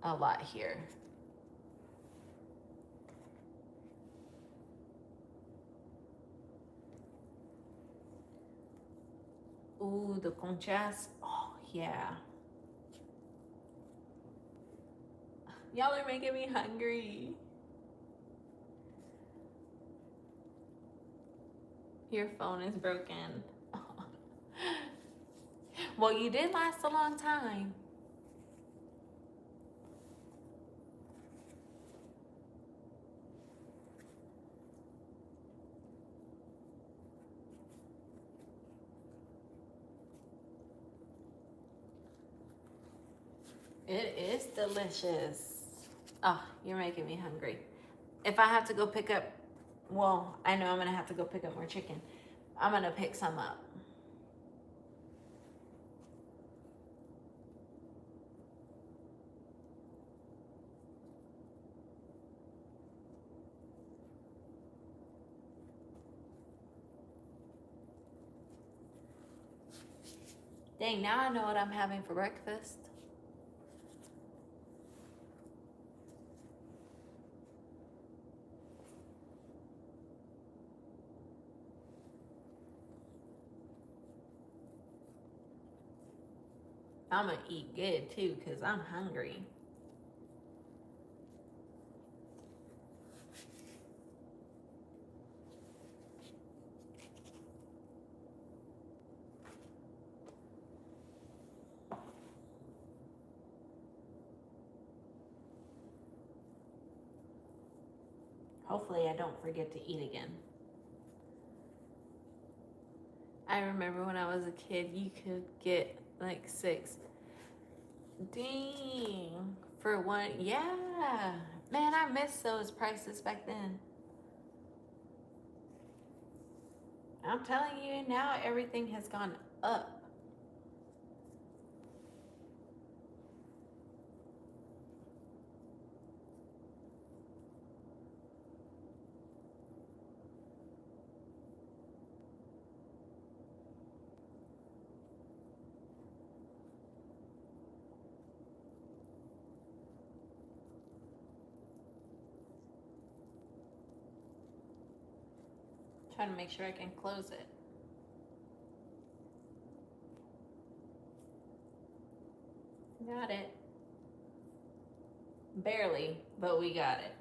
a lot here. Ooh, the conchas. Oh, yeah. Y'all are making me hungry. Your phone is broken. Well, you did last a long time. It is delicious. Oh, you're making me hungry. If I have to go pick up, well, I know I'm gonna have to go pick up more chicken. I'm gonna pick some up. Dang, now I know what I'm having for breakfast. I'm gonna eat good too, because I'm hungry. Hopefully I don't forget to eat again. I remember when I was a kid, you could get like 6. Dang. For one, yeah. Man, I miss those prices back then. I'm telling you, now everything has gone up. Trying to make sure I can close it. Got it. Barely, but we got it.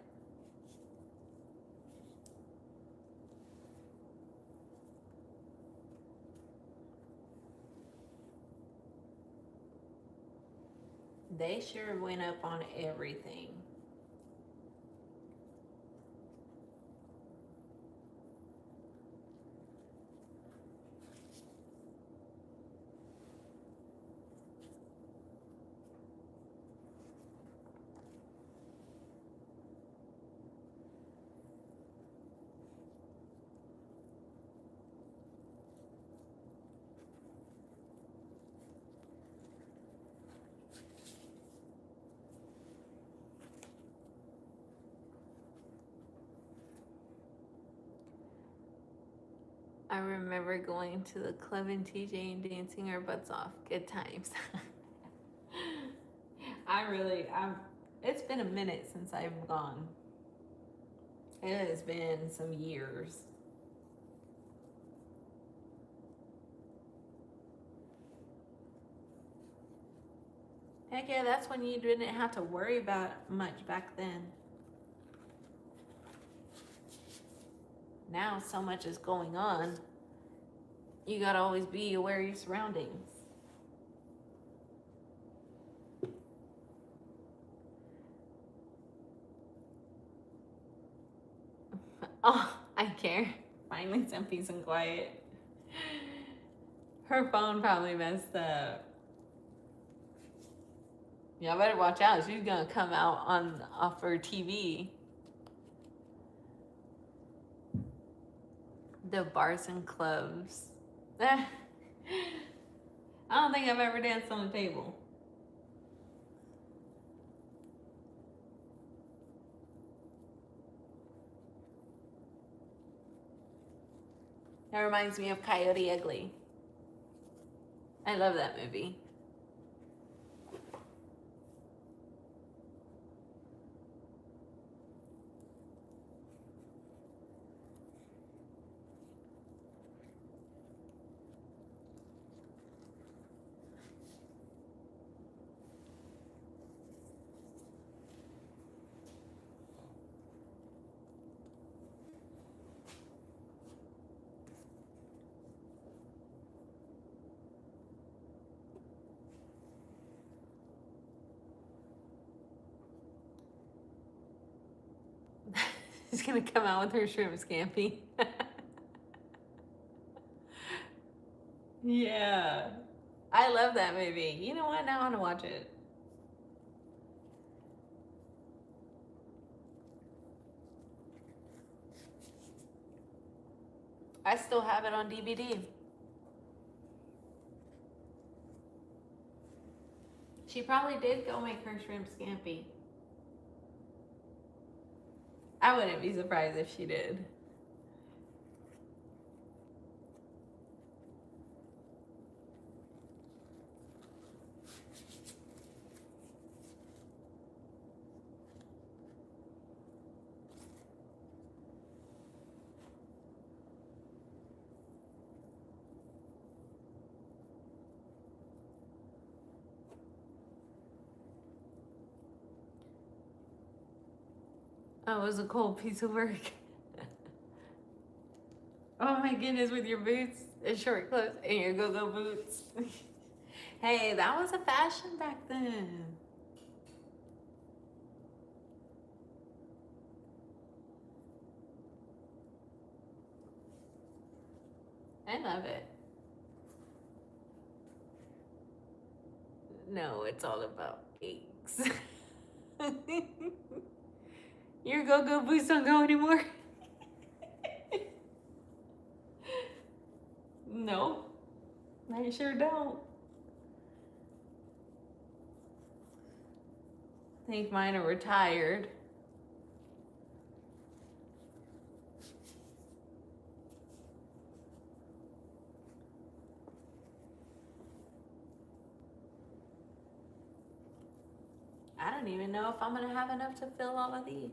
They sure went up on everything. I remember going to the club in TJ and dancing our butts off. Good times. It's been a minute since I've gone. It has been some years. Heck yeah, that's when you didn't have to worry about much back then. Now so much is going on. You gotta always be aware of your surroundings. Oh, I care. Finally some peace and quiet. Her phone probably messed up. Y'all better watch out. She's gonna come out off her TV. The bars and clubs. I don't think I've ever danced on a table. That reminds me of Coyote Ugly. I love that movie. She's gonna come out with her shrimp scampi. Yeah. I love that movie. You know what? Now I want to watch it. I still have it on DVD. She probably did go make her shrimp scampi. I wouldn't be surprised if she did. Oh, it was a cold piece of work. Oh my goodness, with your boots and short clothes and your go-go boots. Hey, that was a fashion back then. I love it. No, it's all about eggs. Your go-go boots don't go anymore? No, I sure don't. I think mine are retired. I don't even know if I'm gonna have enough to fill all of these.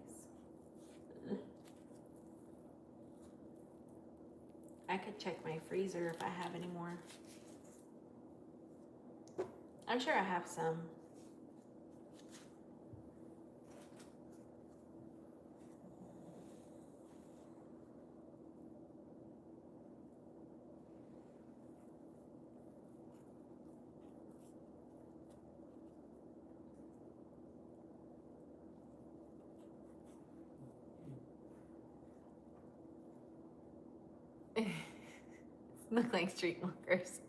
I could check my freezer if I have any more. I'm sure I have some. Look like streetwalkers.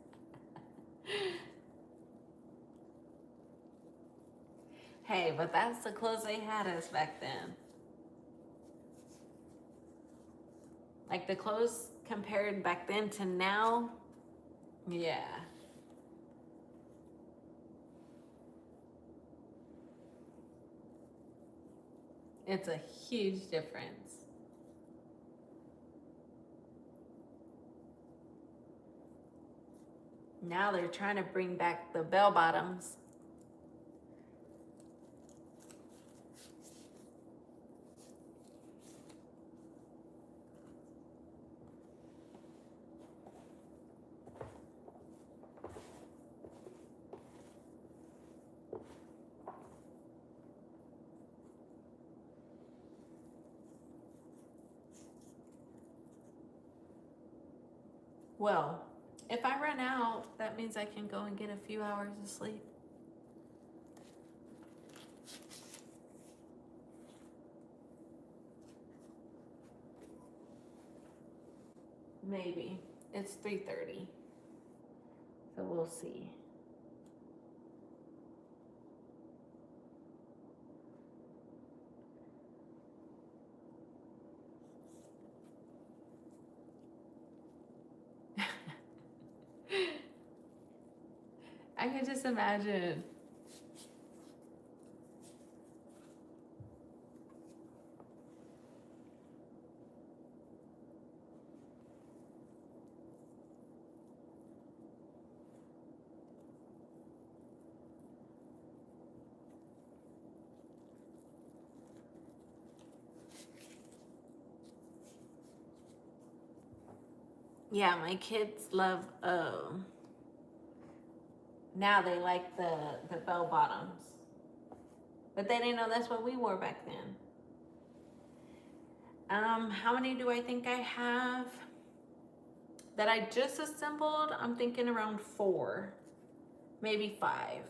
Hey, but that's the clothes they had us back then. Like the clothes compared back then to now, yeah. It's a huge difference. Now they're trying to bring back the bell bottoms. Well, if I run out, that means I can go and get a few hours of sleep. Maybe. It's 3:30. So we'll see. I can just imagine. Yeah, my kids love now they like the bell bottoms. But they didn't know that's what we wore back then. How many do I think I have that I just assembled? I'm thinking around 4, maybe 5.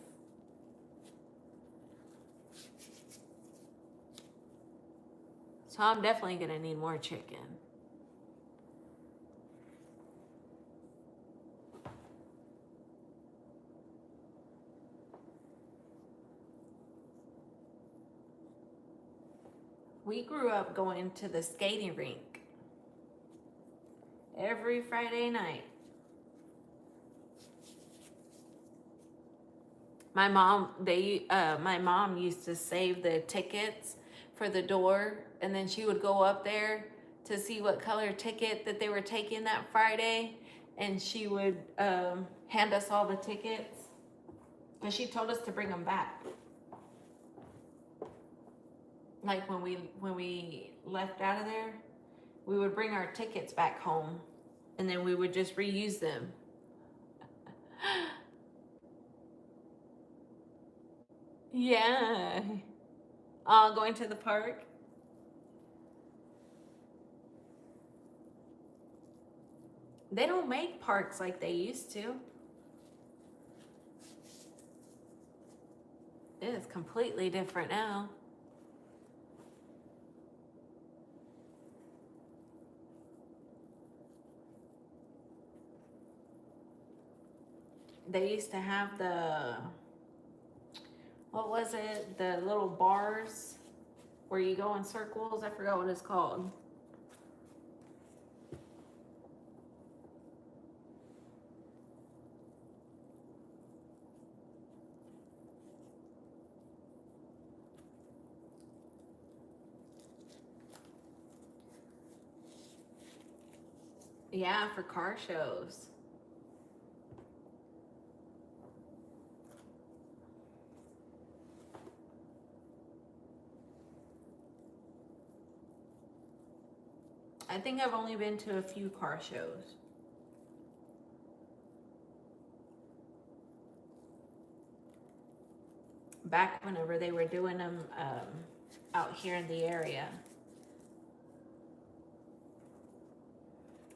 So I'm definitely gonna need more chicken. We grew up going to the skating rink every Friday night. My mom used to save the tickets for the door, and then she would go up there to see what color ticket that they were taking that Friday, and she would hand us all the tickets, and she told us to bring them back. Like when we left out of there, we would bring our tickets back home, and then we would just reuse them. Yeah. Going to the park. They don't make parks like they used to. It is completely different now. They used to have what was it? The little bars where you go in circles. I forgot what it's called. Yeah, for car shows. I think I've only been to a few car shows. Back whenever they were doing them out here in the area.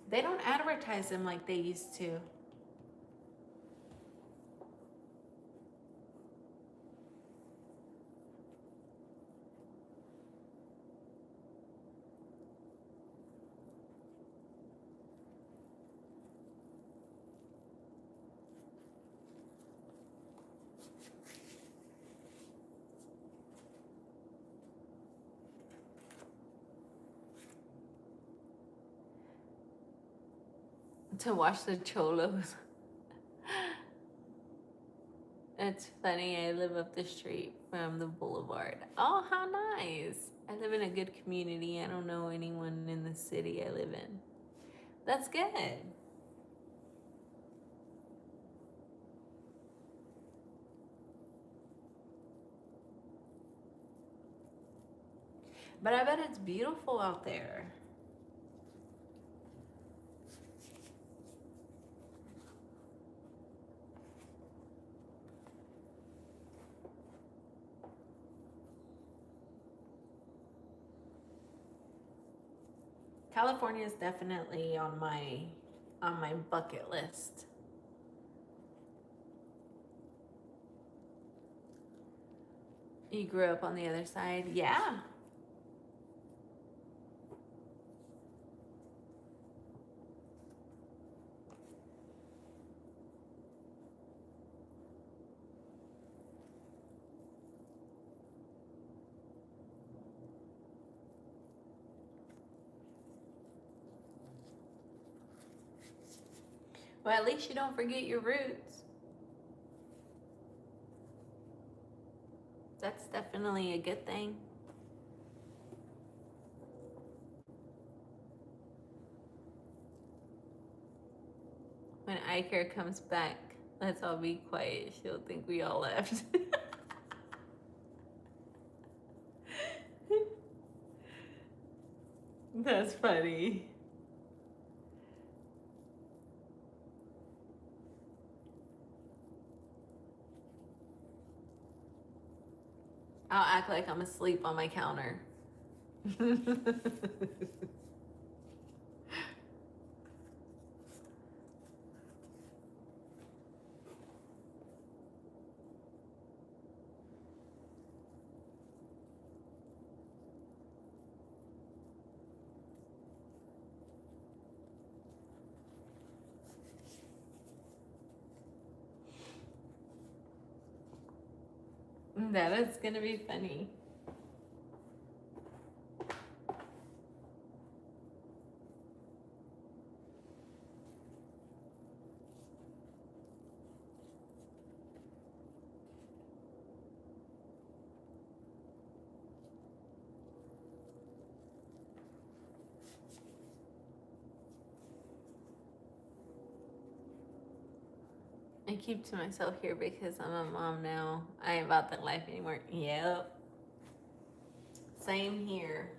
They don't advertise them like they used to. To watch the cholos. It's funny, I live up the street from the boulevard. Oh, how nice. I live in a good community. I don't know anyone in the city I live in. That's good. But I bet it's beautiful out there. California is definitely on my bucket list. You grew up on the other side? Yeah. Well, at least you don't forget your roots. That's definitely a good thing. When Iker comes back, let's all be quiet. She'll think we all left. That's funny. I'll act like I'm asleep on my counter. That is gonna be funny. I keep to myself here because I'm a mom now. I ain't about that life anymore. Yep. Same here.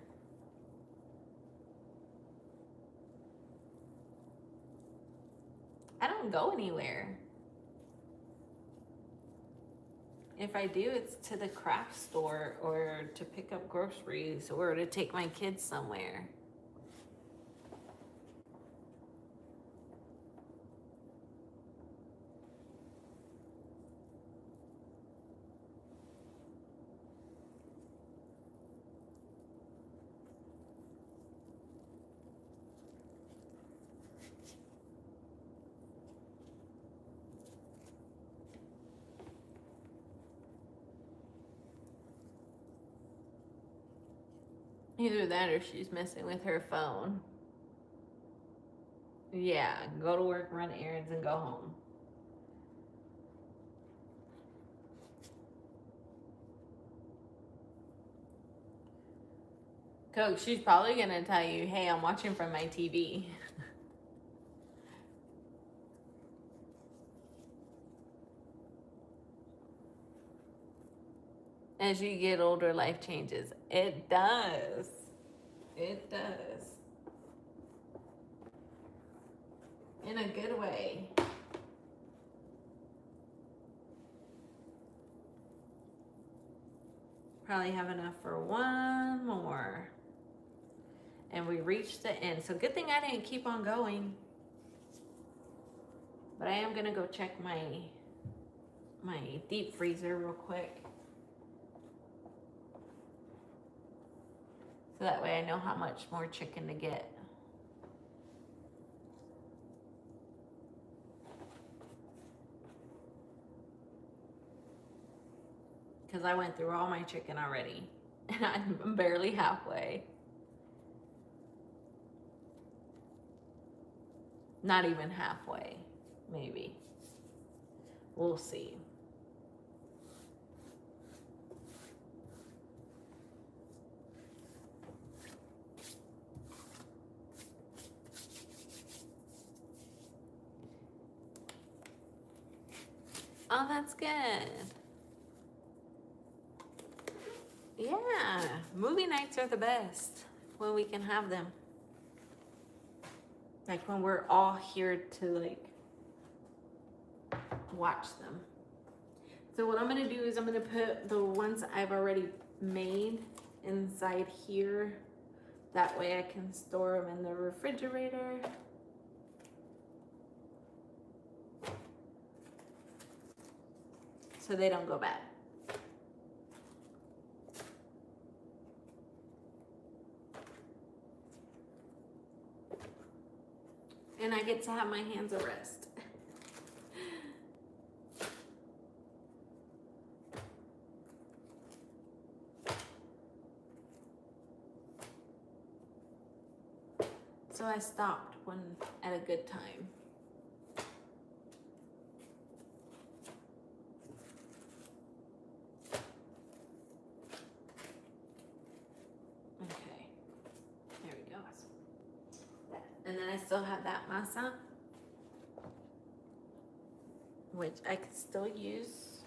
I don't go anywhere. If I do, it's to the craft store or to pick up groceries or to take my kids somewhere. Either that or she's messing with her phone. Yeah, go to work, run errands, and go home. Coach, she's probably gonna tell you, hey, I'm watching from my TV. As you get older, life changes. It does. It does. In a good way. Probably have enough for one more. And we reached the end. So good thing I didn't keep on going. But I am gonna go check my deep freezer real quick. So that way I know how much more chicken to get. Because I went through all my chicken already. And I'm barely halfway. Not even halfway, maybe. We'll see. Oh, that's good. Yeah, movie nights are the best when we can have them. Like when we're all here to like watch them. So what I'm gonna do is I'm gonna put the ones I've already made inside here. That way I can store them in the refrigerator. So they don't go bad. And I get to have my hands a rest. So I stopped when at a good time. Okay, there we go. And then I still have that masa, which I could still use.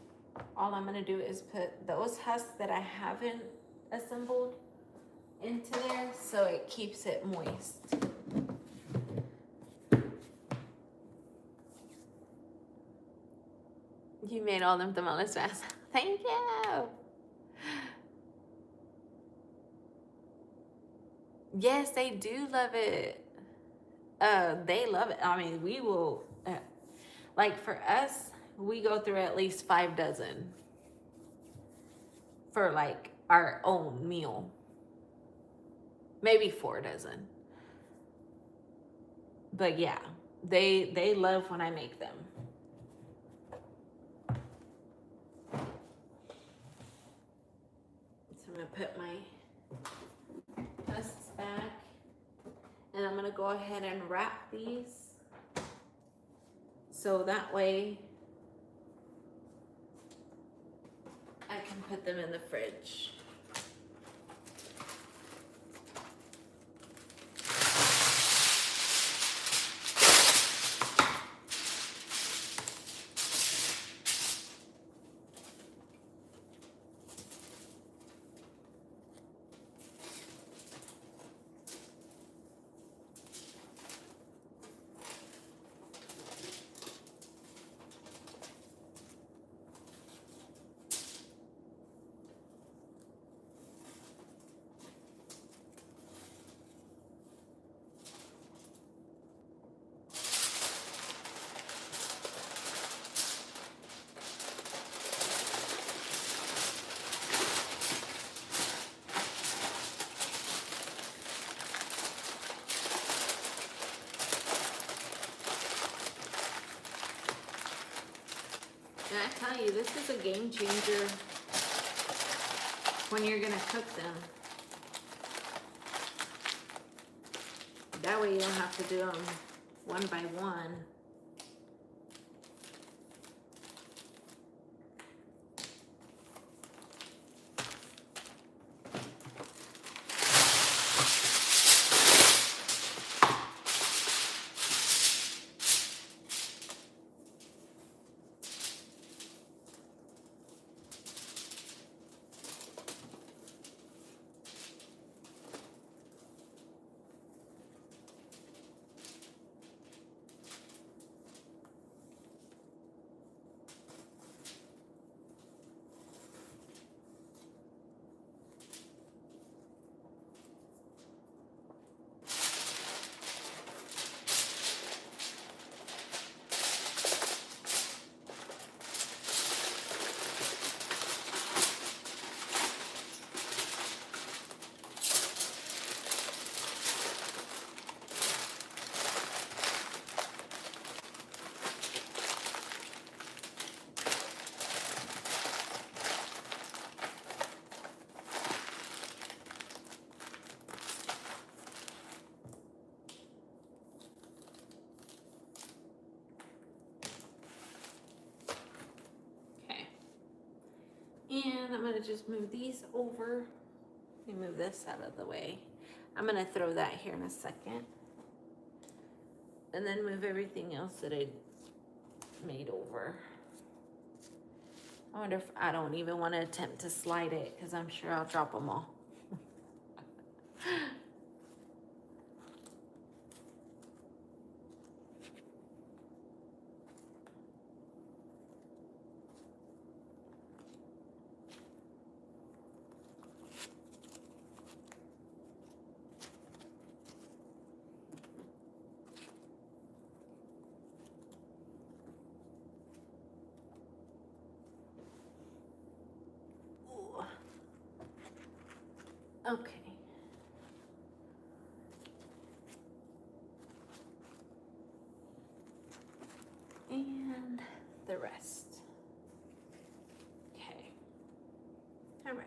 All I'm gonna do is put those husks that I haven't assembled into there so it keeps it moist. You made all them tamales fast. Thank you. Yes, they do love it. They love it. I mean, we will, like for us, we go through at least 5 dozen for like our own meal. Maybe 4 dozen. But yeah, they love when I make them. So I'm gonna put my husks back. And I'm gonna go ahead and wrap these. So that way I can put them in the fridge. tell you, this is a game changer when you're gonna cook them. That way you don't have to do them one by one. And I'm gonna just move these over. Let me move this out of the way. I'm gonna throw that here in a second. And then move everything else that I made over. I wonder if I don't even want to attempt to slide it because I'm sure I'll drop them all. Okay. And the rest. Okay. All right.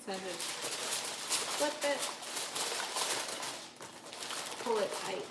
So just flip it, pull it tight.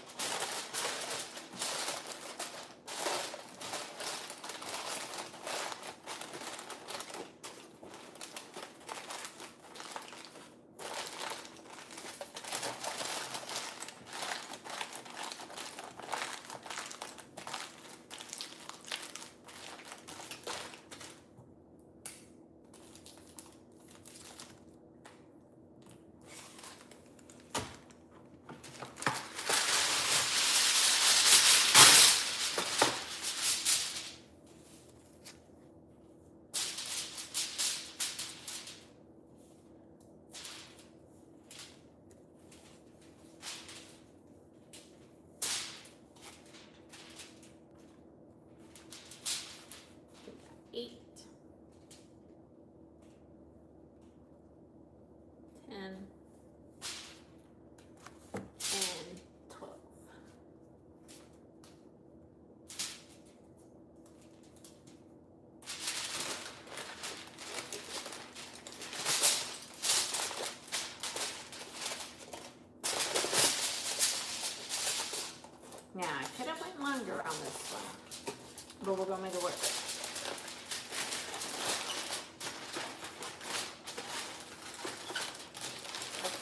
Eight, 10, and 12. Now, I could have went longer on this one, but we're going to make it work.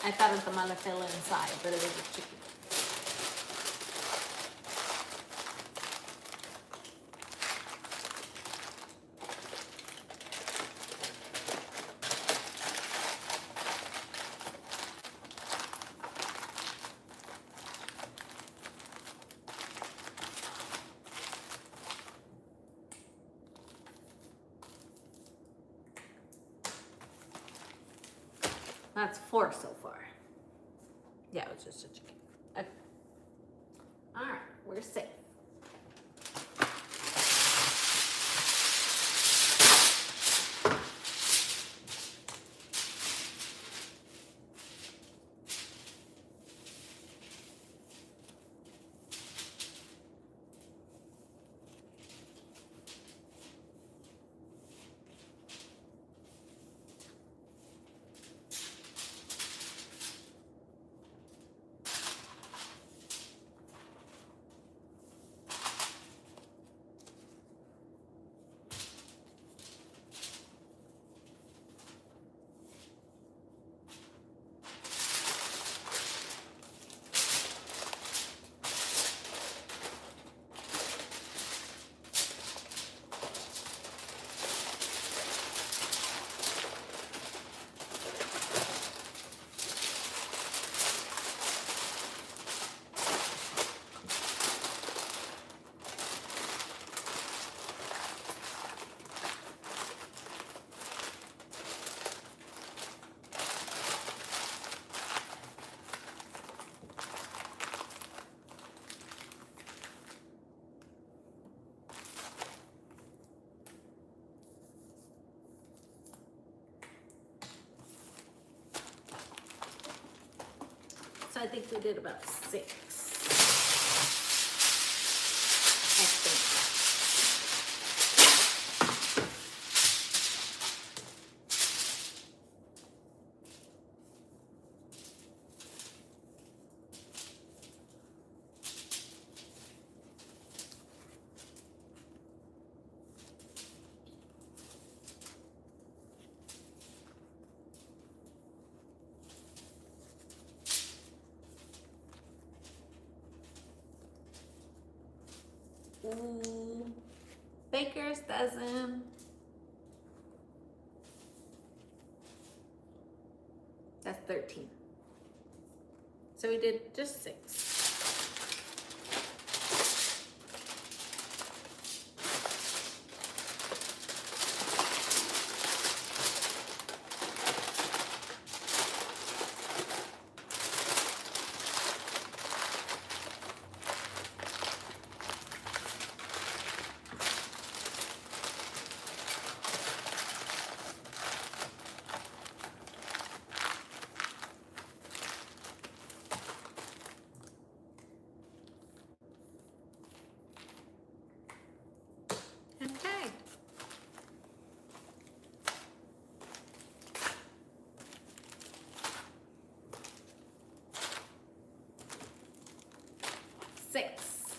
I thought a tamale fell inside, but it was a chicken. That's 4 so far. Yeah, it was just a chicken. Okay. All right, we're safe. So I think we did about 6. I think. Ooh, baker's dozen. That's 13. So we did just 6. Okay. Six.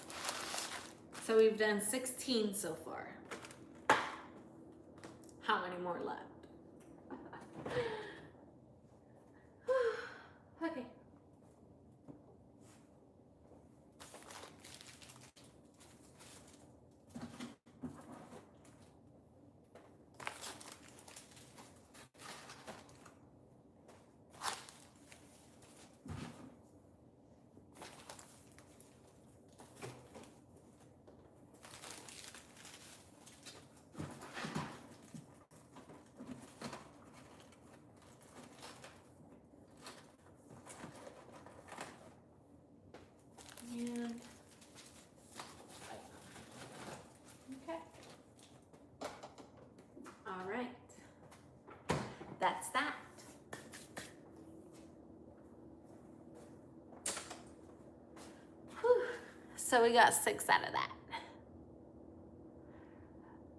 So we've done 16 so far. How many more left? Okay. And okay. All right. That's that. Whew. So we got 6 out of that.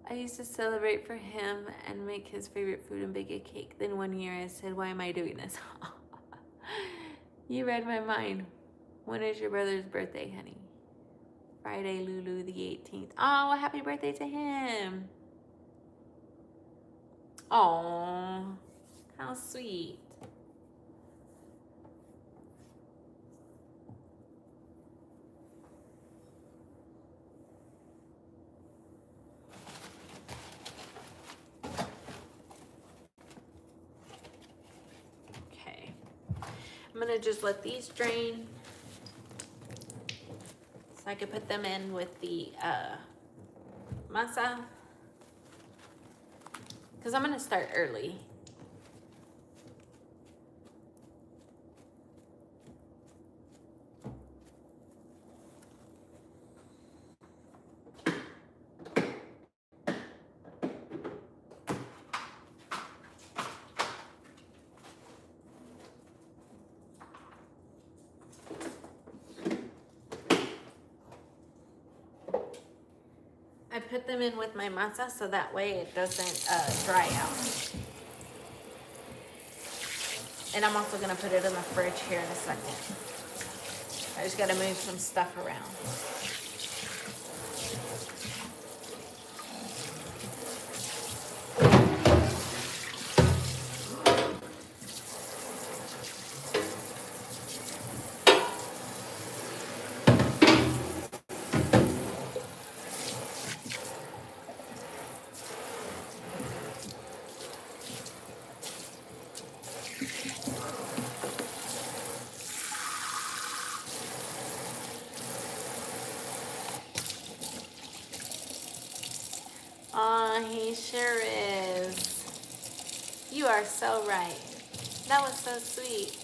I used to celebrate for him and make his favorite food and bake a cake. Then one year I said, why am I doing this? You read my mind. When is your brother's birthday, honey? Friday, Lulu, the 18th. Oh, happy birthday to him. Oh, how sweet. I'm gonna just let these drain so I can put them in with the masa, because I'm gonna start early. I put them in with my masa so that way it doesn't dry out. And I'm also gonna put it in the fridge here in a second. I just gotta move some stuff around. Aw, he sure is. You are so right. That was so sweet.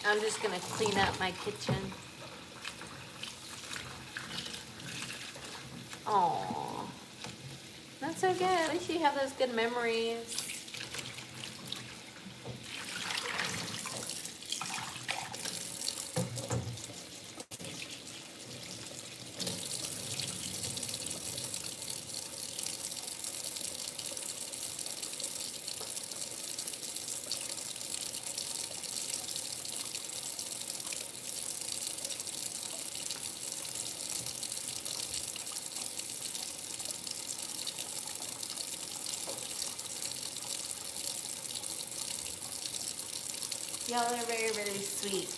I'm just gonna clean up my kitchen. Aw, that's so good. At least you have those good memories. Y'all are very, very sweet.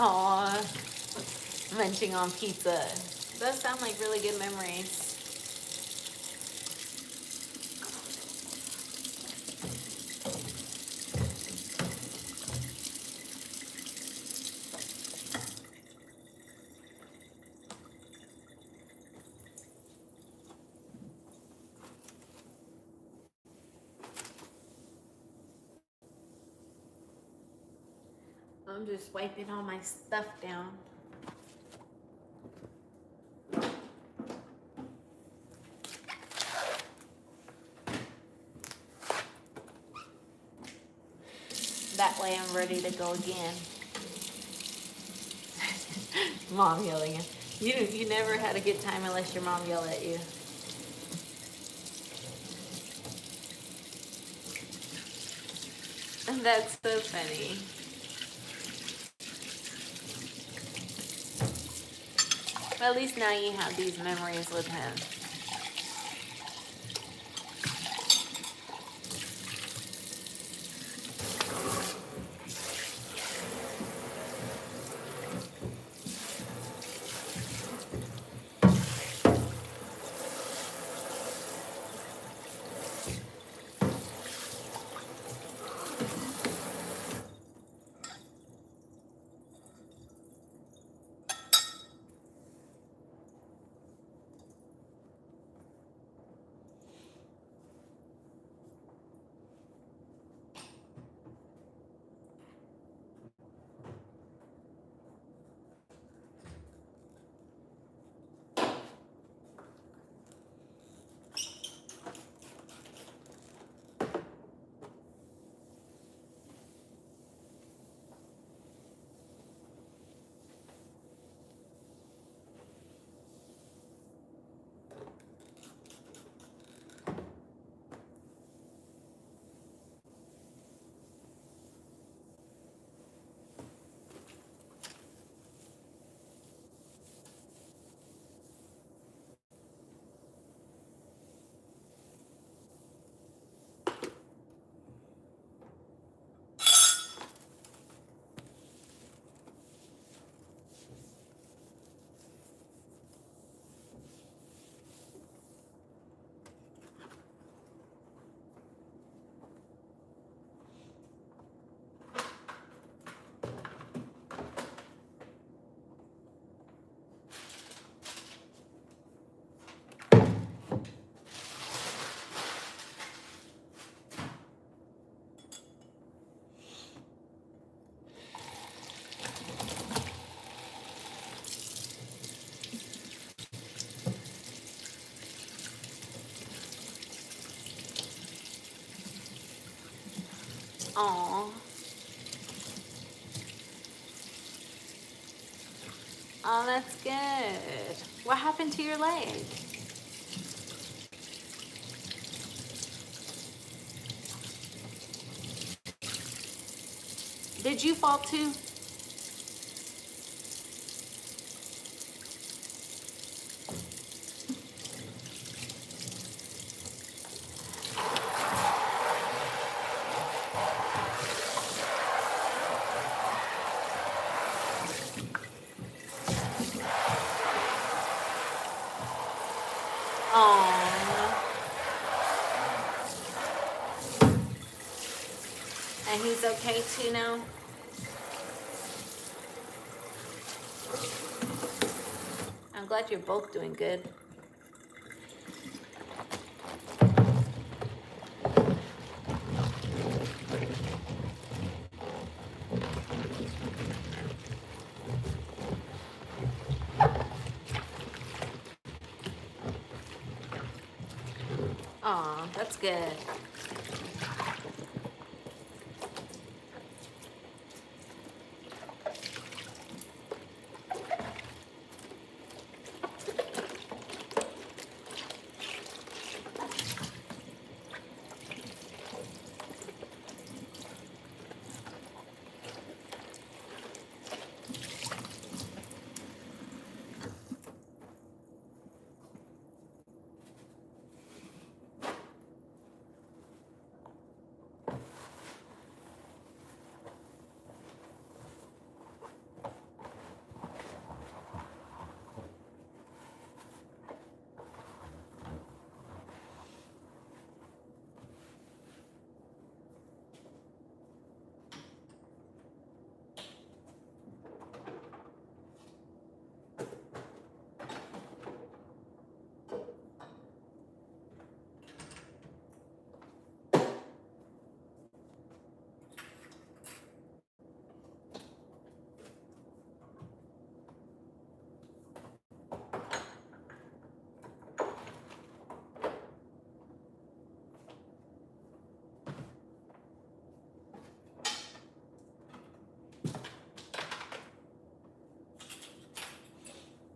Aw, munching on pizza. Those sound like really good memories. I'm just wiping all my stuff down. That way I'm ready to go again. Mom yelling at you. You never had a good time unless your mom yelled at you. That's so funny. Well, at least now you have these memories with him. Aw. Oh, that's good. What happened to your leg? Did you fall too? Aw. And he's okay too now? I'm glad you're both doing good. Aw, that's good.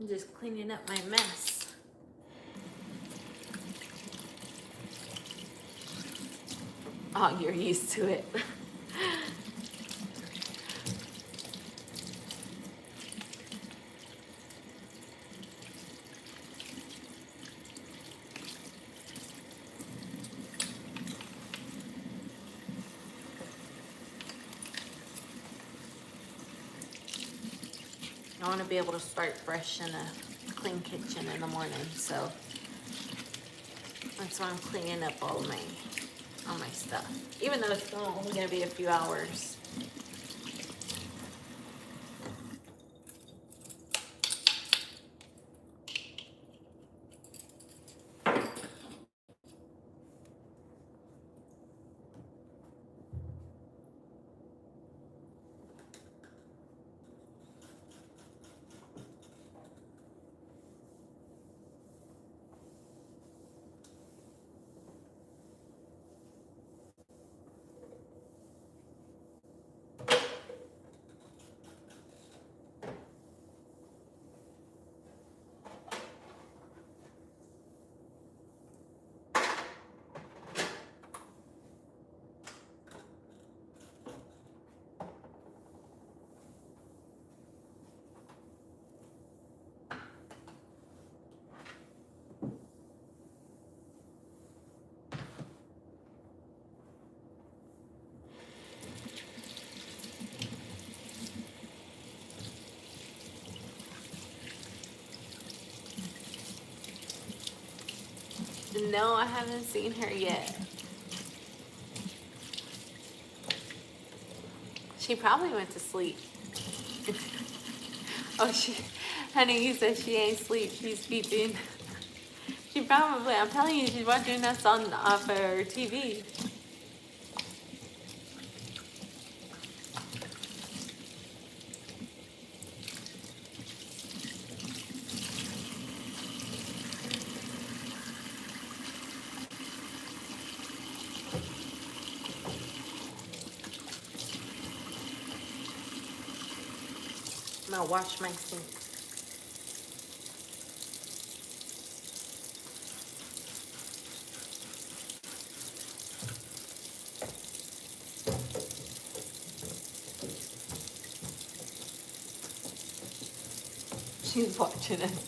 I'm just cleaning up my mess. Oh, you're used to it. I want to be able to start fresh in a clean kitchen in the morning, so that's why I'm cleaning up all my stuff. Even though it's only gonna be a few hours. No, I haven't seen her yet. She probably went to sleep. Oh, honey, you said she ain't sleep. She's peeping. She probably, I'm telling you, she's watching us off her TV. I'm gonna wash my sink. She's watching us.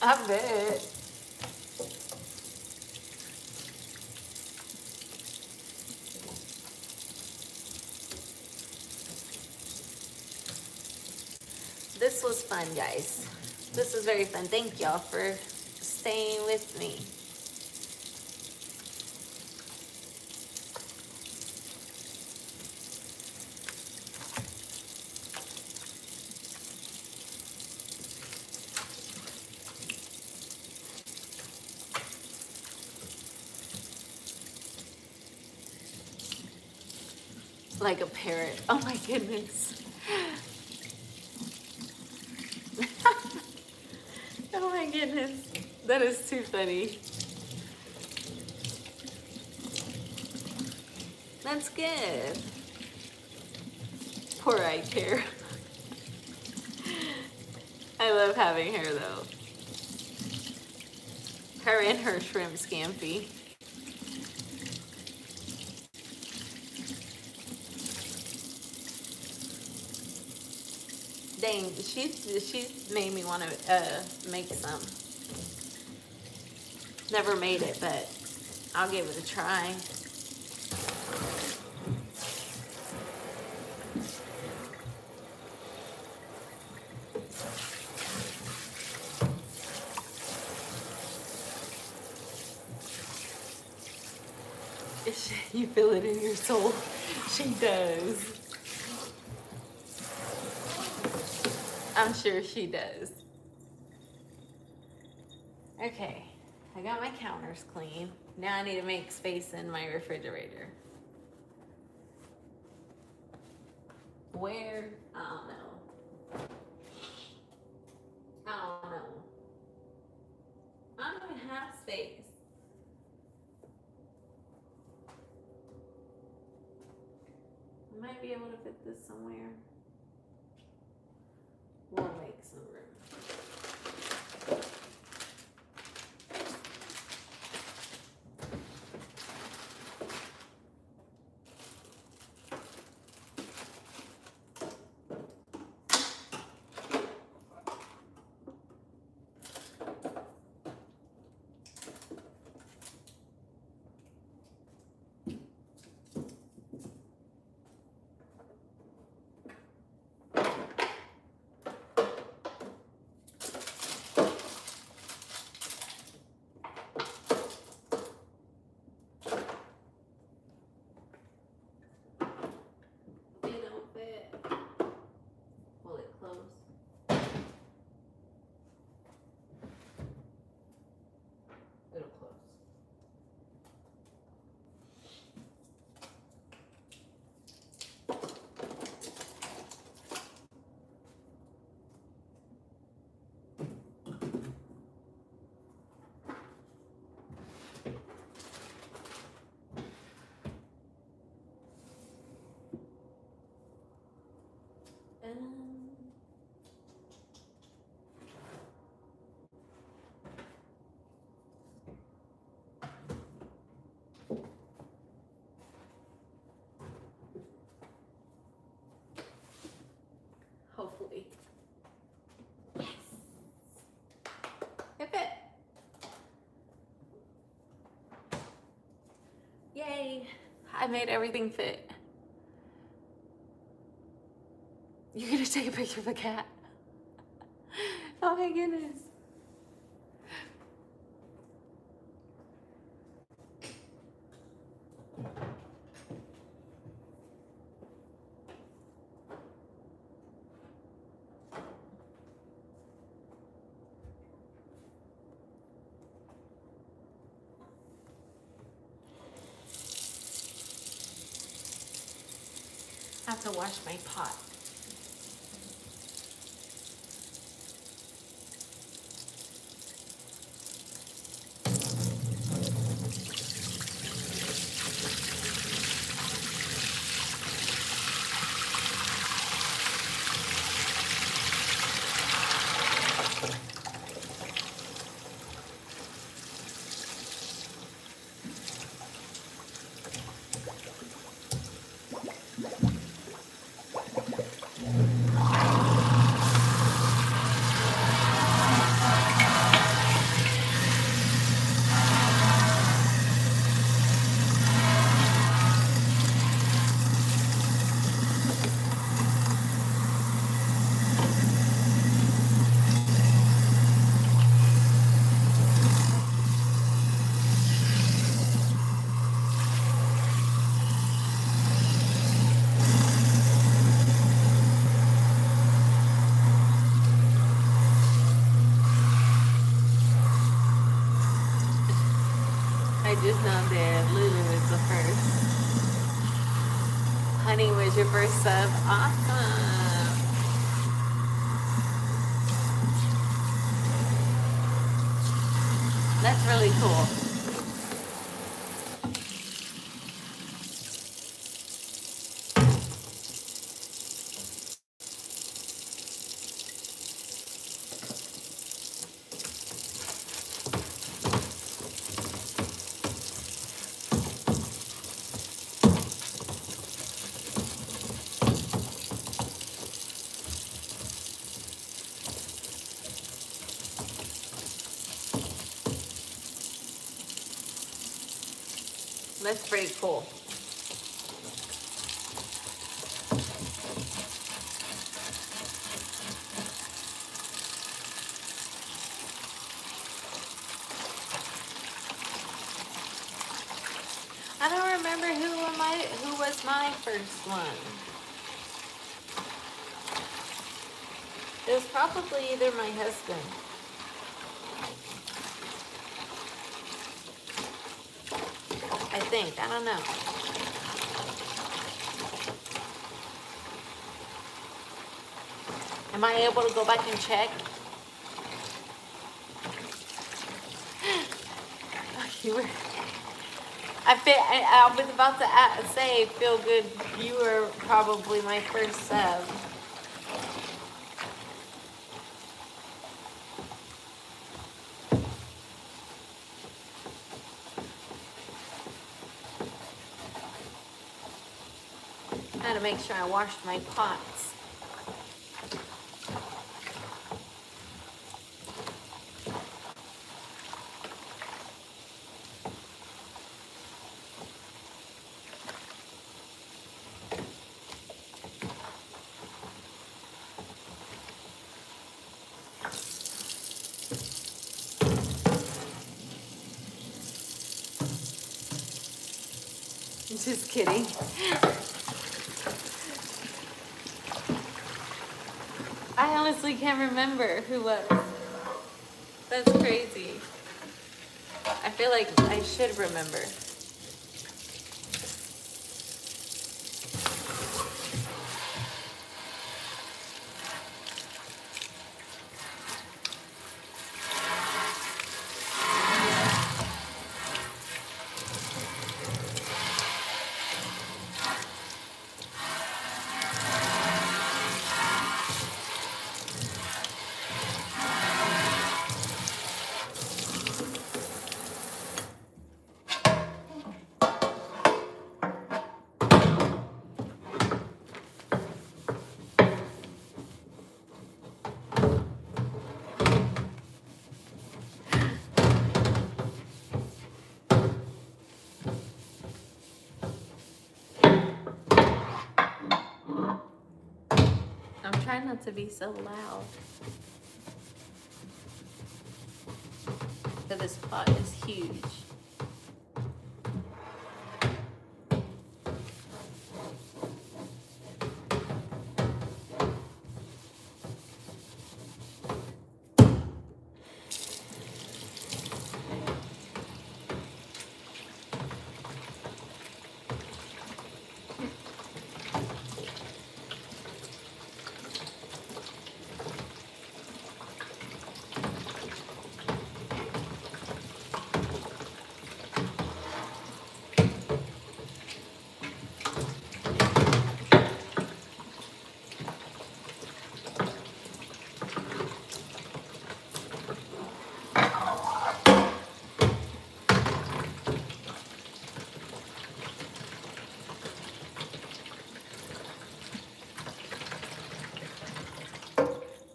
I bet. This was fun, guys. This was very fun. Thank y'all for staying with me. Like a parrot. Oh my goodness. Oh my goodness. That is too funny. That's good. Poor eye care. I love having her though. Her and her shrimp scampi. Dang, she's made me want to make some. Never made it, but I'll give it a try. You feel it in your soul. She does. I'm sure she does. Okay, I got my counters clean. Now I need to make space in my refrigerator. Where? I don't know. I don't know. I don't even have space. I might be able to fit this somewhere. We'll make some room. hopefully. Yes. It fit. Yay. I made everything fit. You're gonna take a picture of a cat? Oh my goodness. I have to wash my pot. I just know that Lilo is the first. Honey was your first sub. Awesome. That's really cool. That's pretty cool. I don't remember who was my first one. It was probably either my husband. I think. I don't know. Am I able to go back and check? You were. I was about to say, feel good. You were probably my first sub. I had to make sure I washed my pots. Just kidding. I honestly can't remember who was. That's crazy. I feel like I should remember. try not to be so loud. So this pot is huge.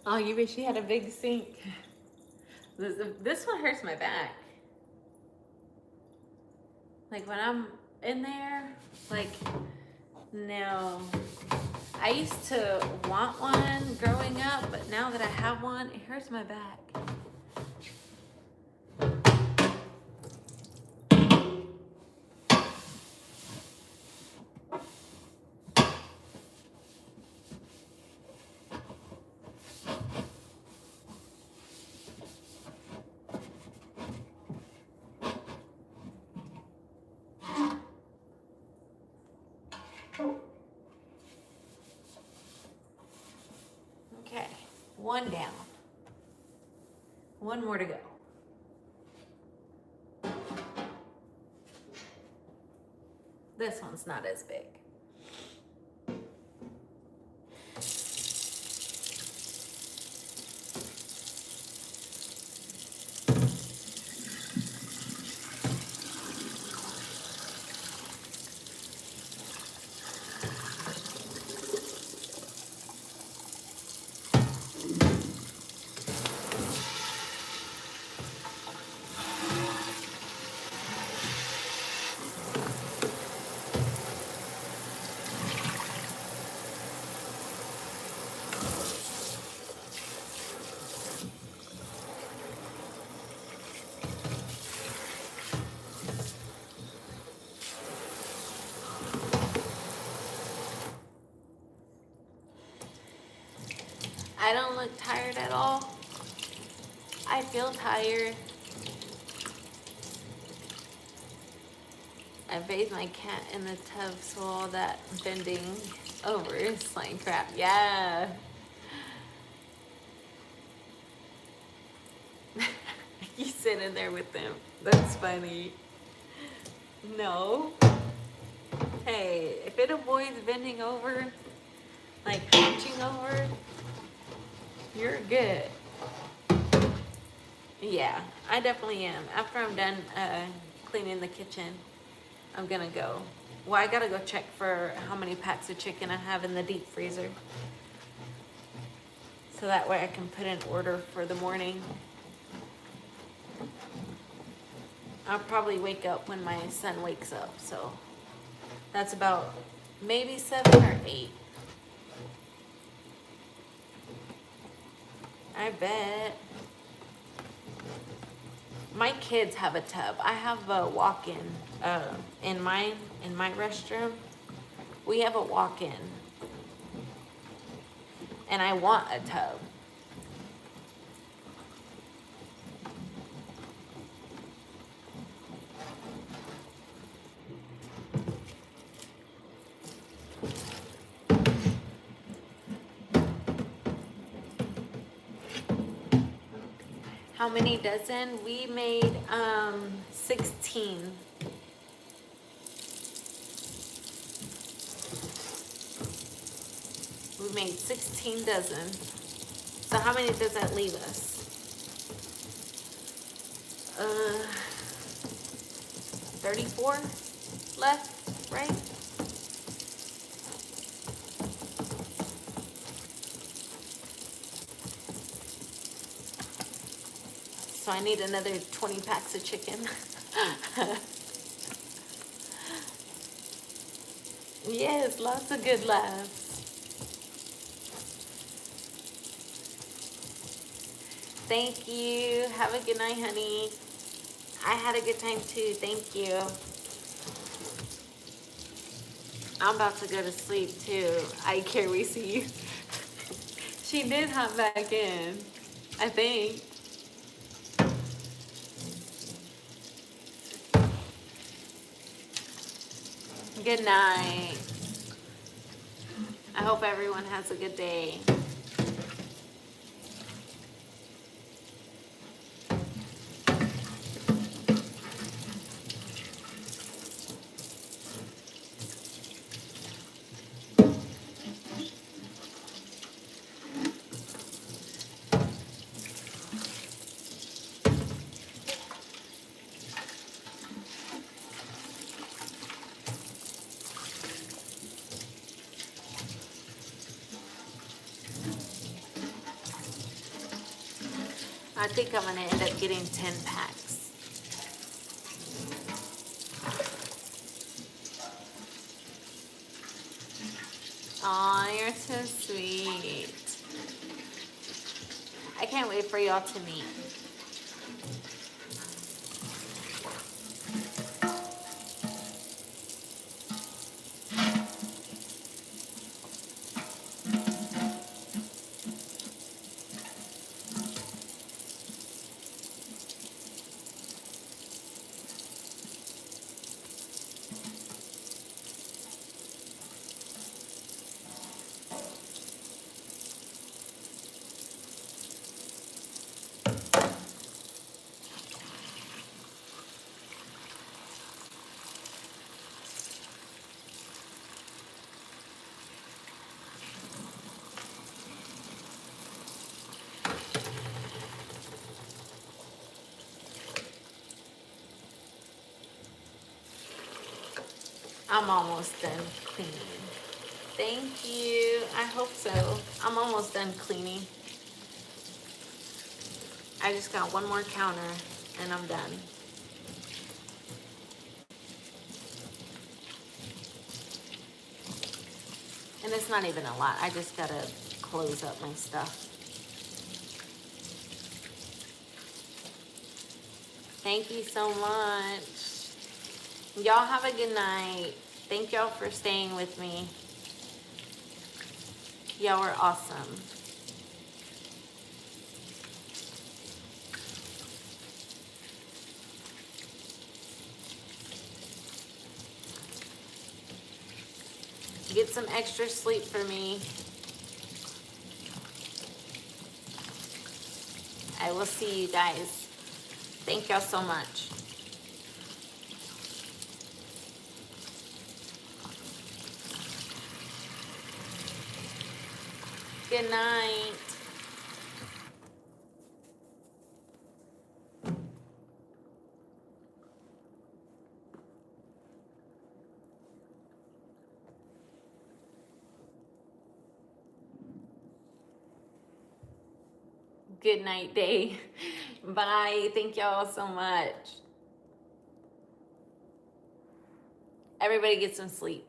Oh, you wish you had a big sink. This one hurts my back. Like when I'm in there, like, no. I used to want one growing up, but now that I have one, it hurts my back. Okay, one down. One more to go. This one's not as big. I don't look tired at all. I feel tired. I bathed my cat in the tub, so all that bending over is like crap. Yeah. You sit in there with them. That's funny. No. Hey, if it avoids bending over, like hunching over, you're good. Yeah, I definitely am. After I'm done cleaning the kitchen, I'm gonna go. Well, I gotta go check for how many packs of chicken I have in the deep freezer. So that way I can put an order for the morning. I'll probably wake up when my son wakes up, so that's about maybe 7 or 8. I bet. My kids have a tub. I have a walk-in in my restroom. We have a walk-in, and I want a tub. How many dozen? We made 16. We made 16 dozen. So how many does that leave us? 34 left, right? So I need another 20 packs of chicken. Yes, lots of good laughs. Thank you. Have a good night, honey. I had a good time too. Thank you. I'm about to go to sleep too. I care we see you. She did hop back in, I think. Good night. I hope everyone has a good day. I think I'm gonna end up getting 10 packs. Aw, you're so sweet. I can't wait for y'all to meet. I'm almost done cleaning. Thank you. I hope so. I'm almost done cleaning. I just got one more counter and I'm done. And it's not even a lot. I just gotta close up my stuff. Thank you so much. Y'all have a good night. Thank y'all for staying with me. Y'all were awesome. Get some extra sleep for me. I will see you guys. Thank y'all so much. Good night. Good night, day. Bye. Thank y'all so much. Everybody get some sleep.